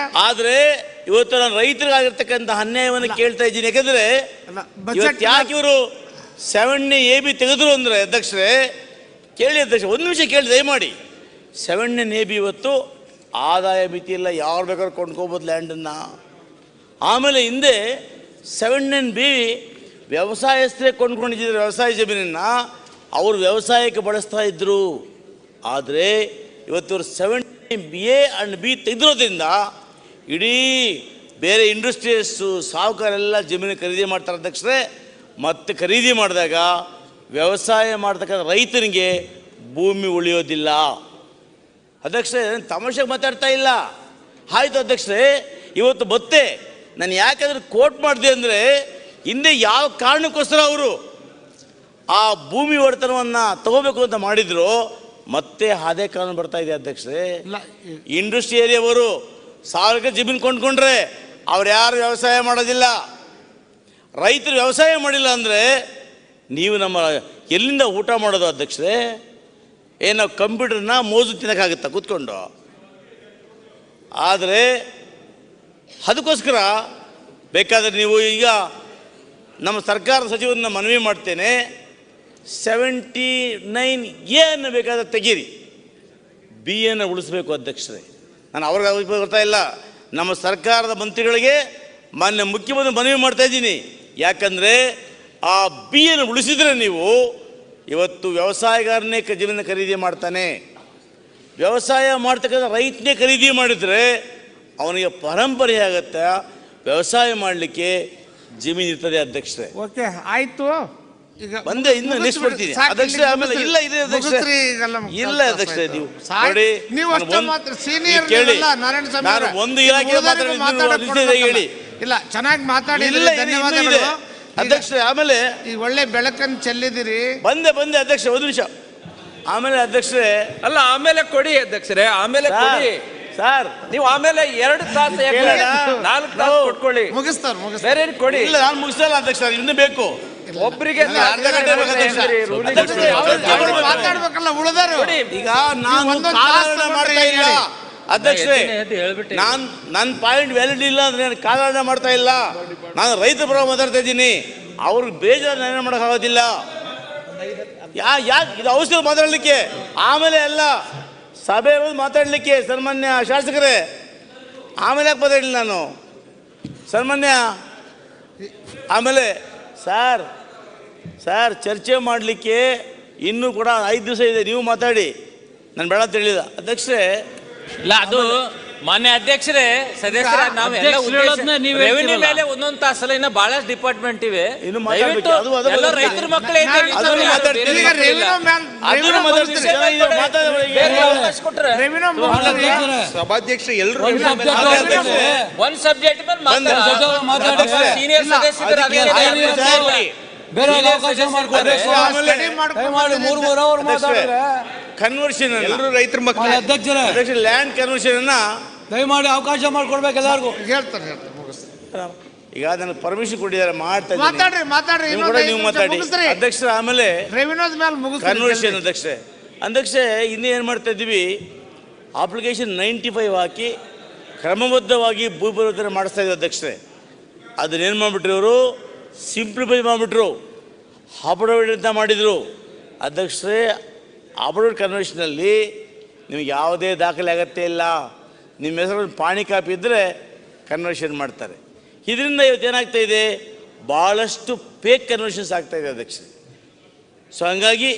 ಆದ್ರೆ ಇವತ್ತು ನಾನು ರೈತರಿಗಾಗಿರ್ತಕ್ಕಂಥ ಅನ್ಯಾಯವನ್ನು ಕೇಳ್ತಾ ಇದ್ದೀನಿ. ಯಾಕಂದ್ರೆ ಯಾಕೆ ಇವರು 7AB ತೆಗೆದ್ರು ಅಂದ್ರೆ ಅಧ್ಯಕ್ಷರೇ, ಕೇಳಿ ಅಧ್ಯಕ್ಷ, ಒಂದು ನಿಮಿಷ ಕೇಳಿ ದಯಮಾಡಿ. 7AB ಇವತ್ತು ಆದಾಯ ಮಿತಿ ಇಲ್ಲ, ಯಾರು ಬೇಕಾದ್ರೂ ಕೊಂಡ್ಕೋಬೋದು ಲ್ಯಾಂಡನ್ನು. ಆಮೇಲೆ ಹಿಂದೆ 7NB ವ್ಯವಸಾಯಸ್ಥರೇ ಕೊಂಡ್ಕೊಂಡಿದ್ದರು ವ್ಯವಸಾಯ ಜಮೀನನ್ನು, ಅವರು ವ್ಯವಸಾಯಕ್ಕೆ ಬಳಸ್ತಾ ಇದ್ದರು. ಆದರೆ ಇವತ್ತು 7A ಆ್ಯಂಡ್ B ತೆಗೆದಿರೋದ್ರಿಂದ ಇಡೀ ಬೇರೆ ಇಂಡಸ್ಟ್ರೀಸು ಸಾಹುಕಾರೆಲ್ಲ ಜಮೀನು ಖರೀದಿ ಮಾಡ್ತಾರೆ ಅಧ್ಯಕ್ಷರೇ. ಮತ್ತು ಖರೀದಿ ಮಾಡಿದಾಗ ವ್ಯವಸಾಯ ಮಾಡ್ತಕ್ಕಂಥ ರೈತನಿಗೆ ಭೂಮಿ ಉಳಿಯೋದಿಲ್ಲ ಅಧ್ಯಕ್ಷರೇ. ತಮಾಷೆಗೆ ಮಾತಾಡ್ತಾ ಇಲ್ಲ. ಆಯಿತು ಅಧ್ಯಕ್ಷರೇ, ಇವತ್ತು ಮತ್ತೆ ನಾನು ಯಾಕಾದ್ರೆ ಕೋಟ್ ಮಾಡಿದೆ ಅಂದರೆ, ಹಿಂದೆ ಯಾವ ಕಾರಣಕ್ಕೋಸ್ಕರ ಅವರು ಆ ಭೂಮಿ ಒಡೆತನವನ್ನು ತಗೋಬೇಕು ಅಂತ ಮಾಡಿದ್ರು, ಮತ್ತೆ ಅದೇ ಕಾನೂನು ಬರ್ತಾ ಇದೆ ಅಧ್ಯಕ್ಷರೇ. ಇಂಡಸ್ಟ್ರಿ ಏರಿಯಾವರು 1000 ಜಮೀನು ಕೊಂಡ್ಕೊಂಡ್ರೆ ಅವ್ರು ಯಾರು ವ್ಯವಸಾಯ ಮಾಡೋದಿಲ್ಲ. ರೈತರು ವ್ಯವಸಾಯ ಮಾಡಿಲ್ಲ ಅಂದರೆ ನೀವು ನಮ್ಮ ಎಲ್ಲಿಂದ ಊಟ ಮಾಡೋದು ಅಧ್ಯಕ್ಷರೇ? ಏನು ನಾವು ಕಂಪ್ಯೂಟರ್ನ ಮೋಜು ತಿನ್ನೋಕ್ಕಾಗುತ್ತಾ ಕೂತ್ಕೊಂಡು? ಆದರೆ ಅದಕ್ಕೋಸ್ಕರ ಬೇಕಾದರೆ ನೀವು ಈಗ ನಮ್ಮ ಸರ್ಕಾರದ ಸಚಿವರನ್ನ ಮನವಿ ಮಾಡ್ತೇನೆ, 79A ಅನ್ನು ಬೇಕಾದ್ರೆ ತೆಗೀರಿ, B ಅನ್ನು ಉಳಿಸ್ಬೇಕು ಅಧ್ಯಕ್ಷರೇ. ನಾನು ಅವ್ರಿಗೆ ಬರ್ತಾ ಇಲ್ಲ, ನಮ್ಮ ಸರ್ಕಾರದ ಮಂತ್ರಿಗಳಿಗೆ ಮಾನ್ಯ ಮುಖ್ಯಮಂತ್ರಿ ಮನವಿ ಮಾಡ್ತಾ ಇದ್ದೀನಿ. ಯಾಕಂದರೆ ಆ B ಅನ್ನು ಉಳಿಸಿದರೆ ನೀವು ಇವತ್ತು ವ್ಯವಸಾಯಗಾರನೇ ಜಮೀನು ಖರೀದಿ ಮಾಡ್ತಾನೆ, ವ್ಯವಸಾಯ ಮಾಡ್ತಕ್ಕಂಥ ರೈತನೇ ಖರೀದಿ ಮಾಡಿದರೆ ಅವನಿಗೆ ಪರಂಪರೆ ಆಗುತ್ತೆ, ವ್ಯವಸಾಯ ಮಾಡಲಿಕ್ಕೆ ಜಮೀನು ಇರ್ತದೆ ಅಧ್ಯಕ್ಷರೇ. ಓಕೆ ಆಯ್ತು, ಈಗ ಬಂದೆ ಇನ್ನು ನೆಕ್ಸ್ಟ್ ಬರ್ತೀನಿ ಅಧ್ಯಕ್ಷರೇ. ಆಮೇಲೆ ಇಲ್ಲ ಇದೆ ಅಧ್ಯಕ್ಷರೇ, ಇಲ್ಲ ಅಧ್ಯಕ್ಷರೇ, ನೀವು ನೋಡಿ ನೀವು ಅಷ್ಟೇ ಮಾತ್ರ ಸೀನಿಯರ್ ಕೇಳಿ, ನಾರಾಯಣ ಸ್ವಾಮಿ ನಾನು ಒಂದು ಇಲಾಖೆ ಮಾತಾಡಿ ಹೇಳಿ ಇಲ್ಲ, ಚೆನ್ನಾಗಿ ಮಾತಾಡಿ, ಧನ್ಯವಾದಗಳು ಅಧ್ಯಕ್ಷರೇ. ಆಮೇಲೆ ಈಗ ಒಳ್ಳೆ ಬೆಳಕನ್ನು ಚೆಲ್ಲಿದಿರಿ. ಬಂದೆ ಅಧ್ಯಕ್ಷರೇ, ಒಂದು ನಿಮಿಷ. ಆಮೇಲೆ ಅಧ್ಯಕ್ಷರೇ ಅಲ್ಲ, ಆಮೇಲೆ ಕೊಡಿ ಅಧ್ಯಕ್ಷರೇ, ಆಮೇಲೆ ಕೊಡಿ ಸರ್. ನೀವು ಆಮೇಲೆ 2 ತಾಸು 4 ತಾಸು ಕೊಟ್ಕೊಳ್ಳಿ, ಮುಗಿಸ್ತಾರೆ ಬೇರೆ ಕೊಡಿ. ಇಲ್ಲ, ನಾನು ಮುಗಿಸಲ್ಲ ಅಧ್ಯಕ್ಷ, ಇನ್ನೂ ಬೇಕು ಒಬ್ಬರಿಗೆ ಮಾತಾಡ್ಬೇಕಲ್ಲ ಉಳಿದಾರು. ಈಗ ನಾನು ಮಾಡ್ತಾ ಇಲ್ಲ ಅಧ್ಯಕ್ಷರೇ, ನನ್ನ ಪಾಯಿಂಟ್ ವ್ಯಾಲಿಡ್ ಇಲ್ಲ ಅಂದ್ರೆ ನಾನು ಕಾಲಹರಣ ಮಾಡ್ತಾ ಇಲ್ಲ, ನಾನು ರೈತ ಪರ ಮಾತಾಡ್ತಾ ಇದ್ದೀನಿ. ಅವ್ರಿಗೆ ಬೇಜಾರು ನಿರ್ಣಯ ಮಾಡೋಕ್ಕಾಗೋದಿಲ್ಲ. ಯಾಕೆ ಇದು ಅವಶ್ಯಕ ಮಾತಾಡಲಿಕ್ಕೆ? ಆಮೇಲೆ ಅಲ್ಲ, ಸಭೆ ಮಾತಾಡಲಿಕ್ಕೆ ಸನ್ಮಾನ್ಯ ಶಾಸಕರೇ, ಆಮೇಲೆ ಯಾಕೆ ಮಾತಾಡಲಿಲ್ಲ ನಾನು ಸನ್ಮಾನ್ಯ? ಆಮೇಲೆ ಸರ್ ಚರ್ಚೆ ಮಾಡಲಿಕ್ಕೆ ಇನ್ನೂ ಕೂಡ 5 ದಿವಸ ಇದೆ, ನೀವು ಮಾತಾಡಿ, ನಾನು ಬೇಡ ಅಂತ ಹೇಳಿದ ಅಧ್ಯಕ್ಷರೇ. ಇಲ್ಲ, ಅದು ಮಾನ್ಯ ಅಧ್ಯಕ್ಷರೇ, ಸದಸ್ಯರ ನಾವೆಲ್ಲ ರೆವಿನ್ಯೂ ಮೇಲೆ ಒಂದೊಂದು ತಾಸಲ್ಲ ಇನ್ನ ಬಹಳಷ್ಟು ಡಿಪಾರ್ಟ್ಮೆಂಟ್ ಇವೆ. ಎಲ್ಲ ರೈತರ ಮಕ್ಕಳೇ ಸಭಾಧ್ಯಕ್ಷ ಎಲ್ಲರೂ ಒಂದ್ ಸಬ್ಜೆಕ್ಟ್ ಮೇಲೆ ಸೀನಿಯರ್ ಸದಸ್ಯರು ಕನ್ವರ್ಷನ್ ಎಲ್ಲರೂ ರೈತರ ಮಕ್ಕಳು ಅಧ್ಯಕ್ಷ ಲ್ಯಾಂಡ್ ಕನ್ವರ್ಷನ್ ಅನ್ನ ದಯಮಾಡಿ ಅವಕಾಶ ಮಾಡ್ಕೊಡ್ಬೇಕು ಎಲ್ಲರಿಗೂ. ಹೇಳ್ತಾರೆ ಈಗ ನನಗೆ ಪರ್ಮಿಷನ್ ಕೊಟ್ಟಿದ್ದಾರೆ, ಮಾಡ್ತಾ ಮಾತಾಡ್ರಿ ನೀವು ಮಾತಾಡಿ ಅಧ್ಯಕ್ಷರ. ಆಮೇಲೆ ರೆವಿನ್ಯೂ ಮೇಲೆ ಕನ್ವರ್ಷನ್ ಅಧ್ಯಕ್ಷರೇ ಇನ್ನೂ ಏನು ಮಾಡ್ತಾ ಇದ್ದೀವಿ, ಅಪ್ಲಿಕೇಶನ್ 95 ಹಾಕಿ ಕ್ರಮಬದ್ಧವಾಗಿ ಭೂ ಪರಿವರ್ತನೆ ಮಾಡಿಸ್ತಾ ಇದ್ದೀವಿ ಅಧ್ಯಕ್ಷರೇ. ಅದನ್ನೇನು ಮಾಡಿಬಿಟ್ರು ಇವರು, ಸಿಂಪ್ಲಿಫೈ ಮಾಡಿಬಿಟ್ರು, ಅಫಿಡವಿಟ್ ಅಂತ ಮಾಡಿದರು ಅಧ್ಯಕ್ಷರೇ. ಅಫಿಡವಿಟ್ ಕನ್ವರ್ಷನಲ್ಲಿ ನಿಮಗೆ ಯಾವುದೇ ದಾಖಲೆ ಅಗತ್ಯ ಇಲ್ಲ, ನಿಮ್ಮ ಹೆಸರು ಪಾಣಿ ಕಾಪಿ ಇದ್ದರೆ ಕನ್ವರ್ಷನ್ ಮಾಡ್ತಾರೆ. ಇದರಿಂದ ಇವತ್ತೇನಾಗ್ತಾ ಇದೆ, ಭಾಳಷ್ಟು ಫೇಕ್ ಕನ್ವರ್ಷನ್ಸ್ ಆಗ್ತಾಯಿದೆ ಅಧ್ಯಕ್ಷರೇ. ಸೊ ಹಂಗಾಗಿ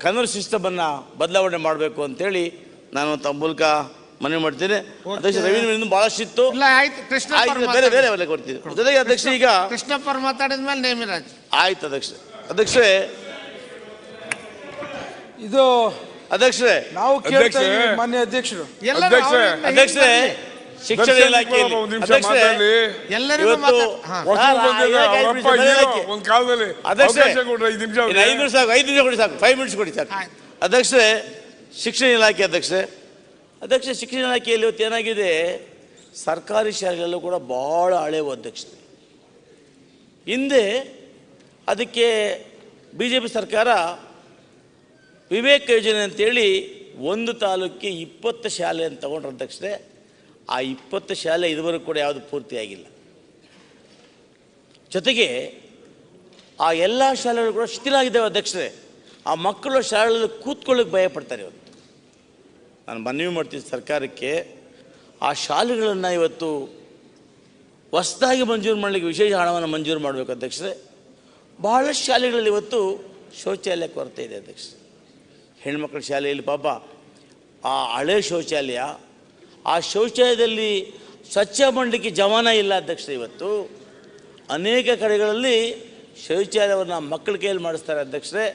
ಕನ್ವರ್ಷನ್ ಸಿಸ್ಟಮನ್ನು ಬದಲಾವಣೆ ಮಾಡಬೇಕು ಅಂತೇಳಿ ನಾನು ತಮ್ಮ ಮೂಲಕ ಮನವಿ ಮಾಡ್ತೇನೆ ಅಧ್ಯಕ್ಷ. ರೆವಿನ್ಯೂ ಭಾಳಷ್ಟು ಇತ್ತು, ಬೇರೆ ಕೊಡ್ತೀನಿ ಜೊತೆಗೆ ಅಧ್ಯಕ್ಷ. ಈಗ ಕೃಷ್ಣಪ್ಪ ಮಾತಾಡಿದ ಮೇಲೆ ನೇಮಿರಾಜ್ ಆಯ್ತು ಅಧ್ಯಕ್ಷರೇ. ಇದು ಅಧ್ಯಕ್ಷರೇ ನಾವು ಕೇಳ್ತಾ ಇದ್ದೀವಿ ಮಾನ್ಯ ಅಧ್ಯಕ್ಷರು. ಅಧ್ಯಕ್ಷರೇ, ಶಿಕ್ಷಣ ಇಲಾಖೆಯಲ್ಲಿ ಅಧ್ಯಕ್ಷರೇ, ಶಿಕ್ಷಣ ಇಲಾಖೆ ಅಧ್ಯಕ್ಷರೇ, ಶಿಕ್ಷಣ ಇಲಾಖೆಯಲ್ಲಿ ಇವತ್ತು ಏನಾಗಿದೆ, ಸರ್ಕಾರಿ ಶಾಲೆಗಳಲ್ಲೂ ಕೂಡ ಭಾಳ ಹಳೆವು ಅಧ್ಯಕ್ಷರೇ. ಹಿಂದೆ ಅದಕ್ಕೆ BJP ಸರ್ಕಾರ ವಿವೇಕ್ ಯೋಜನೆ ಅಂತೇಳಿ ಒಂದು ತಾಲೂಕಿಗೆ 20 ಶಾಲೆ ಅಂತ ತಗೊಂಡ್ರೆ ಅಧ್ಯಕ್ಷರೇ. ಆ 20 ಶಾಲೆ ಇದುವರೆಗೂ ಕೂಡ ಯಾವುದು ಪೂರ್ತಿಯಾಗಿಲ್ಲ. ಜೊತೆಗೆ ಆ ಎಲ್ಲ ಶಾಲೆಗಳು ಕೂಡ ಶಿಥಿಲ ಆಗಿದ್ದಾವೆ ಅಧ್ಯಕ್ಷರೇ. ಆ ಮಕ್ಕಳು ಶಾಲೆಗಳಲ್ಲಿ ಕೂತ್ಕೊಳ್ಳೋಕೆ ಭಯಪಡ್ತಾರೆ. ಇವತ್ತು ನಾನು ಮನವಿ ಮಾಡ್ತೀನಿ ಸರ್ಕಾರಕ್ಕೆ, ಆ ಶಾಲೆಗಳನ್ನು ಇವತ್ತು ಹೊಸದಾಗಿ ಮಂಜೂರು ಮಾಡಲಿಕ್ಕೆ ವಿಶೇಷ ಹಣವನ್ನು ಮಂಜೂರು ಮಾಡಬೇಕು ಅಧ್ಯಕ್ಷರೇ. ಬಹಳಷ್ಟು ಶಾಲೆಗಳಲ್ಲಿ ಇವತ್ತು ಶೌಚಾಲಯ ಕೊರತೆ ಇದೆ ಅಧ್ಯಕ್ಷರೇ. ಹೆಣ್ಮಕ್ಳ ಶಾಲೆಯಲ್ಲಿ ಪಾಪ ಆ ಹಳೆ ಶೌಚಾಲಯ, ಆ ಶೌಚಾಲಯದಲ್ಲಿ ಸ್ವಚ್ಛ ಮಾಡಲಿಕ್ಕೆ ಜವಾನ ಇಲ್ಲ ಅಧ್ಯಕ್ಷರೇ. ಇವತ್ತು ಅನೇಕ ಕಡೆಗಳಲ್ಲಿ ಶೌಚಾಲಯವನ್ನು ಮಕ್ಕಳ ಕೈಯಲ್ಲಿ ಮಾಡಿಸ್ತಾರೆ ಅಧ್ಯಕ್ಷರೇ.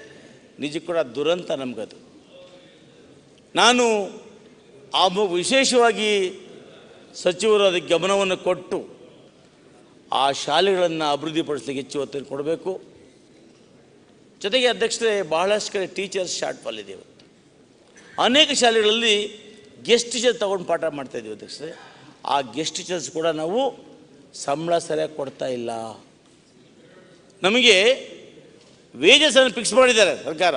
ನಿಜಕ್ಕೂ ಕೂಡ ದುರಂತ ನಮಗದು. ನಾನು ಆ ವಿಶೇಷವಾಗಿ ಸಚಿವರು ಅದಕ್ಕೆ ಗಮನವನ್ನು ಕೊಟ್ಟು ಆ ಶಾಲೆಗಳನ್ನು ಅಭಿವೃದ್ಧಿಪಡಿಸಲಿಕ್ಕೆ ಹೆಚ್ಚು ಒತ್ತು ಕೊಡಬೇಕು. ಜೊತೆಗೆ ಅಧ್ಯಕ್ಷರೇ, ಬಹಳಷ್ಟು ಕಡೆ ಟೀಚರ್ಸ್ ಶಾರ್ಟ್ ಫಾಲ್ ಇದೆ. ಇವತ್ತು ಅನೇಕ ಶಾಲೆಗಳಲ್ಲಿ ಗೆಸ್ಟ್ ಟೀಚರ್ ತೊಗೊಂಡು ಪಾಠ ಮಾಡ್ತಾಯಿದ್ದೀವಿ ಅಧ್ಯಕ್ಷರೇ. ಆ ಗೆಸ್ಟ್ ಟೀಚರ್ಸ್ ಕೂಡ ನಾವು ಸಂಬಳ ಸರಿಯಾಗಿ ಕೊಡ್ತಾ ಇಲ್ಲ. ನಮಗೆ ವೇಜಸನ್ನು ಫಿಕ್ಸ್ ಮಾಡಿದ್ದಾರೆ ಸರ್ಕಾರ.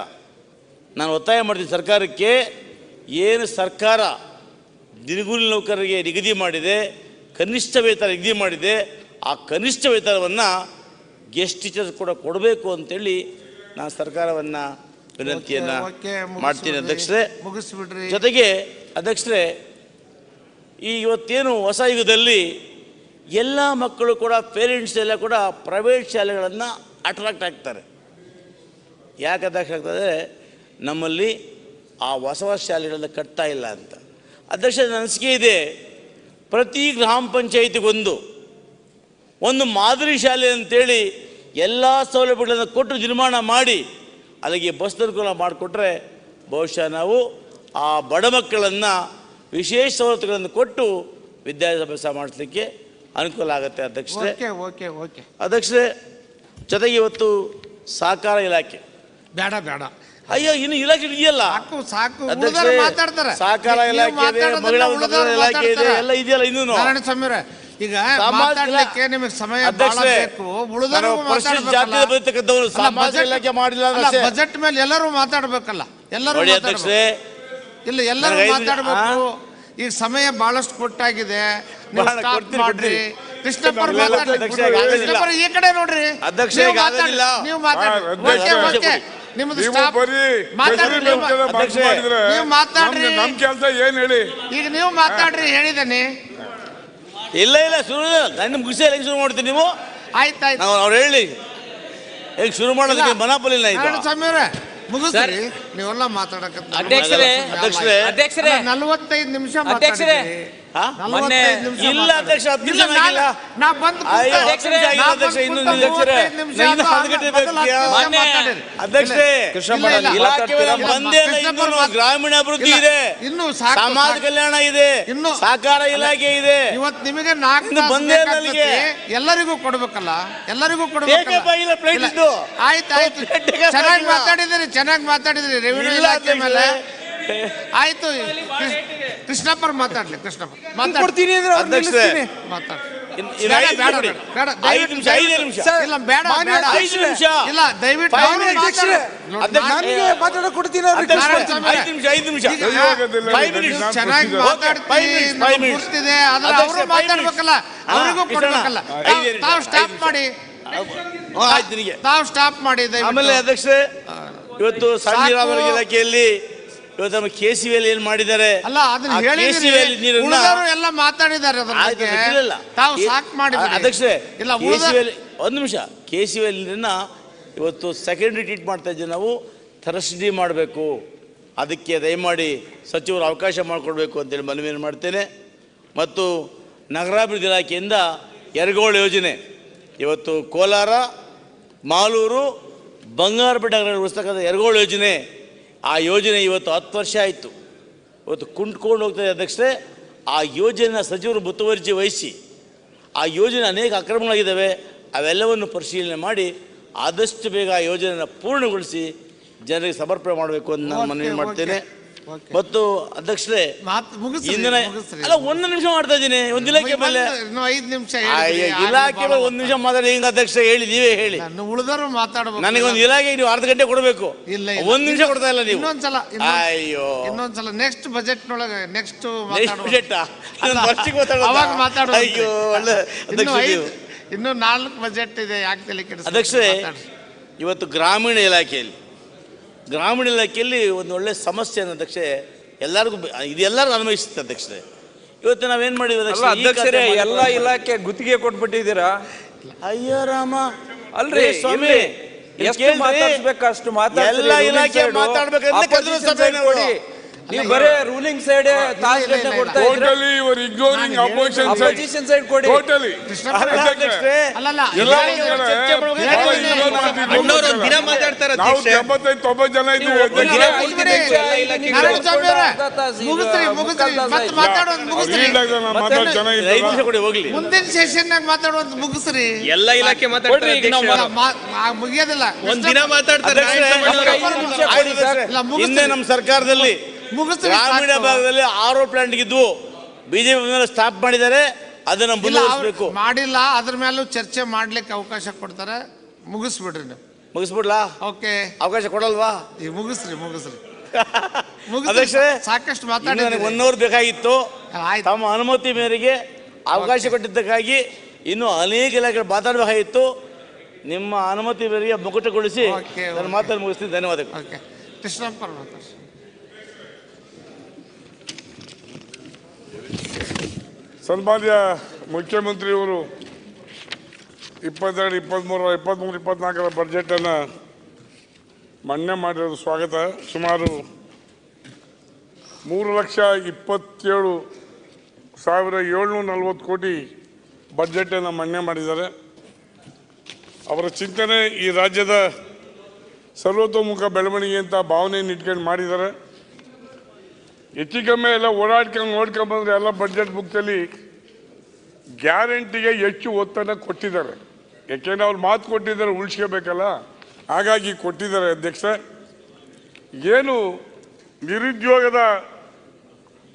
ನಾನು ಒತ್ತಾಯ ಮಾಡ್ತೀನಿ ಸರ್ಕಾರಕ್ಕೆ, ಏನು ಸರ್ಕಾರ ದಿನಗೂಲಿ ನೌಕರರಿಗೆ ನಿಗದಿ ಮಾಡಿದೆ, ಕನಿಷ್ಠ ವೇತನ ನಿಗದಿ ಮಾಡಿದೆ, ಆ ಕನಿಷ್ಠ ವೇತನವನ್ನು ಗೆಸ್ಟ್ ಟೀಚರ್ಸ್ ಕೂಡ ಕೊಡಬೇಕು ಅಂತೇಳಿ ನಾನು ಸರ್ಕಾರವನ್ನು ವಿನಂತಿಯನ್ನು ಮಾಡ್ತೀನಿ ಅಧ್ಯಕ್ಷರೇ. ಮುಗಿಸ್ಬಿಡ್ರಿ. ಜೊತೆಗೆ ಅಧ್ಯಕ್ಷರೇ, ಈ ಇವತ್ತೇನು ಹೊಸ ಯುಗದಲ್ಲಿ ಎಲ್ಲ ಮಕ್ಕಳು ಕೂಡ ಪೇರೆಂಟ್ಸ್ ಎಲ್ಲ ಕೂಡ ಪ್ರೈವೇಟ್ ಶಾಲೆಗಳನ್ನು ಅಟ್ರಾಕ್ಟ್ ಆಗ್ತಾರೆ. ಯಾಕೆ ಅಧ್ಯಕ್ಷ ಆಗ್ತದೆ? ನಮ್ಮಲ್ಲಿ ಆ ಹೊಸ ಹೊಸ ಶಾಲೆಗಳನ್ನು ಕಟ್ತಾ ಇಲ್ಲ ಅಂತ. ಅಧ್ಯಕ್ಷ, ನನ್ನ ಅನಿಸಿಕೆ ಇದೆ, ಪ್ರತಿ ಗ್ರಾಮ ಪಂಚಾಯಿತಿಗೊಂದು ಒಂದು ಮಾದರಿ ಶಾಲೆ ಅಂತೇಳಿ ಎಲ್ಲ ಸೌಲಭ್ಯಗಳನ್ನು ಕೊಟ್ಟು ನಿರ್ಮಾಣ ಮಾಡಿ ಅಲ್ಲಿಗೆ ಬಸ್ ಅನುಕೂಲ ಮಾಡಿಕೊಟ್ರೆ ಬಹುಶಃ ನಾವು ಆ ಬಡ ಮಕ್ಕಳನ್ನು ವಿಶೇಷ ಸವಲತ್ತುಗಳನ್ನು ಕೊಟ್ಟು ವಿದ್ಯಾಭ್ಯಾಸ ಮಾಡಿಸ್ಲಿಕ್ಕೆ ಅನುಕೂಲ ಆಗುತ್ತೆ ಅಧ್ಯಕ್ಷರೇ. ಅಧ್ಯಕ್ಷರೇ, ಜೊತೆಗೆ ಇವತ್ತು ಸಹಕಾರ ಇಲಾಖೆ ಬೇಡ ಬೇಡ ಅಯ್ಯೋ ಇನ್ನು ಇಲಾಖೆ ಇದೆಯಲ್ಲ, ಸಾಕು ಅಧ್ಯಕ್ಷರೇ, ಮಾತಾಡ್ತಾರೆ. ಸಹಕಾರ ಇಲಾಖೆ ಇದೆ, ಮಹಿಳಾ ಇಲಾಖೆ ಇದೆ, ಎಲ್ಲ ಇದೆಯಲ್ಲ. ಇನ್ನೂ ಈಗ ಮಾತಾಡ್ಲಿಕ್ಕೆ ನಿಮಗೆ ಸಮಯ ಬೇಕು. ಬಜೆಟ್ ಮೇಲೆ ಎಲ್ಲರೂ ಮಾತಾಡ್ಬೇಕಲ್ಲ, ಎಲ್ಲರೂ ಇಲ್ಲ ಎಲ್ಲರೂ ಮಾತಾಡ್ಬೇಕು. ಈಗ ಸಮಯ ಬಹಳಷ್ಟು ಕೊಟ್ಟಾಗಿದೆ. ಮಾಡ್ರಿ ಕೃಷ್ಣಪ್ಪ ಈ ಕಡೆ ನೋಡ್ರಿ, ನೀವು ಮಾತಾಡ್ರಿ. ನಿಮ್ದು ಮಾತಾಡ್ರಿ, ನಮ್ ಕೆಲಸ ಏನ್ ಹೇಳಿ. ಈಗ ನೀವು ಮಾತಾಡ್ರಿ ಹೇಳಿದ್ದೇನೆ. ಇಲ್ಲ ಇಲ್ಲ, ಶುರು ನಾನು ಮುಗಿಸಿ ಹೆಂಗೆ ಶುರು ಮಾಡ್ತೀನಿ ನೀವು? ಆಯ್ತಾಯ್ತು, ಅವ್ರು ಹೇಳಿ ಹೇಗೆ ಶುರು ಮಾಡೋದಕ್ಕೆ ಮನಾಪಲಿ ಮುಗಿಸ್ರಿ. ನೀವೆಲ್ಲ ಮಾತಾಡಕತ್ತ ಅಧ್ಯಕ್ಷರೇ 45 ನಿಮಿಷ ಇಲ್ಲ ಅಧ್ಯಕ್ಷ, 10 ನಿಮಿಷ ಆಗಿಲ್ಲ. ನಾ ಬಂದು ಗ್ರಾಮೀಣಾಭಿವೃದ್ಧಿ ಇದೆ, ಇನ್ನು ಸಮಾಜ ಕಲ್ಯಾಣ ಇದೆ, ಇನ್ನು ಸಹಕಾರ ಇಲಾಖೆ ಇದೆ. ಇವತ್ತು ನಿಮಗೆ 4 ಬಂದೇ ಎಲ್ಲರಿಗೂ ಕೊಡ್ಬೇಕಲ್ಲ, ಎಲ್ಲರಿಗೂ ಕೊಡ್ಬೇಕು. ಆಯ್ತು, ಚೆನ್ನಾಗಿ ಮಾತಾಡಿದ್ರಿ ರೆವಿನ್ಯೂ ಇಲಾಖೆ ಮೇಲೆ. ಆಯ್ತು, ಕೃಷ್ಣಪ್ಪರ್ ಮಾತಾಡ್ಲಿ. ಕೃಷ್ಣಪ್ಪ ಮಾತಾಡ್ತೀನಿ ಚೆನ್ನಾಗಿ ಮಾತಾಡ್ತಿದೆ, ಅವರು ಮಾತಾಡ್ಬೇಕಲ್ಲ, ಅವರಿಗೂ ಕೊಡ್ಬೇಕಲ್ಲ. ತಾವು ಸ್ಟಾಪ್ ಮಾಡಿ. ಆಮೇಲೆ ಅಧ್ಯಕ್ಷರೇ, ಇವತ್ತು ಸಾಂಗ್ಲಿರಾಮ ಇಲಾಖೆಯಲ್ಲಿ ಇವತ್ತು ನಮ್ಮ KCVL ಏನ್ ಮಾಡಿದ್ದಾರೆ ಅಲ್ಲ, ಅದನ್ನ ಎಲ್ಲ ಮಾತಾಡಿದ್ದಾರೆ. ತಾವು ಸಾಕು ಮಾಡಿ ಅಧ್ಯಕ್ಷರೇ. ಒಂದು ನಿಮಿಷ, KCVL ಇವತ್ತು ಸೆಕೆಂಡ್ರಿ ಟ್ರೀಟ್ ಮಾಡ್ತಾ ಇದ್ದೀವಿ ನಾವು. ಥರ್ಸ್ಡೇ ಮಾಡಬೇಕು, ಅದಕ್ಕೆ ದಯಮಾಡಿ ಸಚಿವರು ಅವಕಾಶ ಮಾಡಿಕೊಡ್ಬೇಕು ಅಂತೇಳಿ ಮನವಿಯನ್ನು ಮಾಡ್ತೇನೆ. ಮತ್ತು ನಗರಾಭಿವೃದ್ಧಿ ಇಲಾಖೆಯಿಂದ ಯರಗೋಳ್ ಯೋಜನೆ ಇವತ್ತು ಕೋಲಾರ, ಮಾಲೂರು, ಬಂಗಾರಪೇಟೆ ನಗರಗೊಳಿಸ್ತಕ್ಕಂಥ ಯರಗೋಳ್ ಯೋಜನೆ, ಆ ಯೋಜನೆ ಇವತ್ತು 10 ವರ್ಷ ಆಯಿತು, ಇವತ್ತು ಕುಂಟ್ಕೊಂಡು ಹೋಗ್ತದೆ ಅಧ್ಯಕ್ಷರೇ. ಆ ಯೋಜನೆಯ ಸಚಿವರು ಮುತುವರ್ಜಿ ವಹಿಸಿ ಆ ಯೋಜನೆ ಅನೇಕ ಅಕ್ರಮಗಳಾಗಿದ್ದಾವೆ, ಅವೆಲ್ಲವನ್ನು ಪರಿಶೀಲನೆ ಮಾಡಿ ಆದಷ್ಟು ಬೇಗ ಆ ಯೋಜನೆಯನ್ನು ಪೂರ್ಣಗೊಳಿಸಿ ಜನರಿಗೆ ಸಮರ್ಪಣೆ ಮಾಡಬೇಕು ಅಂತ ನಾನು ಮನವಿ ಮಾಡ್ತೇನೆ. ಮತ್ತು ಅಧ್ಯಕ್ಷರೇ, ಅಲ್ಲ 1 ನಿಮಿಷ ಮಾಡ್ತಾ ಇದ್ದೀನಿ ಒಂದು ಇಲಾಖೆ ಮೇಲೆ. 5 ನಿಮಿಷ ಇಲಾಖೆ ಮೇಲೆ 1 ನಿಮಿಷ ಮಾತಾಡಿ ಹಿಂಗ ಅಧ್ಯಕ್ಷ ಹೇಳಿ, ನೀವೇ ಹೇಳಿ. ಉಳಿದವರು ಮಾತಾಡಬೇಕು. ನನಗೆ ಒಂದು ಇಲಾಖೆ ನೀವು ಅರ್ಧ ಗಂಟೆ ಕೊಡಬೇಕು, 1 ನಿಮಿಷ ಕೊಡ್ತಾ ಇಲ್ಲ ನೀವು. ಅಯ್ಯೋ, ಇನ್ನೊಂದ್ಸಲ ನೆಕ್ಸ್ಟ್ ಬಜೆಟ್ ನೊಳಗೆ ನೆಕ್ಸ್ಟ್ ಬಜೆಟ್ ಇನ್ನು 4 ಬಜೆಟ್ ಇದೆ. ಯಾಕೆ ತಲೆ ಕೆಡಿಸ್ತೀರಿ ಅಧ್ಯಕ್ಷರೇ? ಇವತ್ತು ಗ್ರಾಮೀಣ ಇಲಾಖೆಯಲ್ಲಿ ಒಂದು ಒಳ್ಳೆ ಸಮಸ್ಯೆ ಅಧ್ಯಕ್ಷೆ, ಎಲ್ಲರಿಗೂ ಇದೆಲ್ಲರಿಗೂ ಅನ್ವಯಿಸುತ್ತೆ ಅಧ್ಯಕ್ಷರೇ. ಇವತ್ತು ನಾವೇನ್ ಮಾಡಿದ್ವಿ ಅಧ್ಯಕ್ಷರೇ? ಎಲ್ಲ ಇಲಾಖೆ ಗುತ್ತಿಗೆ ಕೊಟ್ಬಿಟ್ಟಿದ್ದೀರಾ. ಅಯ್ಯೋ ರಾಮ, ಅಲ್ರಿ ಸ್ವಾಮಿ, ಎಷ್ಟು ಮಾತಾಡ್ಬೇಕು ಅಷ್ಟು ಮಾತಾಡಿ. ಎಲ್ಲ ಇಲಾಖೆ ಮಾತಾಡ್ಬೇಕಂದ್ರೆ ನೀವು ಬರೇ ರೂಲಿಂಗ್ ಸೈಡ್ ತಾಸ್ ಗಂಟೆ ಕೊಡ್ತಾ totally you are ignoring opposition side ಕೊಡಿ. ಟೋಟಲಿ ದಿನ ಮಾತಾಡ್ತಾರೆ. ನಾವು 75-90 ಜನ ಇದ್ದೀವಿ. ಮುಂದಿನ ಸೆಷನ್ ಮಾತಾಡುವಂತ ಮುಗಿಸ್ರಿ. ಎಲ್ಲ ಇಲಾಖೆ ಮಾತಾಡ್ತಾರೆ, ಮುಗಿಯೋದಿಲ್ಲ. ಒಂದ್ ದಿನ ಮಾತಾಡ್ತಾರೆ. ಹಿಂದೆ ನಮ್ಮ ಸರ್ಕಾರದಲ್ಲಿ ಗ್ರಾಮೀಣ ಭಾಗದಲ್ಲಿ 6 ಪ್ಲಾಂಟ್ ಇದ್ವು, ಬಿಜೆಪಿ ಮೇಲೆ ಸ್ಟಾಪ್ ಮಾಡಿದ್ದಾರೆ. ಅದನ್ನ ಮುಂದುವರಿಸಬೇಕು. ಮಾಡಿಲ್ಲ, ಅದ್ರ ಮೇಲೂ ಚರ್ಚೆ ಮಾಡ್ಲಿಕ್ಕೆ ಅವಕಾಶ ಕೊಡ್ತಾರೆ. ಮುಗಿಸ್ಬಿಡ್ರಿ ನೀವು. ಮುಗಿಸ್ಬಿಡ್ಲಾ? ಓಕೆ, ಅವಕಾಶ ಕೊಡಲ್ವಾ? ಮುಗಿಸ್ರಿ. ಸಾಕಷ್ಟು ಮಾತಾಡಿ. 1 ಅವರ್ ಬೇಕಾಗಿತ್ತು. ತಮ್ಮ ಅನುಮತಿ ಮೇರೆಗೆ ಅವಕಾಶ ಕೊಟ್ಟಿದ್ದಕ್ಕಾಗಿ ಇನ್ನೂ ಅನೇಕ ಇಲಾಖೆ ಮಾತಾಡಬೇಕಾಗಿತ್ತು. ನಿಮ್ಮ ಅನುಮತಿ ಮೇರೆಗೆ ಮುಕುಟಗೊಳಿಸಿ ನನ್ನ ಮಾತನ್ನು ಮುಗಿಸ್ತೀನಿ. ಧನ್ಯವಾದಗಳು. ಕೃಷ್ಣಪ್ಪ ಸನ್ಮಾನ್ಯ ಮುಖ್ಯಮಂತ್ರಿಯವರು 22, 23, 24 ಬಜೆಟನ್ನು ಮಂಡನೆ ಮಾಡಿರೋದು ಸ್ವಾಗತ. ಸುಮಾರು 3,27,740 ಕೋಟಿ ಬಜೆಟನ್ನು ಮಂಡನೆ ಮಾಡಿದ್ದಾರೆ. ಅವರ ಚಿಂತನೆ ಈ ರಾಜ್ಯದ ಸರ್ವತೋಮುಖ ಬೆಳವಣಿಗೆ ಅಂತ ಭಾವನೆಯನ್ನು ಇಟ್ಕೊಂಡು ಮಾಡಿದ್ದಾರೆ. ಹೆಚ್ಚು ಕಮ್ಮಿ ಎಲ್ಲ ನೋಡ್ಕೊಂಡ್ಬಂದ್ರೆ ಎಲ್ಲ ಬಜೆಟ್ ಬುಕ್ಸಲ್ಲಿ ಗ್ಯಾರಂಟಿಗೆ ಹೆಚ್ಚು ಒತ್ತನ್ನು ಕೊಟ್ಟಿದ್ದಾರೆ. ಯಾಕೆಂದರೆ ಅವ್ರು ಮಾತು ಕೊಟ್ಟಿದ್ದಾರೆ, ಉಳಿಸ್ಕೋಬೇಕಲ್ಲ, ಹಾಗಾಗಿ ಕೊಟ್ಟಿದ್ದಾರೆ. ಅಧ್ಯಕ್ಷ, ಏನು ನಿರುದ್ಯೋಗದ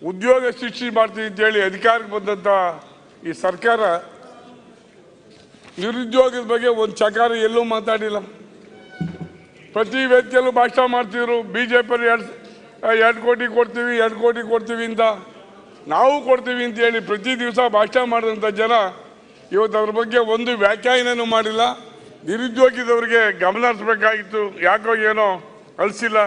ಉದ್ಯೋಗ ಸೃಷ್ಟಿ ಮಾಡ್ತೀವಿ ಅಂತೇಳಿ ಅಧಿಕಾರಕ್ಕೆ ಬಂದಂಥ ಈ ಸರ್ಕಾರ ನಿರುದ್ಯೋಗದ ಬಗ್ಗೆ ಒಂದು ಚಕಾರ ಎಲ್ಲೂ ಮಾತಾಡಿಲ್ಲ. ಪ್ರತಿ ವ್ಯಕ್ತಿಯಲ್ಲೂ ಭಾಷಣ ಮಾಡ್ತಿದ್ರು. BJP 2 ಕೋಟಿ ಕೊಡ್ತೀವಿ, 2 ಕೋಟಿ ಕೊಡ್ತೀವಿ ಅಂತ, ನಾವು ಕೊಡ್ತೀವಿ ಅಂತೇಳಿ ಪ್ರತಿ ದಿವಸ ಭಾಷಣ ಮಾಡಿದಂಥ ಜನ ಇವತ್ತು ಅದ್ರ ಬಗ್ಗೆ ಒಂದು ವ್ಯಾಖ್ಯಾನನೂ ಮಾಡಿಲ್ಲ. ನಿರುದ್ಯೋಗಿದವರಿಗೆ ಗಮನ ಹರಿಸಬೇಕಾಗಿತ್ತು, ಯಾಕೋ ಏನೋ ಅಳಿಸಿಲ್ಲ.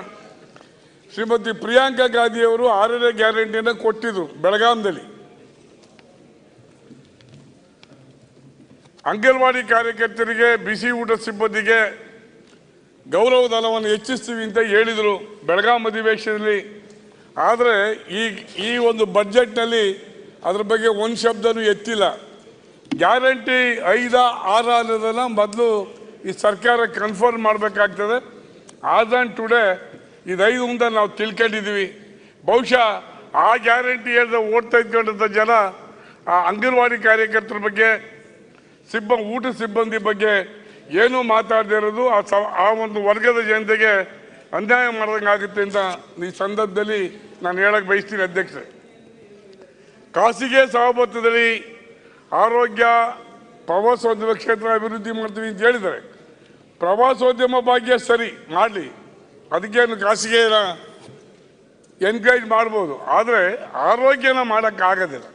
ಶ್ರೀಮತಿ ಪ್ರಿಯಾಂಕಾ ಗಾಂಧಿಯವರು 6ನೇ ಗ್ಯಾರಂಟಿಯನ್ನು ಕೊಟ್ಟಿದ್ರು ಬೆಳಗಾಂದಲ್ಲಿ. ಅಂಗನವಾಡಿ ಕಾರ್ಯಕರ್ತರಿಗೆ, ಬಿಸಿ ಊಟ ಸಿಬ್ಬಂದಿಗೆ ಗೌರವಧನವನ್ನು ಹೆಚ್ಚಿಸ್ತೀವಿ ಅಂತ ಹೇಳಿದರು ಬೆಳಗಾಂ ಅಧಿವೇಶನದಲ್ಲಿ. ಆದರೆ ಈ ಒಂದು ಬಜೆಟ್ನಲ್ಲಿ ಅದ್ರ ಬಗ್ಗೆ ಒಂದು ಶಬ್ದನೂ ಎತ್ತಿಲ್ಲ. ಗ್ಯಾರಂಟಿ 5, 6 ಅನ್ನೋದನ್ನು ಮೊದಲು ಈ ಸರ್ಕಾರ ಕನ್ಫರ್ಮ್ ಮಾಡಬೇಕಾಗ್ತದೆ. ಆಸ್ ಆನ್ ಟುಡೇ ಇದು 5 ಅಂತ ನಾವು ತಿಳ್ಕೊಂಡಿದ್ದೀವಿ. ಬಹುಶಃ ಆ ಗ್ಯಾರಂಟಿ ಹೇಳಿದ ಓಡ್ತಾ ಇದ್ಕೊಂಡಂಥ ಜನ ಆ ಅಂಗನವಾಡಿ ಕಾರ್ಯಕರ್ತರ ಬಗ್ಗೆ, ಊಟ ಸಿಬ್ಬಂದಿ ಬಗ್ಗೆ ಏನೂ ಮಾತಾಡದೇ ಇರೋದು ಆ ಒಂದು ವರ್ಗದ ಜನತೆಗೆ ಅನ್ಯಾಯ ಮಾಡ್ದಂಗೆ ಆಗುತ್ತೆ ಅಂತ ಈ ಸಂದರ್ಭದಲ್ಲಿ ನಾನು ಹೇಳಕ್ಕೆ ಬಯಸ್ತೀನಿ. ಅಧ್ಯಕ್ಷ, ಖಾಸಗಿ ಸಹಭಾಗಿತ್ವದಲ್ಲಿ ಆರೋಗ್ಯ, ಪ್ರವಾಸೋದ್ಯಮ ಕ್ಷೇತ್ರ ಅಭಿವೃದ್ಧಿ ಮಾಡ್ತೀವಿ ಅಂತ ಹೇಳಿದ್ದಾರೆ. ಪ್ರವಾಸೋದ್ಯಮ ಭಾಗ್ಯ ಸರಿ ಮಾಡಲಿ, ಅದಕ್ಕೇನು ಖಾಸಗಿನ ಎನ್ಕರೇಜ್ ಮಾಡ್ಬೋದು. ಆದರೆ ಆರೋಗ್ಯನ ಮಾಡೋಕ್ಕಾಗೋದಿಲ್ಲ.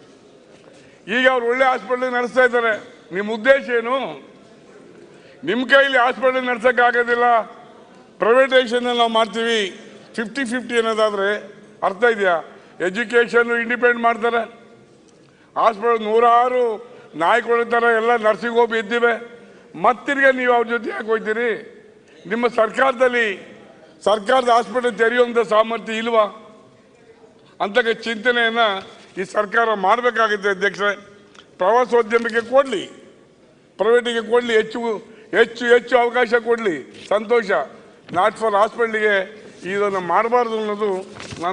ಈಗ ಅವ್ರು ಒಳ್ಳೆ ಹಾಸ್ಪಿಟಲ್ ನಡೆಸ್ತಾ ಇದ್ದಾರೆ. ನಿಮ್ಮ ಉದ್ದೇಶ ಏನು? ನಿಮ್ಮ ಕೈಲಿ ಹಾಸ್ಪಿಟಲ್ ನಡೆಸೋಕ್ಕಾಗೋದಿಲ್ಲ, ಪ್ರೈವೇಟೈಸೇಷನ್ ನಾವು ಮಾಡ್ತೀವಿ 50-50 ಅನ್ನೋದಾದರೆ ಅರ್ಥ ಇದೆಯಾ? ಎಜುಕೇಷನ್ ಇಂಡಿಪೆಂಡೆಂಟ್ ಮಾಡ್ತಾರೆ, ಹಾಸ್ಪಿಟಲ್ 106 ನಾಯಿಗಳ ಥರ ಎಲ್ಲ ನರ್ಸಿಂಗ್ ಹೋಮ್ ಇದ್ದಿವೆ. ಮತ್ತಿರ್ಗೆ ನೀವು ಅವ್ರ ಜೊತೆ ಯಾಕೆ ಹೋಗ್ತೀರಿ? ನಿಮ್ಮ ಸರ್ಕಾರದ ಹಾಸ್ಪಿಟಲ್ ತೆರೆಯುವಂಥ ಸಾಮರ್ಥ್ಯ ಇಲ್ವಾ ಅಂತಕ್ಕ ಚಿಂತನೆಯನ್ನು ಈ ಸರ್ಕಾರ ಮಾಡಬೇಕಾಗುತ್ತೆ. ಅಧ್ಯಕ್ಷರೇ, ಪ್ರವಾಸೋದ್ಯಮಕ್ಕೆ ಕೊಡಲಿ, ಪ್ರೈವೇಟಿಗೆ ಕೊಡಲಿ, ಹೆಚ್ಚು ಅವಕಾಶ ಕೊಡಲಿ, ಸಂತೋಷ. ನಾಟ್ ಫಾರ್ ಹಾಸ್ಪಿಟ್ಲಿಗೆ ಇದನ್ನು ಮಾಡಬಾರ್ದು ಅನ್ನೋದು